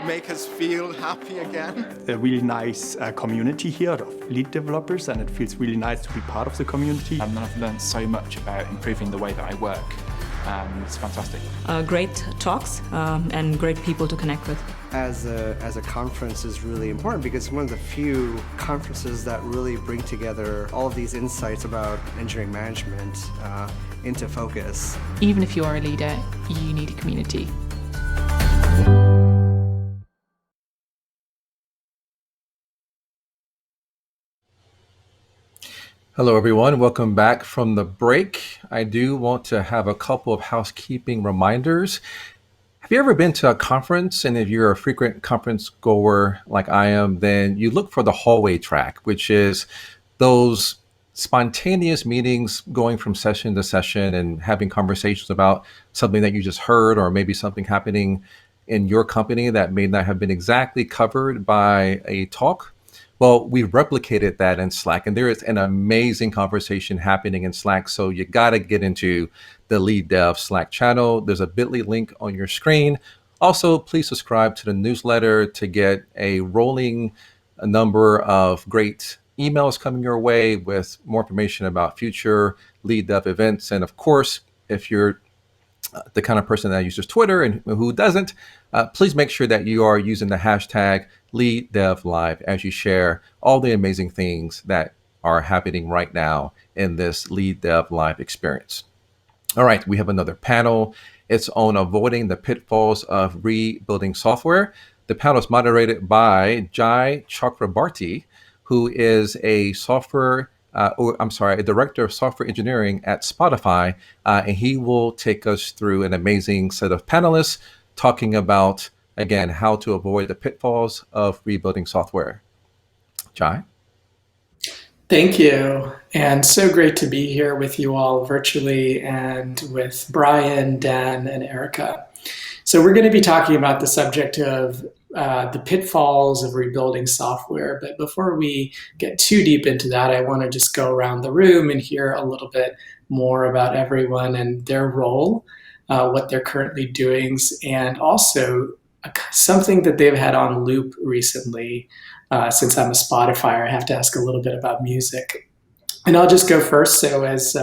make us feel happy again. A really nice community here of lead developers, and it feels really nice to be part of the community. And I've learned so much about improving the way that I work. It's fantastic. Great talks and great people to connect with. As a conference is really important because it's one of the few conferences that really bring together all of these insights about engineering management into focus. Even if you are a leader, you need a community. Hello, everyone. Welcome back from the break. I do want to have a couple of housekeeping reminders. Have you ever been to a conference? And if you're a frequent conference goer like I am, then you look for the hallway track, which is those spontaneous meetings going from session to session and having conversations about something that you just heard, or maybe something happening in your company that may not have been exactly covered by a talk. Well, we've replicated that in Slack, and there is an amazing conversation happening in Slack. So you got to get into the LeadDev Slack channel. There's a bit.ly link on your screen. Also, please subscribe to the newsletter to get a rolling number of great emails coming your way with more information about future LeadDev events. And of course, if you're the kind of person that uses Twitter and who doesn't, please make sure that you are using the hashtag LeadDevLive as you share all the amazing things that are happening right now in this LeadDev Live experience. All right, we have another panel. It's on avoiding the pitfalls of rebuilding software. The panel is moderated by Jai Chakrabarti, who is a director of software engineering at Spotify, and he will take us through an amazing set of panelists talking about, again, how to avoid the pitfalls of rebuilding software. Jai? Thank you. And so great to be here with you all virtually and with Brian, Dan, and Erica. So we're going to be talking about the subject of the pitfalls of rebuilding software. But before we get too deep into that, I want to just go around the room and hear a little bit more about everyone and their role, what they're currently doing, and also something that they've had on loop recently. Since I'm a Spotifyer, I have to ask a little bit about music. And I'll just go first. So as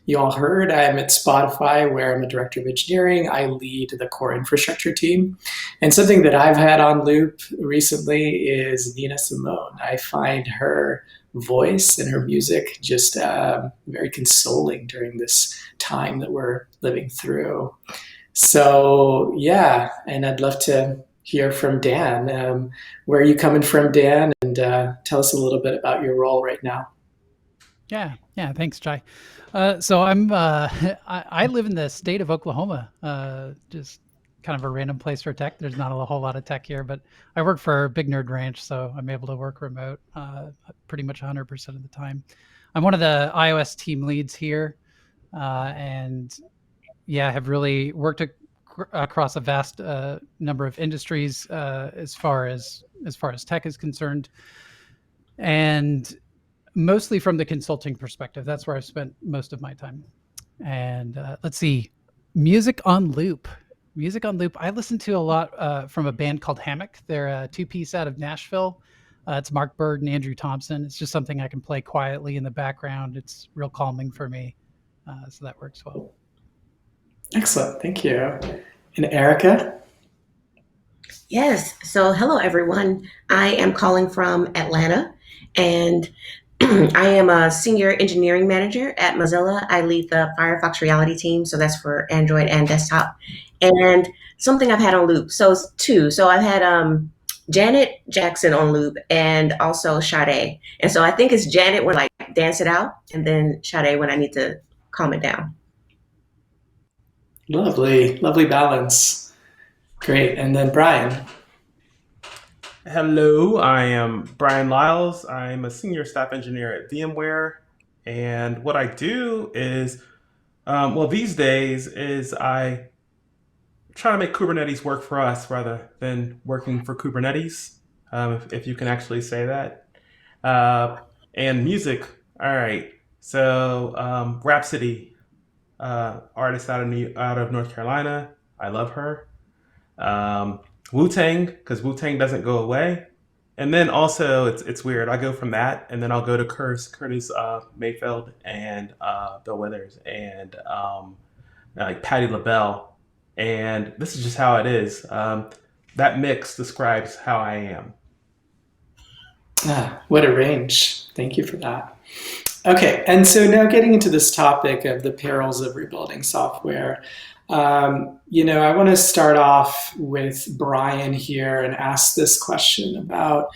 you all heard, I'm at Spotify, where I'm a director of engineering. I lead the core infrastructure team. And something that I've had on loop recently is Nina Simone. I find her voice and her music just very consoling during this time that we're living through. So yeah, and I'd love to hear from Dan. Where are you coming from, Dan? And tell us a little bit about your role right now. Yeah, thanks, Jai. So I'm I live in the state of Oklahoma, just kind of a random place for tech. There's not a whole lot of tech here, but I work for Big Nerd Ranch, so I'm able to work remote pretty much 100% of the time. I'm one of the iOS team leads here, and yeah, have really worked across a vast number of industries as far as tech is concerned, and mostly from the consulting perspective. That's where I've spent most of my time. And let's see, music on loop. I listen to a lot from a band called Hammock. They're a two-piece out of Nashville. It's Mark Bird and Andrew Thompson. It's just something I can play quietly in the background. It's real calming for me. So that works well. Excellent, thank you. And Erica? Yes, so hello everyone. I am calling from Atlanta, and I am a senior engineering manager at Mozilla. I lead the Firefox Reality team, so that's for Android and desktop. And something I've had on loop, so two. So I've had Janet Jackson on loop and also Sade. And so I think it's Janet when I dance it out, and then Sade when I need to calm it down. Lovely balance. Great. And then Brian. Hello, I am Brian Lyles. I'm a senior staff engineer at VMware. And what I do is, these days is I try to make Kubernetes work for us rather than working for Kubernetes, if you can actually say that. And music, all right. So Rhapsody artist out of North Carolina. I love her. Wu-Tang, because Wu-Tang doesn't go away. And then also, it's weird. I go from that, and then I'll go to Curtis Mayfield and Bill Withers and like Patti LaBelle. And this is just how it is. That mix describes how I am. What a range. Thank you for that. Okay, and so now getting into this topic of the perils of rebuilding software. I want to start off with Brian here and ask this question about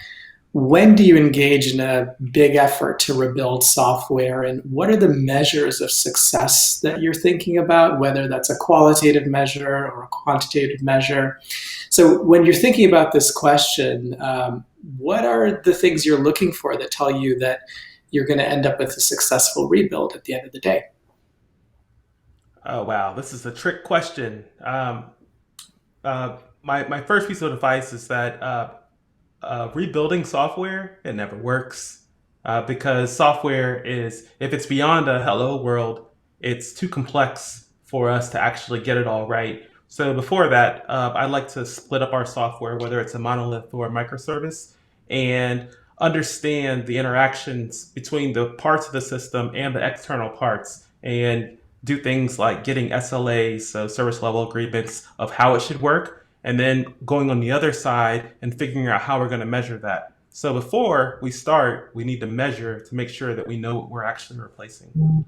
when do you engage in a big effort to rebuild software, and what are the measures of success that you're thinking about, whether that's a qualitative measure or a quantitative measure? So when you're thinking about this question, what are the things you're looking for that tell you that you're going to end up with a successful rebuild at the end of the day? Oh, wow. This is a trick question. My first piece of advice is that rebuilding software, it never works because software is, if it's beyond a hello world, it's too complex for us to actually get it all right. So before that, I like to split up our software, whether it's a monolith or a microservice, and understand the interactions between the parts of the system and the external parts, and do things like getting SLAs, so service level agreements of how it should work, and then going on the other side and figuring out how we're going to measure that. So before we start, we need to measure to make sure that we know what we're actually replacing.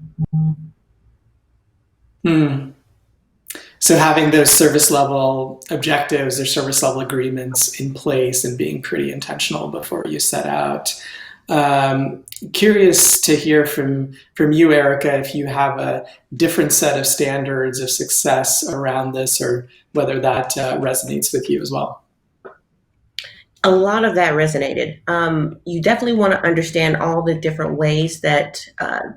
So having those service level objectives or service level agreements in place and being pretty intentional before you set out. Curious to hear from you, Erica, if you have a different set of standards of success around this, or whether that resonates with you as well. A lot of that resonated. You definitely want to understand all the different ways that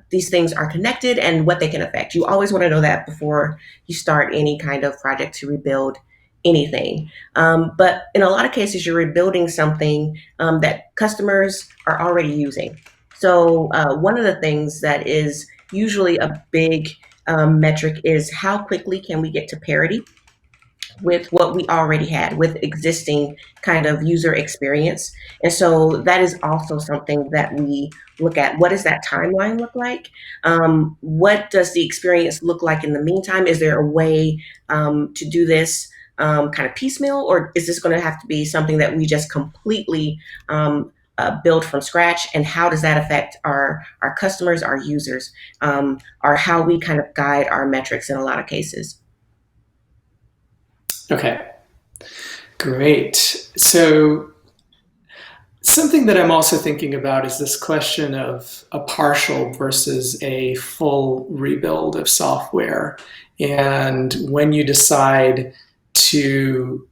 these things are connected and what they can affect. You always want to know that before you start any kind of project to rebuild anything. But in a lot of cases, you're rebuilding something that customers are already using. So one of the things that is usually a big metric is how quickly can we get to parity with what we already had with existing kind of user experience. And so that is also something that we look at. What does that timeline look like? What does the experience look like in the meantime? Is there a way to do this kind of piecemeal, or is this going to have to be something that we just completely build from scratch? And how does that affect our customers, our users, or how we kind of guide our metrics in a lot of cases? Okay, great. So something that I'm also thinking about is this question of a partial versus a full rebuild of software. And when you decide to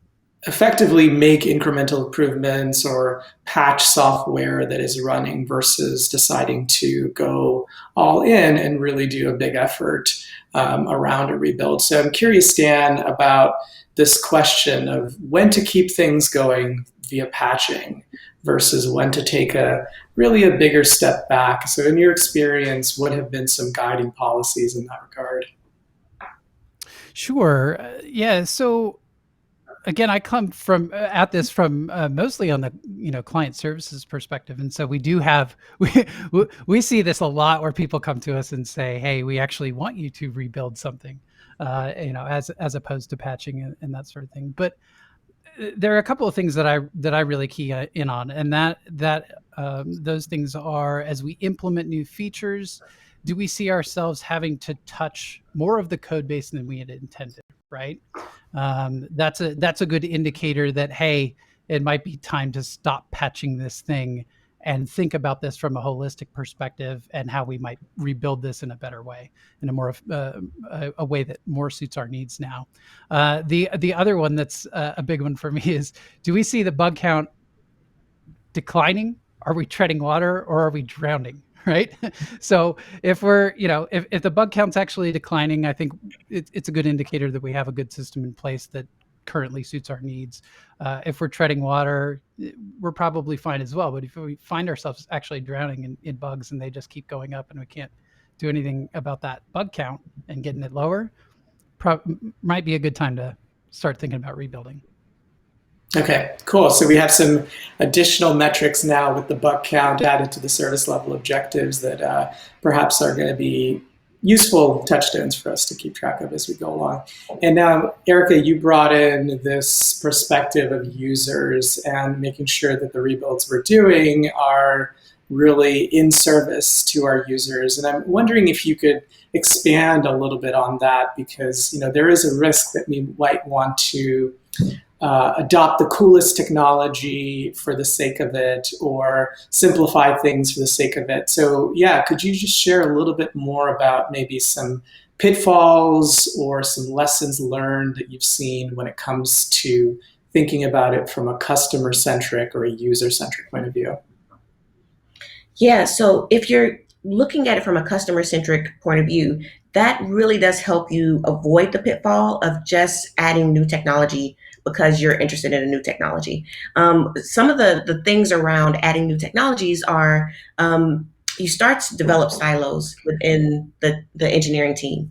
effectively make incremental improvements or patch software that is running versus deciding to go all in and really do a big effort around a rebuild. So I'm curious, Dan, about this question of when to keep things going via patching versus when to take a bigger step back. So in your experience, what have been some guiding policies in that regard? Sure. Yeah. So again, I come from at this from mostly on the client services perspective, and so we do have we see this a lot where people come to us and say, "Hey, we actually want you to rebuild something," as opposed to patching and that sort of thing. But there are a couple of things that I really key in on, and that those things are, as we implement new features, do we see ourselves having to touch more of the code base than we had intended, right? That's a good indicator that, hey, it might be time to stop patching this thing and think about this from a holistic perspective and how we might rebuild this in a better way, in a more a way that more suits our needs now. The other one that's a big one for me is, do we see the bug count declining? Are we treading water, or are we drowning? Right. So if we're, if the bug count's actually declining, I think it's a good indicator that we have a good system in place that currently suits our needs. If we're treading water, we're probably fine as well. But if we find ourselves actually drowning in bugs and they just keep going up and we can't do anything about that bug count and getting it lower, might be a good time to start thinking about rebuilding. Okay, cool. So we have some additional metrics now with the bug count added to the service level objectives that perhaps are going to be useful touchstones for us to keep track of as we go along. And now, Erica, you brought in this perspective of users and making sure that the rebuilds we're doing are really in service to our users. And I'm wondering if you could expand a little bit on that, because there is a risk that we might want to adopt the coolest technology for the sake of it, or simplify things for the sake of it. So yeah, could you just share a little bit more about maybe some pitfalls or some lessons learned that you've seen when it comes to thinking about it from a customer-centric or a user-centric point of view? Yeah, so if you're looking at it from a customer-centric point of view, that really does help you avoid the pitfall of just adding new technology because you're interested in a new technology. Some of the things around adding new technologies are you start to develop silos within the engineering team,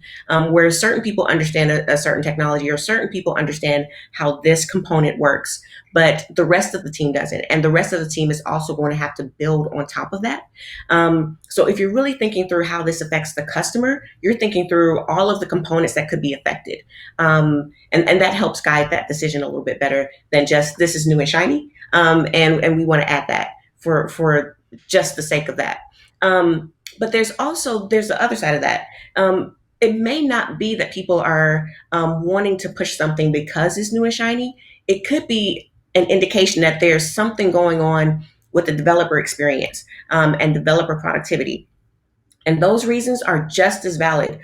where certain people understand a certain technology, or certain people understand how this component works, but the rest of the team doesn't. And the rest of the team is also going to have to build on top of that. So if you're really thinking through how this affects the customer, you're thinking through all of the components that could be affected. And that helps guide that decision a little bit better than just this is new and shiny. And we want to add that for just the sake of that. But there's the other side of that. It may not be that people are wanting to push something because it's new and shiny. It could be an indication that there's something going on with the developer experience and developer productivity. And those reasons are just as valid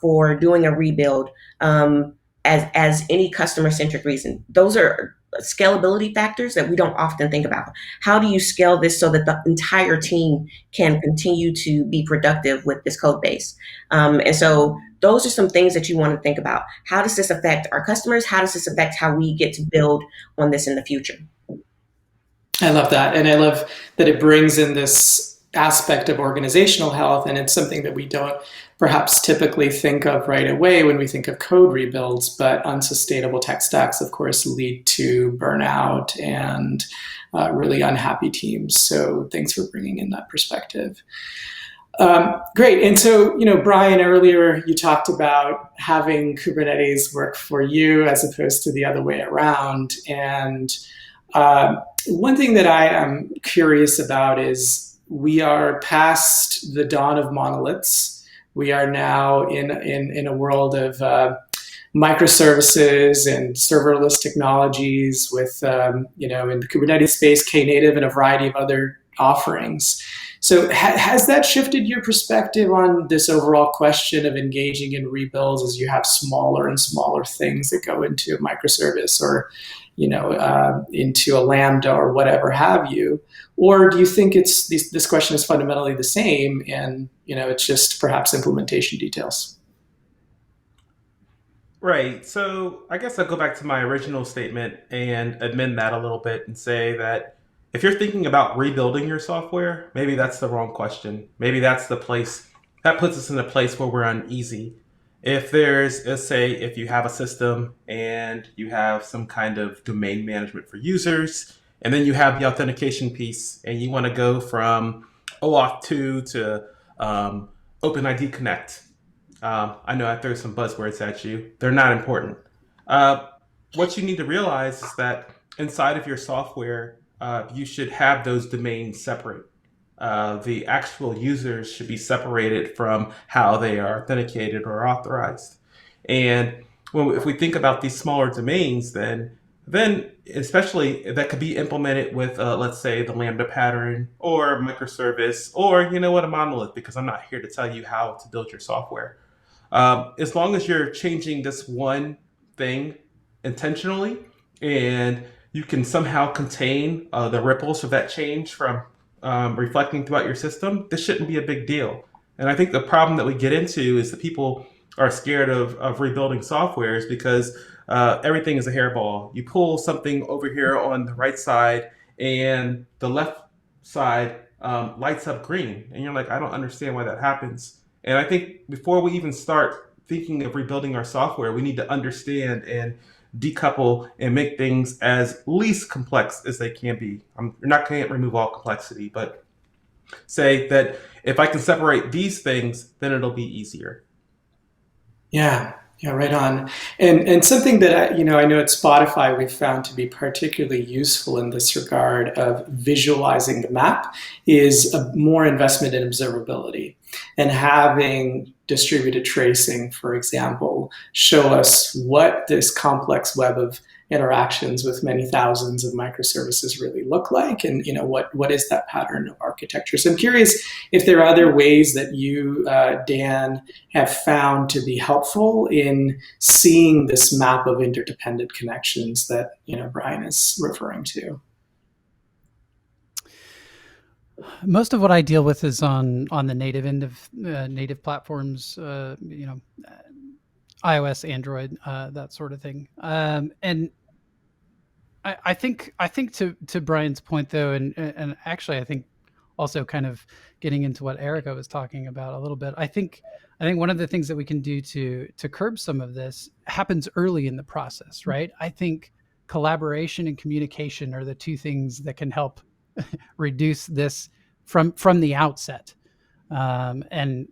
for doing a rebuild as any customer-centric reason. Those are scalability factors that we don't often think about. How do you scale this so that the entire team can continue to be productive with this code base? And so those are some things that you want to think about. How does this affect our customers? How does this affect how we get to build on this in the future? I love that. And I love that it brings in this aspect of organizational health. And it's something that we don't perhaps typically think of right away when we think of code rebuilds, but unsustainable tech stacks, of course, lead to burnout and really unhappy teams. So thanks for bringing in that perspective. Great. And so, Brian, earlier you talked about having Kubernetes work for you as opposed to the other way around. And one thing that I am curious about is we are past the dawn of monoliths. We are now in a world of microservices and serverless technologies with, in the Kubernetes space, Knative and a variety of other offerings. So has that shifted your perspective on this overall question of engaging in rebuilds as you have smaller and smaller things that go into a microservice or into a Lambda or whatever have you? Or do you think this question is fundamentally the same and it's just perhaps implementation details? Right. So I guess I'll go back to my original statement and amend that a little bit and say that if you're thinking about rebuilding your software, maybe that's the wrong question. Maybe that's the place that puts us in a place where we're uneasy. If let's say, if you have a system and you have some kind of domain management for users, and then you have the authentication piece, and you want to go from OAuth 2 to OpenID Connect. I know I threw some buzzwords at you. They're not important. What you need to realize is that inside of your software, you should have those domains separate. The actual users should be separated from how they are authenticated or authorized. And if we think about these smaller domains, then especially that could be implemented with, let's say, the Lambda pattern or microservice or, a monolith, because I'm not here to tell you how to build your software. As long as you're changing this one thing intentionally and you can somehow contain the ripples of that change from reflecting throughout your system, this shouldn't be a big deal. And I think the problem that we get into is that people are scared of rebuilding softwares because everything is a hairball. You pull something over here on the right side and the left side lights up green. And you're like, I don't understand why that happens. And I think before we even start thinking of rebuilding our software, we need to understand and decouple and make things as least complex as they can be. You're not going to remove all complexity, but say that if I can separate these things, then it'll be easier. Yeah, yeah, right on. And something that I know at Spotify we've found to be particularly useful in this regard of visualizing the map is a more investment in observability and having distributed tracing, for example, show us what this complex web of interactions with many thousands of microservices really look like, and what is that pattern of architecture. So I'm curious if there are other ways that you, Dan, have found to be helpful in seeing this map of interdependent connections that Brian is referring to. Most of what I deal with is on the native end of native platforms, iOS, Android, that sort of thing. And I think to Brian's point though, and actually I think also kind of getting into what Erica was talking about a little bit. I think one of the things that we can do to curb some of this happens early in the process, right? I think collaboration and communication are the two things that can help reduce this from the outset. And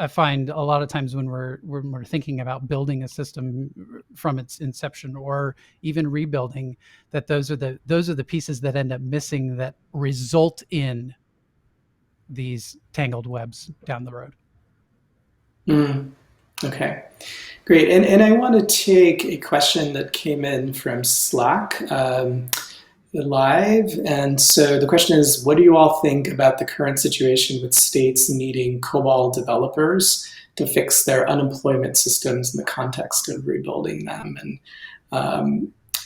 I find a lot of times when we're thinking about building a system from its inception or even rebuilding, that those are the pieces that end up missing that result in these tangled webs down the road. Okay, great. And I want to take a question that came in from Slack live. And so the question is, what do you all think about the current situation with states needing COBOL developers to fix their unemployment systems in the context of rebuilding them? And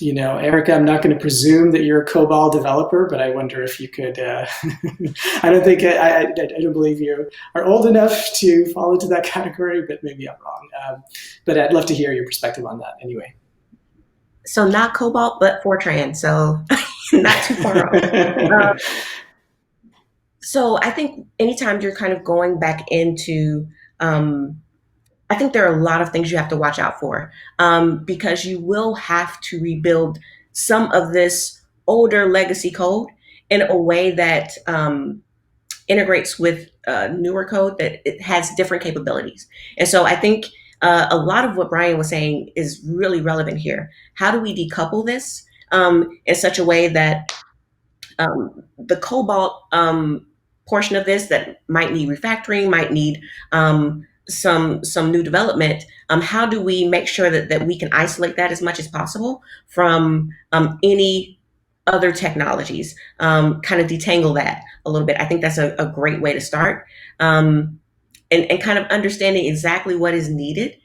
Erica, I'm not going to presume that you're a COBOL developer, but I wonder if you could, I don't believe you are old enough to fall into that category, but maybe I'm wrong. But I'd love to hear your perspective on that anyway. So not Cobalt, but Fortran, so not too far off. So I think anytime you're kind of going back into, I think there are a lot of things you have to watch out for, because you will have to rebuild some of this older legacy code in a way that integrates with newer code that it has different capabilities. And so I think a lot of what Brian was saying is really relevant here. How do we decouple this in such a way that the Cobalt portion of this that might need refactoring, might need some new development, how do we make sure that we can isolate that as much as possible from any other technologies, kind of detangle that a little bit? I think that's a great way to start, and kind of understanding exactly what is needed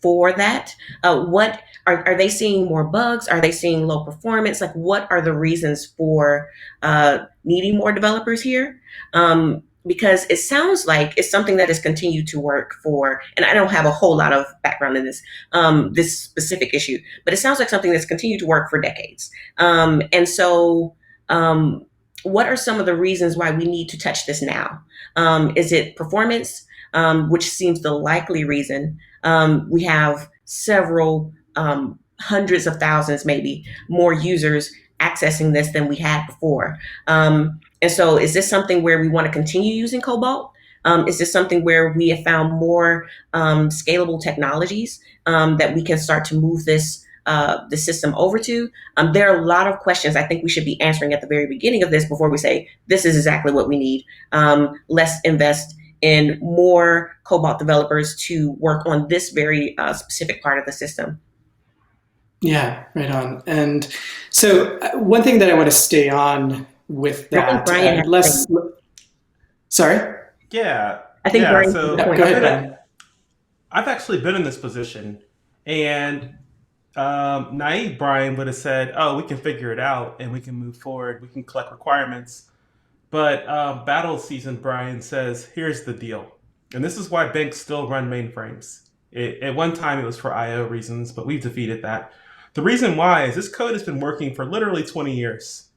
for that. What are they seeing? More bugs? Are they seeing low performance? Like, what are the reasons for needing more developers here? Because it sounds like it's something that has continued to work for, and I don't have a whole lot of background in this specific issue, but it sounds like something that's continued to work for decades. And so what are some of the reasons why we need to touch this now? Is it performance, which seems the likely reason? We have several hundreds of thousands, maybe more users accessing this than we had before. And so is this something where we want to continue using Cobalt? Is this something where we have found more scalable technologies that we can start to move the system over to? There are a lot of questions I think we should be answering at the very beginning of this before we say, this is exactly what we need. Let's invest in more Cobalt developers to work on this very specific part of the system. Yeah, right on. And so one thing that I want to stay on with that, I think Brian sorry? Yeah. I think Brian. So go ahead, Brian. I've actually been in this position, and naive Brian would have said, "Oh, we can figure it out, and we can move forward. We can collect requirements." But battle season Brian says, "Here's the deal," and this is why banks still run mainframes. At one time, it was for I/O reasons, but we've defeated that. The reason why is this code has been working for literally 20 years.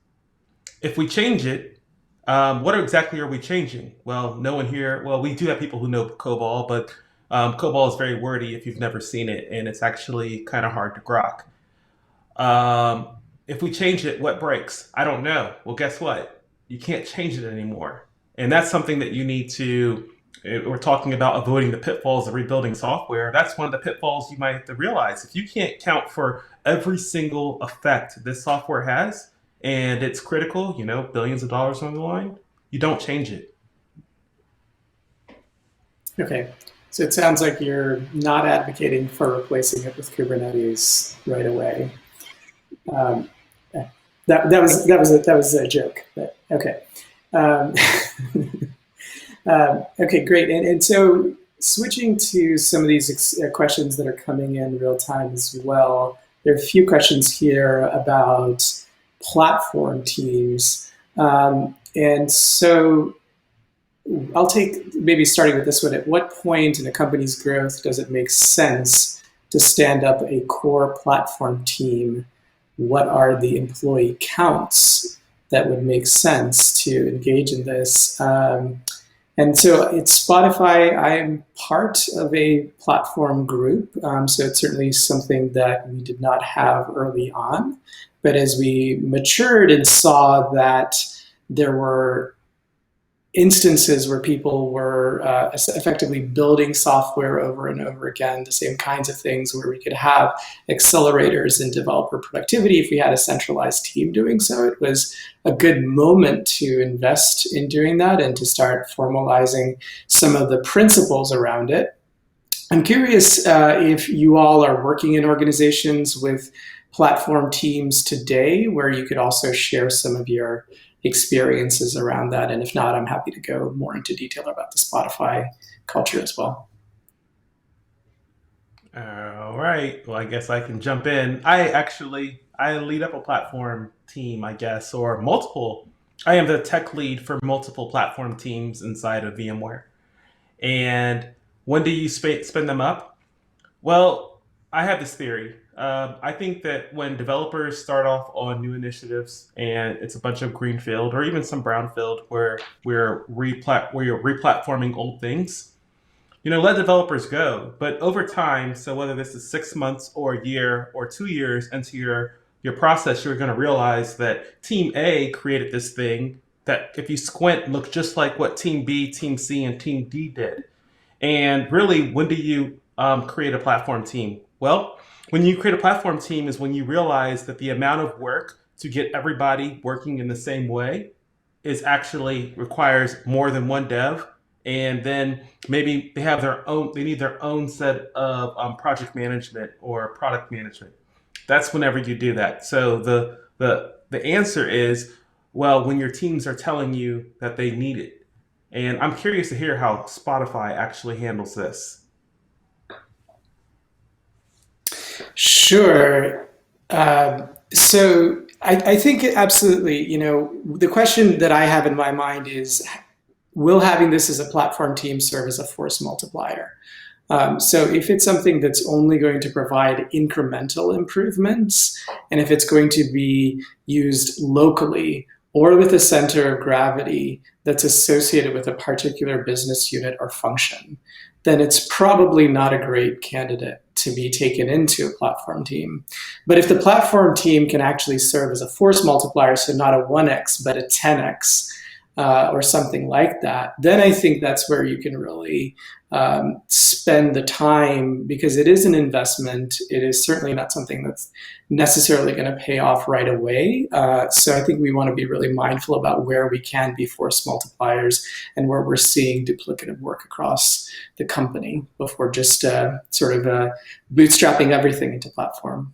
If we change it, What exactly are we changing? Well, no one here. Well, we do have people who know COBOL, but COBOL is very wordy if you've never seen it, and it's actually kind of hard to grok. If we change it, what breaks? I don't know. Well, guess what? You can't change it anymore. And that's something that you need to. We're talking about avoiding the pitfalls of rebuilding software. That's one of the pitfalls you might have to realize. If you can't count for every single effect this software has, and it's critical, billions of dollars on the line, you don't change it. Okay, so it sounds like you're not advocating for replacing it with Kubernetes right away. That was a joke, but okay. Okay, great. And so switching to some of these questions that are coming in real time as well, there are a few questions here about platform teams. And so I'll take maybe starting with this one. At what point in a company's growth does it make sense to stand up a core platform team? What are the employee counts that would make sense to engage in this? And so at Spotify, I'm part of a platform group. So it's certainly something that we did not have early on. But as we matured and saw that there were instances where people were effectively building software over and over again, the same kinds of things where we could have accelerators in developer productivity if we had a centralized team doing so. It was a good moment to invest in doing that and to start formalizing some of the principles around it. I'm curious if you all are working in organizations with platform teams today where you could also share some of your experiences around that. And if not, I'm happy to go more into detail about the Spotify culture as well. All right. Well, I guess I can jump in. I lead up a platform team, I guess, or multiple. I am the tech lead for multiple platform teams inside of VMware. And when do you spin them up? Well, I have this theory. I think that when developers start off on new initiatives and it's a bunch of greenfield or even some brownfield where you're replatforming old things, let developers go. But over time, so whether this is 6 months or a year or 2 years into your process, you're going to realize that Team A created this thing that, if you squint, looks just like what Team B, Team C, and Team D did. And really, when do you create a platform team? Well, when you create a platform team is when you realize that the amount of work to get everybody working in the same way is actually requires more than one dev. And then maybe they need their own set of project management or product management. That's whenever you do that. So the answer is, well, when your teams are telling you that they need it. And I'm curious to hear how Spotify actually handles this. Sure. So I think absolutely, the question that I have in my mind is, will having this as a platform team serve as a force multiplier? So if it's something that's only going to provide incremental improvements, and if it's going to be used locally or with a center of gravity that's associated with a particular business unit or function, then it's probably not a great candidate to be taken into a platform team. But if the platform team can actually serve as a force multiplier, so not a 1x, but a 10x, or something like that, then I think that's where you can really spend the time, because it is an investment. It is certainly not something that's necessarily going to pay off right away. So I think we want to be really mindful about where we can be force multipliers and where we're seeing duplicative work across the company before just sort of bootstrapping everything into platform.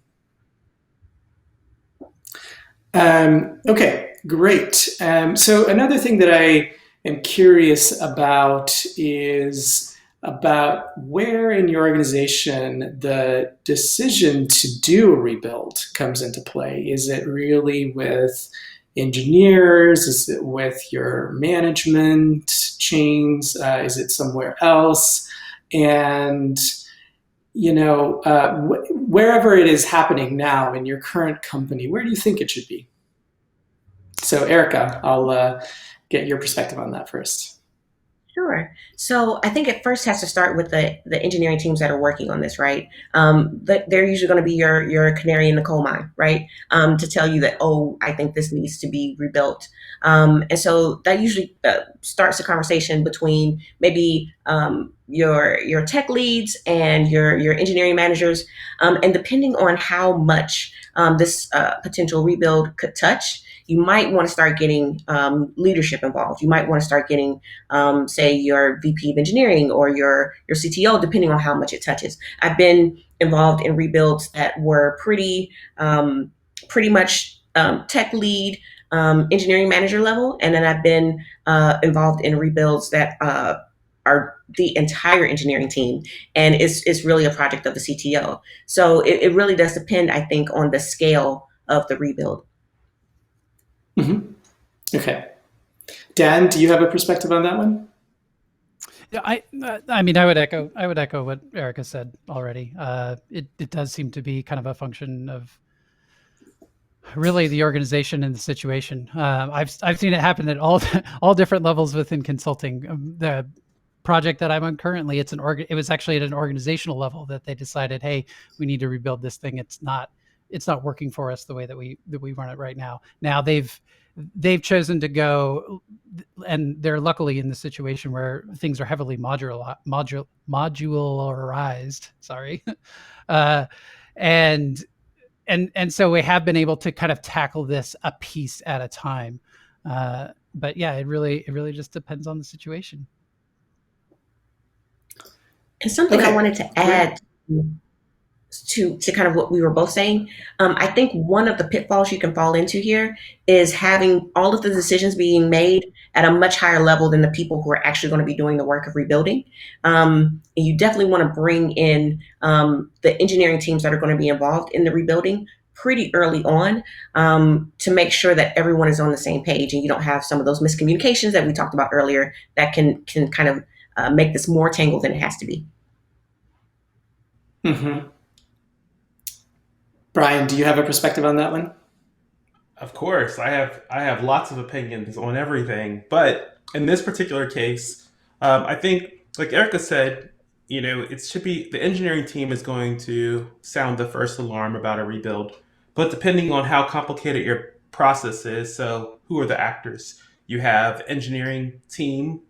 Okay, great. So another thing that I am curious about is about where in your organization the decision to do a rebuild comes into play. Is it really with engineers? Is it with your management chains? Is it somewhere else? And wherever it is happening now in your current company, where do you think it should be? So Erica, I'll get your perspective on that first. Sure. So I think it first has to start with the engineering teams that are working on this, right? They're usually going to be your canary in the coal mine, right? To tell you that, oh, I think this needs to be rebuilt. And so that usually starts a conversation between maybe your tech leads and your engineering managers. And depending on how much this potential rebuild could touch, you might want to start getting leadership involved. You might want to start getting, say, your VP of engineering or your CTO, depending on how much it touches. I've been involved in rebuilds that were pretty much tech lead, engineering manager level, and then I've been involved in rebuilds that are the entire engineering team, and it's really a project of the CTO. So it really does depend, I think, on the scale of the rebuild. Mm-hmm. Okay. Dan, do you have a perspective on that one? Yeah, I mean, I would echo what Erica said already. It does seem to be kind of a function of really the organization and the situation. I've seen it happen at all different levels within consulting. The project that I'm on currently, it was actually at an organizational level that they decided, hey, we need to rebuild this thing. It's not working for us the way that we run it right now. Now they've chosen to go, and they're luckily in the situation where things are heavily modularized. Sorry, and so we have been able to kind of tackle this a piece at a time. But yeah, it really just depends on the situation. And something I wanted to add to kind of what we were both saying, I think one of the pitfalls you can fall into here is having all of the decisions being made at a much higher level than the people who are actually going to be doing the work of rebuilding. And you definitely want to bring in the engineering teams that are going to be involved in the rebuilding pretty early on, to make sure that everyone is on the same page and you don't have some of those miscommunications that we talked about earlier that can kind of make this more tangled than it has to be. Mm-hmm. Brian, do you have a perspective on that one? Of course, I have lots of opinions on everything, but in this particular case, I think, like Erica said, it should be the engineering team is going to sound the first alarm about a rebuild, but depending on how complicated your process is, so who are the actors? You have engineering teams,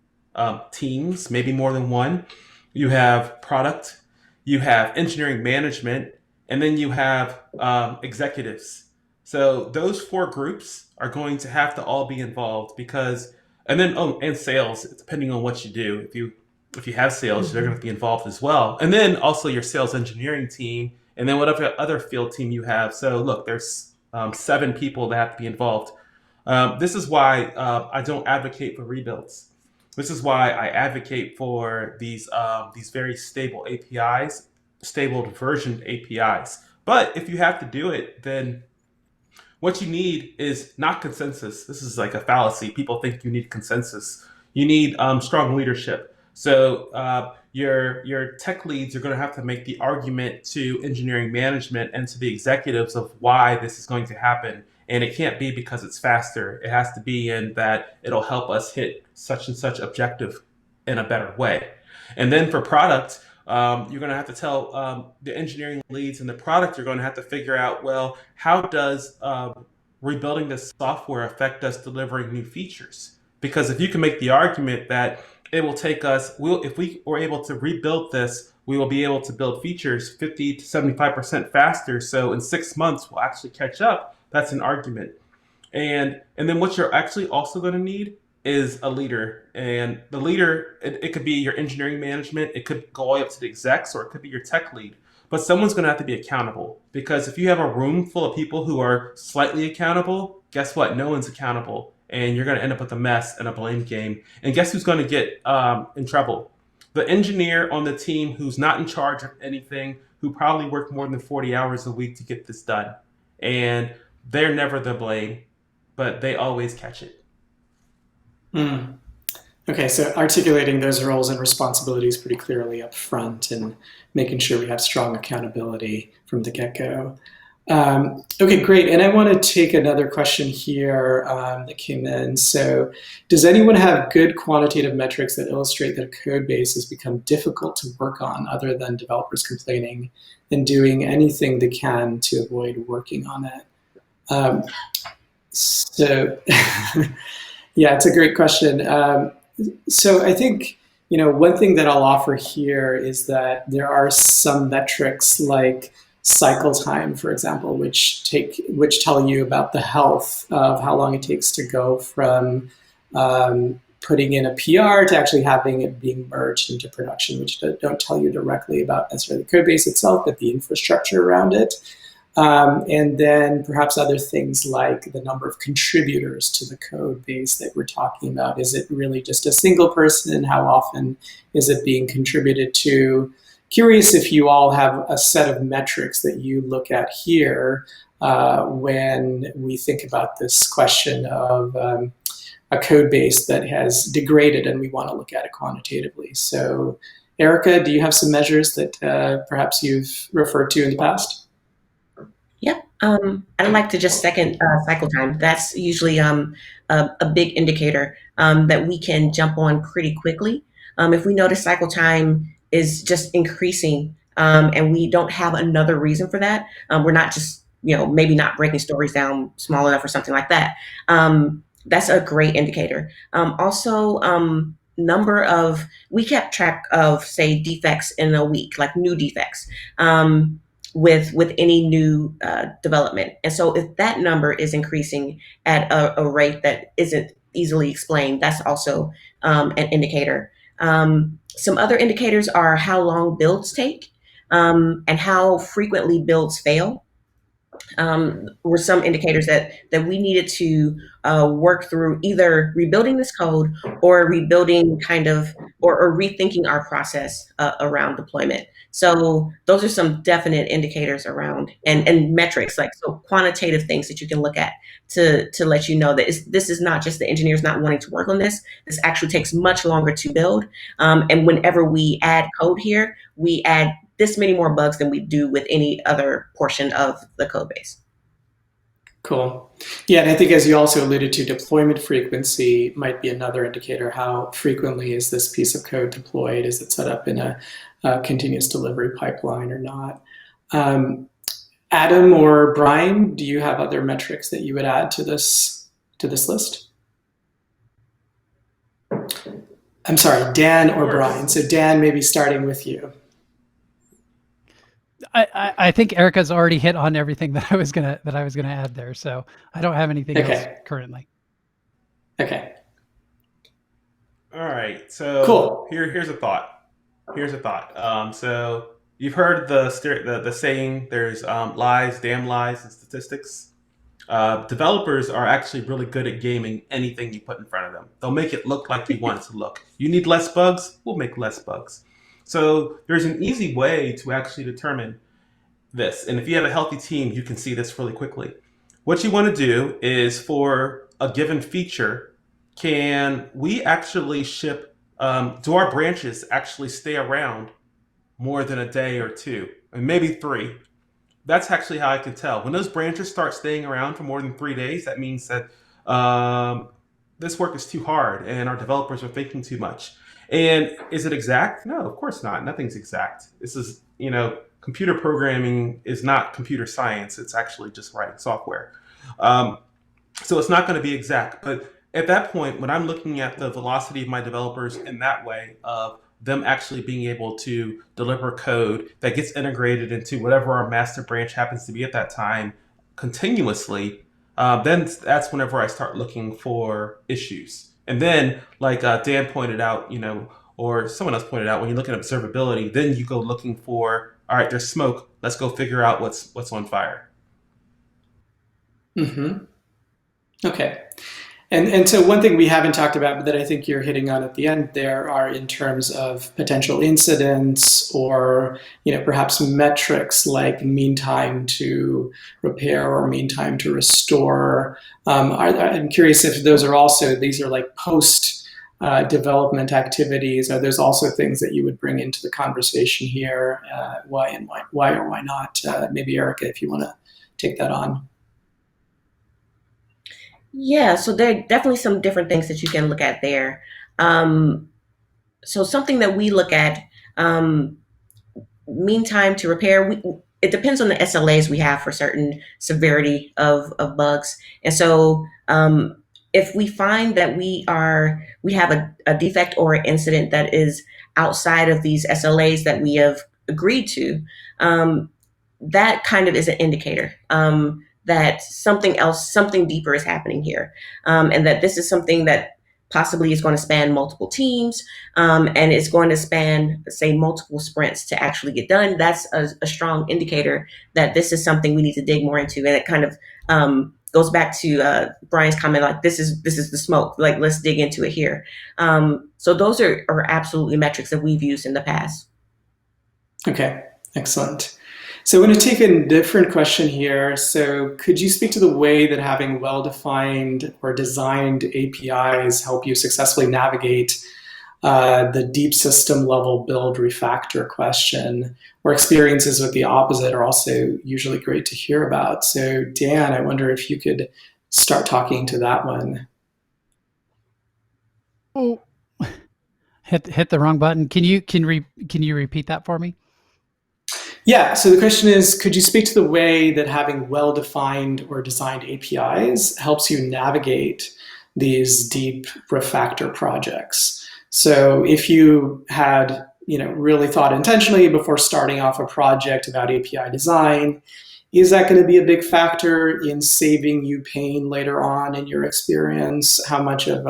maybe more than one. You have product, you have engineering management, and then you have executives. So those four groups are going to have to all be involved and sales, depending on what you do. If you have sales, they're going to be involved as well. And then also your sales engineering team, and then whatever other field team you have. So look, there's 7 people that have to be involved. This is why I don't advocate for rebuilds. This is why I advocate for these very stable APIs, stable versioned APIs. But if you have to do it, then what you need is not consensus. This is like a fallacy. People think you need consensus. You need strong leadership. So your tech leads are going to have to make the argument to engineering management and to the executives of why this is going to happen. And it can't be because it's faster. It has to be in that it'll help us hit such and such objective in a better way. And then for product, you're going to have to tell the engineering leads and the product are going to have to figure out, well, how does rebuilding this software affect us delivering new features? Because if you can make the argument that it will take us, if we were able to rebuild this, we will be able to build features 50 to 75% faster. So in 6 months, we'll actually catch up. That's an argument. And then what you're actually also going to need is a leader. And the leader, it could be your engineering management, it could go all the way up to the execs, or it could be your tech lead. But someone's going to have to be accountable, because if you have a room full of people who are slightly accountable, guess what? No one's accountable. And you're going to end up with a mess and a blame game. And guess who's going to get in trouble? The engineer on the team who's not in charge of anything, who probably worked more than 40 hours a week to get this done. And they're never the blame, but they always catch it. Okay, so articulating those roles and responsibilities pretty clearly up front and making sure we have strong accountability from the get-go. Okay, great. And I want to take another question here that came in. So does anyone have good quantitative metrics that illustrate that a code base has become difficult to work on other than developers complaining and doing anything they can to avoid working on it? So yeah, it's a great question. So I think, one thing that I'll offer here is that there are some metrics like cycle time, for example, which tell you about the health of how long it takes to go from putting in a PR to actually having it being merged into production, which don't tell you directly about necessarily the code base itself, but the infrastructure around it. And then perhaps other things like the number of contributors to the code base that we're talking about. Is it really just a single person? How often is it being contributed to? Curious if you all have a set of metrics that you look at here when we think about this question of a code base that has degraded and we want to look at it quantitatively. So Erica, do you have some measures that perhaps you've referred to in the past? Yep. I'd like to just second cycle time. That's usually a big indicator that we can jump on pretty quickly. If we notice cycle time is just increasing and we don't have another reason for that, we're not just, maybe not breaking stories down small enough or something like that. That's a great indicator. Also, we kept track of, say, defects in a week, like new defects. With any new development. And so if that number is increasing at a rate that isn't easily explained, that's also an indicator. Some other indicators are how long builds take and how frequently builds fail. Were some indicators that we needed to work through, either rebuilding this code or rebuilding or rethinking our process around deployment. So those are some definite indicators around and metrics, so quantitative things that you can look at to let you know that this is not just the engineers not wanting to work on this. This actually takes much longer to build. And whenever we add code here, we add this many more bugs than we do with any other portion of the code base. Cool. Yeah, and I think as you also alluded to, deployment frequency might be another indicator. How frequently is this piece of code deployed? Is it set up in a continuous delivery pipeline or not? Adam or Brian, do you have other metrics that you would add to this list? I'm sorry, Dan or Brian. So Dan, maybe starting with you. I think Erica's already hit on everything that I was gonna add there. So I don't have anything else currently. Okay. All right. So cool. Here's a thought. So you've heard the saying, there's lies, damn lies, and statistics. Developers are actually really good at gaming anything you put in front of them. They'll make it look like you want it to look. You need less bugs? We'll make less bugs. So there's an easy way to actually determine this. And if you have a healthy team, you can see this really quickly. What you want to do is, for a given feature, can we actually ship, do our branches actually stay around more than a day or two, and maybe 3? That's actually how I can tell. When those branches start staying around for more than 3 days, that means that this work is too hard and our developers are thinking too much. And is it exact? No, of course not. Nothing's exact. This is, computer programming is not computer science. It's actually just writing software. So it's not going to be exact. But at that point, when I'm looking at the velocity of my developers in that way, of them actually being able to deliver code that gets integrated into whatever our master branch happens to be at that time continuously, then that's whenever I start looking for issues. And then, like Dan pointed out, or someone else pointed out, when you look at observability, then you go looking for, all right, there's smoke. Let's go figure out what's on fire. Mm-hmm. Okay. And so one thing we haven't talked about, but that I think you're hitting on at the end there, are in terms of potential incidents or, perhaps metrics like mean time to repair or mean time to restore. I'm curious if those are also, these are like post development activities. Are those also things that you would bring into the conversation here? Why or why not? Maybe Erica, if you want to take that on. Yeah, so there are definitely some different things that you can look at there. So something that we look at, um, mean time to repair, it depends on the SLAs we have for certain severity of bugs. And so if we find that we have a defect or an incident that is outside of these SLAs that we have agreed to, that kind of is an indicator that something else, something deeper is happening here, and that this is something that possibly is going to span multiple teams, and it's going to span, say, multiple sprints to actually get done. That's a strong indicator that this is something we need to dig more into, and it kind of goes back to Brian's comment, like this is the smoke. Like, let's dig into it here. So those are absolutely metrics that we've used in the past. Okay, excellent. So I'm going to take a different question here. So could you speak to the way that having well-defined or designed APIs help you successfully navigate the deep system level build refactor question, where experiences with the opposite are also usually great to hear about? So Dan, I wonder if you could start talking to that one. Oh, hit the wrong button. Can you repeat that for me? Yeah, so the question is, could you speak to the way that having well-defined or designed APIs helps you navigate these deep refactor projects? So if you had, really thought intentionally before starting off a project about API design, is that going to be a big factor in saving you pain later on in your experience? How much of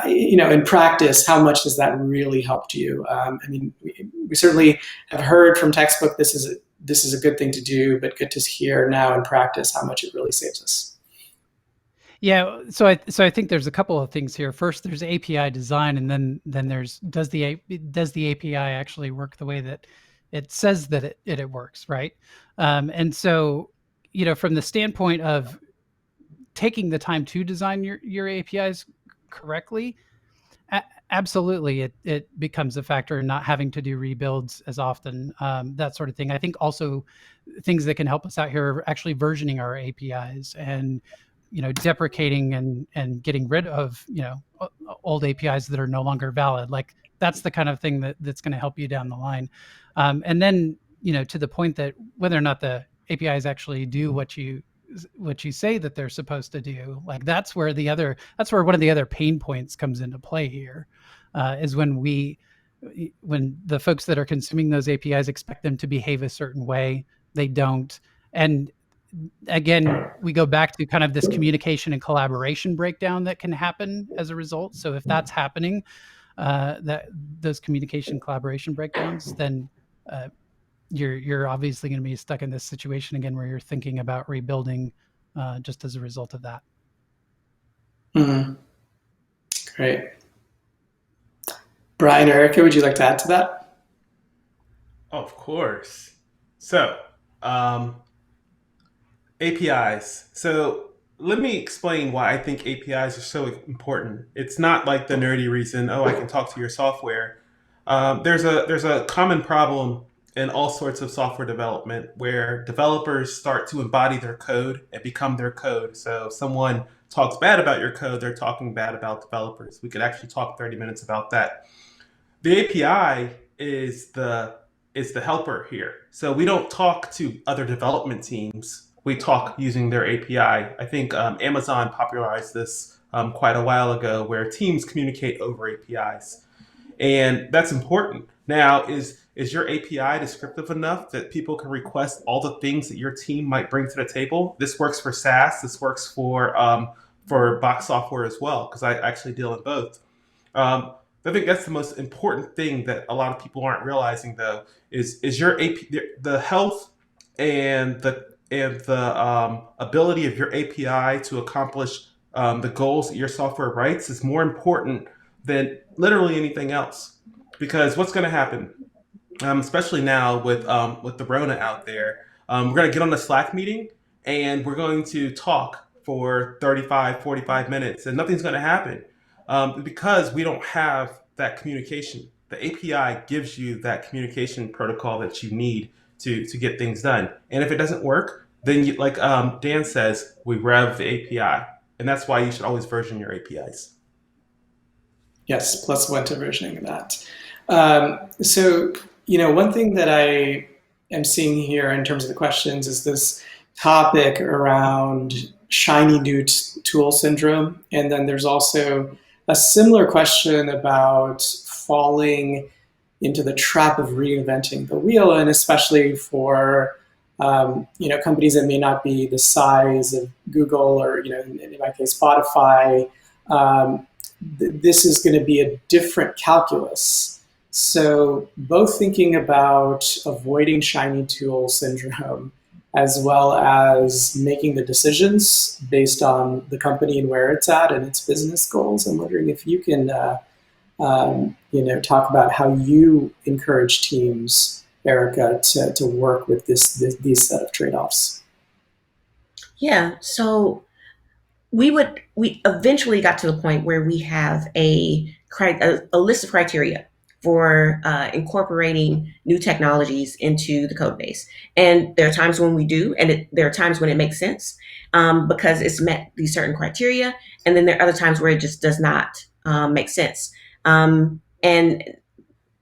in practice, how much does that really help you? We certainly have heard from textbook this is a good thing to do, but good to hear now in practice how much it really saves us. Yeah, so I think there's a couple of things here. First, there's API design, and then there's does the API actually work the way that it says that it works, right? And so, from the standpoint of taking the time to design your APIs correctly, absolutely, it becomes a factor in not having to do rebuilds as often, that sort of thing. I think also things that can help us out here are actually versioning our APIs and deprecating and getting rid of old APIs that are no longer valid. Like, that's the kind of thing that's going to help you down the line. And then to the point that whether or not the APIs actually do what you say that they're supposed to do, like that's where one of the other pain points comes into play here, is when the folks that are consuming those APIs expect them to behave a certain way, they don't. And again, we go back to kind of this communication and collaboration breakdown that can happen as a result. So if that's happening, that those communication collaboration breakdowns, then you're obviously going to be stuck in this situation again where you're thinking about rebuilding just as a result of that. Mm-hmm. Great. Brian, Erica, would you like to add to that? Of course. So, APIs. So let me explain why I think APIs are so important. It's not like the nerdy reason, oh, I can talk to your software. There's a common problem in all sorts of software development where developers start to embody their code and become their code. So if someone talks bad about your code, they're talking bad about developers. We could actually talk 30 minutes about that. The API is the helper here. So we don't talk to other development teams. We talk using their API. I think Amazon popularized this quite a while ago, where teams communicate over APIs, and that's important. Now, is your API descriptive enough that people can request all the things that your team might bring to the table? This works for SaaS. This works for box software as well, because I actually deal in both. I think that's the most important thing that a lot of people aren't realizing, though, is your the health and the ability of your API to accomplish the goals that your software writes is more important than literally anything else. Because what's going to happen, especially now with the Rona out there, we're going to get on a Slack meeting and we're going to talk for 35, 45 minutes, and nothing's going to happen. Because we don't have that communication. The API gives you that communication protocol that you need to get things done. And if it doesn't work, then you, like Dan says, we rev the API, and that's why you should always version your APIs. Yes, +1 to versioning of that. So, one thing that I am seeing here in terms of the questions is this topic around shiny new tool syndrome. And then there's also a similar question about falling into the trap of reinventing the wheel, and especially for companies that may not be the size of Google or in my case Spotify. This is going to be a different calculus. So both thinking about avoiding shiny tool syndrome as well as making the decisions based on the company and where it's at and its business goals. I'm wondering if you can talk about how you encourage teams, Erica, to work with these set of trade-offs. Yeah, so we eventually got to the point where we have a list of criteria for incorporating new technologies into the code base. And there are times when we do, and there are times when it makes sense because it's met these certain criteria. And then there are other times where it just does not make sense. And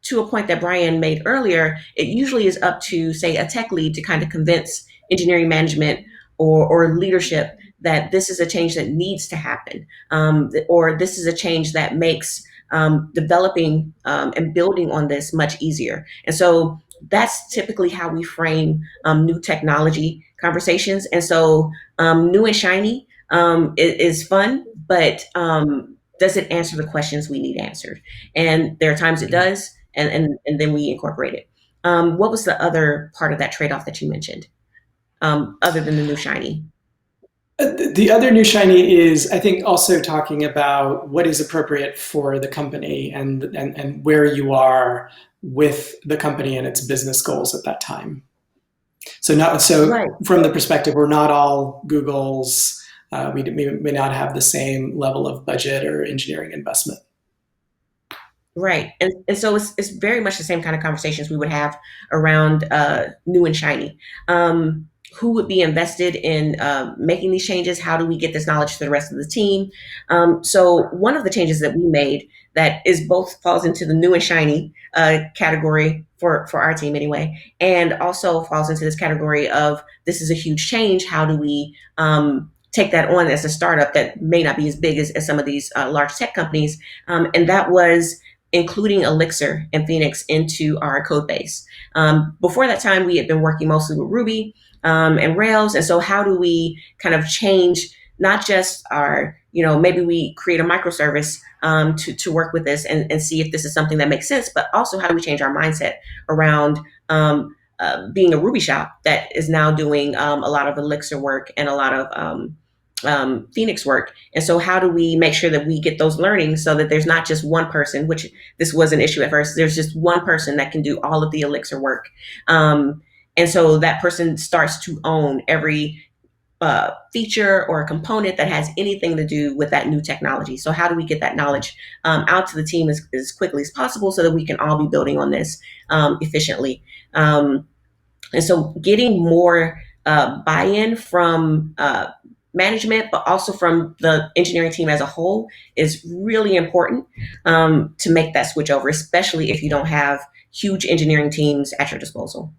to a point that Brian made earlier, it usually is up to, say, a tech lead to kind of convince engineering management or leadership that this is a change that needs to happen, or this is a change that makes developing and building on this much easier. And so that's typically how we frame new technology conversations. And so new and shiny is fun, but does it answer the questions we need answered? And there are times it does, and then we incorporate it. What was the other part of that trade-off that you mentioned, other than the new shiny? The other new shiny is, I think, also talking about what is appropriate for the company and where you are with the company and its business goals at that time. So Right. From the perspective, we're not all Google's. We may not have the same level of budget or engineering investment. Right. And so it's very much the same kind of conversations we would have around new and shiny. Who would be invested in making these changes? How do we get this knowledge to the rest of the team? So one of the changes that we made that is both falls into the new and shiny category for our team anyway, and also falls into this category of this is a huge change. How do we take that on as a startup that may not be as big as some of these large tech companies? And that was including Elixir and Phoenix into our code base. Before that time, we had been working mostly with Ruby and Rails. And so how do we kind of change not just our, maybe we create a microservice to work with this and see if this is something that makes sense, but also how do we change our mindset around being a Ruby shop that is now doing a lot of Elixir work and a lot of Phoenix work. And so how do we make sure that we get those learnings so that there's not just one person, which this was an issue at first, there's just one person that can do all of the Elixir work. And so that person starts to own every feature or a component that has anything to do with that new technology. So how do we get that knowledge out to the team as quickly as possible so that we can all be building on this efficiently? And so getting more buy-in from management, but also from the engineering team as a whole is really important to make that switch over, especially if you don't have huge engineering teams at your disposal.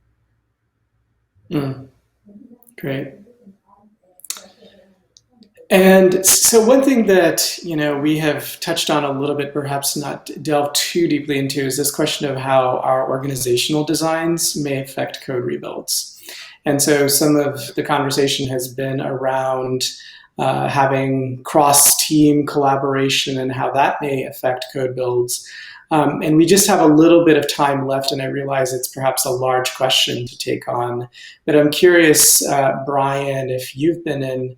Great. And so one thing that we have touched on a little bit, perhaps not delved too deeply into, is this question of how our organizational designs may affect code rebuilds. And so some of the conversation has been around having cross-team collaboration and how that may affect code builds. And we just have a little bit of time left, and I realize it's perhaps a large question to take on. But I'm curious, Brian, if you've been in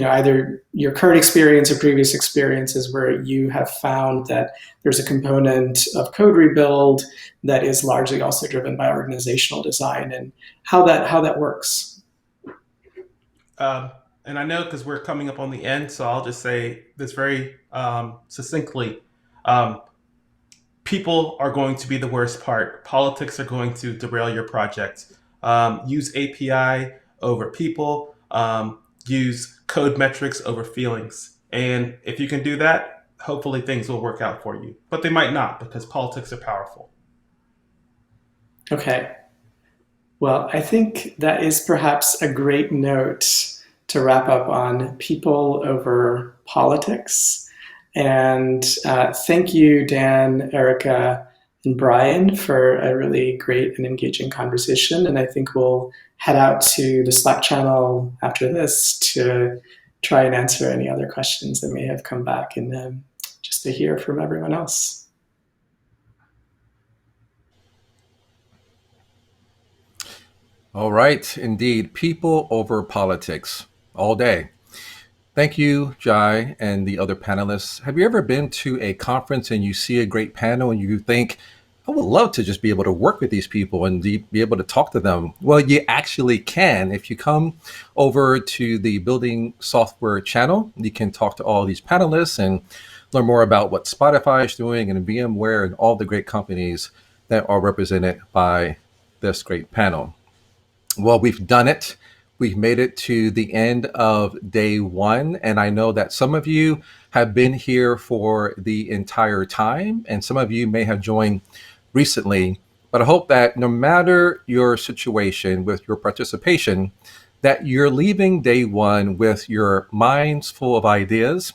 either your current experience or previous experiences where you have found that there's a component of code rebuild that is largely also driven by organizational design, and how that works. And I know because we're coming up on the end, so I'll just say this very succinctly. People are going to be the worst part. Politics are going to derail your project. use API over people, use code metrics over feelings. And if you can do that, hopefully things will work out for you. But they might not, because politics are powerful. Okay. Well, I think that is perhaps a great note to wrap up on people over politics. And thank you, Dan, Erica, and Brian for a really great and engaging conversation. And I think we'll head out to the Slack channel after this to try and answer any other questions that may have come back and just to hear from everyone else. All right, indeed. People over politics all day. Thank you, Jai, and the other panelists. Have you ever been to a conference and you see a great panel and you think, I would love to just be able to work with these people and be able to talk to them? Well, you actually can. If you come over to the Building Software channel, you can talk to all these panelists and learn more about what Spotify is doing and VMware and all the great companies that are represented by this great panel. Well, we've done it. We've made it to the end of day one. And I know that some of you have been here for the entire time, and some of you may have joined recently. But I hope that no matter your situation with your participation, that you're leaving day one with your minds full of ideas,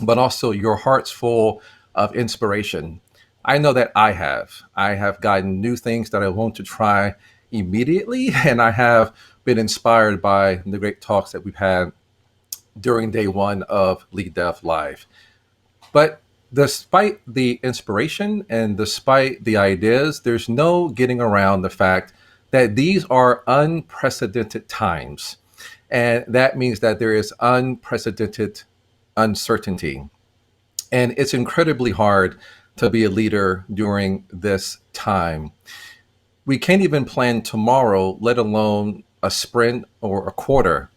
but also your hearts full of inspiration. I know that I have. I have gotten new things that I want to try immediately, and I have been inspired by the great talks that we've had during day one of LeadDev Live. But despite the inspiration and despite the ideas, there's no getting around the fact that these are unprecedented times. And that means that there is unprecedented uncertainty. And it's incredibly hard to be a leader during this time. We can't even plan tomorrow, let alone a sprint or a quarter.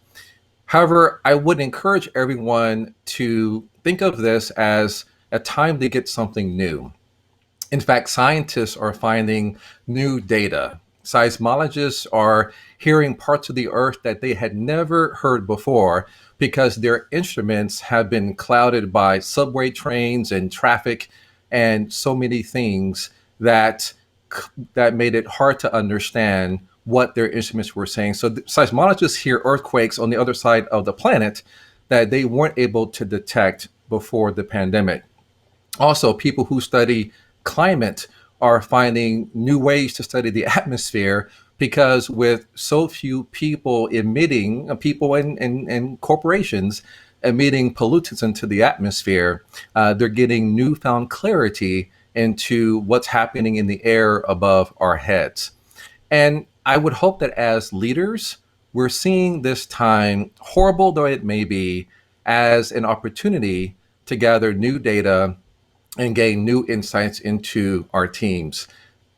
However, I would encourage everyone to think of this as a time to get something new. In fact, scientists are finding new data. Seismologists are hearing parts of the earth that they had never heard before because their instruments have been clouded by subway trains and traffic and so many things that made it hard to understand what their instruments were saying. So seismologists hear earthquakes on the other side of the planet that they weren't able to detect before the pandemic. Also, people who study climate are finding new ways to study the atmosphere because with so few people emitting, people and corporations emitting pollutants into the atmosphere, they're getting newfound clarity into what's happening in the air above our heads. And I would hope that as leaders, we're seeing this time, horrible though it may be, as an opportunity to gather new data and gain new insights into our teams.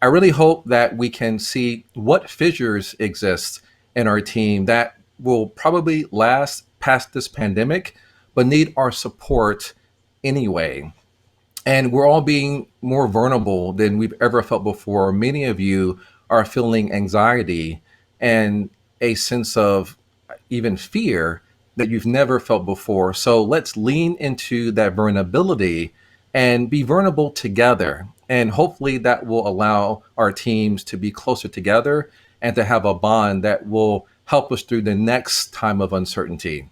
I really hope that we can see what fissures exist in our team that will probably last past this pandemic, but need our support anyway. And we're all being more vulnerable than we've ever felt before. Many of you are feeling anxiety and a sense of even fear that you've never felt before. So let's lean into that vulnerability and be vulnerable together. And hopefully that will allow our teams to be closer together and to have a bond that will help us through the next time of uncertainty.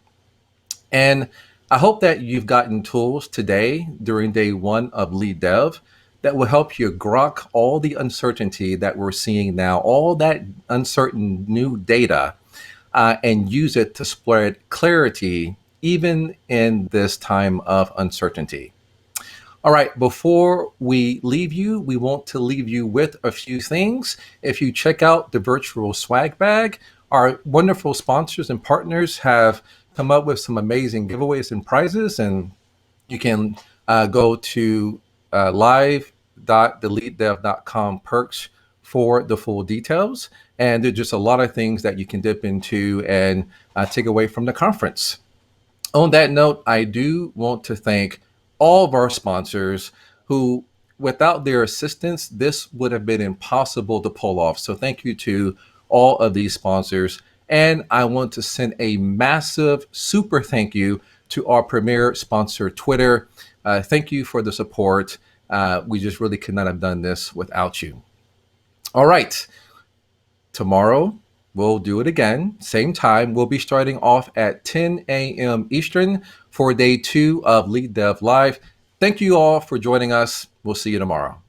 And I hope that you've gotten tools today during day one of LeadDev that will help you grok all the uncertainty that we're seeing now, all that uncertain new data, and use it to spread clarity even in this time of uncertainty. All right, before we leave you, we want to leave you with a few things. If you check out the virtual swag bag, our wonderful sponsors and partners have come up with some amazing giveaways and prizes, and you can go to live.theleaddev.com perks for the full details. And there's just a lot of things that you can dip into and take away from the conference. On that note, I do want to thank all of our sponsors who, without their assistance, this would have been impossible to pull off. So thank you to all of these sponsors. And I want to send a massive super thank you to our premier sponsor, Twitter. Thank you for the support. We just really could not have done this without you. All right. Tomorrow, we'll do it again. Same time. We'll be starting off at 10 a.m. Eastern for day 2 of LeadDev Live. Thank you all for joining us. We'll see you tomorrow.